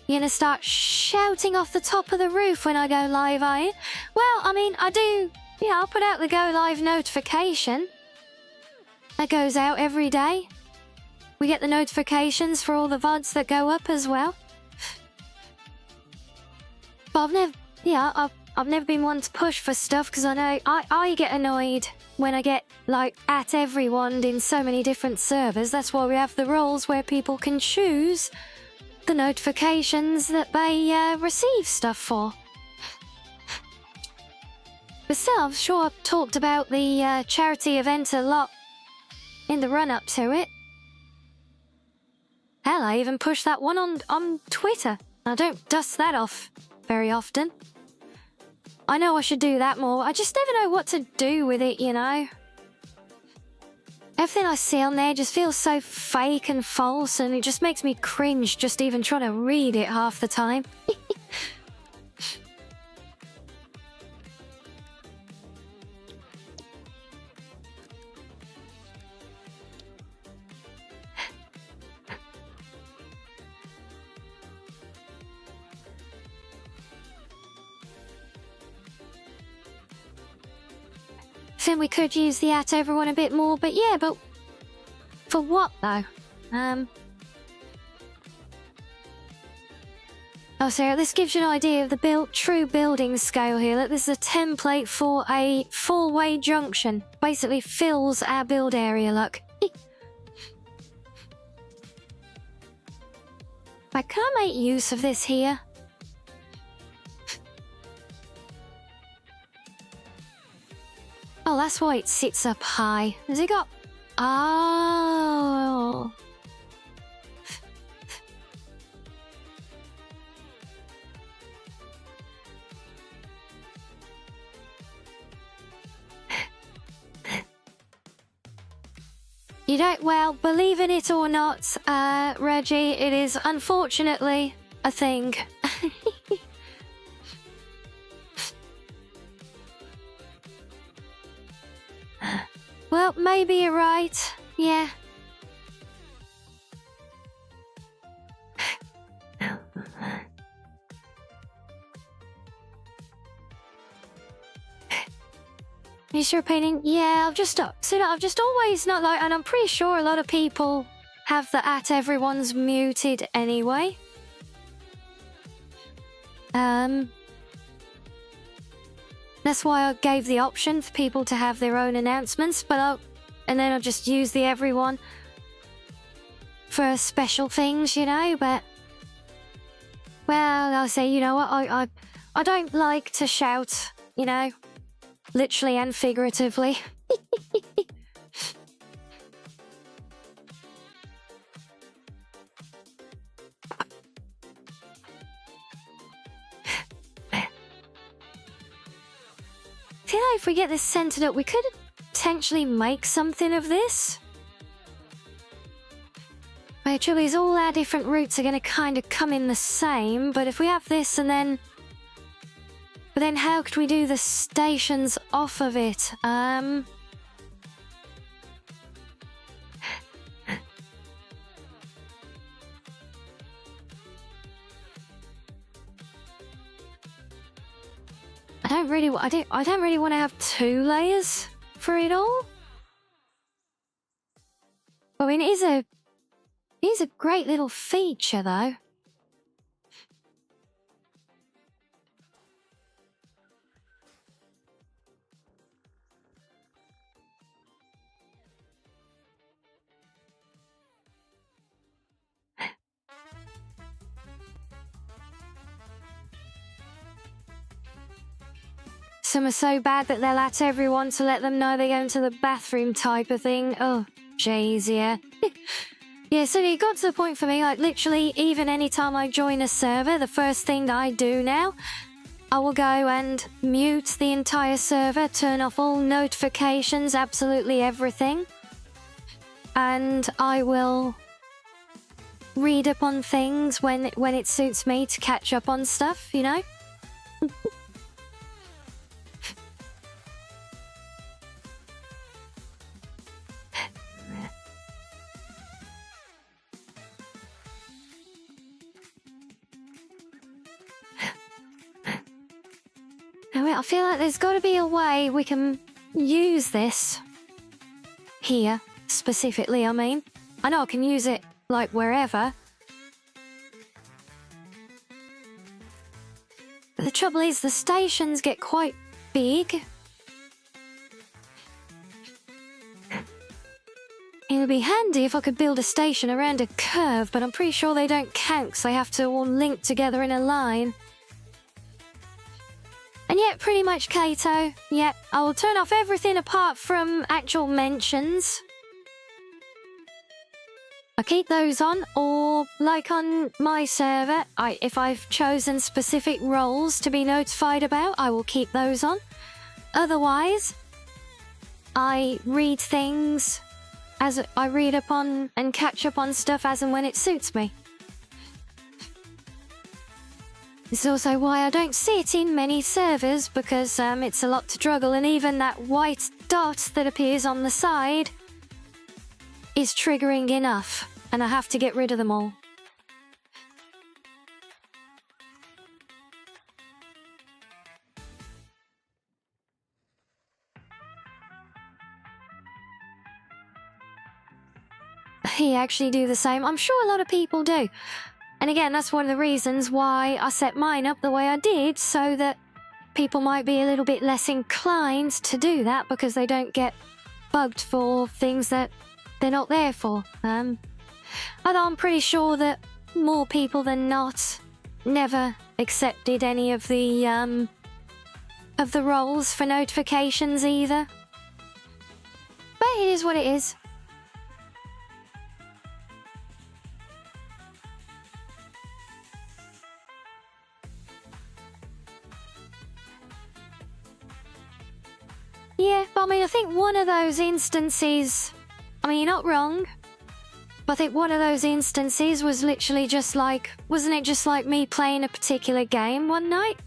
You're gonna start shouting off the top of the roof when I go live, are you? Well, I mean, I do, yeah, I'll put out the go live notification. That goes out every day. We get the notifications for all the VODs that go up as well. But I've never been one to push for stuff, because I know I get annoyed when I get, like, at everyone in so many different servers. That's why we have the roles where people can choose the notifications that they receive stuff for. But still, I'm sure I've talked about the charity event a lot in the run-up to it. Hell, I even pushed that one on Twitter. I don't dust that off very often. I know I should do that more. I just never know what to do with it, you know. Everything I see on there just feels so fake and false, and it just makes me cringe just even trying to read it half the time. Think we could use the at everyone a bit more, but yeah, but for what though? Oh, so this gives you an idea of the true building scale here. Look, this is a template for a four-way junction. Basically fills our build area, look. I can't make use of this here. Oh, that's why it sits up high. Has it got... Oh. You don't, well, believe in it or not, Reggie, it is unfortunately a thing. Well, maybe you're right. Yeah. Is your painting? Yeah, I've just always not like, and I'm pretty sure a lot of people have the everyone's muted anyway. That's why I gave the option for people to have their own announcements, but and then I'll just use the everyone for special things, you know, but well, I'll say, you know what, I don't like to shout, you know, literally and figuratively. I feel like if we get this centered up, we could potentially make something of this. But truly is all our different routes are going to kind of come in the same, but if we have this and then... But then how could we do the stations off of it? I don't really want to have 2 layers for it all. I mean, it is a great little feature, though. Some are so bad that they'll at everyone to let them know they go into the bathroom type of thing. Oh, jeez, yeah. Yeah, so it got to the point for me, like, literally, even any time I join a server, the first thing that I do now, I will go and mute the entire server, turn off all notifications, absolutely everything. And I will read up on things when it suits me to catch up on stuff, you know? I feel like there's got to be a way we can use this. Here, specifically, I mean. I know I can use it, like, wherever. But the trouble is, the stations get quite big. It would be handy if I could build a station around a curve, but I'm pretty sure they don't count because they have to all link together in a line. And yet, pretty much, Kato. Yep, I will turn off everything apart from actual mentions. I keep those on, or like on my server, if I've chosen specific roles to be notified about, I will keep those on. Otherwise, I read things as I read upon and catch up on stuff as and when it suits me. This is also why I don't see it in many servers, because it's a lot to juggle, and even that white dot that appears on the side is triggering enough, and I have to get rid of them all. You actually do the same. I'm sure a lot of people do. And again, that's one of the reasons why I set mine up the way I did, so that people might be a little bit less inclined to do that because they don't get bugged for things that they're not there for. Although I'm pretty sure that more people than not never accepted any of the roles for notifications either. But it is what it is. Yeah, but I mean, I think one of those instances I mean, you're not wrong. But I think one of those instances was literally just like, wasn't it just like me playing a particular game one night?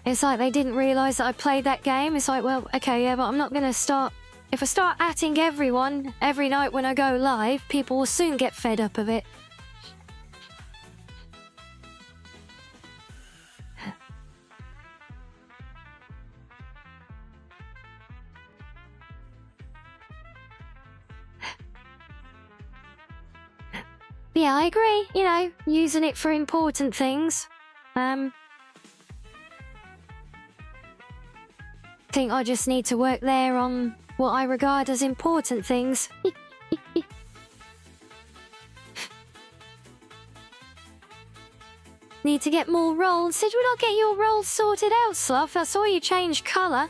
It's like they didn't realise that I played that game. It's like, well, okay, yeah, but I'm not going to start... If I start atting everyone every night when I go live, people will soon get fed up of it. Yeah, I agree. You know, using it for important things. Think I just need to work there on what I regard as important things. Need to get more roles. Did we not get your roles sorted out, Sloth? I saw you change colour.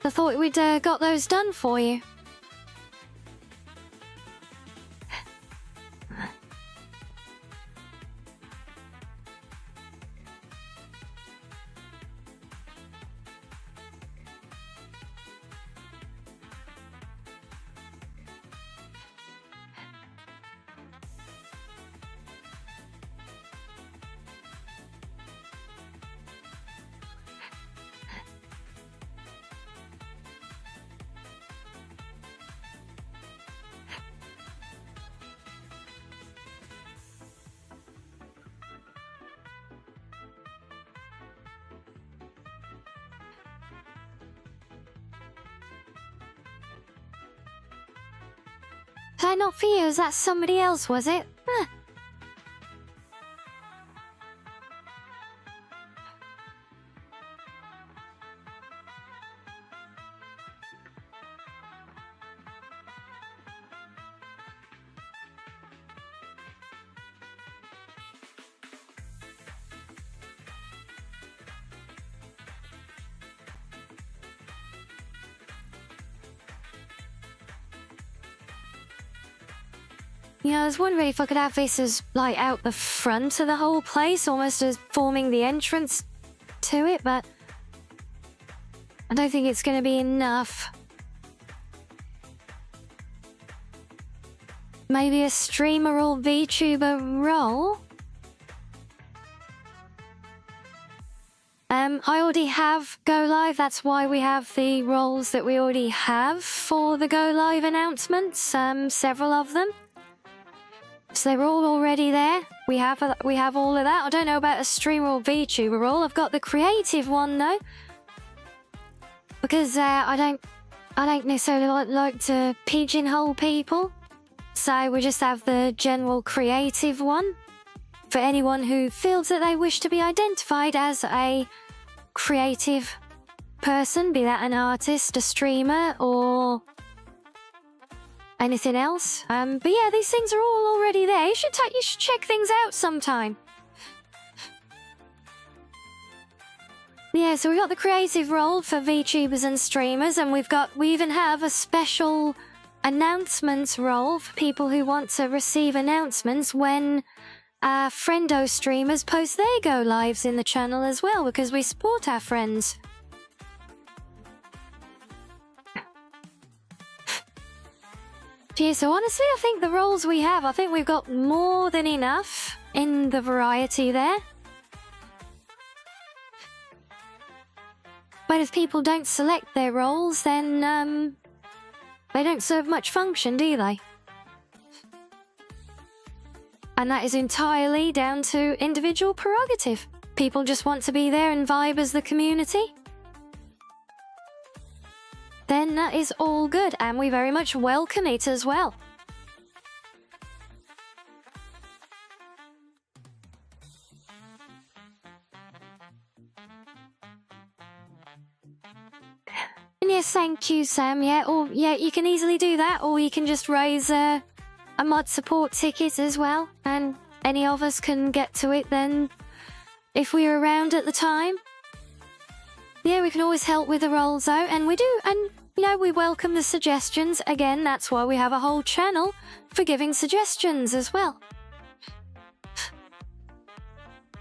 I thought we'd got those done for you. Not for you, is that somebody else, was it? Huh. Yeah, I was wondering if I could have this as, like, out the front of the whole place, almost as forming the entrance to it, but I don't think it's going to be enough. Maybe a streamer or VTuber role? I already have Go Live, that's why we have the roles that we already have for the Go Live announcements, several of them. So they're all already there. We have all of that. I don't know about a streamer or VTuber role. I've got the creative one though, because I don't necessarily like to pigeonhole people. So we just have the general creative one for anyone who feels that they wish to be identified as a creative person, be that an artist, a streamer, or anything else. But yeah, these things are all already there. You should check things out sometime. Yeah, so we got the creative role for VTubers and streamers, and we even have a special announcements role for people who want to receive announcements when friendo streamers post their go lives in the channel as well, because we support our friends. Yeah, so honestly, I think the roles we have, I think we've got more than enough in the variety there. But if people don't select their roles, then they don't serve much function, do they? And that is entirely down to individual prerogative. People just want to be there and vibe as the community. Then that is all good, and we very much welcome it as well. And yes, thank you, Sam. Yeah, or yeah, you can easily do that, or you can just raise a mod support ticket as well, and any of us can get to it then if we're around at the time. Yeah, we can always help with the roles out, and we do, and you know, we welcome the suggestions. Again, that's why we have a whole channel for giving suggestions as well.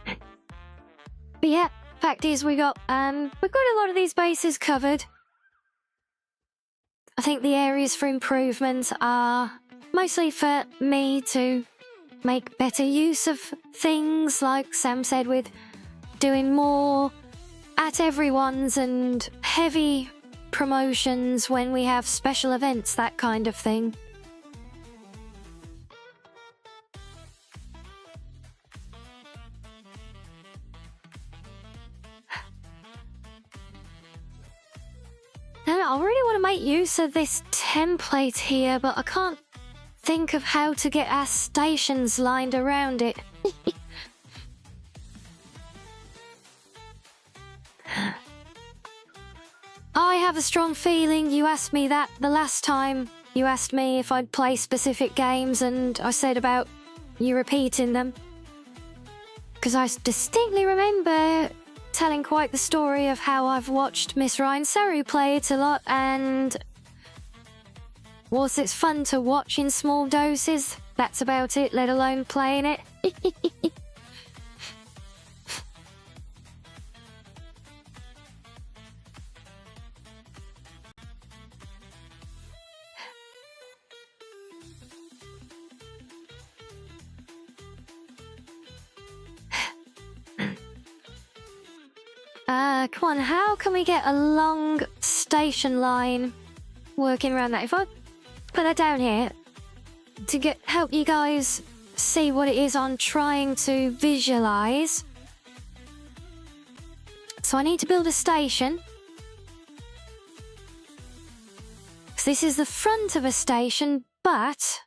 But yeah, fact is we've got a lot of these bases covered. I think the areas for improvement are mostly for me to make better use of things, like Sam said, with doing more at everyone's and heavy promotions when we have special events, that kind of thing. And I really want to make use of this template here, but I can't think of how to get our stations lined around it. I have a strong feeling you asked me that the last time you asked me if I'd play specific games, and I said about you repeating them. Because I distinctly remember telling quite the story of how I've watched Miss Ryan Saru play it a lot, and whilst it's fun to watch in small doses, that's about it, let alone playing it. Come on, how can we get a long station line working around that? If I put that down here to help you guys see what it is I'm trying to visualize. So I need to build a station. So this is the front of a station, but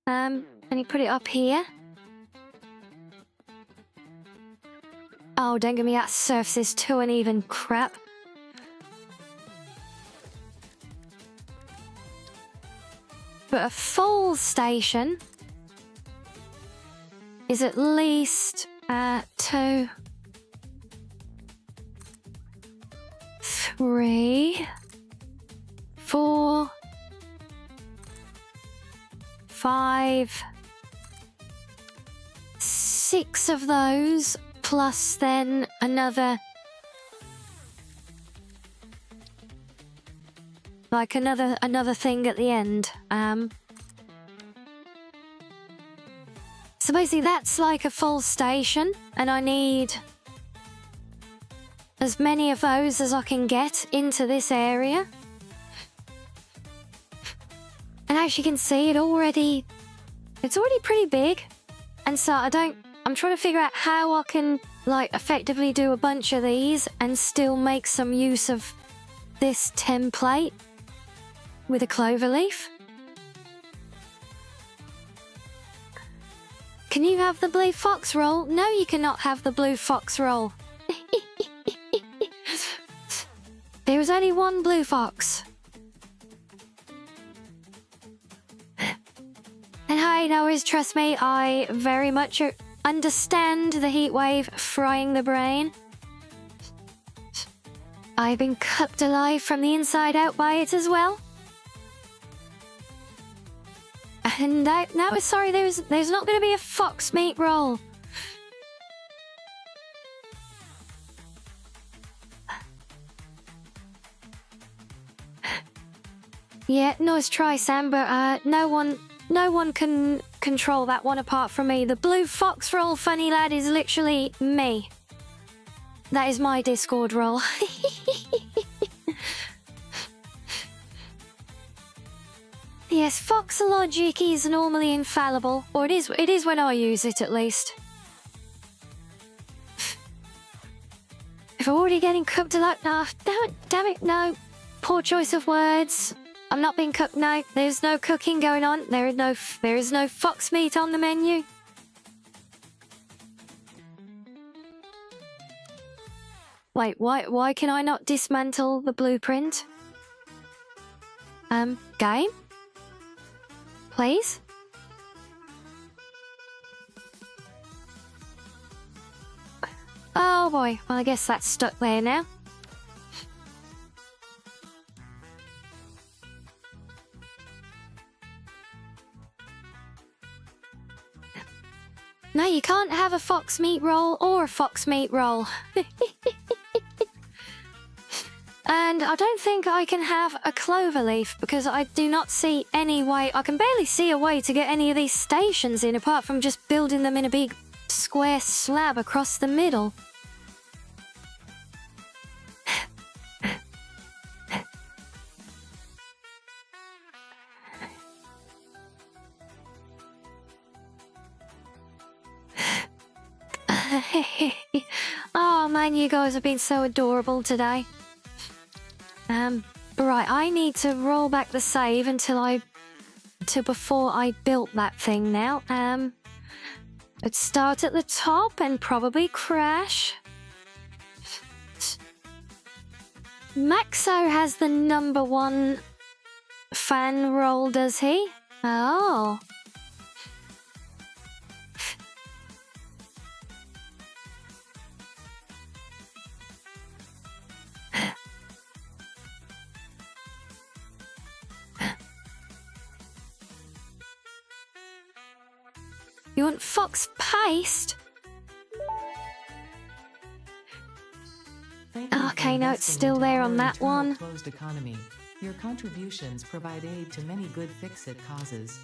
and you put it up here. Oh, don't give me that surface is too uneven crap. But a full station is at least 2, 3, 4, 5, 6 of those, plus then another, like another thing at the end. So basically that's like a full station, and I need as many of those as I can get into this area. And as you can see, it's already pretty big. And so I'm trying to figure out how I can like effectively do a bunch of these and still make some use of this template with a clover leaf. Can you have the blue fox roll? No, you cannot have the blue fox roll. There is only one blue fox. And hey, no worries, trust me, I very much understand the heat wave frying the brain. I've been cooked alive from the inside out by it as well. And no, sorry, there's not going to be a fox meat roll. Yeah, nice try, Sam, but no one can control that one apart from me. The blue fox roll, funny lad, is literally me. That is my Discord roll. Yes, fox logic is normally infallible, or it is when I use it at least. If I'm already getting cooked alive, no, damn it, no. Poor choice of words. I'm not being cooked, no. There's no cooking going on. There is no fox meat on the menu. Wait, why can I not dismantle the blueprint? Game? Please? Oh boy, well I guess that's stuck there now. No, you can't have a fox meat roll or a fox meat roll. And I don't think I can have a clover leaf because I do not see any way. I can barely see a way to get any of these stations in apart from just building them in a big square slab across the middle. Oh man, you guys have been so adorable today. Right, I need to roll back the save until before I built that thing now. Let's start at the top and probably crash. Maxo has the #1 fan roll, does he? Oh. You want fox paste? Thank you for Okay, no, it's investing still into there our on that internal one. Closed economy. Your contributions provide aid to many good fix-it causes.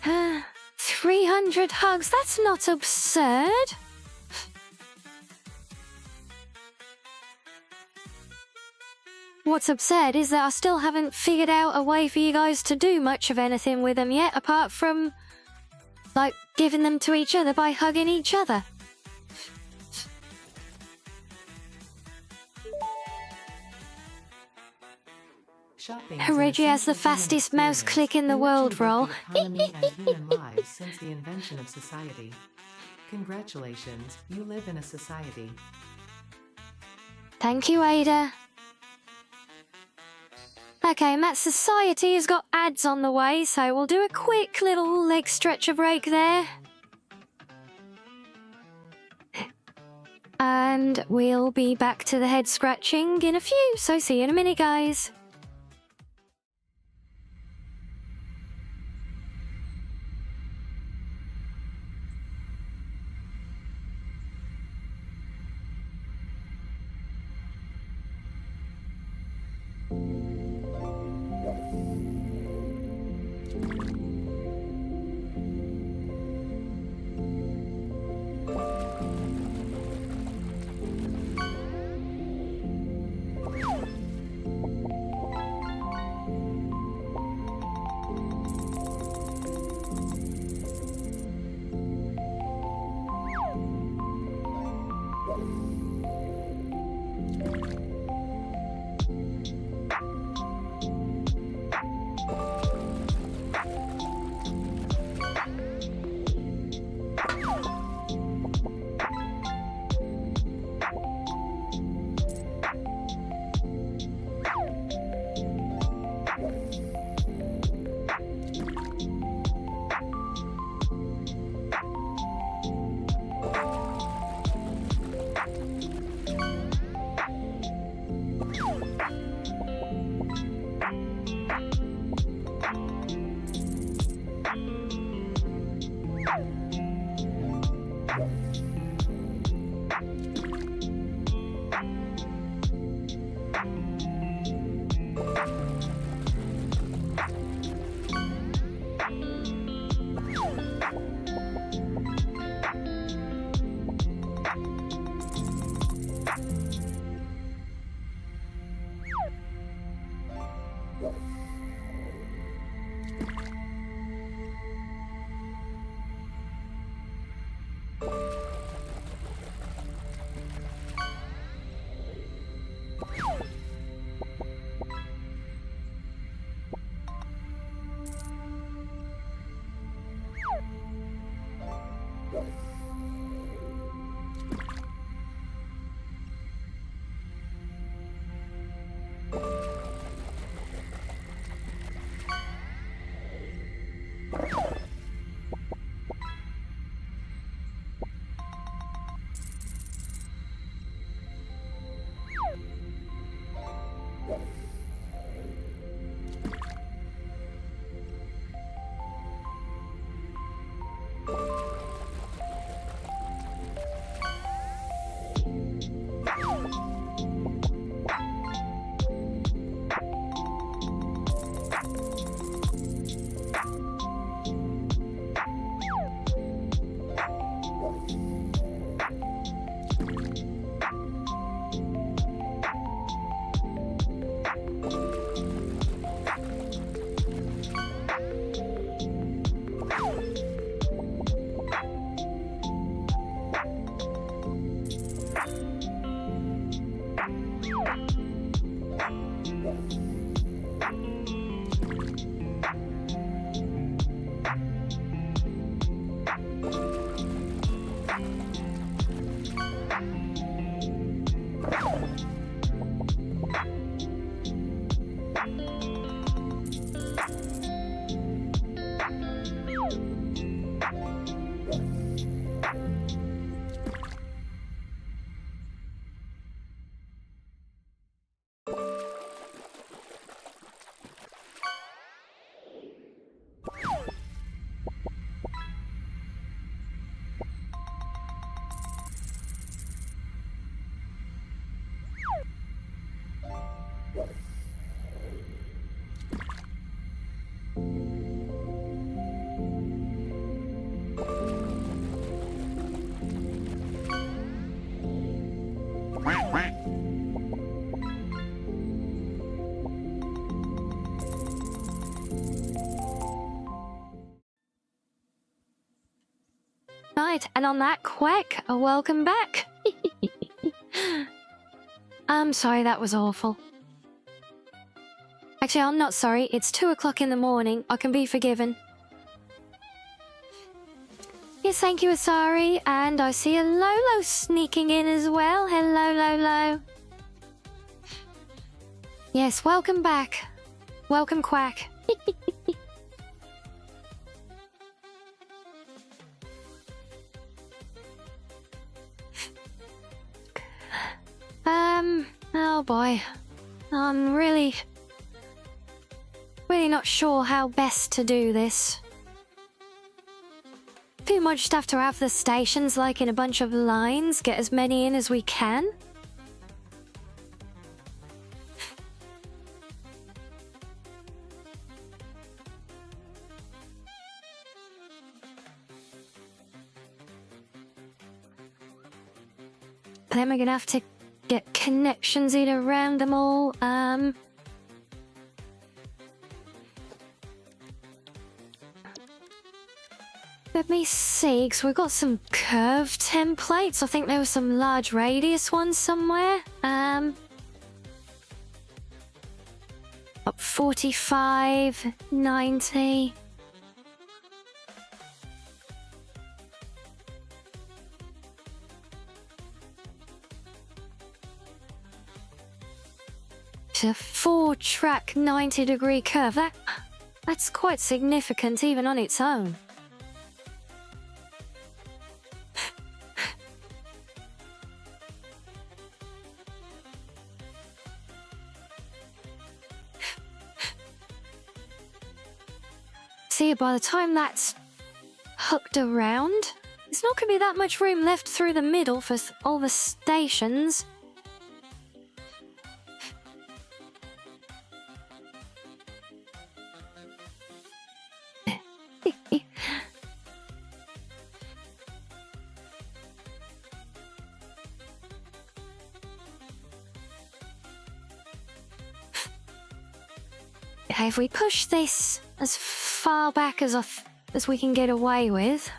Uh, 300 hugs, that's not absurd. What's absurd is that I still haven't figured out a way for you guys to do much of anything with them yet, apart from, like, giving them to each other by hugging each other. Shopping is an Reggie has the essential human fastest mouse experience, click in the world, enriching both roll. the economy and human lives since the invention of society. Congratulations, you live in a society. Thank you, Ada. Okay, and that society has got ads on the way, so we'll do a quick little leg stretcher break there. And we'll be back to the head scratching in a few, so see you in a minute, guys. Right, and on that, quack, welcome back. I'm sorry, that was awful. Actually, I'm not sorry. It's 2 o'clock in the morning. I can be forgiven. Yes, thank you, Asari. And I see a Lolo sneaking in as well. Hello, Lolo. Yes, welcome back. Welcome, Quack. Oh boy. I'm really not sure how best to do this. I think we might just have to have the stations like in a bunch of lines, get as many in as we can. But then we're gonna have to get connections in around them all. Let me see, because we've got some curved templates. I think there were some large radius ones somewhere. Up 45, 90. It's a 4-track 90-degree curve. That's quite significant even on its own. See, by the time that's hooked around, there's not going to be that much room left through the middle for all the stations. Okay, if we push this as far back as we can get away with,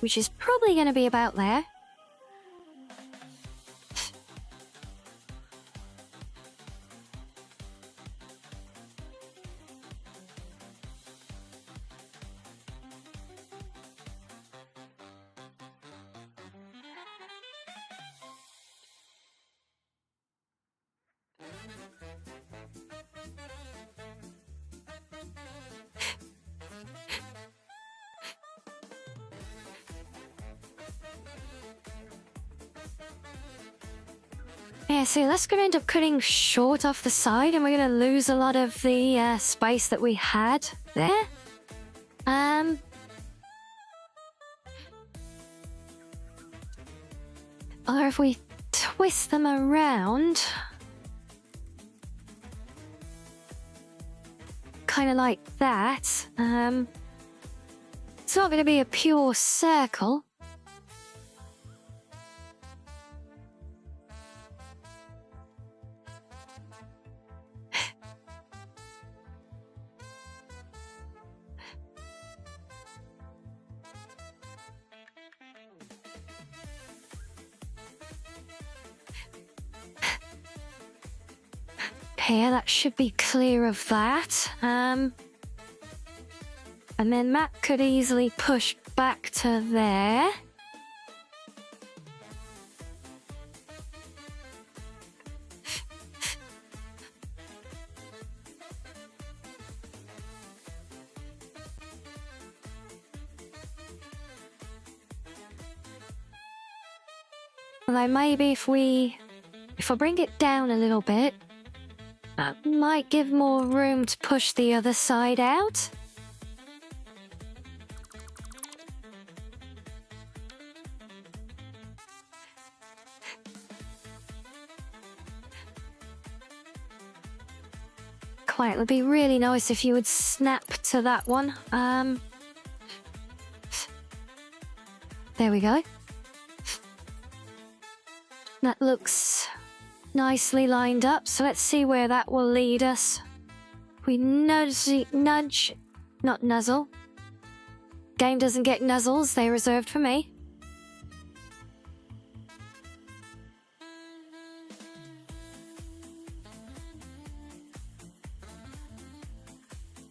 which is probably going to be about there. Yeah, see, that's going to end up cutting short off the side, and we're going to lose a lot of the space that we had there. Or if we twist them around, kind of like that, it's not going to be a pure circle. here. That should be clear of that. And then that could easily push back to there. Although maybe if I bring it down a little bit, that might give more room to push the other side out. Quite, it would be really nice if you would snap to that one. There we go. That looks nicely lined up, so let's see where that will lead us. We nudge, not nuzzle. Game doesn't get nuzzles, they're reserved for me.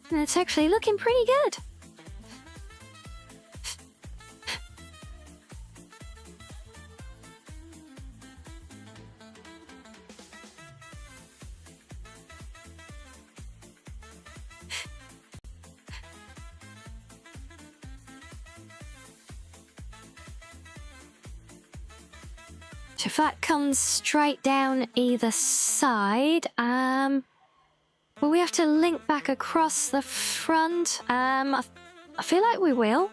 And it's actually looking pretty good. If that comes straight down either side, well, we have to link back across the front. I feel like we will.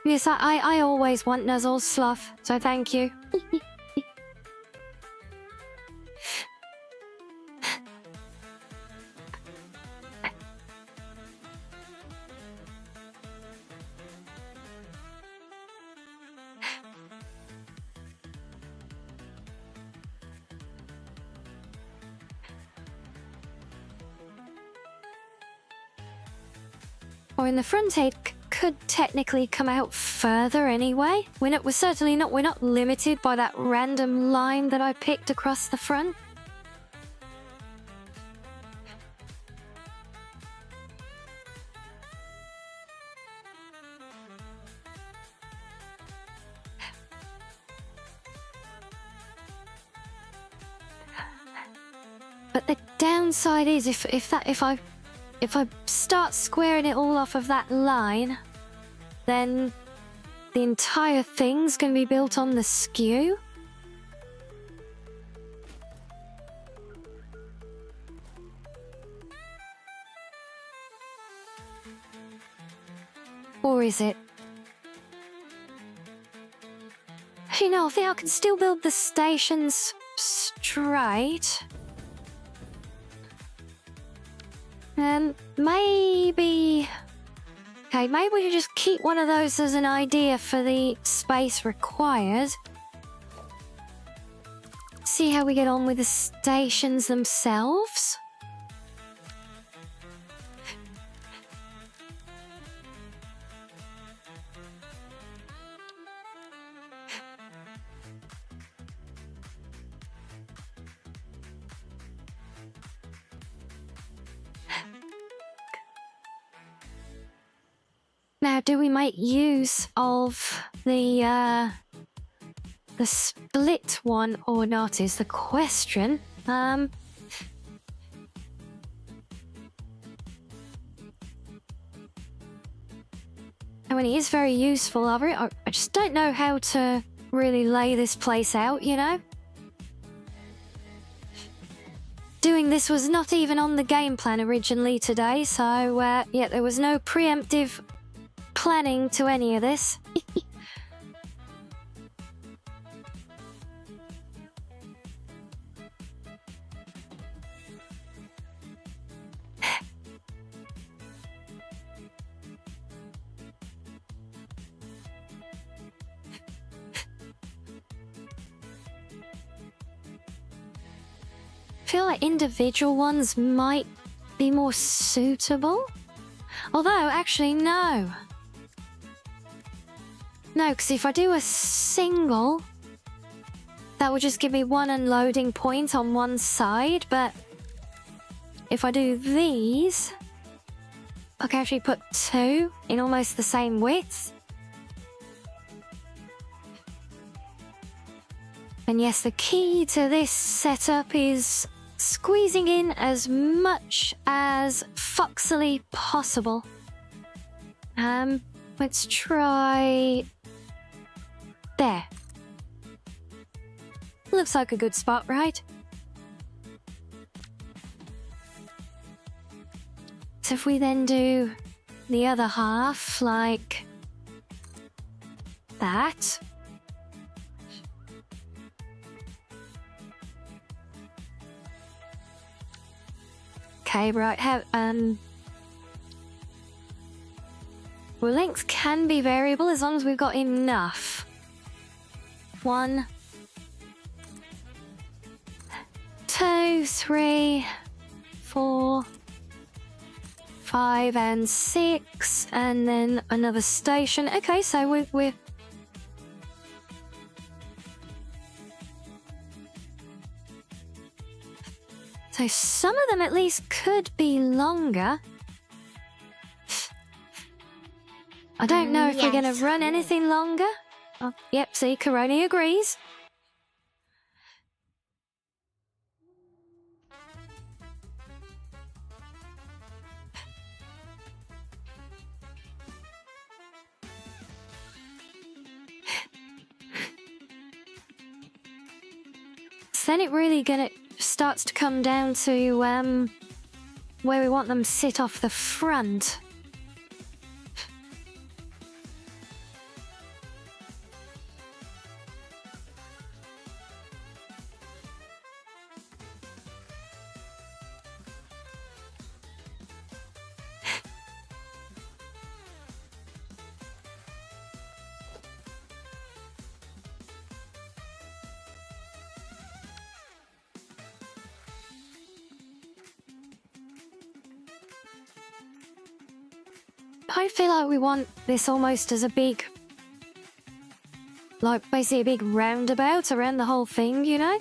Yes, I always want nuzzles, Sloth, so thank you. Or in the front end could technically come out further anyway. We're not limited by that random line that I picked across the front. But the downside is if I start squaring it all off of that line, then the entire thing's going to be built on the skew. Or is it? Actually, no, I think I can still build the stations straight. Maybe... Okay, maybe we should just keep one of those as an idea for the space required. See how we get on with the stations themselves. Now, do we make use of the split one or not is the question. I mean, it is very useful, I just don't know how to really lay this place out, you know? Doing this was not even on the game plan originally today, so yeah, there was no preemptive planning to any of this. I feel like individual ones might be more suitable. Although, actually, no. No, because if I do a single, that would just give me one unloading point on one side, but if I do these, I can actually put two in almost the same width. And yes, the key to this setup is squeezing in as much as foxily possible. Let's try there. Looks like a good spot, right? So if we then do the other half like that. Okay, right, well, length can be variable as long as we've got enough. 1, 2, 3, 4, 5, and 6, and then another station. Okay, so we're so some of them at least could be longer. I don't know if we're going to run anything longer. Oh, yep, see, Coroni agrees. So then it really starts to come down to where we want them to sit off the front. I feel like we want this almost as a big, like basically a big roundabout around the whole thing, you know?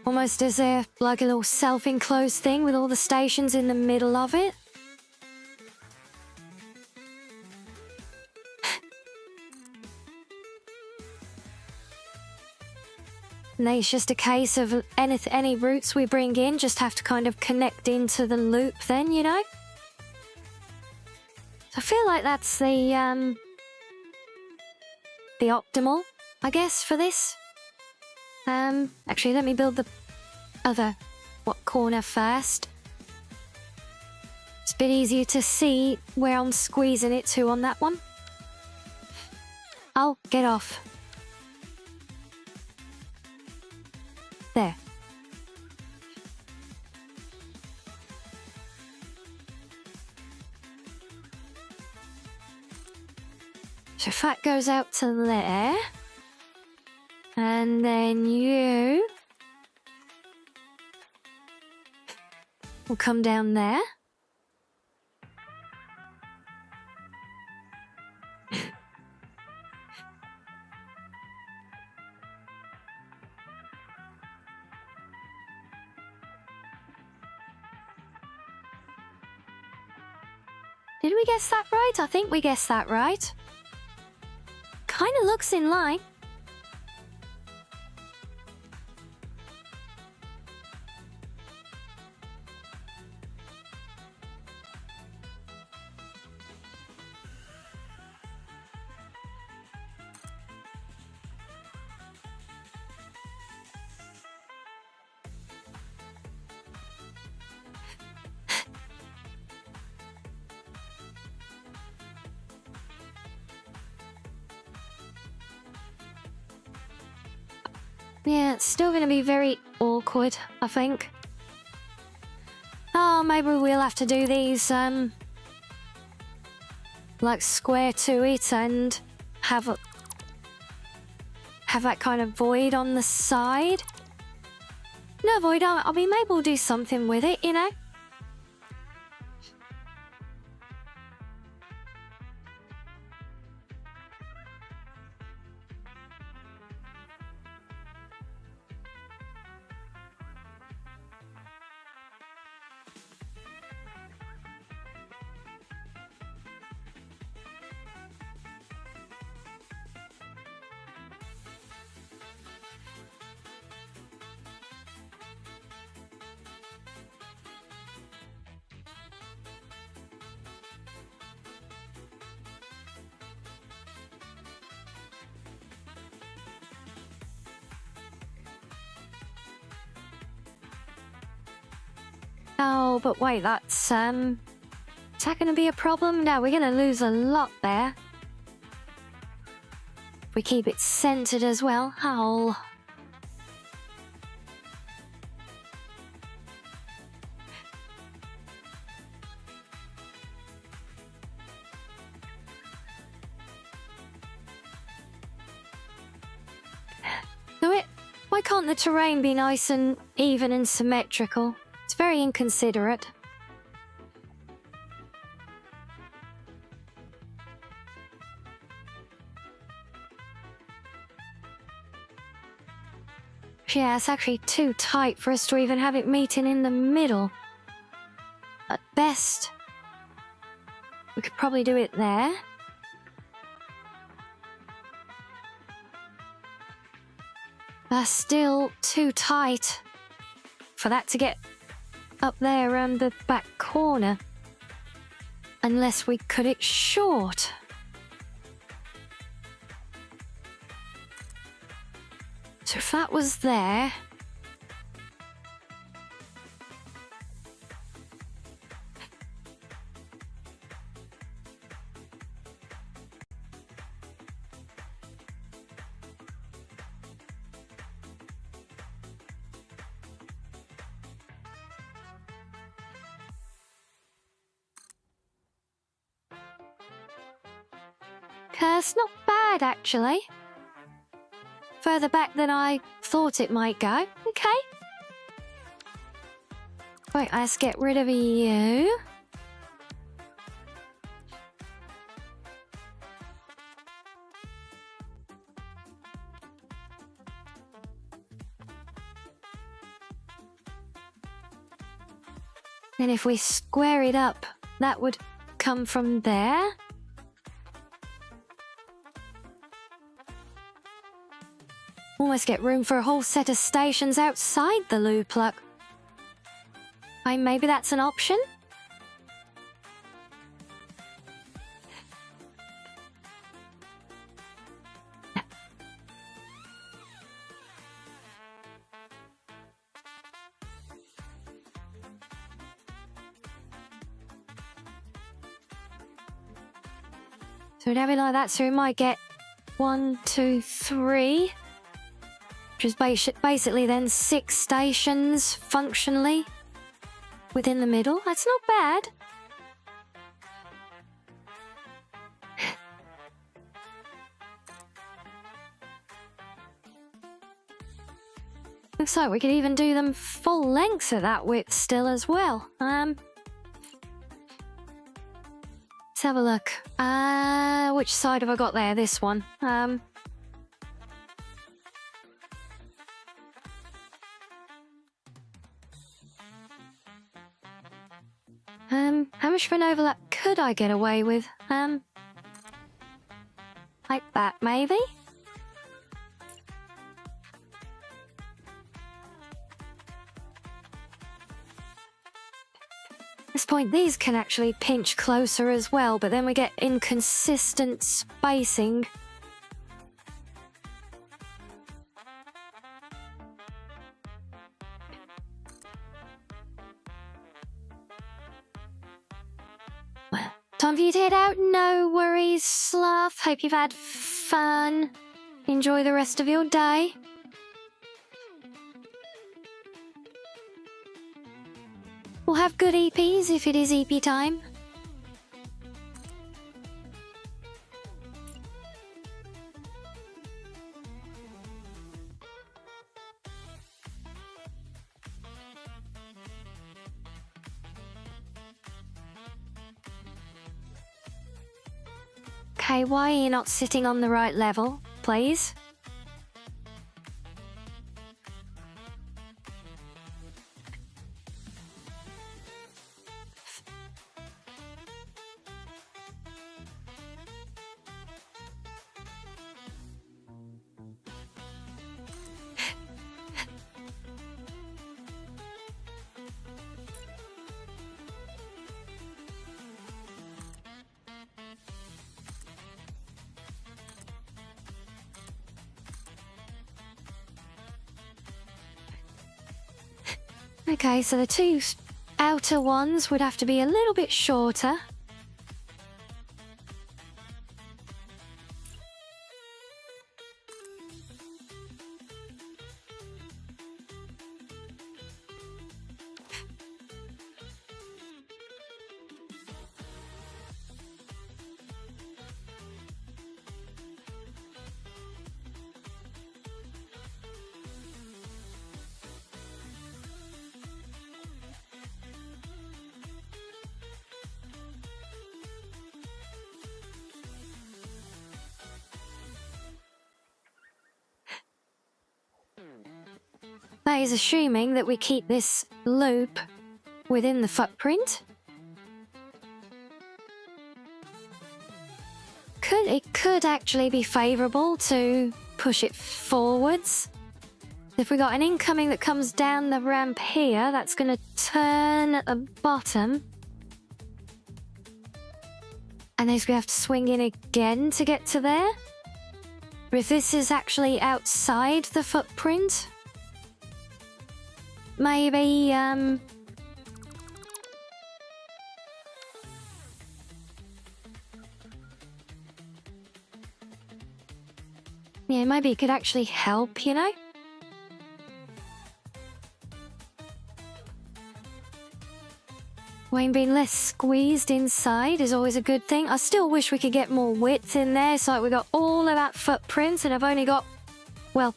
Almost as like a little self-enclosed thing with all the stations in the middle of it. And then it's just a case of any routes we bring in just have to kind of connect into the loop then, you know? So I feel like that's the optimal, I guess, for this. Actually, let me build the other corner first. It's a bit easier to see where I'm squeezing it to on that one. Oh, get off. There. So if that goes out to there, and then you will come down there. Did we guess that right? I think we guessed that right. Kind of looks in line. Yeah, it's still going to be very awkward, I think. Oh, maybe we'll have to do these, like square to it and have that kind of void on the side. No void, I mean, maybe we'll do something with it, you know? Oh, but wait, that's, is that gonna be a problem? No, we're gonna lose a lot there. If we keep it centered as well. Oh. Why can't the terrain be nice and even and symmetrical? It's very inconsiderate. Yeah, it's actually too tight for us to even have it meeting in the middle. At best, we could probably do it there. That's still too tight for that to get up there around the back corner. Unless we cut it short. So if that was there... It's not bad, actually. Further back than I thought it might go. Okay. Right, let's get rid of you. Then if we square it up, that would come from there. Almost get room for a whole set of stations outside the loo plug. Maybe that's an option? So we'd have it like that, so we might get 1, 2, 3. Which is basically then 6 stations, functionally, within the middle. That's not bad. Looks like we could even do them full lengths at that width still as well. Let's have a look. Which side have I got there? This one. How much of an overlap could I get away with? Like that, maybe? At this point, these can actually pinch closer as well, but then we get inconsistent spacing. Time for you to head out. No worries, Sloth. Hope you've had fun. Enjoy the rest of your day. We'll have good EPs if it is EP time. Okay, why are you not sitting on the right level, please? Okay, so the two outer ones would have to be a little bit shorter. That is assuming that we keep this loop within the footprint. It could actually be favourable to push it forwards. If we got an incoming that comes down the ramp here, that's going to turn at the bottom. And then he's going to have to swing in again to get to there. If this is actually outside the footprint, maybe, yeah, maybe it could actually help, you know? Wayne being less squeezed inside is always a good thing. I still wish we could get more width in there, so like we got all of that footprint, and I've only got, well,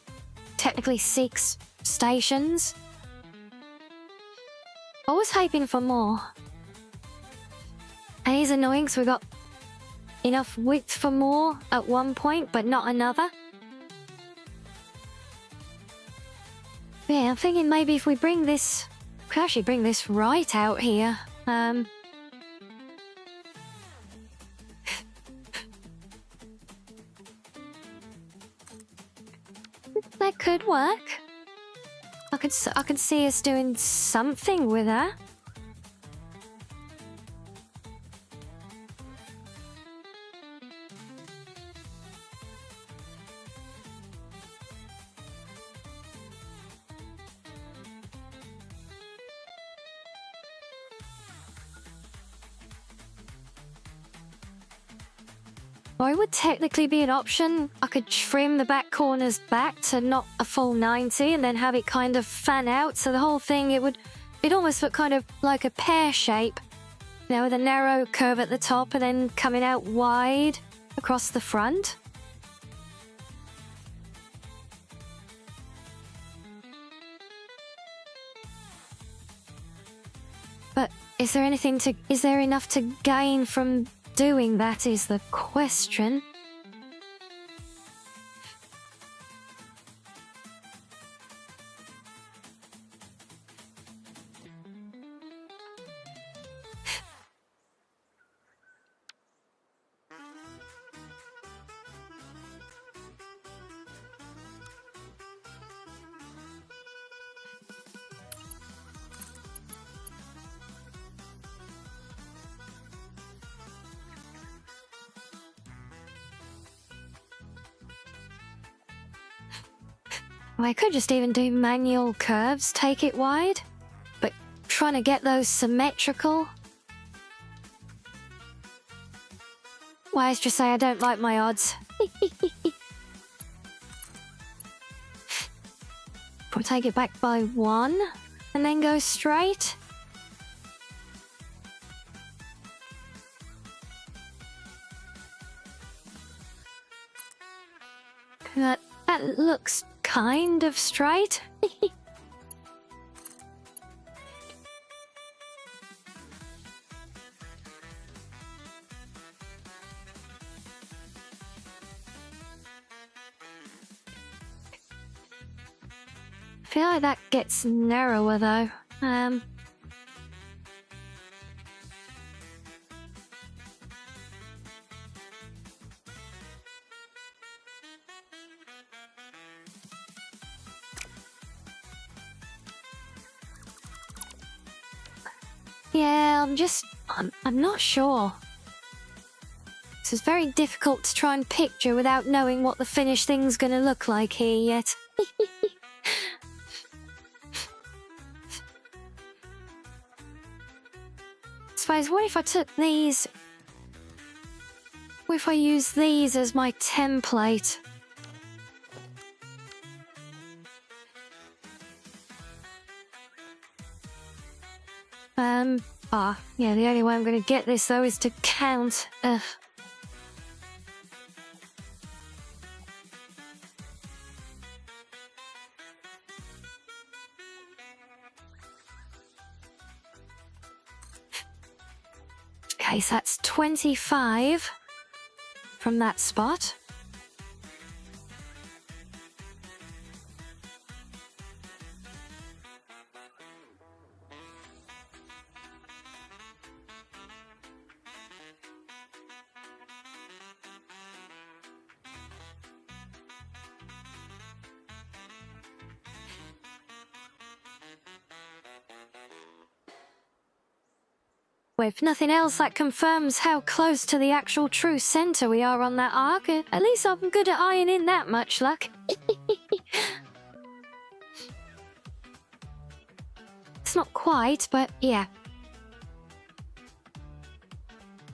technically 6 stations. I was hoping for more. And it's annoying because we got enough width for more at one point, but not another. Yeah, I'm thinking maybe if we bring this... we could actually bring this right out here. That could work. I could see us doing something with that. Or it would technically be an option. I could trim the back corners back to not a full 90 and then have it kind of fan out. So the whole thing, it almost look kind of like a pear shape. You know, with a narrow curve at the top and then coming out wide across the front. But is there enough to gain from doing that is the question. I could just even do manual curves, take it wide, but trying to get those symmetrical. Why, let's just say I don't like my odds. We'll take it back by 1 and then go straight. That looks kind of straight. I feel like that gets narrower though. Yeah, I'm not sure. This is very difficult to try and picture without knowing what the finished thing's gonna look like here yet. suppose, what if I took these... What if I use these as my template? Yeah, the only way I'm going to get this, though, is to count. Ugh. Okay, so that's 25 from that spot. With nothing else, that confirms how close to the actual true center we are on that arc. At least I'm good at ironing that much luck. It's not quite, but yeah.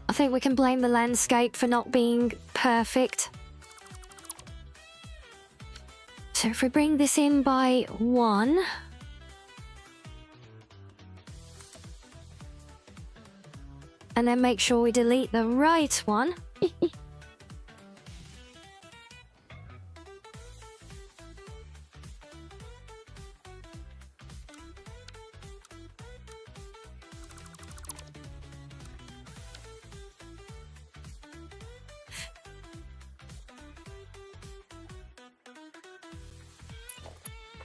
I think we can blame the landscape for not being perfect. So if we bring this in by 1... and then make sure we delete the right one.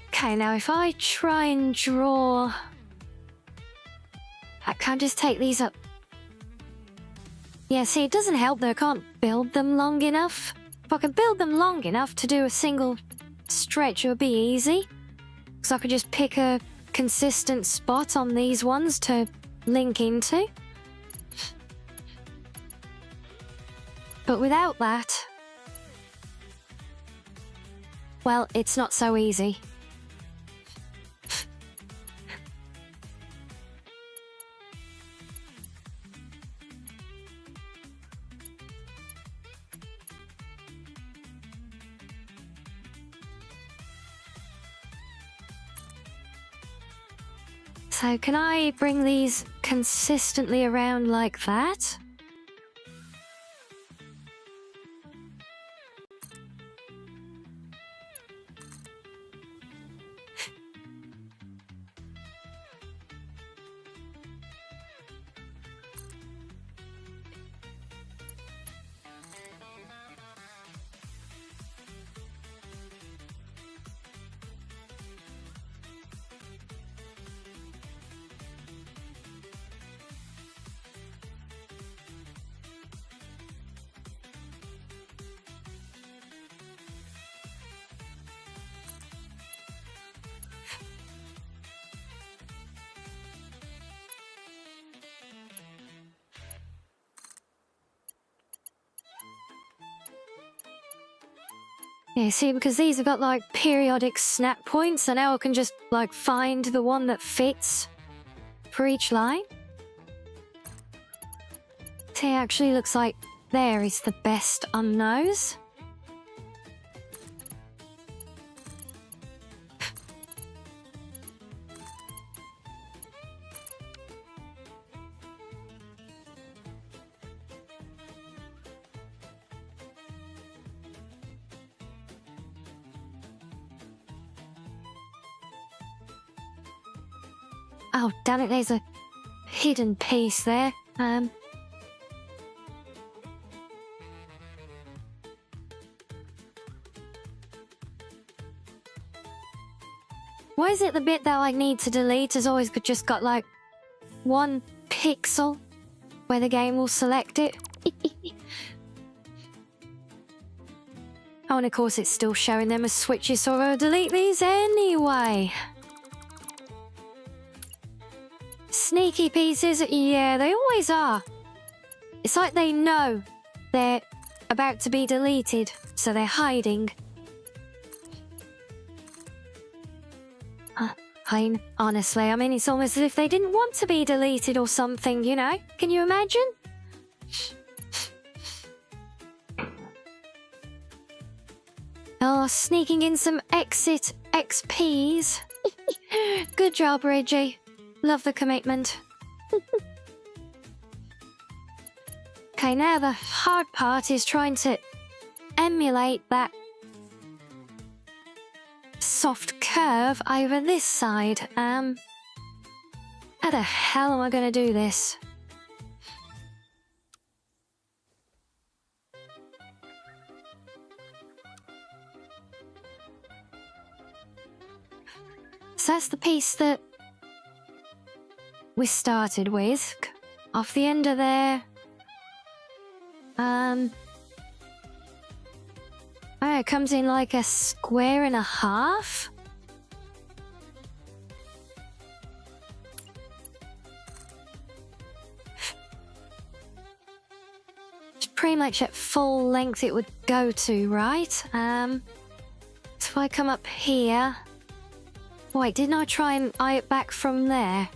Okay, now if I try and draw... I can't just take these up. Yeah, see, it doesn't help that I can't build them long enough. If I could build them long enough to do a single stretch, it would be easy. Because I could just pick a consistent spot on these ones to link into. But without that... well, it's not so easy. So can I bring these consistently around like that? Yeah, see, because these have got, like, periodic snap points, so now I can just, like, find the one that fits for each line. See, it actually looks like there is the best on those. Oh, damn it, there's a hidden piece there. Why is it the bit that I need to delete has always just got, like, 1 pixel where the game will select it? Oh, and of course it's still showing them as switches, so I'll delete these anyway. Sneaky pieces, yeah, they always are. It's like they know they're about to be deleted, so they're hiding. Honestly, I mean, it's almost as if they didn't want to be deleted or something, you know? Can you imagine? Oh, sneaking in some exit XPs. Good job, Reggie. Love the commitment. Okay, now the hard part is trying to emulate that soft curve over this side. How the hell am I going to do this? So that's the piece that we started with. Off the end of there. Oh, it comes in like a square and a half. It's pretty much at full length it would go to, right? So if I come up here... Wait, didn't I try and eye it back from there?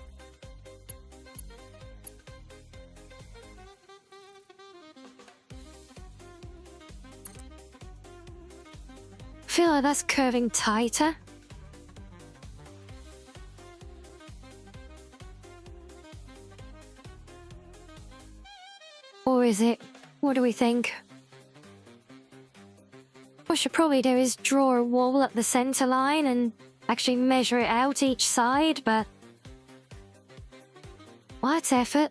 Feel like that's curving tighter. Or is it? What do we think? What I should probably do is draw a wall at the center line and actually measure it out each side, but... What effort?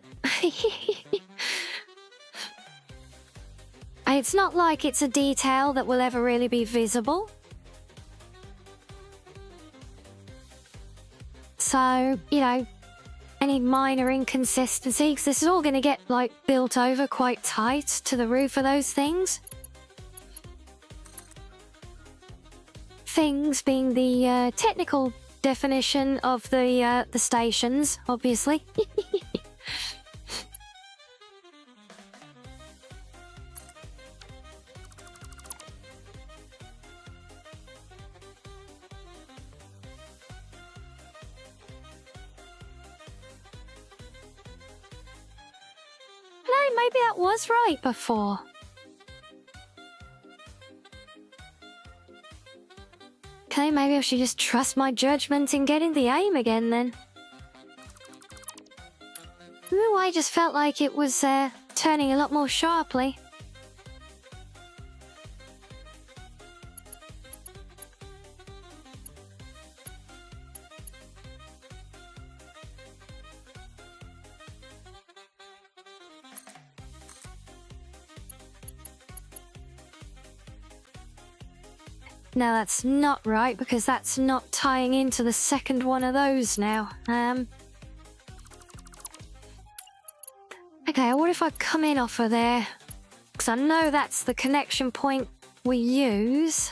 It's not like it's a detail that will ever really be visible. So, you know, any minor inconsistency, because this is all going to get, like, built over quite tight to the roof of those things. Things being the technical definition of the stations, obviously. No, maybe that was right before. Okay, maybe I should just trust my judgment in getting the aim again then. Ooh, I just felt like it was turning a lot more sharply. No, that's not right, because that's not tying into the second one of those now. Okay, what if I come in off of there? Because I know that's the connection point we use.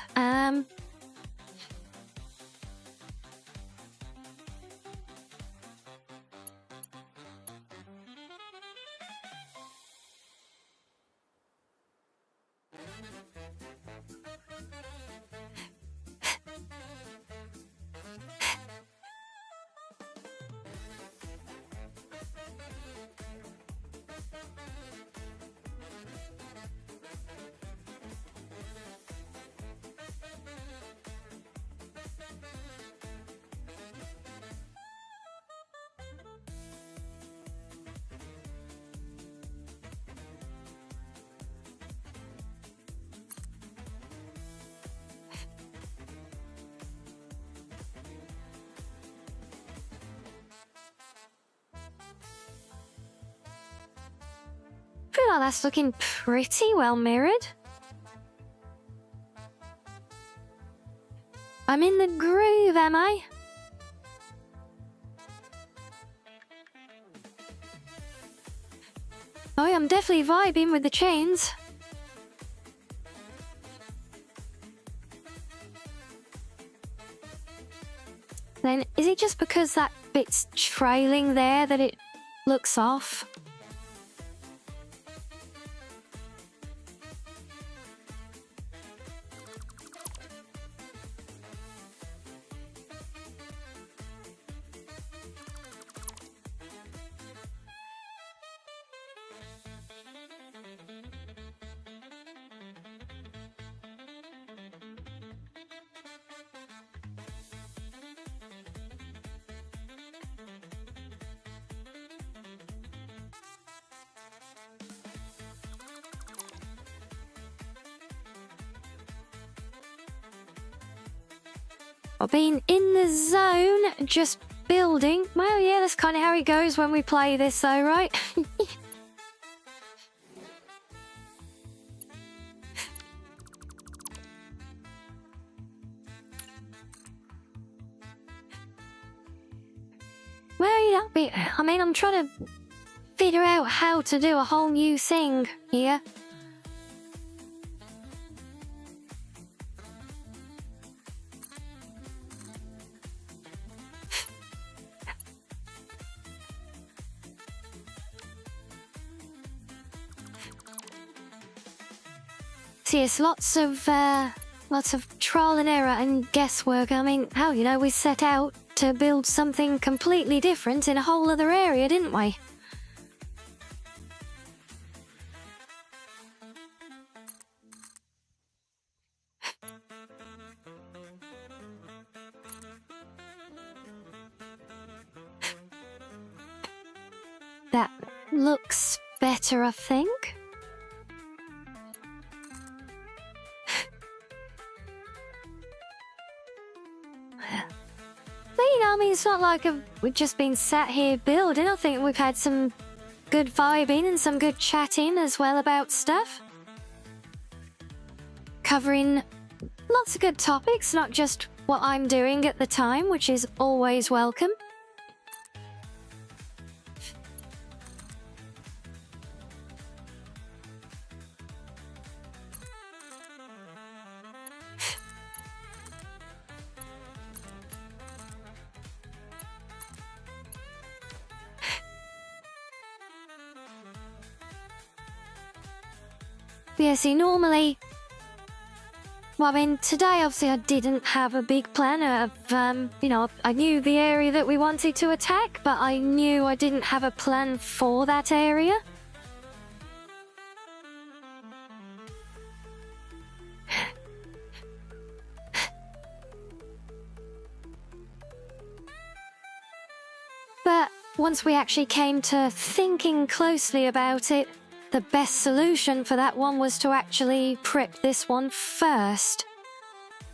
Feel like that's looking pretty well mirrored. I'm in the groove, am I? Oh, I'm definitely vibing with the chains. Then, is it just because that bit's trailing there that it looks off? I've been in the zone, just building. Well, yeah, that's kind of how it goes when we play this, though, right? Well, you know, I mean, I'm trying to figure out how to do a whole new thing here. See, it's lots of trial and error and guesswork. I mean, hell, you know, we set out to build something completely different in a whole other area, didn't we? That looks better, I think. But, you know, I mean, it's not like we've just been sat here building. I think we've had some good vibing and some good chatting as well about stuff. Covering lots of good topics, not just what I'm doing at the time, which is always welcome. Yeah, see, normally... Well, I mean, today, obviously, I didn't have a big plan of, you know, I knew the area that we wanted to attack, but I knew I didn't have a plan for that area. But once we actually came to thinking closely about it, the best solution for that one was to actually prep this one first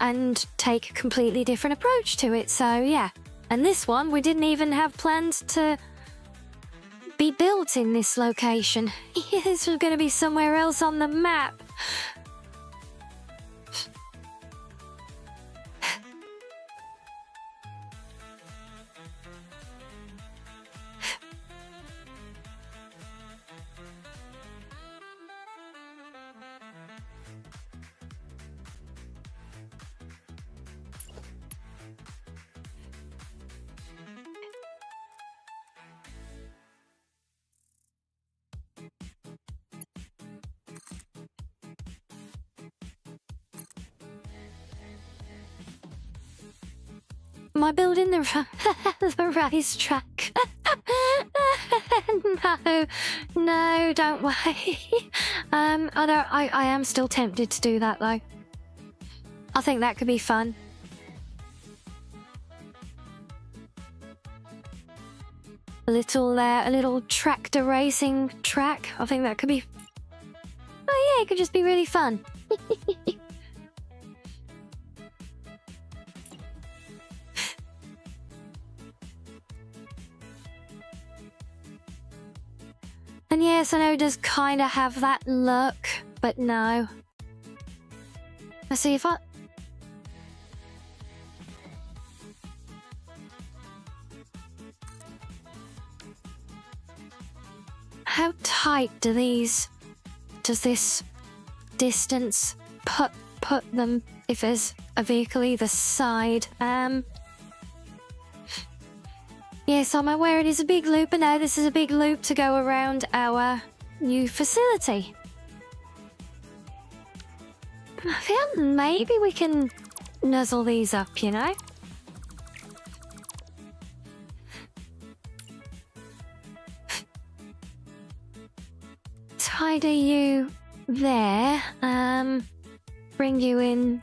and take a completely different approach to it. So yeah, and this one we didn't even have planned to be built in this location. This was going to be somewhere else on the map. Am I building the racetrack? No, don't worry. I am still tempted to do that though. I think that could be fun. A little tractor racing track. I think that could be. Oh yeah, it could just be really fun. And yes, I know it does kind of have that look, but no. Let's see if I... How tight does this distance put them if there's a vehicle either side? Yes, I'm aware it is a big loop, but no, this is a big loop to go around our new facility. I feel maybe we can nuzzle these up, you know? Tidy you there. Bring you in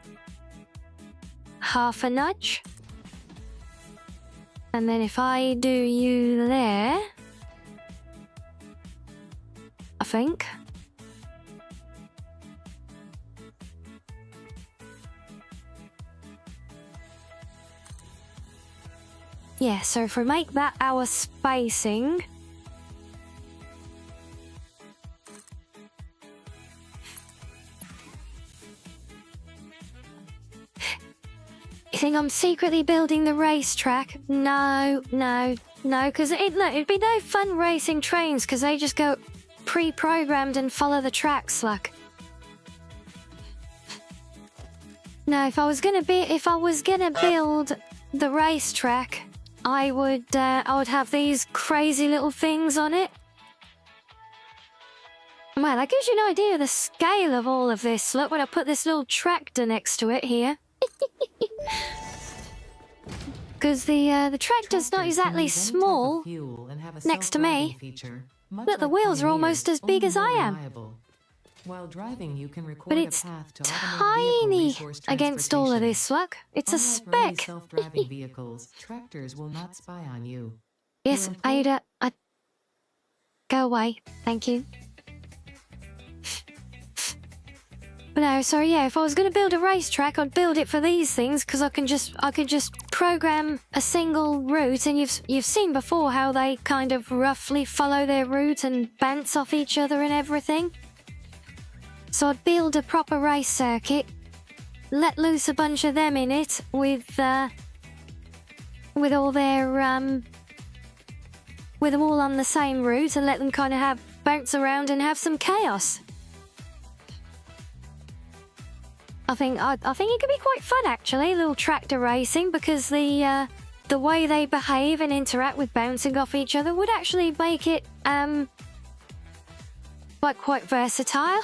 half a nudge. And then if I do you there, I think. Yeah, so if we make that our spacing... You think I'm secretly building the racetrack? No, because it'd be no fun racing trains because they just go pre-programmed and follow the tracks, like. No, if I was gonna build the racetrack, I would have these crazy little things on it. Well, that gives you an idea of the scale of all of this. Look, when I put this little tractor next to it here. Because the tractor's not exactly small next to me. Look, the wheels are almost as big as I am. While driving, you can record But it's a path to tiny against all of this, look. It's a speck. Self-driving vehicles, tractors will not spy on you. Yes, Ada, go away. Thank you. But no, sorry, yeah, if I was going to build a racetrack, I'd build it for these things, because I could just program a single route, and you've seen before how they kind of roughly follow their route and bounce off each other and everything. So I'd build a proper race circuit, let loose a bunch of them in it with all their with them all on the same route, and let them kind of bounce around and have some chaos. I think it could be quite fun, actually, little tractor racing, because the way they behave and interact with bouncing off each other would actually make it quite versatile.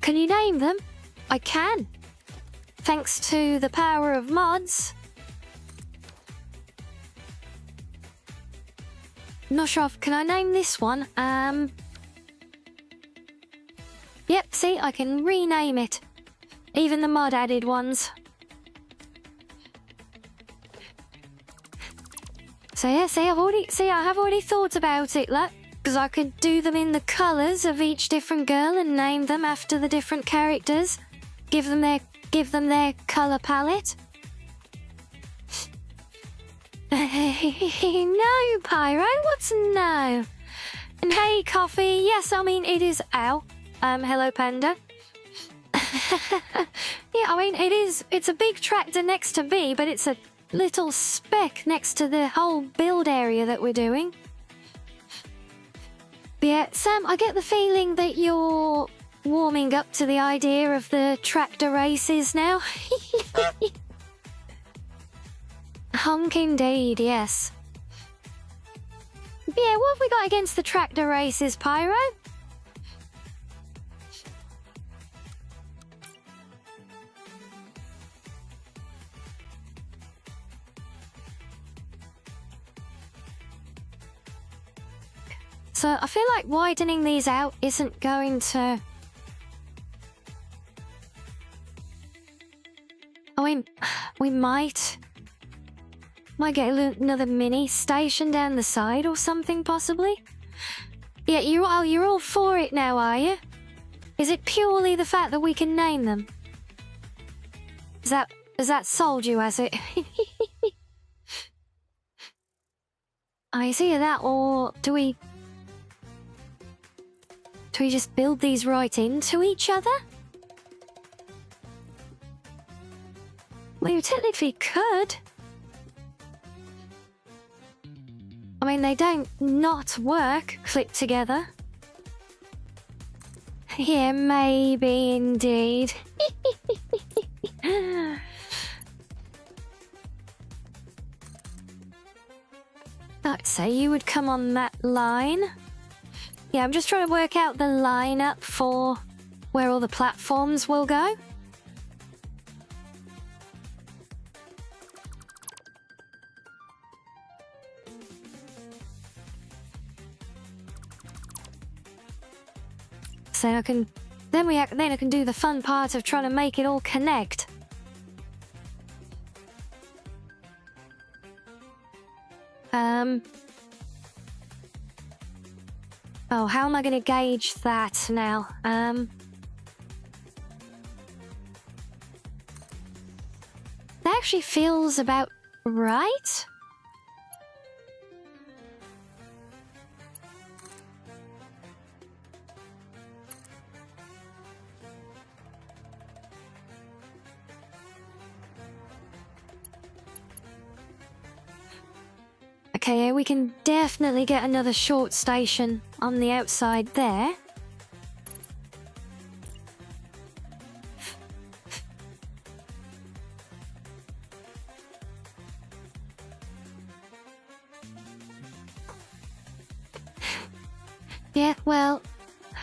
Can you name them? I can, thanks to the power of mods. Not sure can I name this one? Yep, see, I can rename it. Even the mod added ones. So yeah, see, I have already thought about it, look. Because I could do them in the colours of each different girl and name them after the different characters. Give them their colour palette. No, Pyro, what's no? And hey, Coffee, yes, I mean, it is ow. Hello, Panda. Yeah, I mean, it's a big tractor next to me, but it's a little speck next to the whole build area that we're doing. But yeah, Sam, I get the feeling that you're warming up to the idea of the tractor races now. Honk indeed, yes. But yeah, what have we got against the tractor races, Pyro? So I feel like widening these out isn't going to... I mean, we might get another mini station down the side or something, possibly. Yeah, you're all for it now, are you? Is it purely the fact that we can name them? Has that sold you, has it? It's either that, or do we just build these right into each other? Well, you technically could. I mean, they don't not work clipped together. Yeah, maybe indeed. I'd say you would come on that line. Yeah, I'm just trying to work out the lineup for where all the platforms will go. So I can then I can do the fun part of trying to make it all connect. Oh, how am I going to gauge that now? They actually feels about right. Okay, we can definitely get another short station on the outside there. Yeah, well,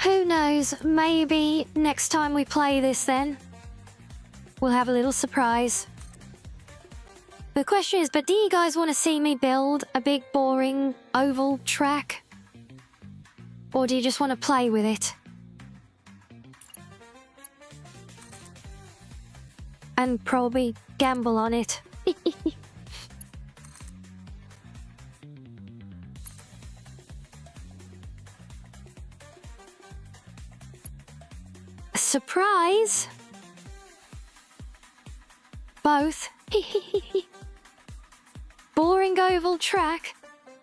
who knows? Maybe next time we play this then, we'll have a little surprise. The question is, but do you guys want to see me build a big, boring, oval track? Or do you just want to play with it? And probably gamble on it. Surprise! Both. Boring oval track.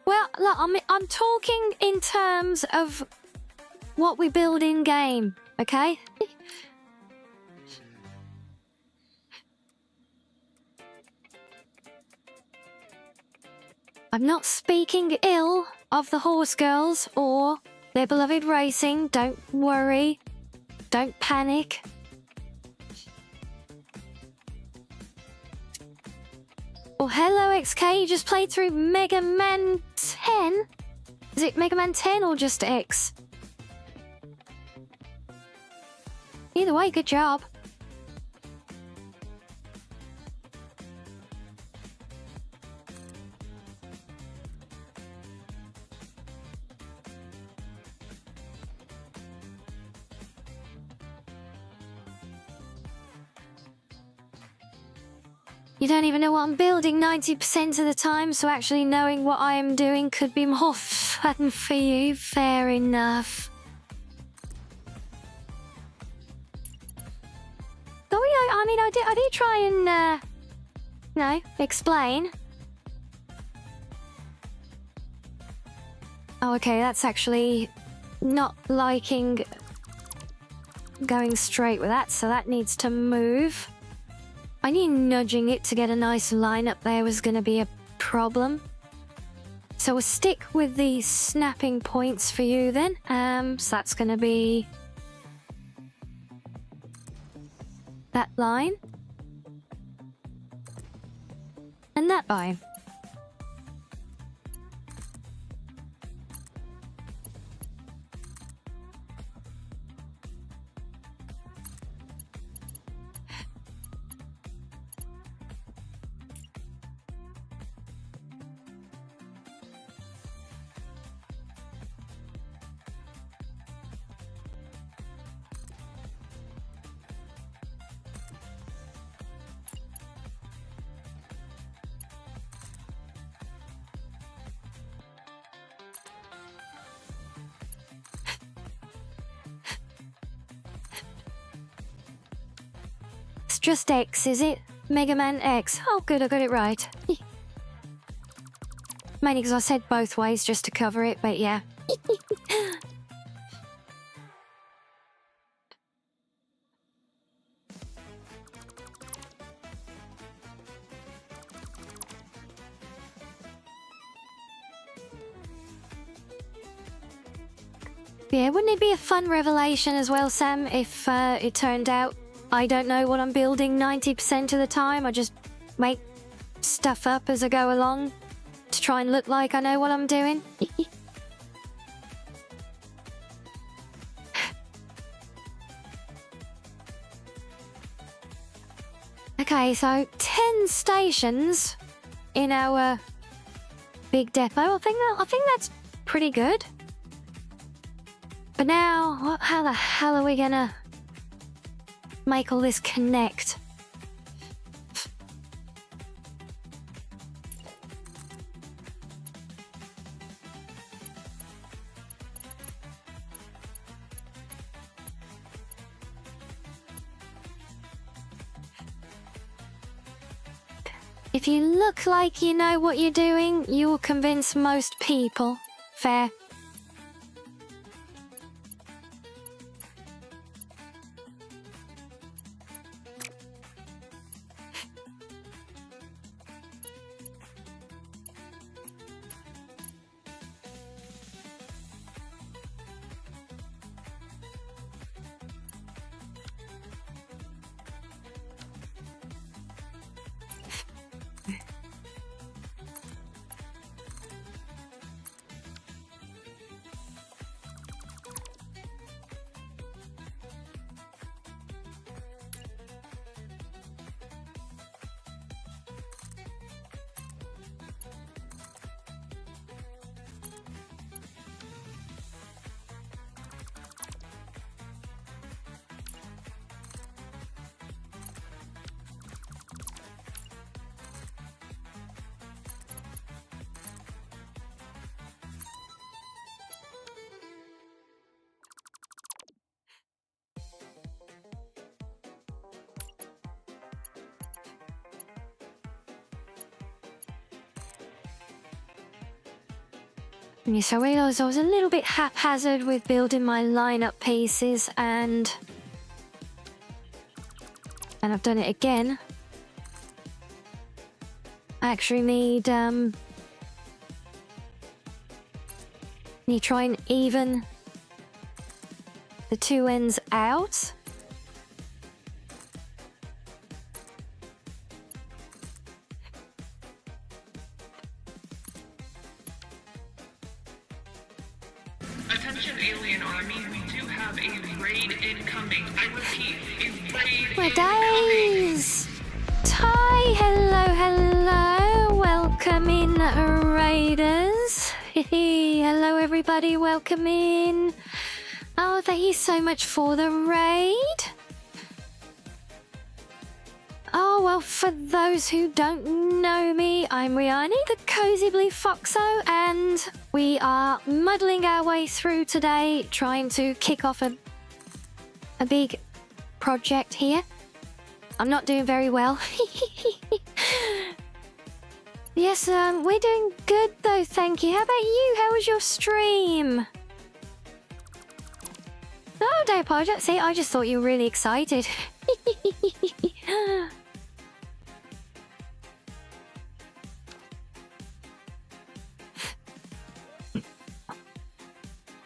Well, look, I'm talking in terms of what we build in game, okay? I'm not speaking ill of the horse girls or their beloved racing. Don't worry. Don't panic. Oh, hello, XK. You just played through Mega Man 10? Is it Mega Man 10 or just X? Either way, good job. You don't even know what I'm building 90% of the time, so actually knowing what I am doing could be more fun for you. Fair enough. Oh yeah, I mean, I did try and, explain. Oh, okay, that's actually not liking going straight with that, so that needs to move. I knew nudging it to get a nice line up there was going to be a problem. So we'll stick with the snapping points for you then. So that's going to be that line. And that line. Just X, is it? Mega Man X. Oh, good, I got it right. Mainly because I said both ways just to cover it, but yeah. Yeah, wouldn't it be a fun revelation as well, Sam, if it turned out I don't know what I'm building 90% of the time. I just make stuff up as I go along to try and look like I know what I'm doing. Okay, so 10 stations in our big depot. I think that's pretty good. But now, how the hell are we gonna make all this connect? If you look like you know what you're doing, you will convince most people. Fair. Yes, I realised I was a little bit haphazard with building my lineup pieces, and I've done it again. I actually need try and even the two ends out. Attention Alien Army, we do have a raid incoming. I repeat, a raid My incoming. days! Hi, hello, welcome in, raiders. Hello everybody, welcome in. Oh, thank you so much for the raid. Oh, well, for those who don't know me, I'm Rianni, the Cozy Blue Foxo, and we are muddling our way through today, trying to kick off a big project here. I'm not doing very well. Yes, we're doing good though, thank you. How about you? How was your stream? Oh, don't apologize. See, I just thought you were really excited.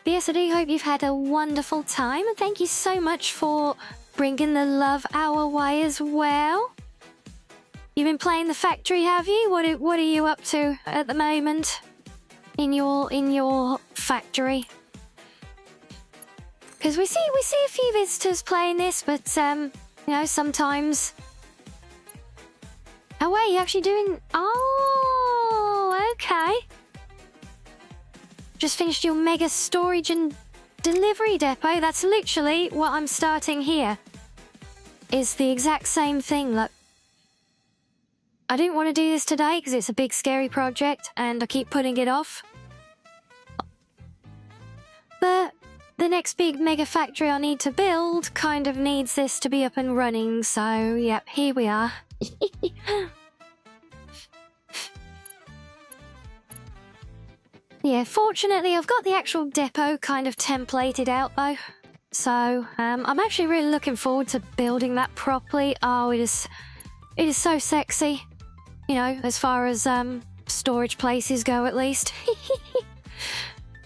Yes, I do hope you've had a wonderful time, and thank you so much for bringing the love our way as well. You've been playing the factory, have you? What are you up to at the moment in your factory? Because we see a few visitors playing this, but you know, sometimes. Oh wait, you're actually doing. Oh, okay. Just finished your mega storage and delivery depot. That's literally what I'm starting here. Is the exact same thing. Look, I didn't want to do this today because it's a big scary project and I keep putting it off. But the next big mega factory I need to build kind of needs this to be up and running. So, yep, here we are. Yeah, fortunately I've got the actual depot kind of templated out though. So, I'm actually really looking forward to building that properly. Oh, it is so sexy. You know, as far as storage places go at least.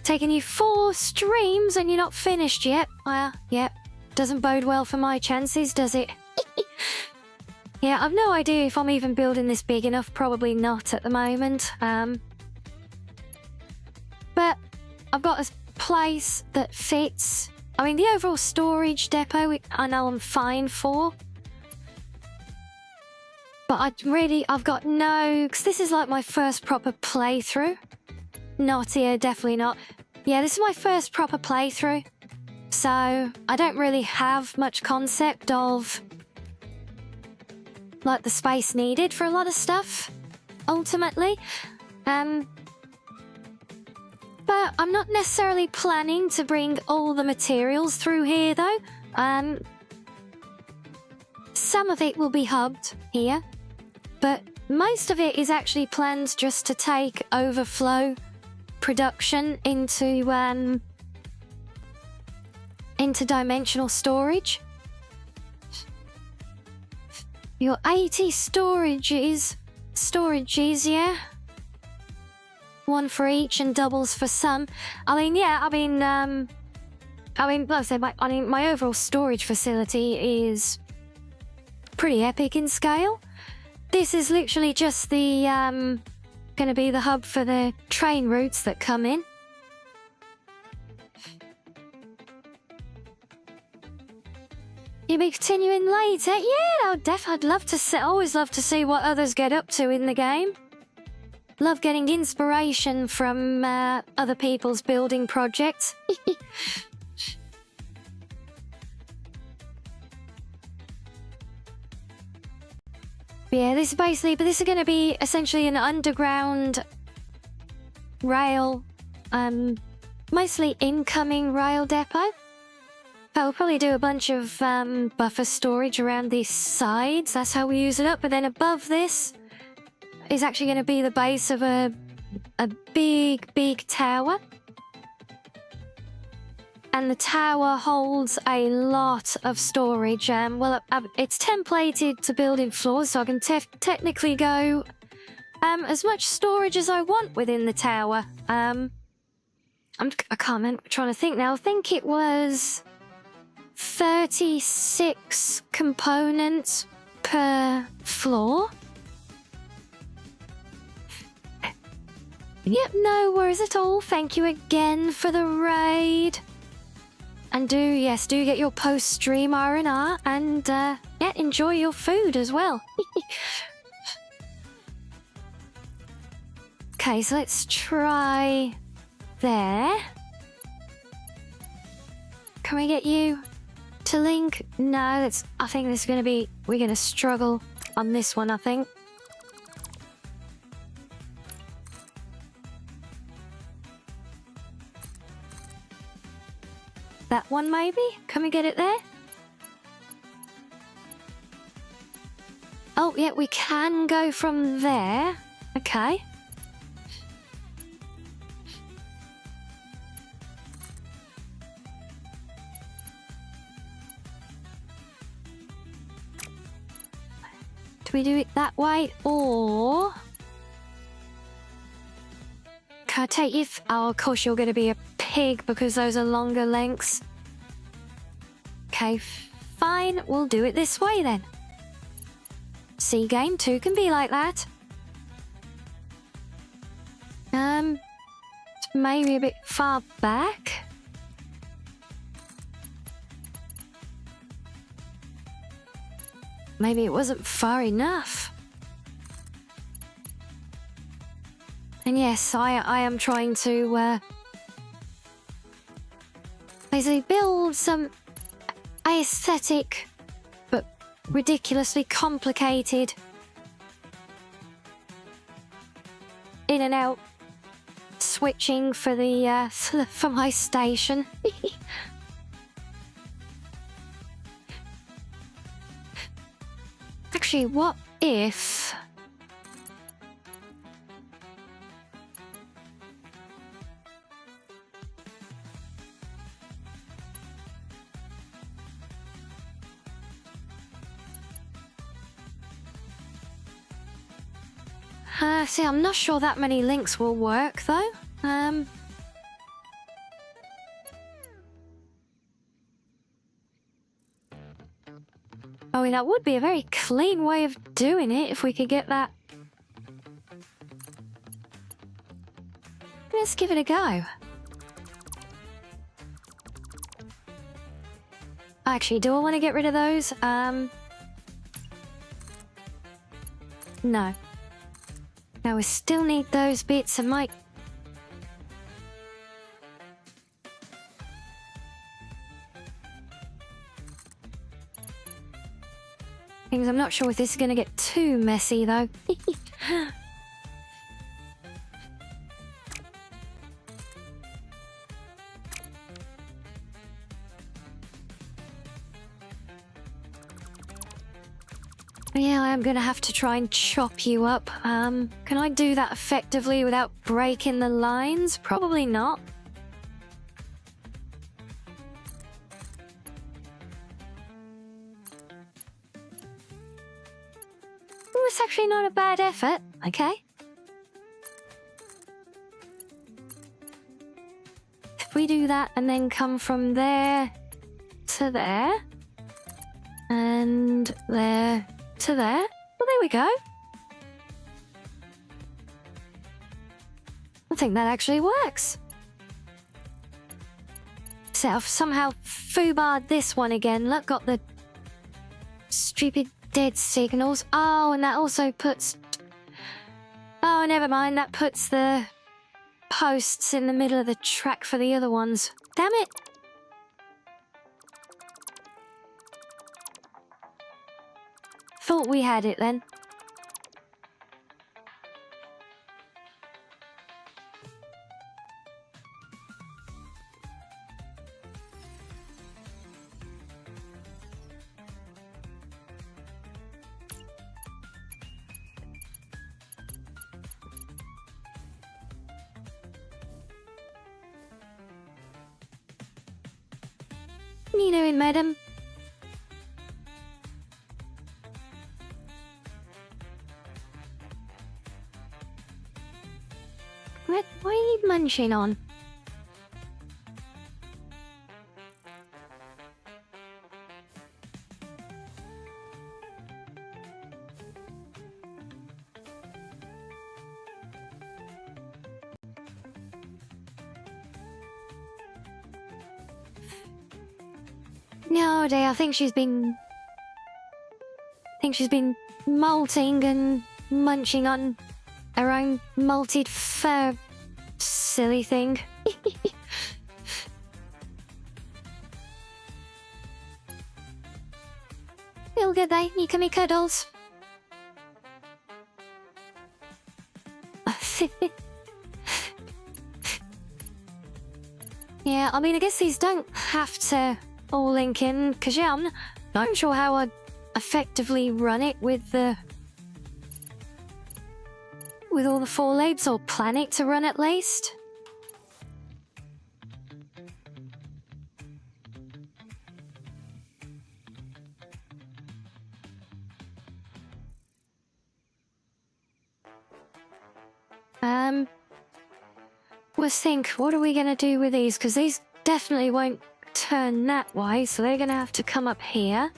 Taking you 4 streams and you're not finished yet. Well, yep, doesn't bode well for my chances, does it? Yeah, I've no idea if I'm even building this big enough. Probably not at the moment. But I've got a place that fits. I mean, the overall storage depot, I know I'm fine for. But I've got no, because this is like my first proper playthrough. Not here, definitely not. Yeah, this is my first proper playthrough. So, I don't really have much concept of, like, the space needed for a lot of stuff, ultimately. But I'm not necessarily planning to bring all the materials through here, though. Some of it will be hubbed here. But most of it is actually planned just to take overflow production into dimensional storage. Your 80 storages, yeah. One for each and doubles for some. I mean, yeah, like I said, my overall storage facility is pretty epic in scale. This is literally just the, gonna be the hub for the train routes that come in. You'll be continuing later? Yeah, I'd love to see, always love to see what others get up to in the game. Love getting inspiration from other people's building projects. Yeah, this is going to be essentially an underground rail, mostly incoming rail depot. I'll probably do a bunch of buffer storage around these sides. That's how we use it up. But then above this is actually going to be the base of a big tower. And the tower holds a lot of storage. It's templated to build in floors, so I can technically go as much storage as I want within the tower. I can't remember. I'm trying to think now. I think it was 36 components per floor. Yep, no worries at all. Thank you again for the raid. And do get your post-stream R&R and, yeah, enjoy your food as well. Okay, so let's try there. Can we get you to link? No, I think this is going to be, we're going to struggle on this one, I think. That one, maybe? Can we get it there? Oh, yeah, we can go from there. Okay. Do we do it that way, or... Can I take you... Oh, of course you're going to be a pig because those are longer lengths. Okay, fine. We'll do it this way then. See, game 2 can be like that. It's maybe a bit far back. Maybe it wasn't far enough. And yes, I am trying to basically build some aesthetic but ridiculously complicated in and out switching for the for my station. Actually, what if... see, I'm not sure that many links will work, though. I mean, that would be a very clean way of doing it if we could get that. Let's give it a go. Actually, do I want to get rid of those? No. Now we still need those bits and might... I'm not sure if this is going to get too messy, though. Yeah, I'm gonna have to try and chop you up. Can I do that effectively without breaking the lines? Probably not. It's actually not a bad effort, okay? If we do that and then come from there to there, and there to there, well, there we go. I think that actually works. So I've somehow foobarred this one again. Look, got the stupid dead signals. Oh, and that also puts... Oh, never mind. That puts the posts in the middle of the track for the other ones. Damn it. Thought we had it then. What are you doing, madam? What are you munching on? No, dear, I think she's been molting and munching on her own malted fur, silly thing. Feel good, they? You give me cuddles. Yeah, I mean, I guess these don't have to all link in, because yeah, I'm not sure how I'd effectively run it with all the 4 legs, or plan it to run at least. Let's think, what are we gonna do with these? Because these definitely won't turn that way, so they're gonna have to come up here.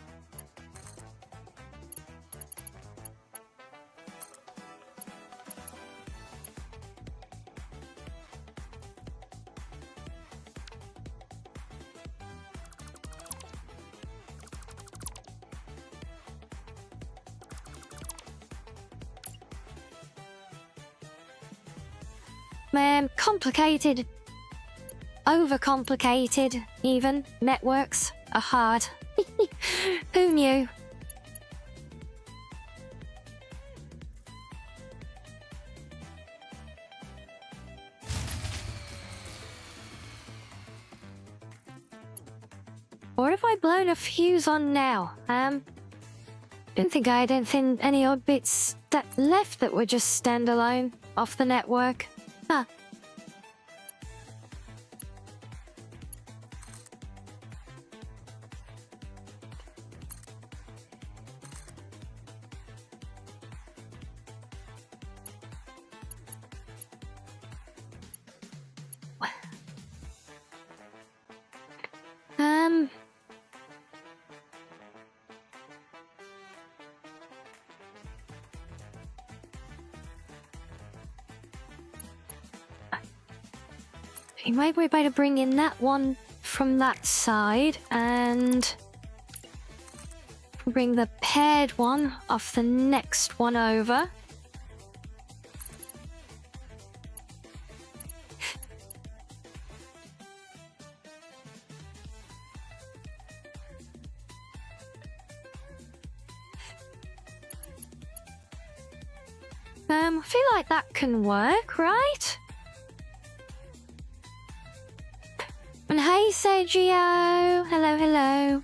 Complicated, overcomplicated even, networks are hard. Who knew? What have I blown a fuse on now? Didn't think I had any odd bits that left that were just standalone off the network. Huh. Maybe we better bring in that one from that side and bring the paired one off the next one over. I feel like that can work, right? And hey, Sergio! Hello, hello.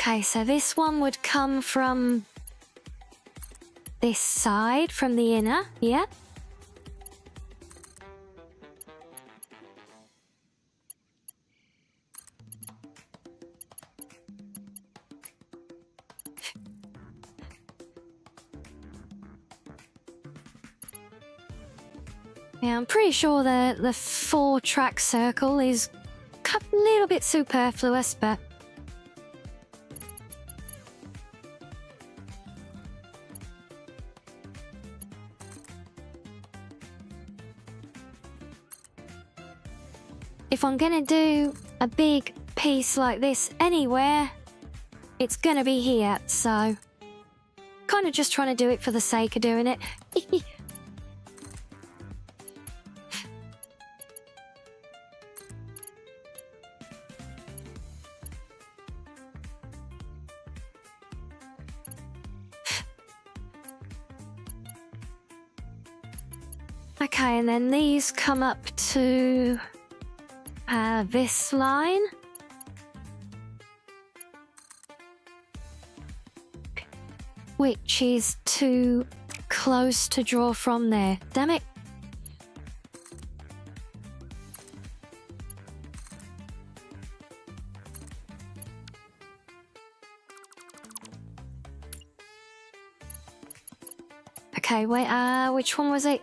Okay, so this one would come from this side, from the inner, yeah. Yeah, I'm pretty sure the 4-track circle is a little bit superfluous, but if I'm gonna do a big piece like this anywhere, it's gonna be here, so kind of just trying to do it for the sake of doing it. Okay, and then these come up to this line. Which is too close to draw from there. Damn it. Okay, wait, which one was it?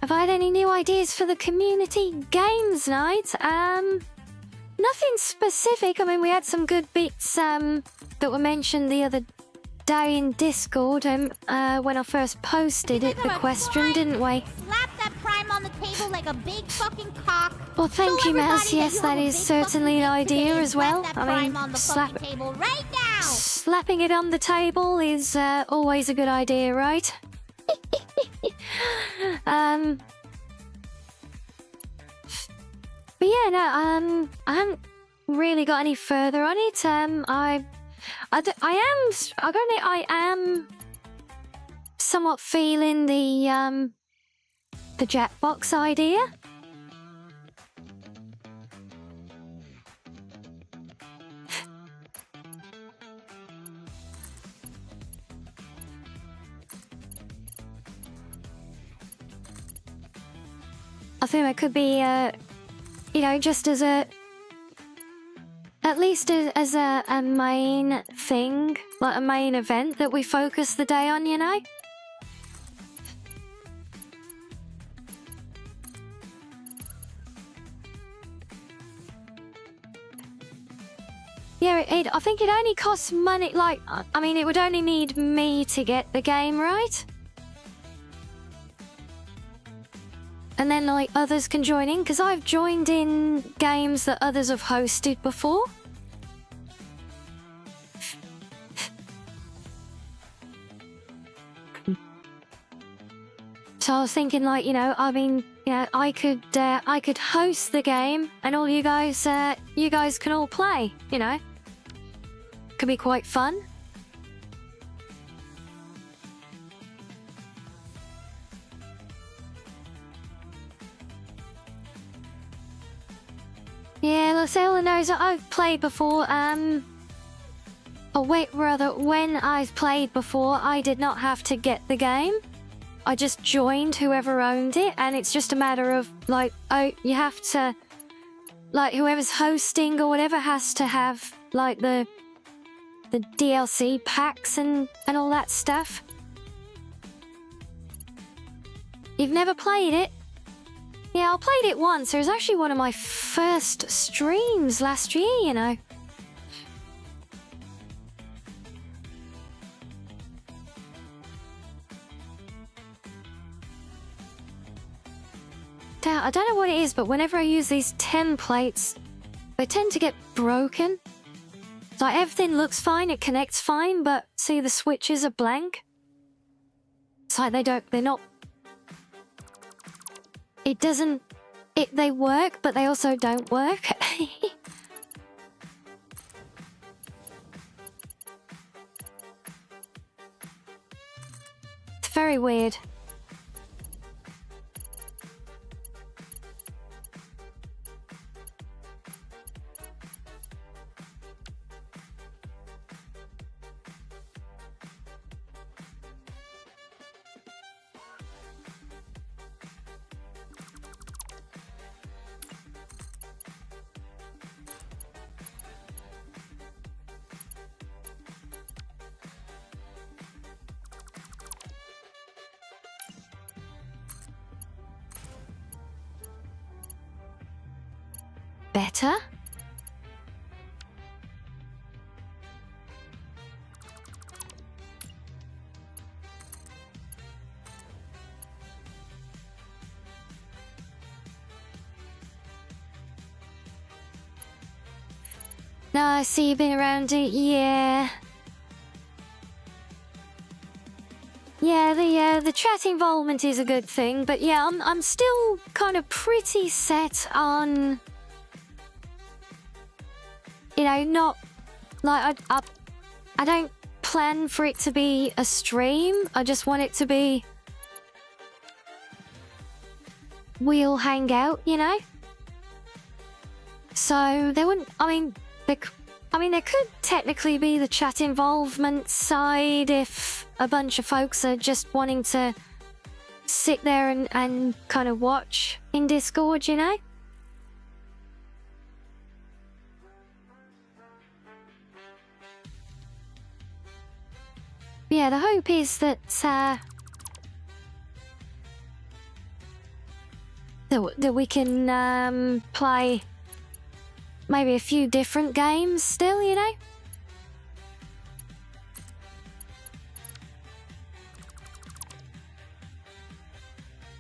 Have I had any new ideas for the community games night? Nothing specific. I mean, we had some good bits that were mentioned the other day in Discord when I first posted it, the question, didn't we? Slap that prime on the table like a big fucking cock. Well, thank you, Maz. Yes, that is certainly an idea as well. I mean, table right now. slapping it on the table is always a good idea, right? But yeah, no, I haven't really got any further on it. I am somewhat feeling the Jackbox idea. I think that could be, you know, just as at least as a main thing, like a main event that we focus the day on, you know? Yeah, I think it only costs money, like, I mean, it would only need me to get the game, right? And then, like, others can join in, because I've joined in games that others have hosted before. So I was thinking, like, you know, I mean, you know, I could host the game, and all you guys can all play, you know. Could be quite fun. Yeah, let's say all I know is that I've played before, oh wait, rather, when I've played before, I did not have to get the game. I just joined whoever owned it, and it's just a matter of, like, oh, you have to, like, whoever's hosting or whatever has to have, like, the DLC packs and all that stuff. You've never played it? Yeah, I played it once. It was actually one of my first streams last year, you know. I don't know what it is, but whenever I use these templates, they tend to get broken. Like, everything looks fine, it connects fine, but see, the switches are blank. It's like they're not... it doesn't... They work, but they also don't work. It's very weird. Better? No, I see you've been around it, yeah. Yeah, the chat involvement is a good thing, but yeah, I'm still kind of pretty set on... You know, not... Like, I don't plan for it to be a stream. I just want it to be... We'll hang out, you know? So, there wouldn't... I mean, there could technically be the chat involvement side if a bunch of folks are just wanting to sit there and kind of watch in Discord, you know? Yeah, the hope is that that we can play maybe a few different games still, you know?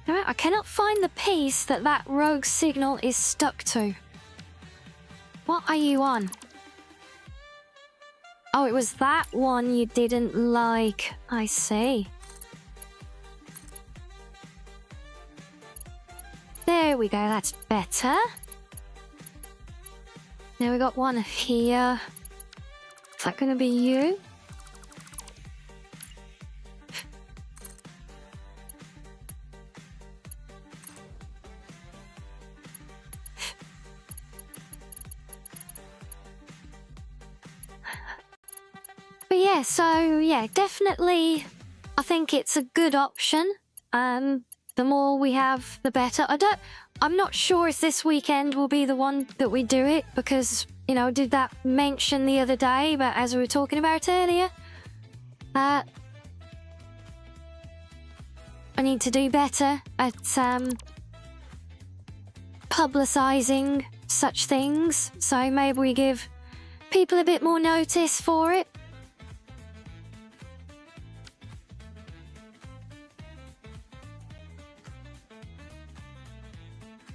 Alright, I cannot find the piece that rogue signal is stuck to. What are you on? Oh, it was that one you didn't like. I see. There we go, that's better. Now we got one here. Is that gonna be you? But yeah, so yeah, definitely I think it's a good option. The more we have, the better. I'm not sure if this weekend will be the one that we do it because, you know, I did that mention the other day, but as we were talking about earlier, I need to do better at publicising such things, so maybe we give people a bit more notice for it.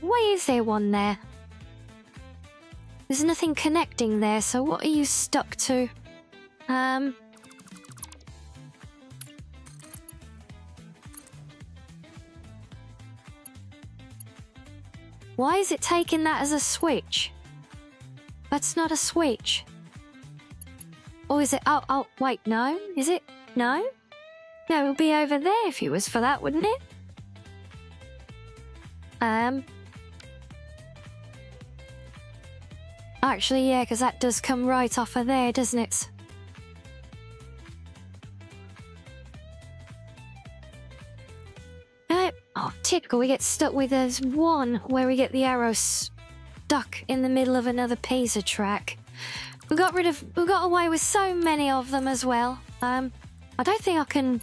Why is there one there? There's nothing connecting there, so what are you stuck to? Why is it taking that as a switch? That's not a switch. Or is it? Oh, wait, no? Is it? No? No, it would be over there if it was for that, wouldn't it? Actually, yeah, because that does come right off of there, doesn't it? Oh, typical, we get stuck with there's one where we get the arrow stuck in the middle of another piece of track. We got away with so many of them as well. I don't think I can...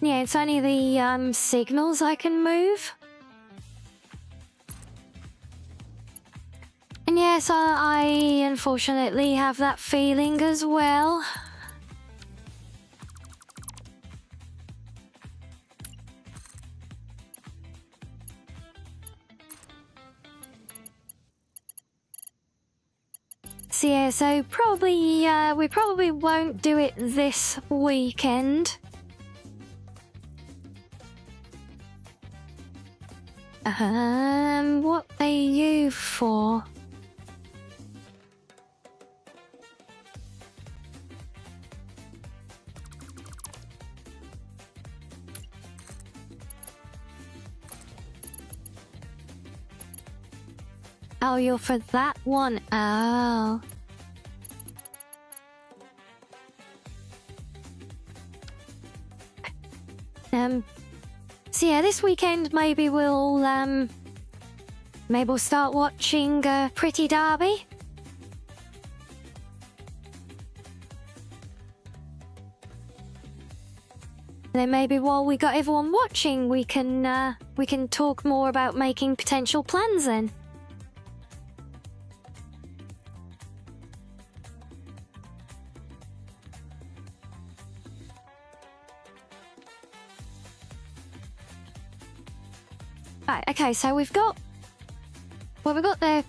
Yeah, it's only the signals I can move. And yes, I unfortunately have that feeling as well. So yeah, so probably we probably won't do it this weekend. What are you for? Oh, you're for that one. Oh. So yeah, this weekend maybe we'll start watching Pretty Derby. And then maybe while we got everyone watching, we can talk more about making potential plans then. Right, okay, so we've got the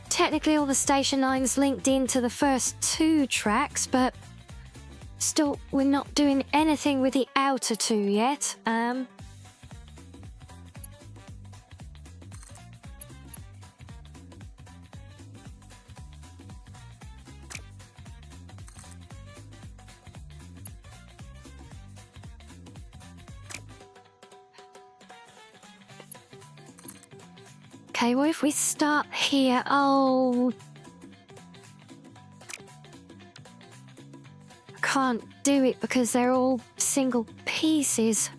technically all the station lines linked into the first 2 tracks, but still we're not doing anything with the outer 2 yet. Okay, well, if we start here, oh, I can't do it because they're all single pieces.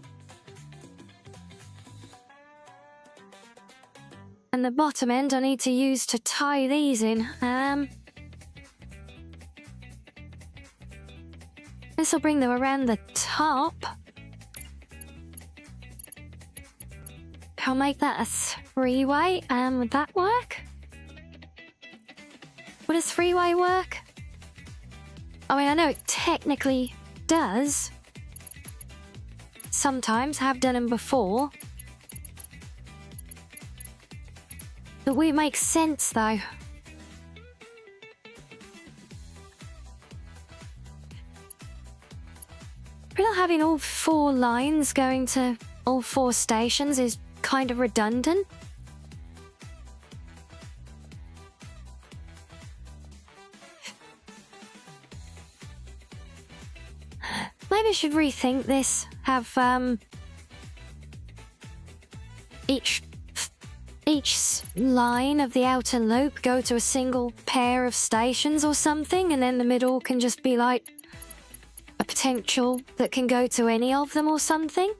And the bottom end I need to use to tie these in. This will bring them around the top. I'll make that a 3-way. Would that work? Would a 3-way work? I mean, I know it technically does. Sometimes, have done them before. But will it make sense, though? I feel like having all 4 lines going to all 4 stations is kind of redundant. Maybe I should rethink this. Have each line of the outer loop go to a single pair of stations or something, and then the middle can just be like a potential that can go to any of them or something.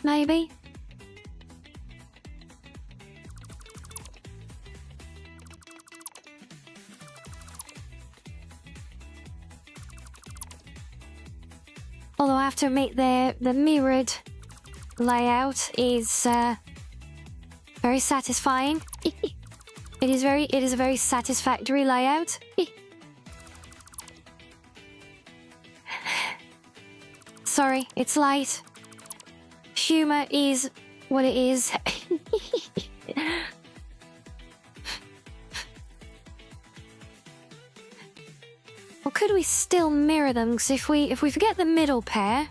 Maybe. Although I have to admit the mirrored layout is very satisfying. It is a very satisfactory layout. Sorry, it's late. Humor is what it is. Or could we still mirror them? Because if we forget the middle pair,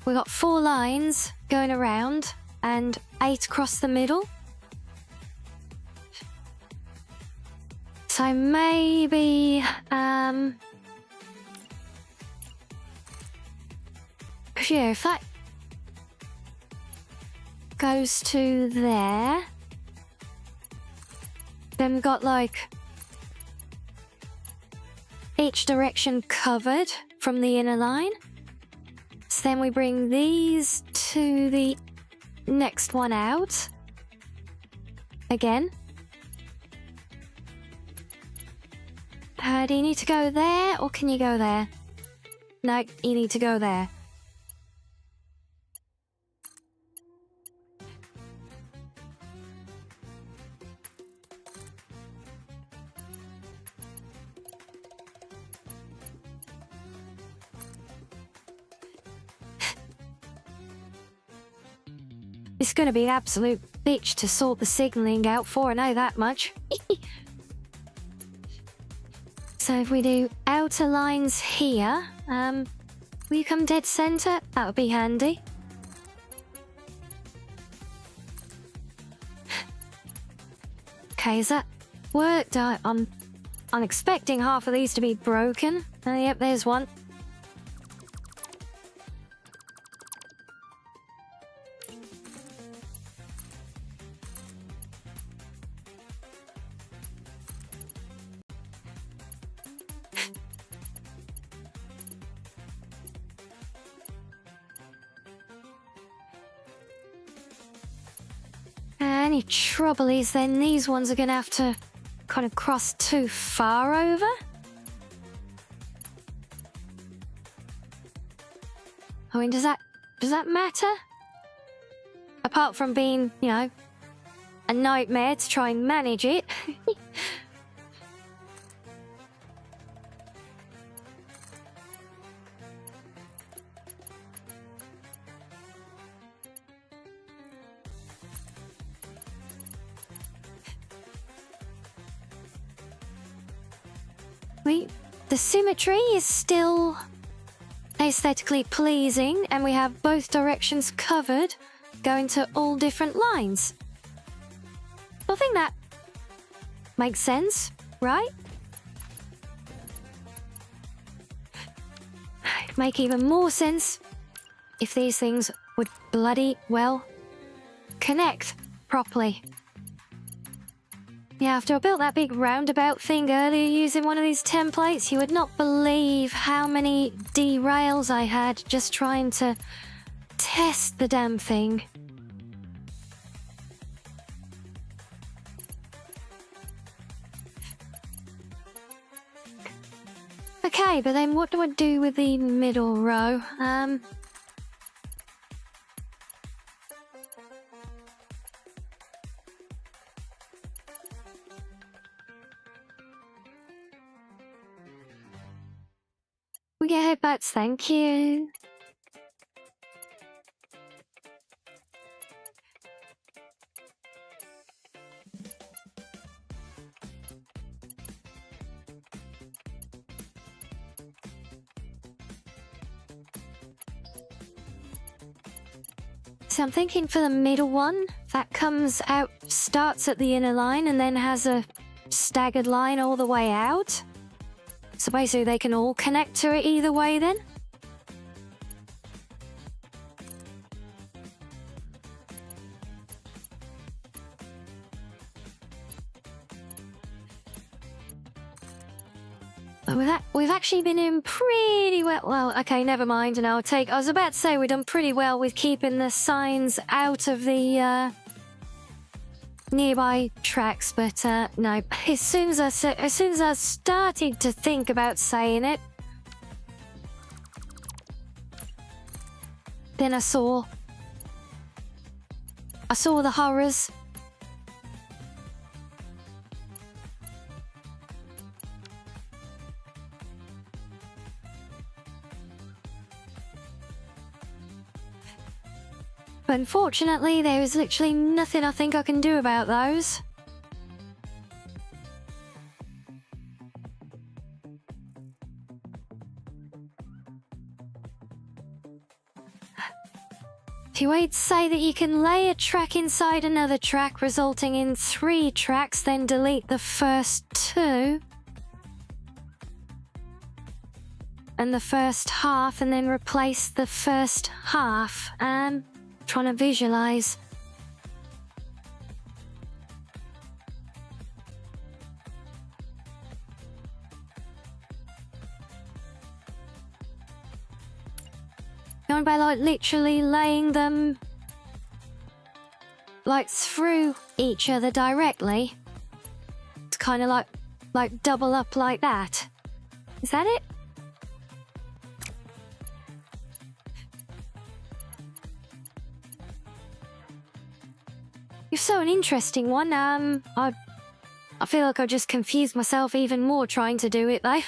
we got 4 lines going around and 8 across the middle. So maybe yeah, if that goes to there, then we've got like each direction covered from the inner line. So then we bring these to the next one out again. Do you need to go there or can you go there? No, you need to go there. It's going to be an absolute bitch to sort the signalling out for, I know that much. So if we do outer lines here, Will you come dead center? That would be handy. Okay, is that worked? I'm expecting half of these to be broken. Yep, there's one. Any trouble is then these ones are gonna have to kind of cross too far over. I mean, does that matter? Apart from being, you know, a nightmare to try and manage it. The symmetry is still aesthetically pleasing, and we have both directions covered, going to all different lines. I think that makes sense, right? It'd make even more sense if these things would bloody well connect properly. Yeah, after I built that big roundabout thing earlier using one of these templates, you would not believe how many derails I had just trying to test the damn thing. Okay, but then what do I do with the middle row? We get headbutts, thank you. So I'm thinking for the middle one, that comes out, starts at the inner line and then has a staggered line all the way out. So basically they can all connect to it either way then. But we've actually been in pretty well. Well, okay, never mind. And I was about to say we've done pretty well with keeping the signs out of the nearby tracks, but no. As soon as I started to think about saying it, then I saw the horrors. But unfortunately, there is literally nothing I think I can do about those. If you wait to say that you can lay a track inside another track, resulting in 3 tracks, then delete the first 2. And the first half, and then replace the first half. Trying to visualize. Going by like literally laying them like through each other directly. It's kind of like double up like that. Is that it? You're so an interesting one. I feel like I just confused myself even more trying to do it though.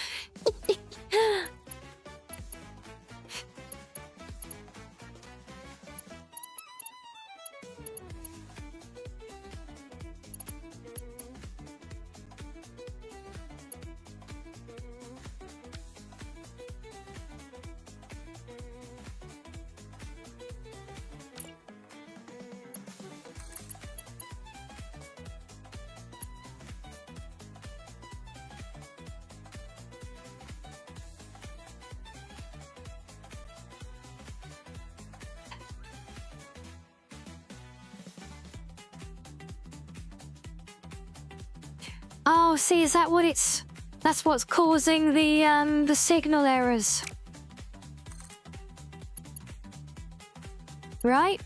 Oh, see, is that what it's... That's what's causing the signal errors. Right?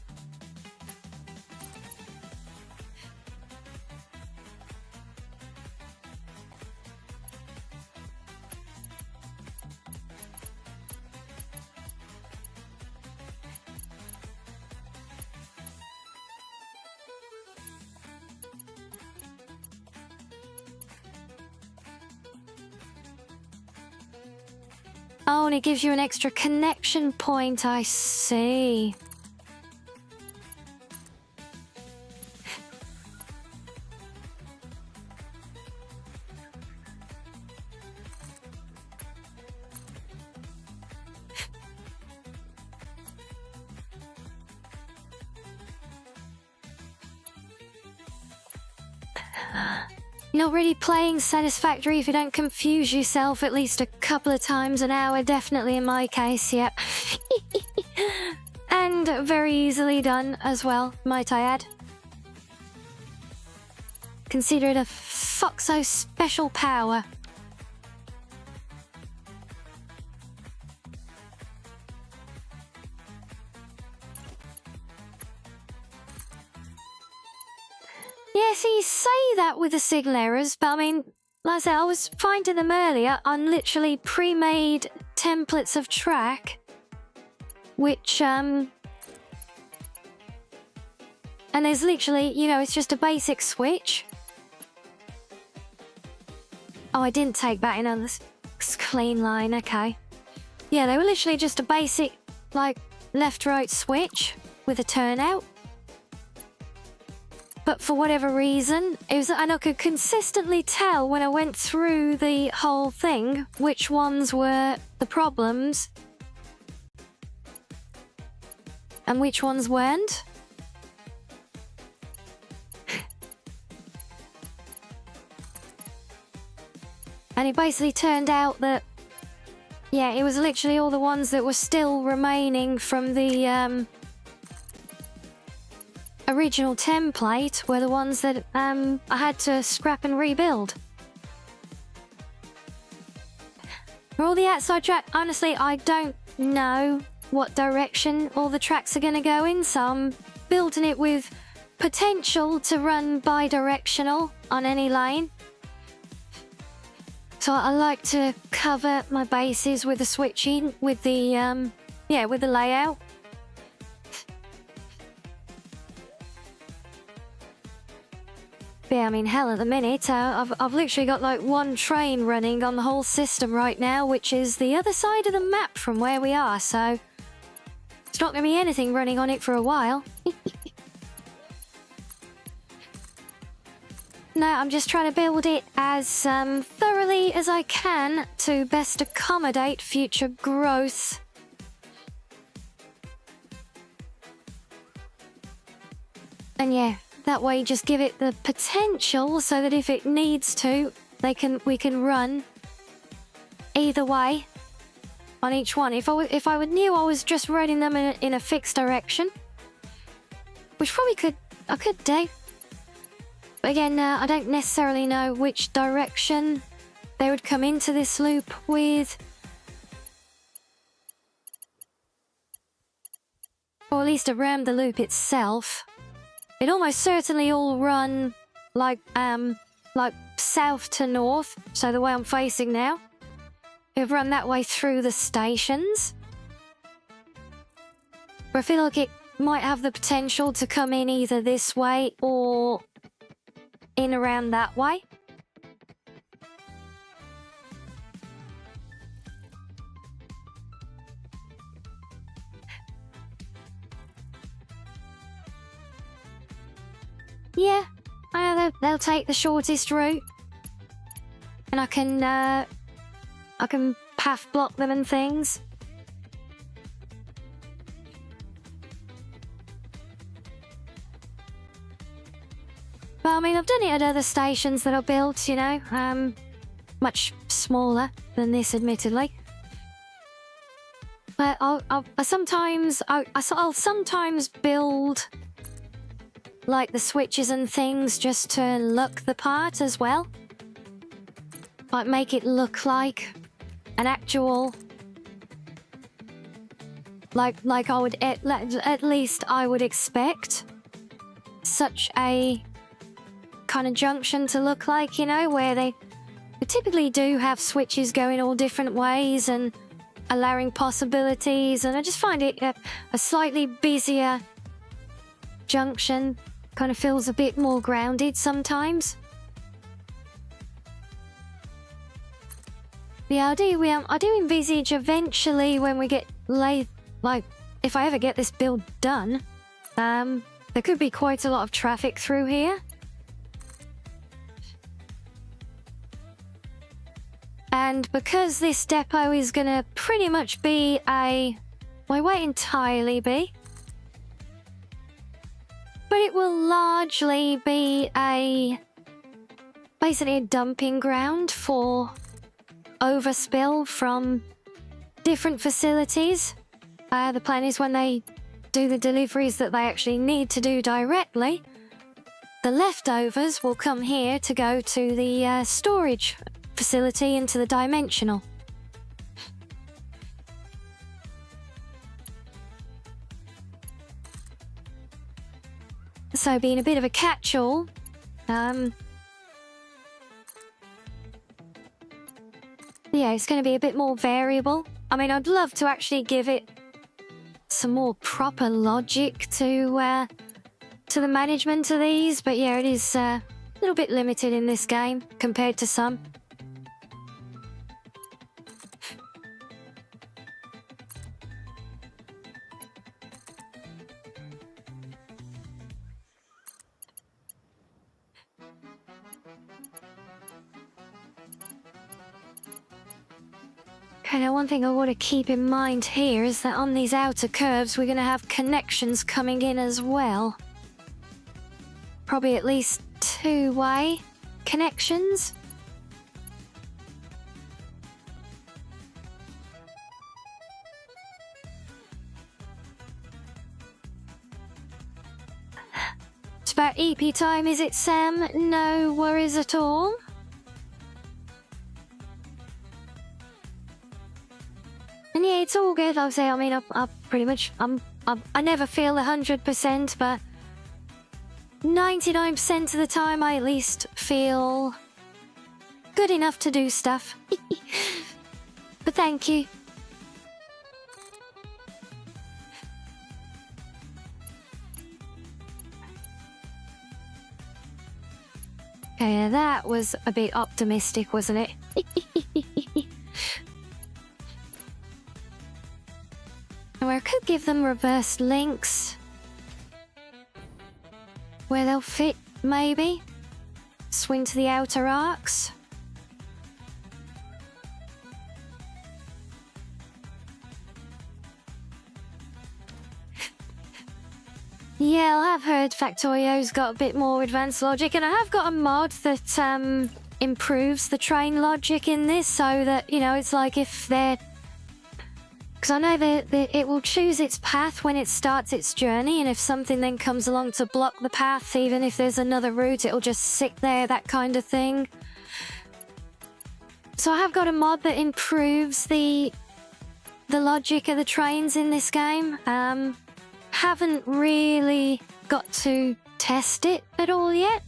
Oh, and it gives you an extra connection point, I see. Not really playing Satisfactory if you don't confuse yourself at least a couple of times an hour, definitely in my case, yep. And very easily done as well, might I add. Consider it a Foxo special power. Yeah, so you say that with the signal errors, but I mean, like I said, I was finding them earlier on literally pre-made templates of track, which, and there's literally, you know, it's just a basic switch. Oh, I didn't take that in on this clean line, okay. Yeah, they were literally just a basic, like, left-right switch with a turnout. But for whatever reason, it was, and I could consistently tell when I went through the whole thing which ones were the problems and which ones weren't. And it basically turned out that, yeah, it was literally all the ones that were still remaining from the original template were the ones that I had to scrap and rebuild. For all the outside track, honestly, I don't know what direction all the tracks are going to go in, so I'm building it with potential to run bi-directional on any lane. So I like to cover my bases with the switching, with the, with the layout. Yeah, I mean, hell, at the minute, I've literally got like one train running on the whole system right now, which is the other side of the map from where we are, so it's not going to be anything running on it for a while. No, I'm just trying to build it as thoroughly as I can to best accommodate future growth. And yeah, that way just give it the potential so that if it needs to, we can run either way on each one. If I knew I was just running them in a fixed direction, which probably I could do. But again, I don't necessarily know which direction they would come into this loop with. Or at least around the loop itself. It almost certainly all run like south to north, so the way I'm facing now. It'll run that way through the stations. But I feel like it might have the potential to come in either this way or in around that way. Yeah, I know they'll take the shortest route, and I can path block them and things. But I mean, I've done it at other stations that I built, you know, much smaller than this, admittedly. But I'll sometimes build like the switches and things just to look the part as well. like make it look like an actual, like I would at least I would expect such a kind of junction to look like, you know, where they typically do have switches going all different ways and allowing possibilities, and I just find it a slightly busier junction kind of feels a bit more grounded sometimes. Yeah, I do envisage eventually when we get like if I ever get this build done, there could be quite a lot of traffic through here. And because this depot is gonna pretty much be well, it won't entirely be, but it will largely be basically a dumping ground for overspill from different facilities. The plan is when they do the deliveries that they actually need to do directly, the leftovers will come here to go to the storage facility into the dimensional. So being a bit of a catch-all, yeah, it's going to be a bit more variable. I mean, I'd love to actually give it some more proper logic to the management of these, but yeah, it is a little bit limited in this game compared to some. Okay, now one thing I want to keep in mind here is that on these outer curves we're going to have connections coming in as well. Probably at least two-way connections. It's about EP time, is it, Sam? No worries at all. And yeah, it's all good. I'll say, I mean, I pretty much, I never feel 100%, but 99% of the time I at least feel good enough to do stuff. But thank you. Okay, that was a bit optimistic, wasn't it? Where I could give them reversed links where they'll fit, maybe. Swing to the outer arcs. Yeah, I have heard Factorio's got a bit more advanced logic, and I have got a mod that improves the train logic in this, so that, you know, it's like if they're... Because I know that it will choose its path when it starts its journey, and if something then comes along to block the path, even if there's another route, it'll just sit there, that kind of thing. So I have got a mod that improves the logic of the trains in this game. Haven't really got to test it at all yet.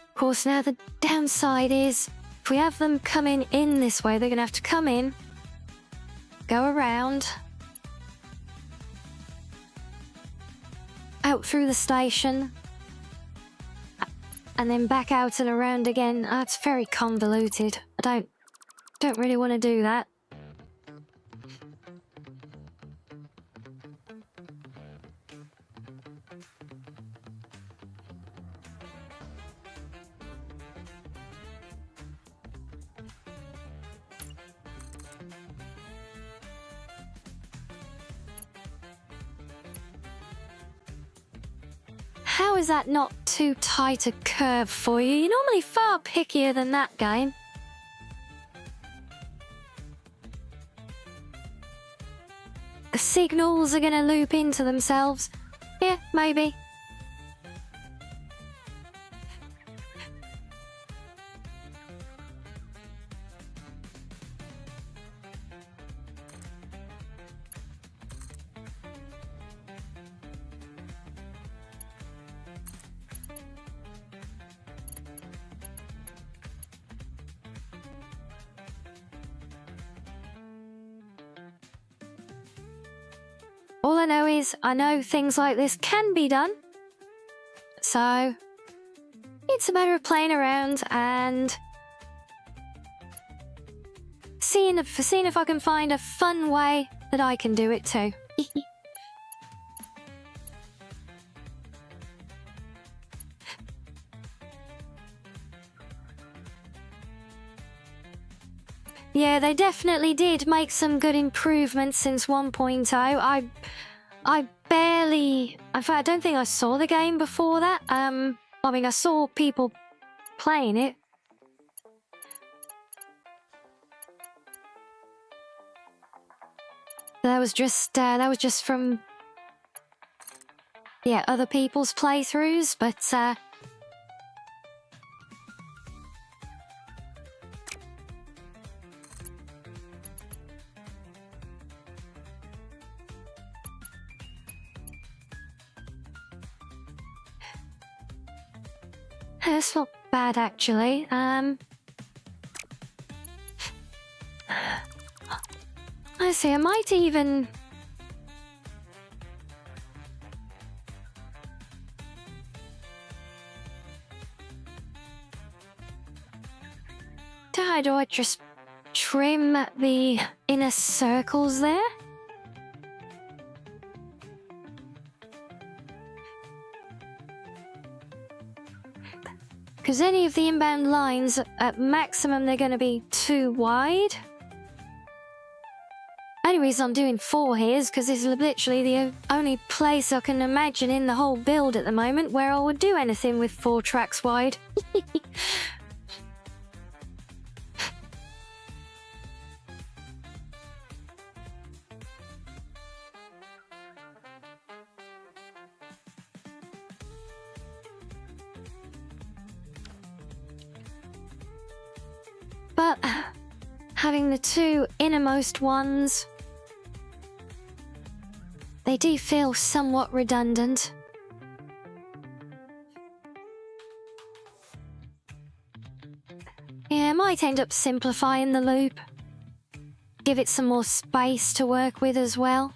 Of course, now the downside is, if we have them coming in this way, they're going to have to come in, go around, out through the station, and then back out and around again. That's very convoluted. I don't really want to do that. How is that not too tight a curve for you? You're normally far pickier than that game. signals are gonna loop into themselves. Yeah, maybe. All I know is I know things like this can be done. So it's a matter of playing around and seeing if I can find a fun way that I can do it too. Yeah, they definitely did make some good improvements since 1.0. I barely... In fact, I don't think I saw the game before that. I mean, I saw people playing it. That was just from... yeah, other people's playthroughs, but... It's not bad, actually. I see, I might even... Do I just trim the inner circles there? Because any of the inbound lines, at maximum, they're going to be too wide. Only reason I'm doing 4 here is because this is literally the only place I can imagine in the whole build at the moment where I would do anything with 4 tracks wide. But having the 2 innermost ones, they do feel somewhat redundant. Yeah, I might end up simplifying the loop. Give it some more space to work with as well.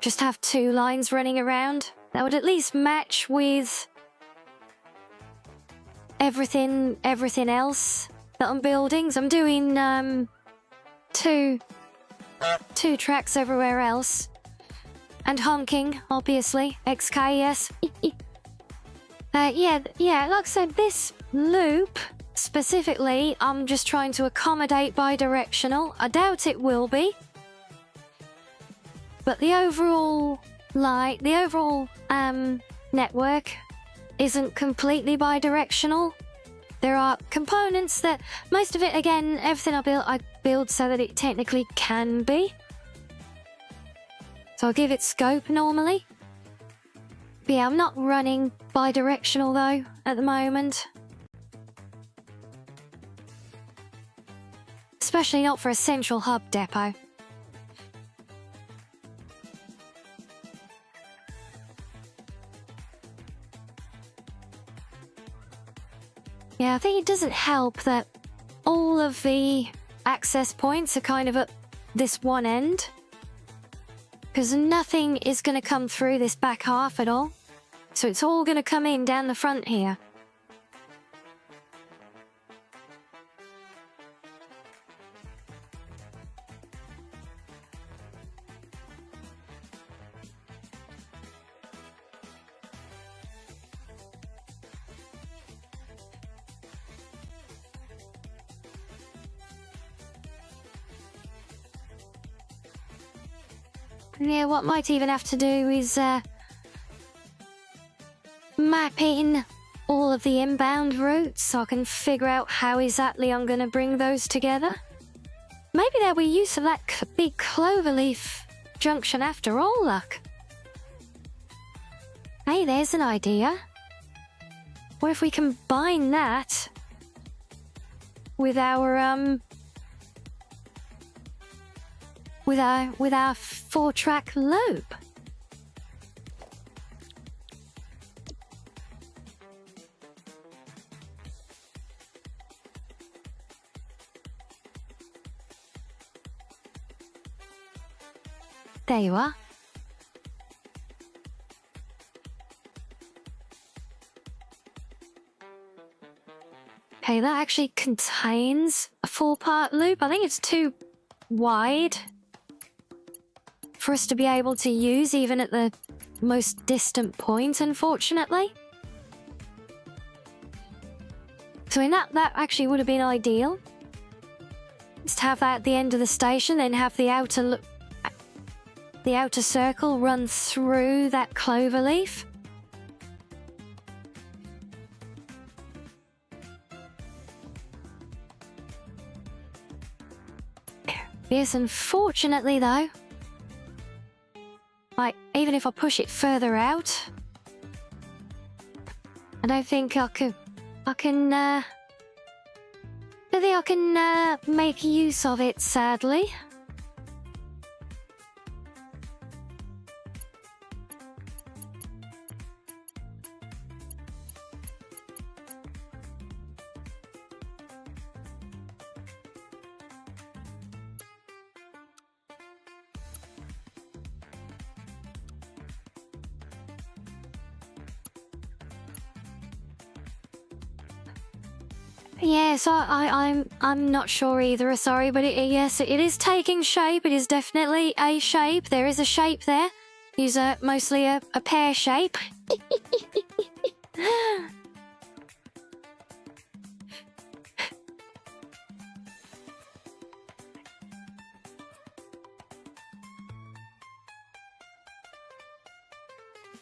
Just have 2 lines running around. That would at least match with everything else that I'm building. So I'm doing two tracks everywhere else, and honking, obviously. XK, yes. Yeah. Like I said, this loop specifically, I'm just trying to accommodate bi-directional. I doubt it will be, but the overall network isn't completely bi-directional. There are components that, most of it, again, everything I build so that it technically can be. So I'll give it scope normally. But yeah, I'm not running bi-directional though at the moment. Especially not for a central hub depot. Yeah, I think it doesn't help that all of the access points are kind of at this one end, because nothing is going to come through this back half at all. So it's all going to come in down the front here. Yeah, what might even have to do is map in all of the inbound routes so I can figure out how exactly I'm going to bring those together. Maybe there'll be use of that big cloverleaf junction after all, look. Hey, there's an idea. What if we combine that with our with our 4-track loop? There you are. Okay, that actually contains a 4-part loop. I think it's too wide for us to be able to use even at the most distant point, unfortunately. So in that actually would have been ideal. Just have that at the end of the station, then have the outer circle run through that cloverleaf. Yes, unfortunately though, like, even if I push it further out, I don't think I can make use of it, sadly. Yes, I'm not sure either. Sorry, but yes, it is taking shape. It is definitely a shape. There is a shape there. It's mostly a pear shape.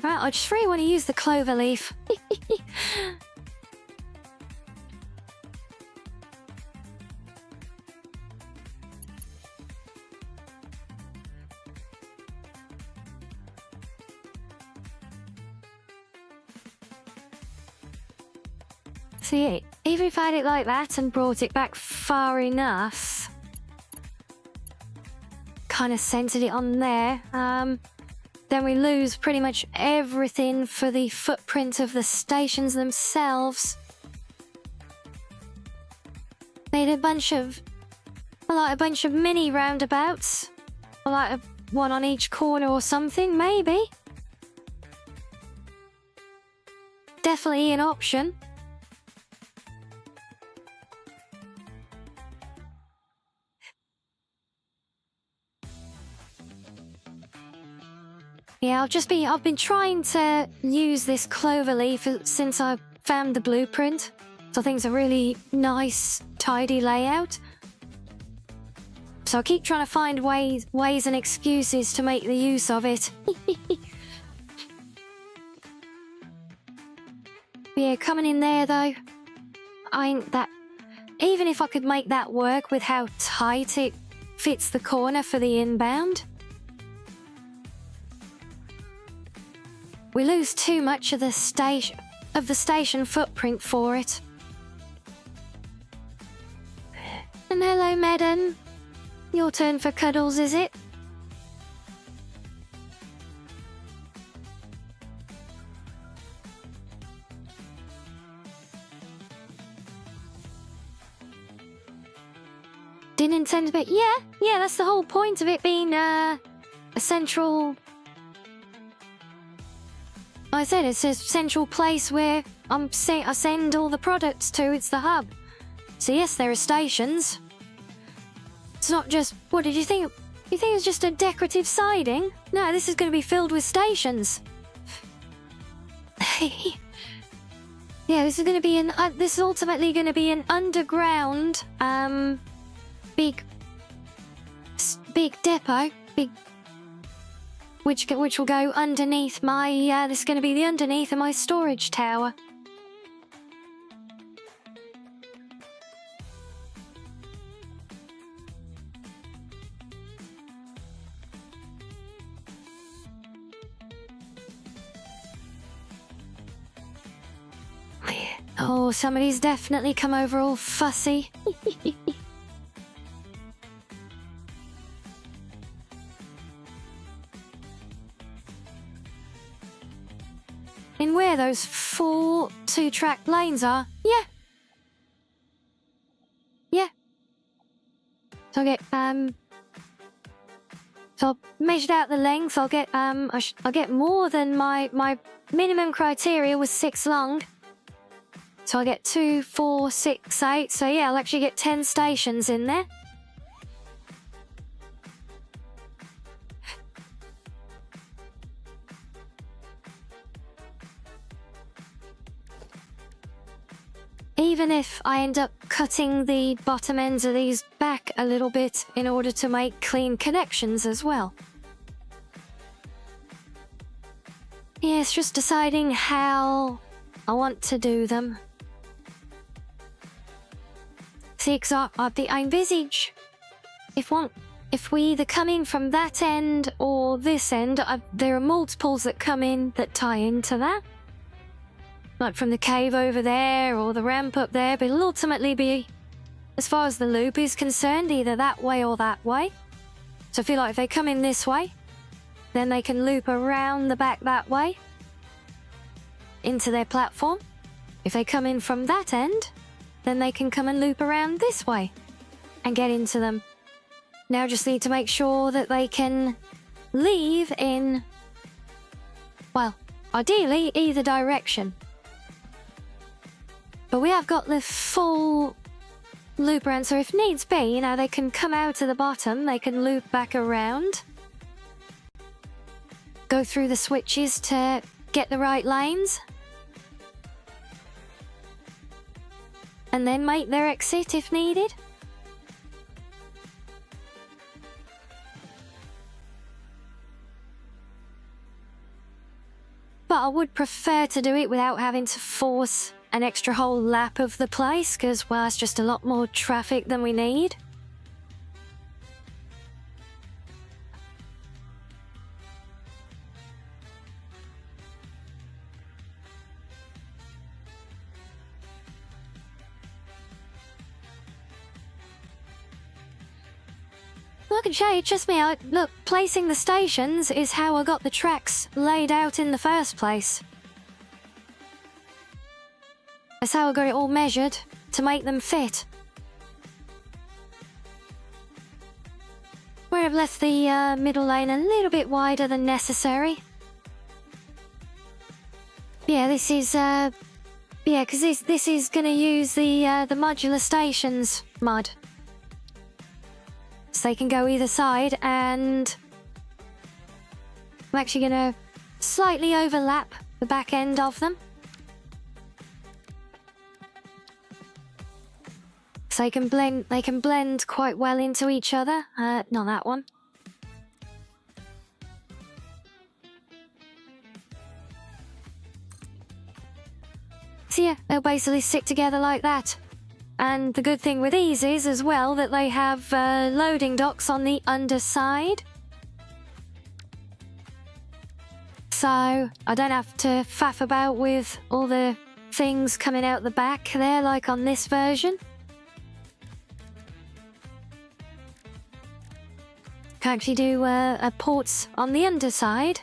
Right, I just really want to use the clover leaf. See, even if I had it like that and brought it back far enough, kind of centered it on there, then we lose pretty much everything for the footprint of the stations themselves. Made a bunch of mini roundabouts, like one on each corner or something, maybe. Definitely an option. Yeah, I've been trying to use this clover leaf since I found the blueprint. So I think it's a really nice, tidy layout. So I keep trying to find ways and excuses to make the use of it. Yeah, coming in there though, even if I could make that work with how tight it fits the corner for the inbound, we lose too much of the station footprint for it. And hello, Madden. Your turn for cuddles, is it? Didn't intend to be. Yeah, that's the whole point of it being a central. I said it's a central place where I send all the products to. It's the hub. So yes, there are stations. It's not just... What did you think? You think it's just a decorative siding? No, this is going to be filled with stations. Yeah, this is going to be this is ultimately going to be an underground, big depot, which will go underneath my, this is going to be the underneath of my storage tower. Oh, somebody's definitely come over all fussy. In where those 4 2-track lanes are? Yeah. Yeah. So I'll get, so I've measured out the length. I'll get, I'll get more than my minimum criteria was 6 long. So I'll get 2, 4, 6, 8. So yeah, I'll actually get 10 stations in there. Even if I end up cutting the bottom ends of these back a little bit in order to make clean connections as well. Yeah, it's just deciding how I want to do them. See, because I envisage if we either come in from that end or this end, there are multiples that come in that tie into that. Like from the cave over there or the ramp up there, but it'll ultimately be, as far as the loop is concerned, either that way or that way. So I feel like if they come in this way, then they can loop around the back that way into their platform. If they come in from that end, then they can come and loop around this way and get into them. Now just need to make sure that they can leave in, well, ideally either direction. But we have got the full loop around, so if needs be, you know, they can come out to the bottom, they can loop back around, go through the switches to get the right lanes, and then make their exit if needed. But I would prefer to do it without having to force an extra whole lap of the place, because, well, it's just a lot more traffic than we need. I can show you, trust me, look, placing the stations is how I got the tracks laid out in the first place. That's how I got it all measured to make them fit. Where I've left the middle lane a little bit wider than necessary. Yeah, this is, yeah, because this is going to use the modular stations mod. So they can go either side, and I'm actually going to slightly overlap the back end of them. So they can blend quite well into each other. Not that one. So yeah, they'll basically stick together like that. And the good thing with these is as well that they have loading docks on the underside. So I don't have to faff about with all the things coming out the back there like on this version. Can actually do ports on the underside.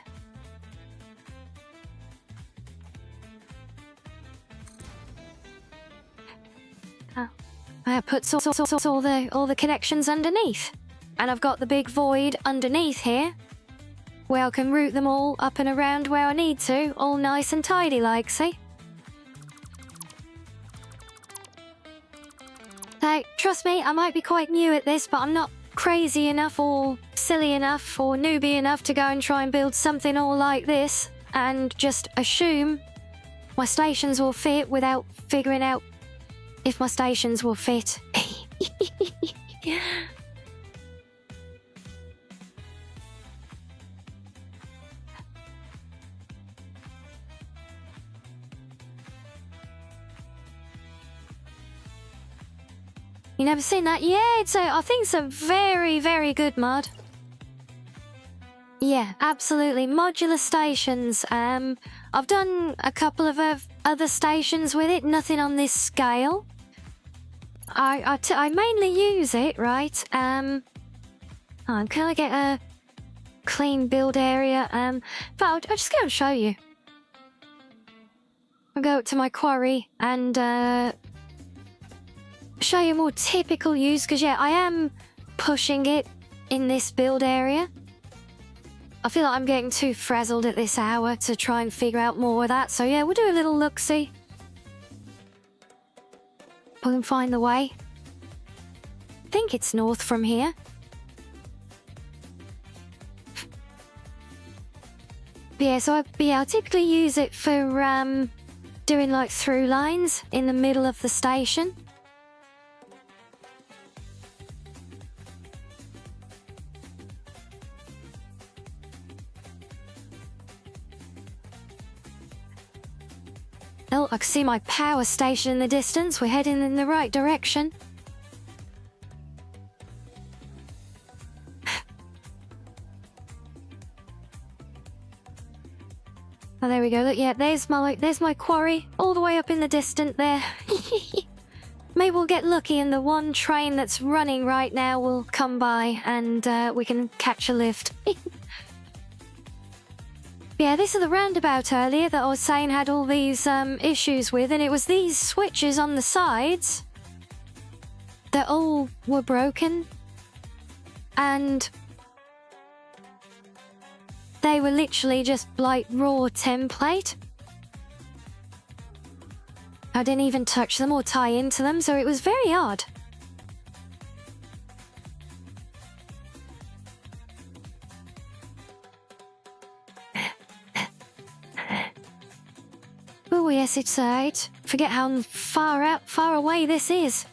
I put all the connections underneath, and I've got the big void underneath here, where I can route them all up and around where I need to, all nice and tidy like, see? So, trust me, I might be quite new at this, but I'm not crazy enough or silly enough or newbie enough to go and try and build something all like this and just assume my stations will fit without figuring out if my stations will fit. You never seen that? Yeah, I think it's a very, very good mod. Yeah, absolutely. Modular stations. I've done a couple of other stations with it, nothing on this scale. I mainly use it, right? Can I get a clean build area? But I'll just go and show you. I'll go up to my quarry and show you more typical use, because yeah, I am pushing it in this build area. I feel like I'm getting too frazzled at this hour to try and figure out more of that, so yeah, we'll do a little look-see. We can find the way. I think it's north from here. But yeah, I'll typically use it for doing like through lines in the middle of the station. Oh, I can see my power station in the distance. We're heading in the right direction. Oh, there we go. Look, yeah, there's my quarry, all the way up in the distance there. Maybe we'll get lucky and the one train that's running right now will come by and we can catch a lift. Yeah, this is the roundabout earlier that I was saying had all these issues with, and it was these switches on the sides that all were broken, and they were literally just like raw template. I didn't even touch them or tie into them, so it was very odd. Oh yes, it's right. Forget how far away this is.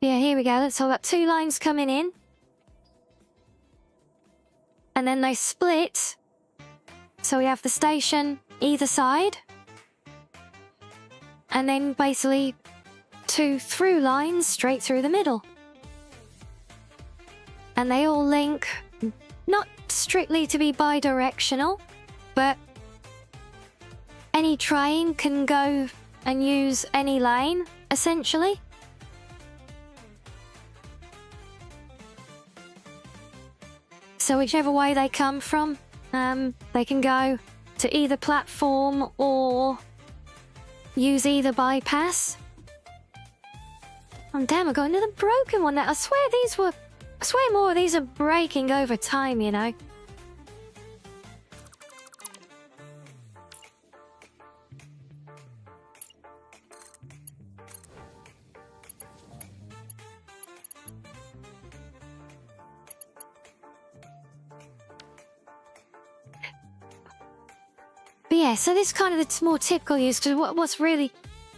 Yeah, here we go. So I've got 2 lines coming in. And then they split. So we have the station either side. And then basically 2 through lines straight through the middle. And they all link, not strictly to be bi-directional, but any train can go and use any lane, essentially. So whichever way they come from, they can go to either platform or use either bypass. Oh damn, I got another broken one now. I swear more of these are breaking over time, you know. But yeah, so this kind of the more typical use, because what's really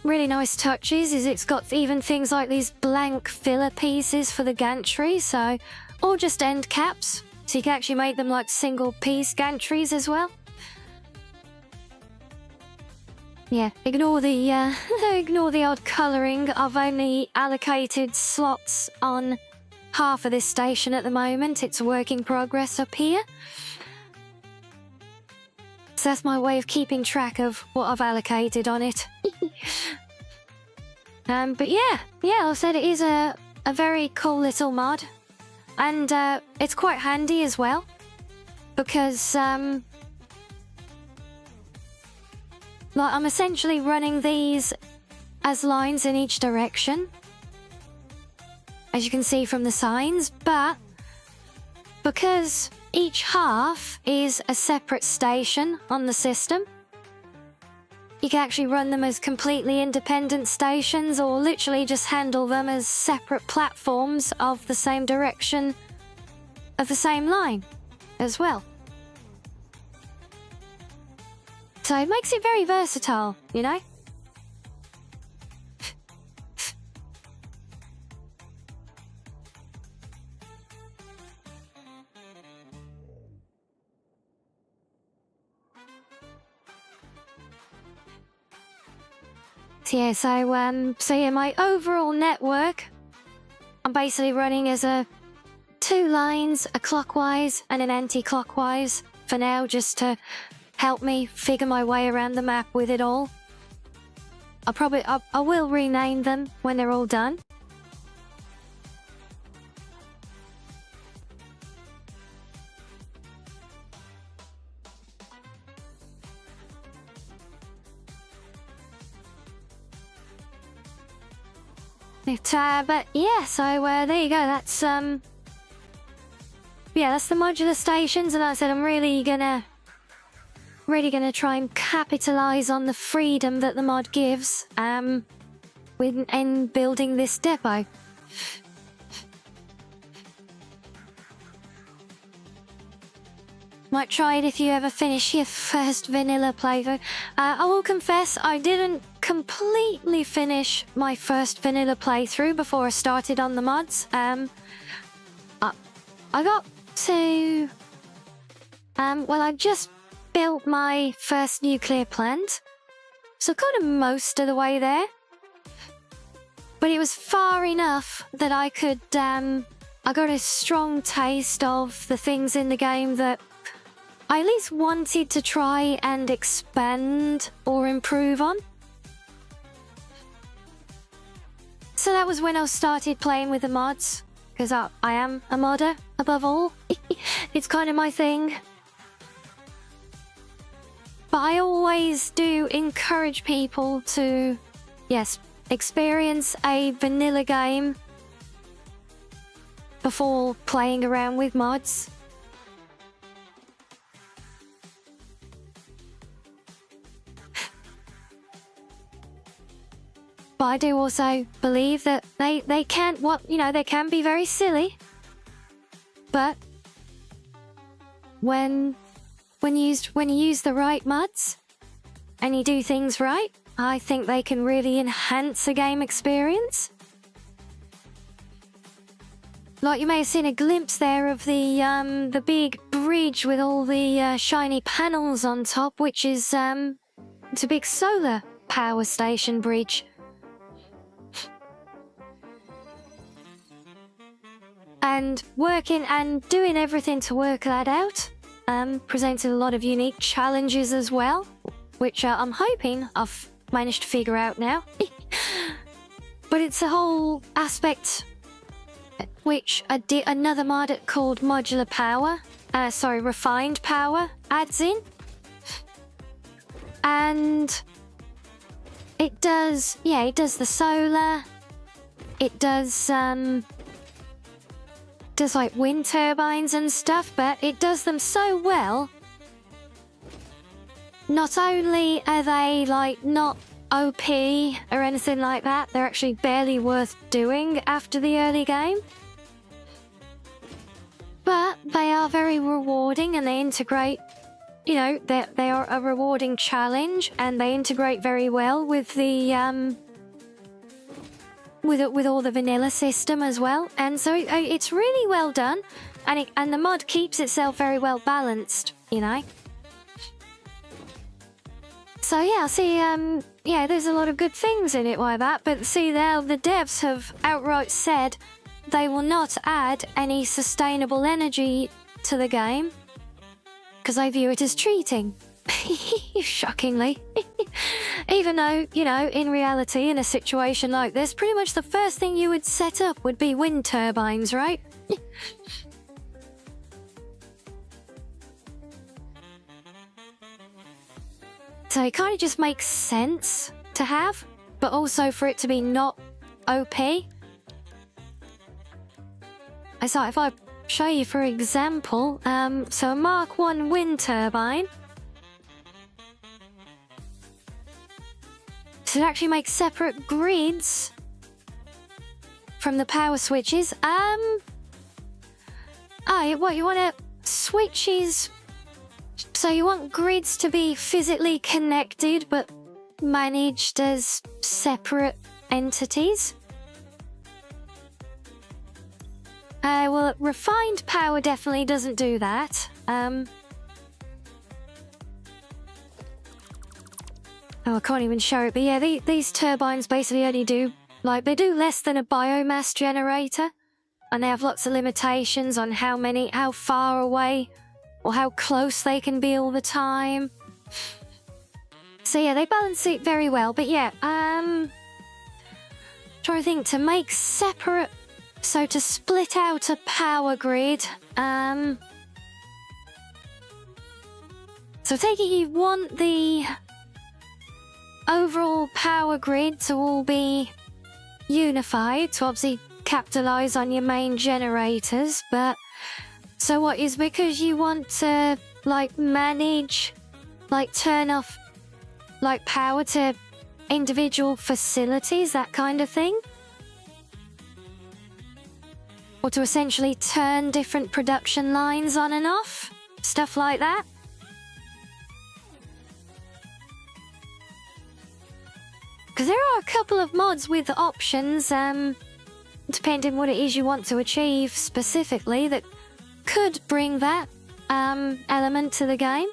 nice touches is it's got even things like these blank filler pieces for the gantry, so, or just end caps, so you can actually make them like single piece gantries as well. Yeah, ignore the ignore the odd colouring. I've only allocated slots on half of this station at the moment. It's a work in progress up here. So that's my way of keeping track of what I've allocated on it. But yeah, I said it is a very cool little mod. And it's quite handy as well. Because, like, I'm essentially running these as lines in each direction. As you can see from the signs, but because each half is a separate station on the system, you can actually run them as completely independent stations or literally just handle them as separate platforms of the same direction of the same line as well. So it makes it very versatile, you know? So yeah, so yeah, my overall network, I'm basically running as a 2 lines, a clockwise and an anti-clockwise for now, just to help me figure my way around the map with it all. I will rename them when they're all done. But yeah, so there you go. That's yeah, that's the modular stations, and like I said, I'm really gonna try and capitalize on the freedom that the mod gives in building this depot. Might try it if you ever finish your first vanilla playthrough. I will confess, I didn't completely finish my first vanilla playthrough before I started on the mods. I got to... well, I just built my first nuclear plant, so kind of most of the way there. But it was far enough that I could... I got a strong taste of the things in the game that I at least wanted to try and expand or improve on. So that was when I started playing with the mods, because I am a modder above all. It's kind of my thing. But I always do encourage people to, yes, experience a vanilla game before playing around with mods. But I do also believe that they can, they can be very silly. But when you use the right mods and you do things right, I think they can really enhance a game experience. Like, you may have seen a glimpse there of the big bridge with all the shiny panels on top, which is it's a big solar power station bridge. And working and doing everything to work that out presents a lot of unique challenges as well, which I'm hoping I've managed to figure out now. But it's a whole aspect which another mod called modular power, refined power adds in. And it does the solar, it does like wind turbines and stuff, but it does them so well. Not only are they like not OP or anything like that, they're actually barely worth doing after the early game. But they are very rewarding, and they integrate, they are a rewarding challenge, and they integrate very well with the with all the vanilla system as well. And so it's really well done, and the mod keeps itself very well balanced, So yeah, see, there's a lot of good things in it like that, but see, now the devs have outright said they will not add any sustainable energy to the game because they view it as cheating. Shockingly. Even though, in reality, in a situation like this, pretty much the first thing you would set up would be wind turbines, right? So it kind of just makes sense to have, but also for it to be not OP. So if I show you, for example, so a Mark 1 wind turbine, so it actually makes separate grids from the power switches. What you want to switches? So you want grids to be physically connected but managed as separate entities. Well, refined power definitely doesn't do that. Oh, I can't even show it, but yeah, these turbines basically only do, like, they do less than a biomass generator. And they have lots of limitations on how far away, or how close they can be all the time. So yeah, they balance it very well, but yeah, trying to think, to make separate, so to split out a power grid, so take it you want the overall power grid to all be unified, to obviously capitalize on your main generators, but so what is because you want to like manage, like turn off like power to individual facilities, that kind of thing? Or to essentially turn different production lines on and off? Stuff like that? Because there are a couple of mods with options, depending what it is you want to achieve specifically, that could bring that element to the game.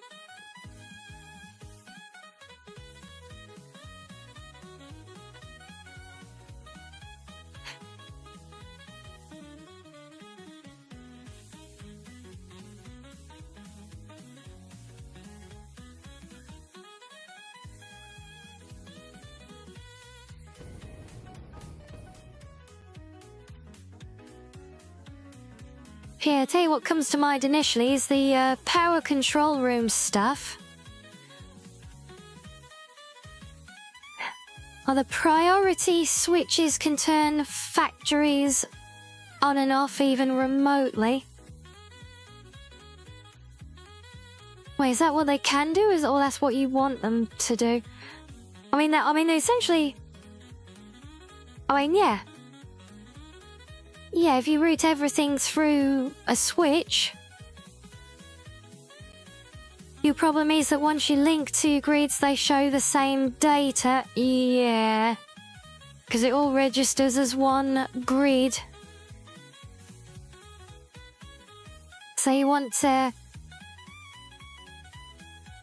Yeah, tell you what comes to mind initially is the power control room stuff. The priority switches can turn factories on and off even remotely. Wait, is that what they can do? Or that's what you want them to do? I mean, essentially. Yeah. Yeah, if you route everything through a switch, your problem is that once you link two grids, they show the same data. Yeah. Because it all registers as one grid. So you want to...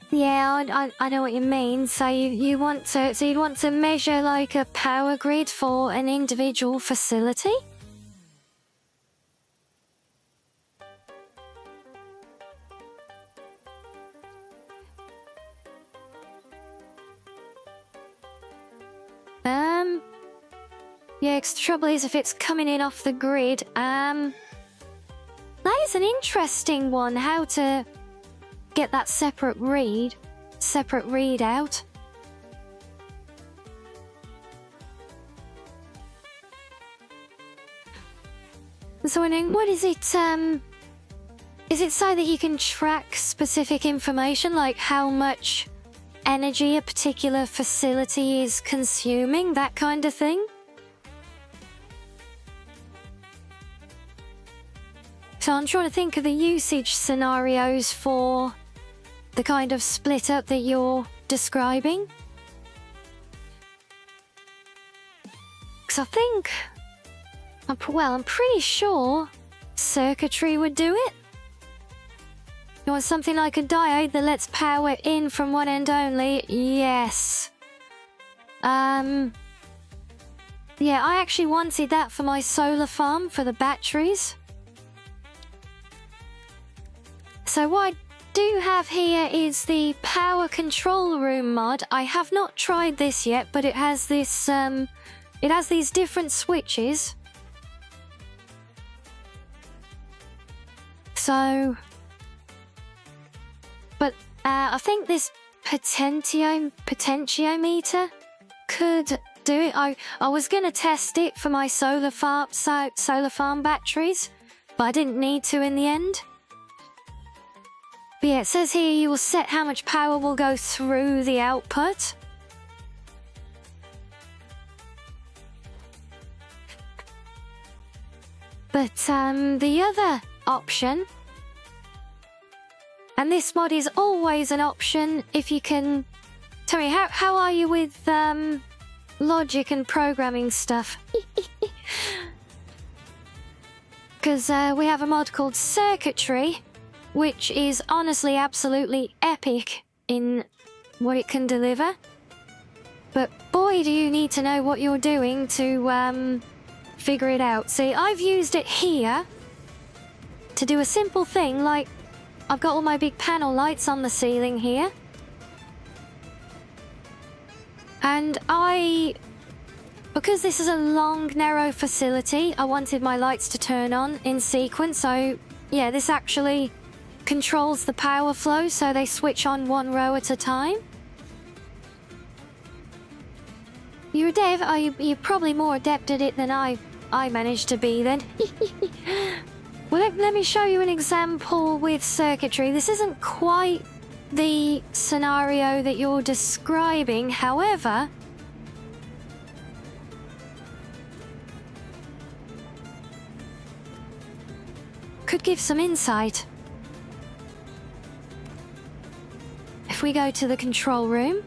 Yeah, I know what you mean. So you'd want to measure like a power grid for an individual facility? Yeah, 'cause the trouble is if it's coming in off the grid, that is an interesting one, how to get that separate readout. So wondering, what is it so that you can track specific information, like how much energy a particular facility is consuming, that kind of thing? So I'm trying to think of the usage scenarios for the kind of split up that you're describing. Because I think, I'm pretty sure circuitry would do it. You want something like a diode that lets power in from one end only? Yes. Yeah, I actually wanted that for my solar farm, for the batteries. So what I do have here is the power control room mod. I have not tried this yet, but it has this, it has these different switches. So, but I think this potentiometer could do it. I was gonna test it for my solar farm batteries, but I didn't need to in the end. But yeah, it says here you will set how much power will go through the output. But the other option, and this mod is always an option if you can... Tell me, how are you with logic and programming stuff? Because we have a mod called Circuitry, which is honestly absolutely epic in what it can deliver. But boy, do you need to know what you're doing to figure it out. See, I've used it here to do a simple thing, like I've got all my big panel lights on the ceiling here. And because this is a long, narrow facility, I wanted my lights to turn on in sequence. So, yeah, this actually controls the power flow, so they switch on one row at a time. You're a dev? You're probably more adept at it than I managed to be then. Well, let me show you an example with circuitry. This isn't quite the scenario that you're describing, however, could give some insight. If we go to the control room,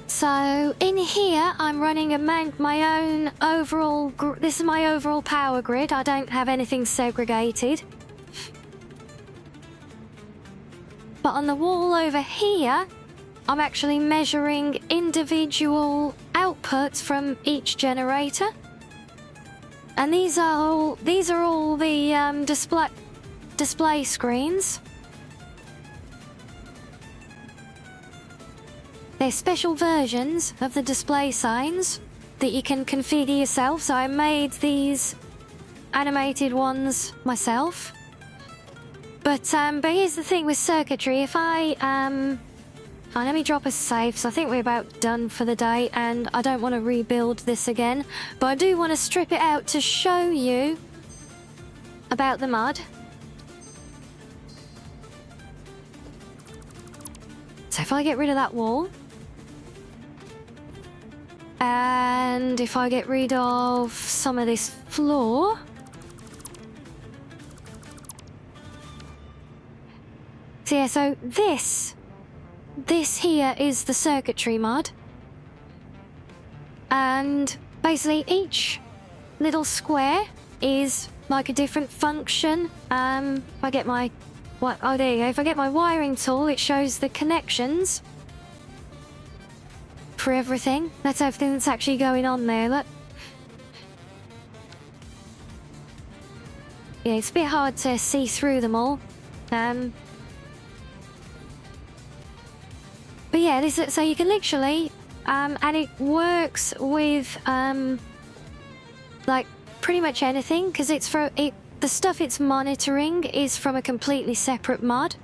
so in here I'm running my own overall, this is my overall power grid. I don't have anything segregated. But on the wall over here, I'm actually measuring individual outputs from each generator. And these are all the display screens. They're special versions of the display signs that you can configure yourself. So I made these animated ones myself. But here's the thing with circuitry. If let me drop a save, so I think we're about done for the day, and I don't want to rebuild this again, but I do want to strip it out to show you about the mod. So if I get rid of that wall, and if I get rid of some of this floor, so yeah, so this here is the circuitry mod, and basically each little square is like a different function. If I get my there you go. If I get my wiring tool, it shows the connections for everything. That's everything that's actually going on there. Look. Yeah, it's a bit hard to see through them all. But yeah, so you can literally, and it works with like pretty much anything, because it's the stuff it's monitoring is from a completely separate mod.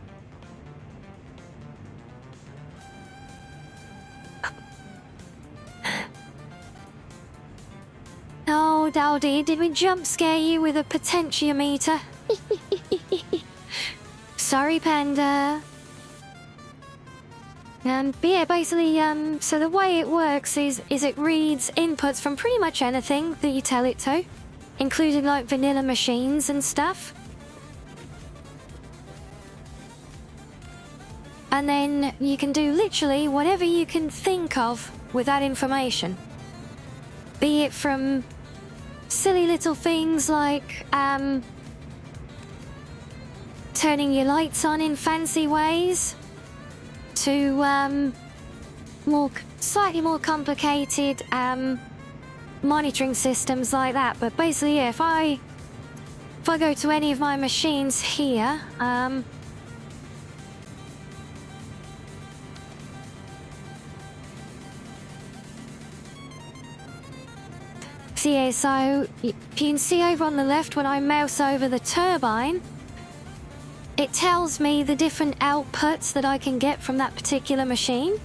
Oh, Dowdy, did we jump scare you with a potentiometer? Sorry, Panda. But yeah, basically, so the way it works is it reads inputs from pretty much anything that you tell it to, including like vanilla machines and stuff. And then you can do literally whatever you can think of with that information. Be it from silly little things like turning your lights on in fancy ways, to slightly more complicated monitoring systems like that. But basically, yeah, if I go to any of my machines here, so yeah, so you can see over on the left when I mouse over the turbine, it tells me the different outputs that I can get from that particular machine.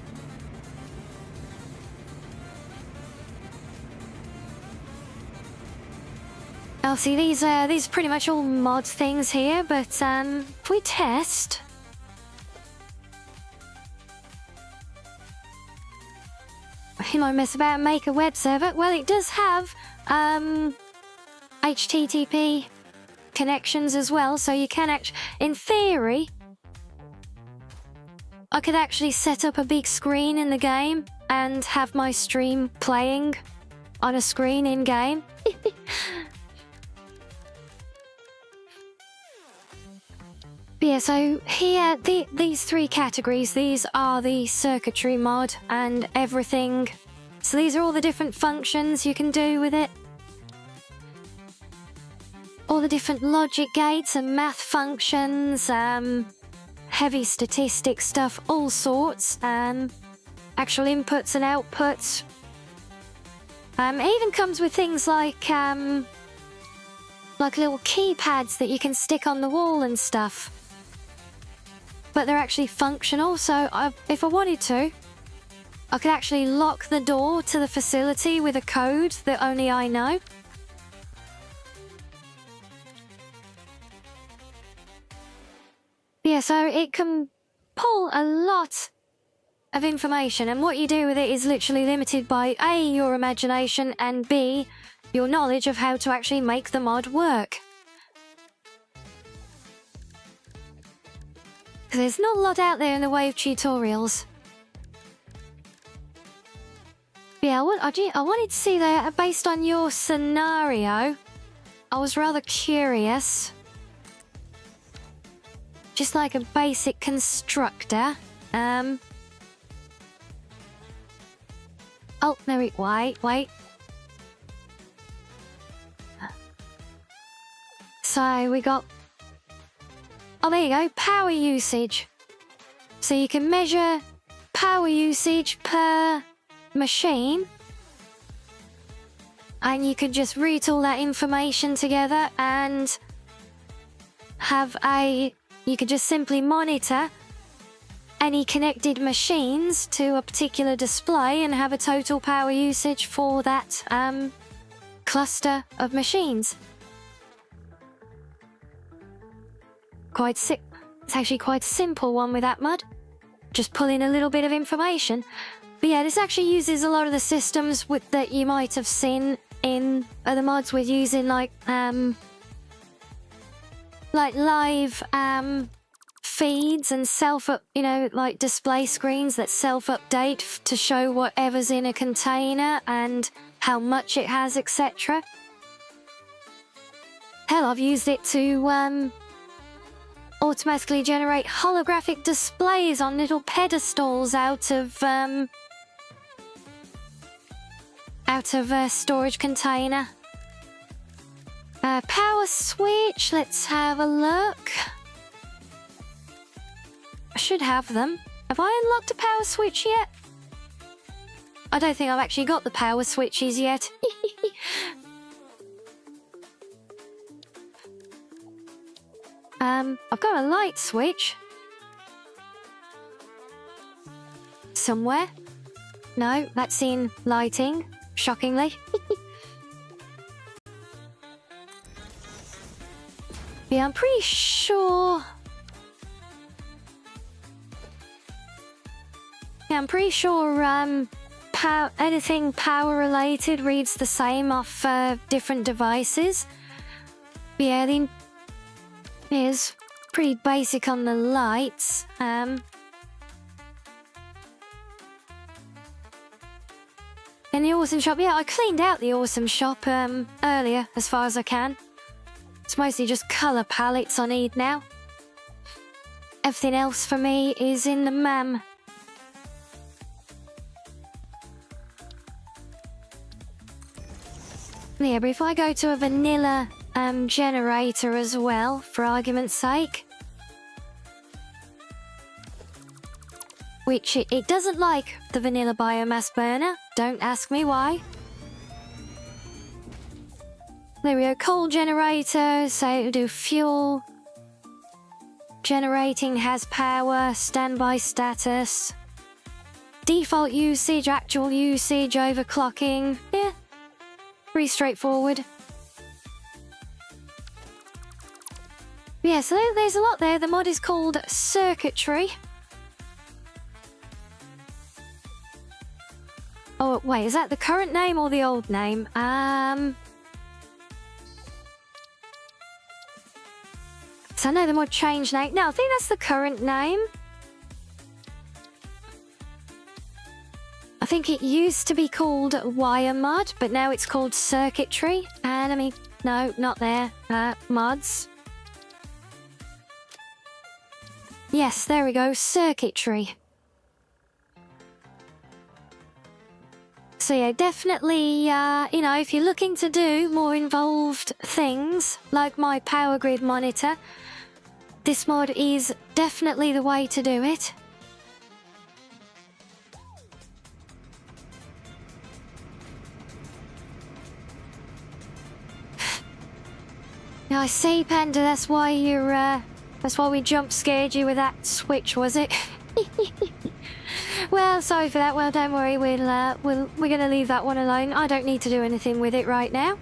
Now see, these are pretty much all mod things here, but if we test, you might mess about and make a web server. Well, it does have HTTP connections as well, so you can actually, in theory, I could actually set up a big screen in the game and have my stream playing on a screen in game. Yeah, so here, these three categories, these are the circuitry mod and everything. So these are all the different functions you can do with it. All the different logic gates and math functions, heavy statistics stuff, all sorts, actual inputs and outputs. It even comes with things like little keypads that you can stick on the wall and stuff. But they're actually functional, so if I wanted to, I could actually lock the door to the facility with a code that only I know. Yeah, so it can pull a lot of information, and what you do with it is literally limited by A, your imagination, and B, your knowledge of how to actually make the mod work. There's not a lot out there in the way of tutorials. Yeah, I wanted to see that based on your scenario. I was rather curious. Just like a basic constructor. Oh, no, wait. So we got... Oh, there you go, power usage. So you can measure power usage per machine. And you could just route all that information together and have a... You could just simply monitor any connected machines to a particular display and have a total power usage for that cluster of machines. It's actually quite a simple one with that mod. Just pull in a little bit of information. But yeah, this actually uses a lot of the systems that you might have seen in other mods with using like live feeds and like display screens that self-update to show whatever's in a container and how much it has, etc. Hell, I've used it to automatically generate holographic displays on little pedestals out of a storage container. Power switch, let's have a look. I should have them. Have I unlocked a power switch yet? I don't think I've actually got the power switches yet. I've got a light switch. Somewhere. No, that's in lighting, shockingly. Yeah, I'm pretty sure... anything power-related reads the same off different devices. But yeah, is pretty basic on the lights. In the Awesome Shop, yeah, I cleaned out the Awesome Shop earlier, as far as I can. It's mostly just colour palettes I need now. Everything else for me is in the MAM. Yeah, but if I go to a vanilla generator as well, for argument's sake, which it doesn't like the vanilla biomass burner. Don't ask me why. There we go, coal generator, so it'll do fuel. Generating has power, standby status. Default usage, actual usage, overclocking. Yeah, pretty straightforward. Yeah, so there's a lot there. The mod is called Circuitry. Oh, wait, is that the current name or the old name? So I know the mod changed name. No, I think that's the current name. I think it used to be called Wire Mod, but now it's called Circuitry. And I mean, no, not there. Mods. Yes, there we go, circuitry. So yeah, definitely, you know, if you're looking to do more involved things, like my power grid monitor, this mod is definitely the way to do it. Yeah, I see, Panda, that's why we jump scared you with that switch, was it? Well, sorry for that. Well, don't worry. We're gonna leave that one alone. I don't need to do anything with it right now.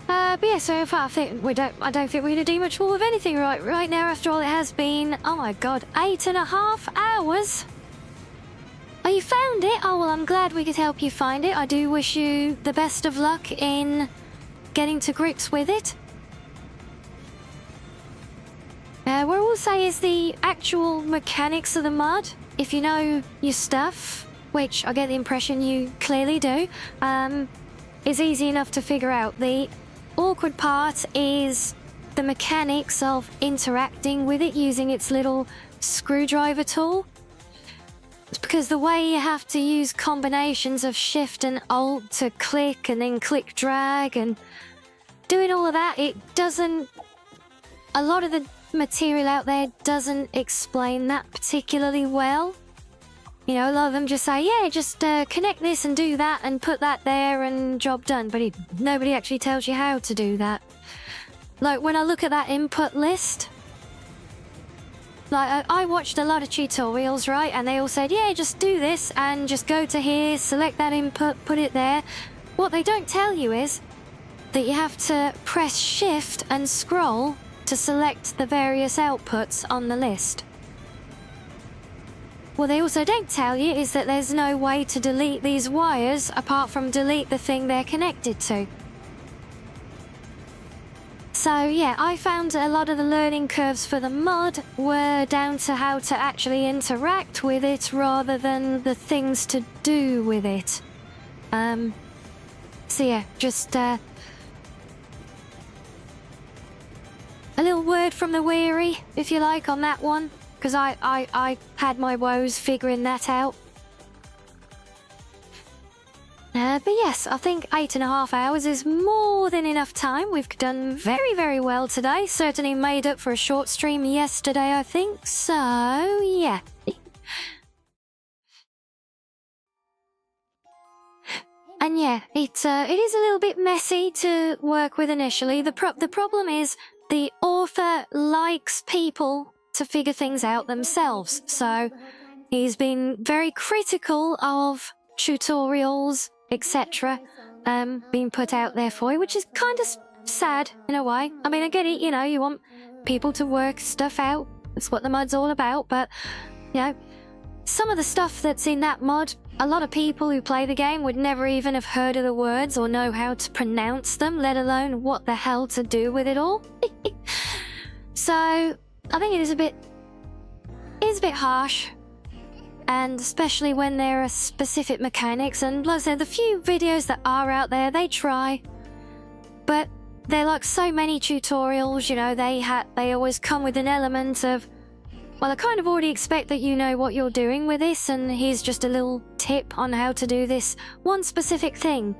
But yeah, so far I don't think we're gonna do much more of anything right now. After all, it has been, oh my god, 8.5 hours. Oh, you found it? Oh well, I'm glad we could help you find it. I do wish you the best of luck in getting to grips with it. What I will say is the actual mechanics of the mod, if you know your stuff, which I get the impression you clearly do, is easy enough to figure out. The awkward part is the mechanics of interacting with it using its little screwdriver tool. It's because the way you have to use combinations of Shift and Alt to click and then click drag and doing all of that, it doesn't... A lot of the material out there doesn't explain that particularly well. You know, a lot of them just say, yeah, just connect this and do that and put that there and job done. But nobody actually tells you how to do that. Like, when I look at that input list, like, I watched a lot of tutorials, right? And they all said, yeah, just do this and just go to here, select that input, put it there. What they don't tell you is that you have to press Shift and scroll to select the various outputs on the list. What they also don't tell you is that there's no way to delete these wires apart from delete the thing they're connected to. So yeah, I found a lot of the learning curves for the mod were down to how to actually interact with it rather than the things to do with it. So yeah, just a little word from the weary, if you like, on that one, because I had my woes figuring that out. But yes, I think 8.5 hours is more than enough time. We've done very, very well today. Certainly made up for a short stream yesterday, I think. So, yeah. And yeah, it is a little bit messy to work with initially. The problem is the author likes people to figure things out themselves. So he's been very critical of tutorials, etc., being put out there for you, which is kind of sad in a way. I mean, I get it, you know, you want people to work stuff out. That's what the mod's all about. But, you know, some of the stuff that's in that mod, a lot of people who play the game would never even have heard of the words or know how to pronounce them, let alone what the hell to do with it all. So, I think it is a bit harsh. And especially when there are specific mechanics, and like I said, the few videos that are out there, they try. But they're like so many tutorials, you know, they always come with an element of, well, I kind of already expect that you know what you're doing with this, and here's just a little tip on how to do this one specific thing.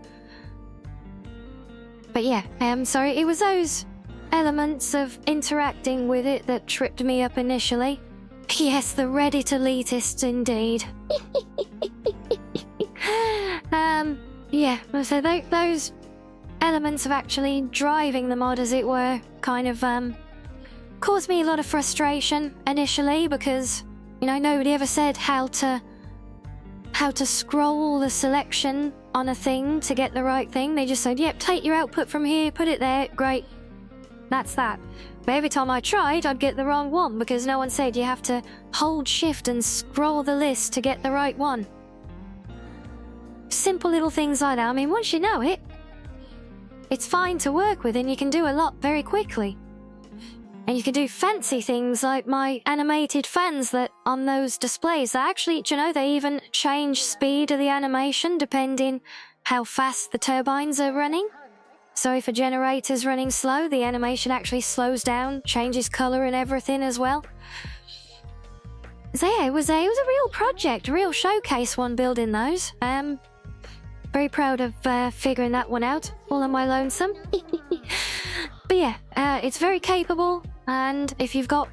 But yeah, I'm sorry, it was those elements of interacting with it that tripped me up initially. Yes, the Reddit elitists indeed. Yeah, so those elements of actually driving the mod, as it were, kind of caused me a lot of frustration initially because, you know, nobody ever said how to scroll the selection on a thing to get the right thing. They just said, yep, take your output from here, put it there, great. That's that. But every time I tried, I'd get the wrong one because no one said you have to hold Shift and scroll the list to get the right one. Simple little things like that. I mean, once you know it, it's fine to work with and you can do a lot very quickly. And you can do fancy things like my animated fans that on those displays. They actually, do you know, they even change speed of the animation depending how fast the turbines are running. So if a generator's running slow, the animation actually slows down, changes color and everything as well. So yeah, it was a real project, a real showcase one building those. Very proud of figuring that one out, all on my lonesome. But yeah, it's very capable, and if you've got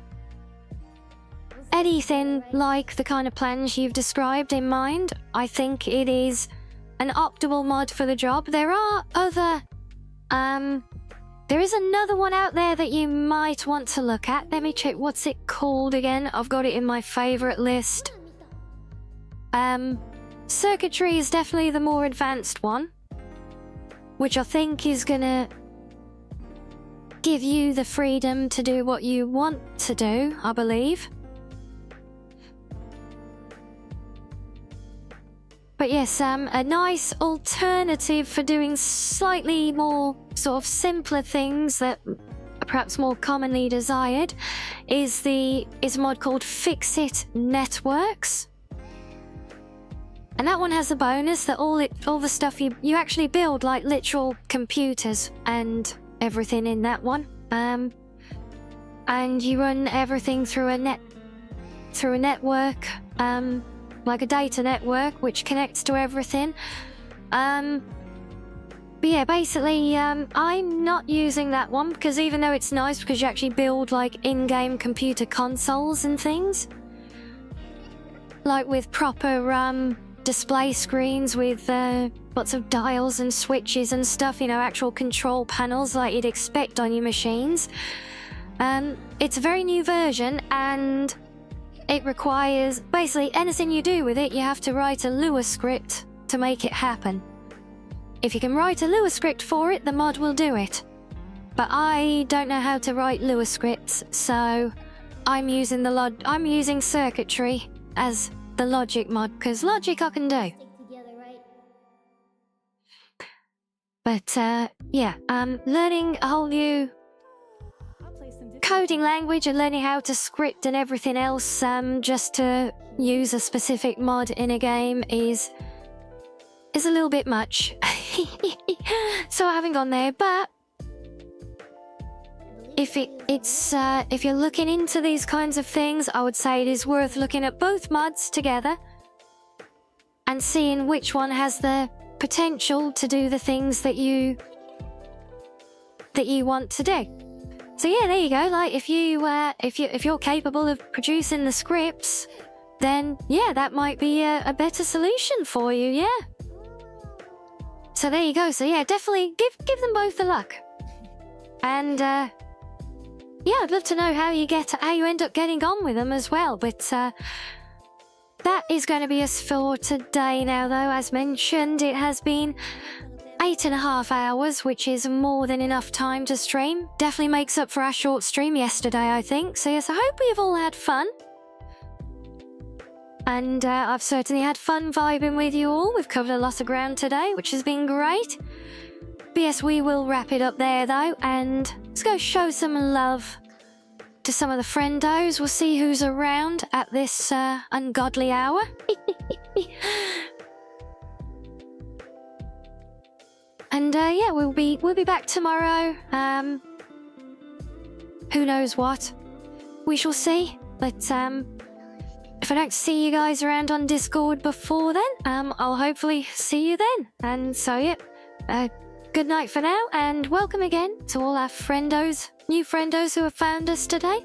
anything like the kind of plans you've described in mind, I think it is an optimal mod for the job. There are other... there is another one out there that you might want to look at. Let me check, what's it called again? I've got it in my favorite list. Circuitry is definitely the more advanced one, which I think is gonna give you the freedom to do what you want to do, I believe. But yes, a nice alternative for doing slightly more sort of simpler things that are perhaps more commonly desired is a mod called Fix-It Networks. And that one has a bonus that all the stuff you actually build like literal computers and everything in that one. And you run everything through a network, like a data network which connects to everything. But yeah, basically, I'm not using that one because even though it's nice because you actually build like in-game computer consoles and things, like with proper display screens with lots of dials and switches and stuff, you know, actual control panels like you'd expect on your machines. It's a very new version, and it requires basically anything you do with it, you have to write a Lua script to make it happen. If you can write a Lua script for it, the mod will do it. But I don't know how to write Lua scripts, so I'm using circuitry as the logic mod, because logic I can do. But yeah, learning a whole new coding language and learning how to script and everything else just to use a specific mod in a game is a little bit much. So I haven't gone there, but if you're looking into these kinds of things, I would say it is worth looking at both mods together and seeing which one has the potential to do the things that you want to do. So yeah, there you go. Like if you're capable of producing the scripts, then yeah, that might be a better solution for you. Yeah. So there you go. So yeah, definitely give them both a look. And yeah, I'd love to know how you end up getting on with them as well. But that is going to be us for today now, though. As mentioned, it has been 8.5 hours, which is more than enough time to stream. Definitely makes up for our short stream yesterday, I think. So yes, I hope we've all had fun. And I've certainly had fun vibing with you all. We've covered a lot of ground today, which has been great. But yes, we will wrap it up there, though, and let's go show some love to some of the friendos. We'll see who's around at this ungodly hour. And yeah, we'll be back tomorrow. Who knows what? We shall see. But if I don't see you guys around on Discord before then, I'll hopefully see you then. And so yeah, good night for now, and welcome again to all our friendos, new friendos who have found us today.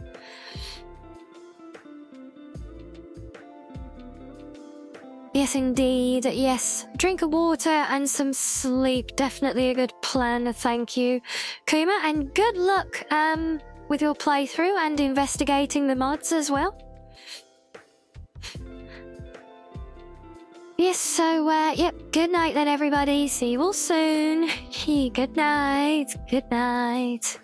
Yes, indeed. Yes. Drink of water and some sleep. Definitely a good plan. Thank you, Kuma. And good luck with your playthrough and investigating the mods as well. Yes, so, yep. Good night then, everybody. See you all soon. Good night. Good night.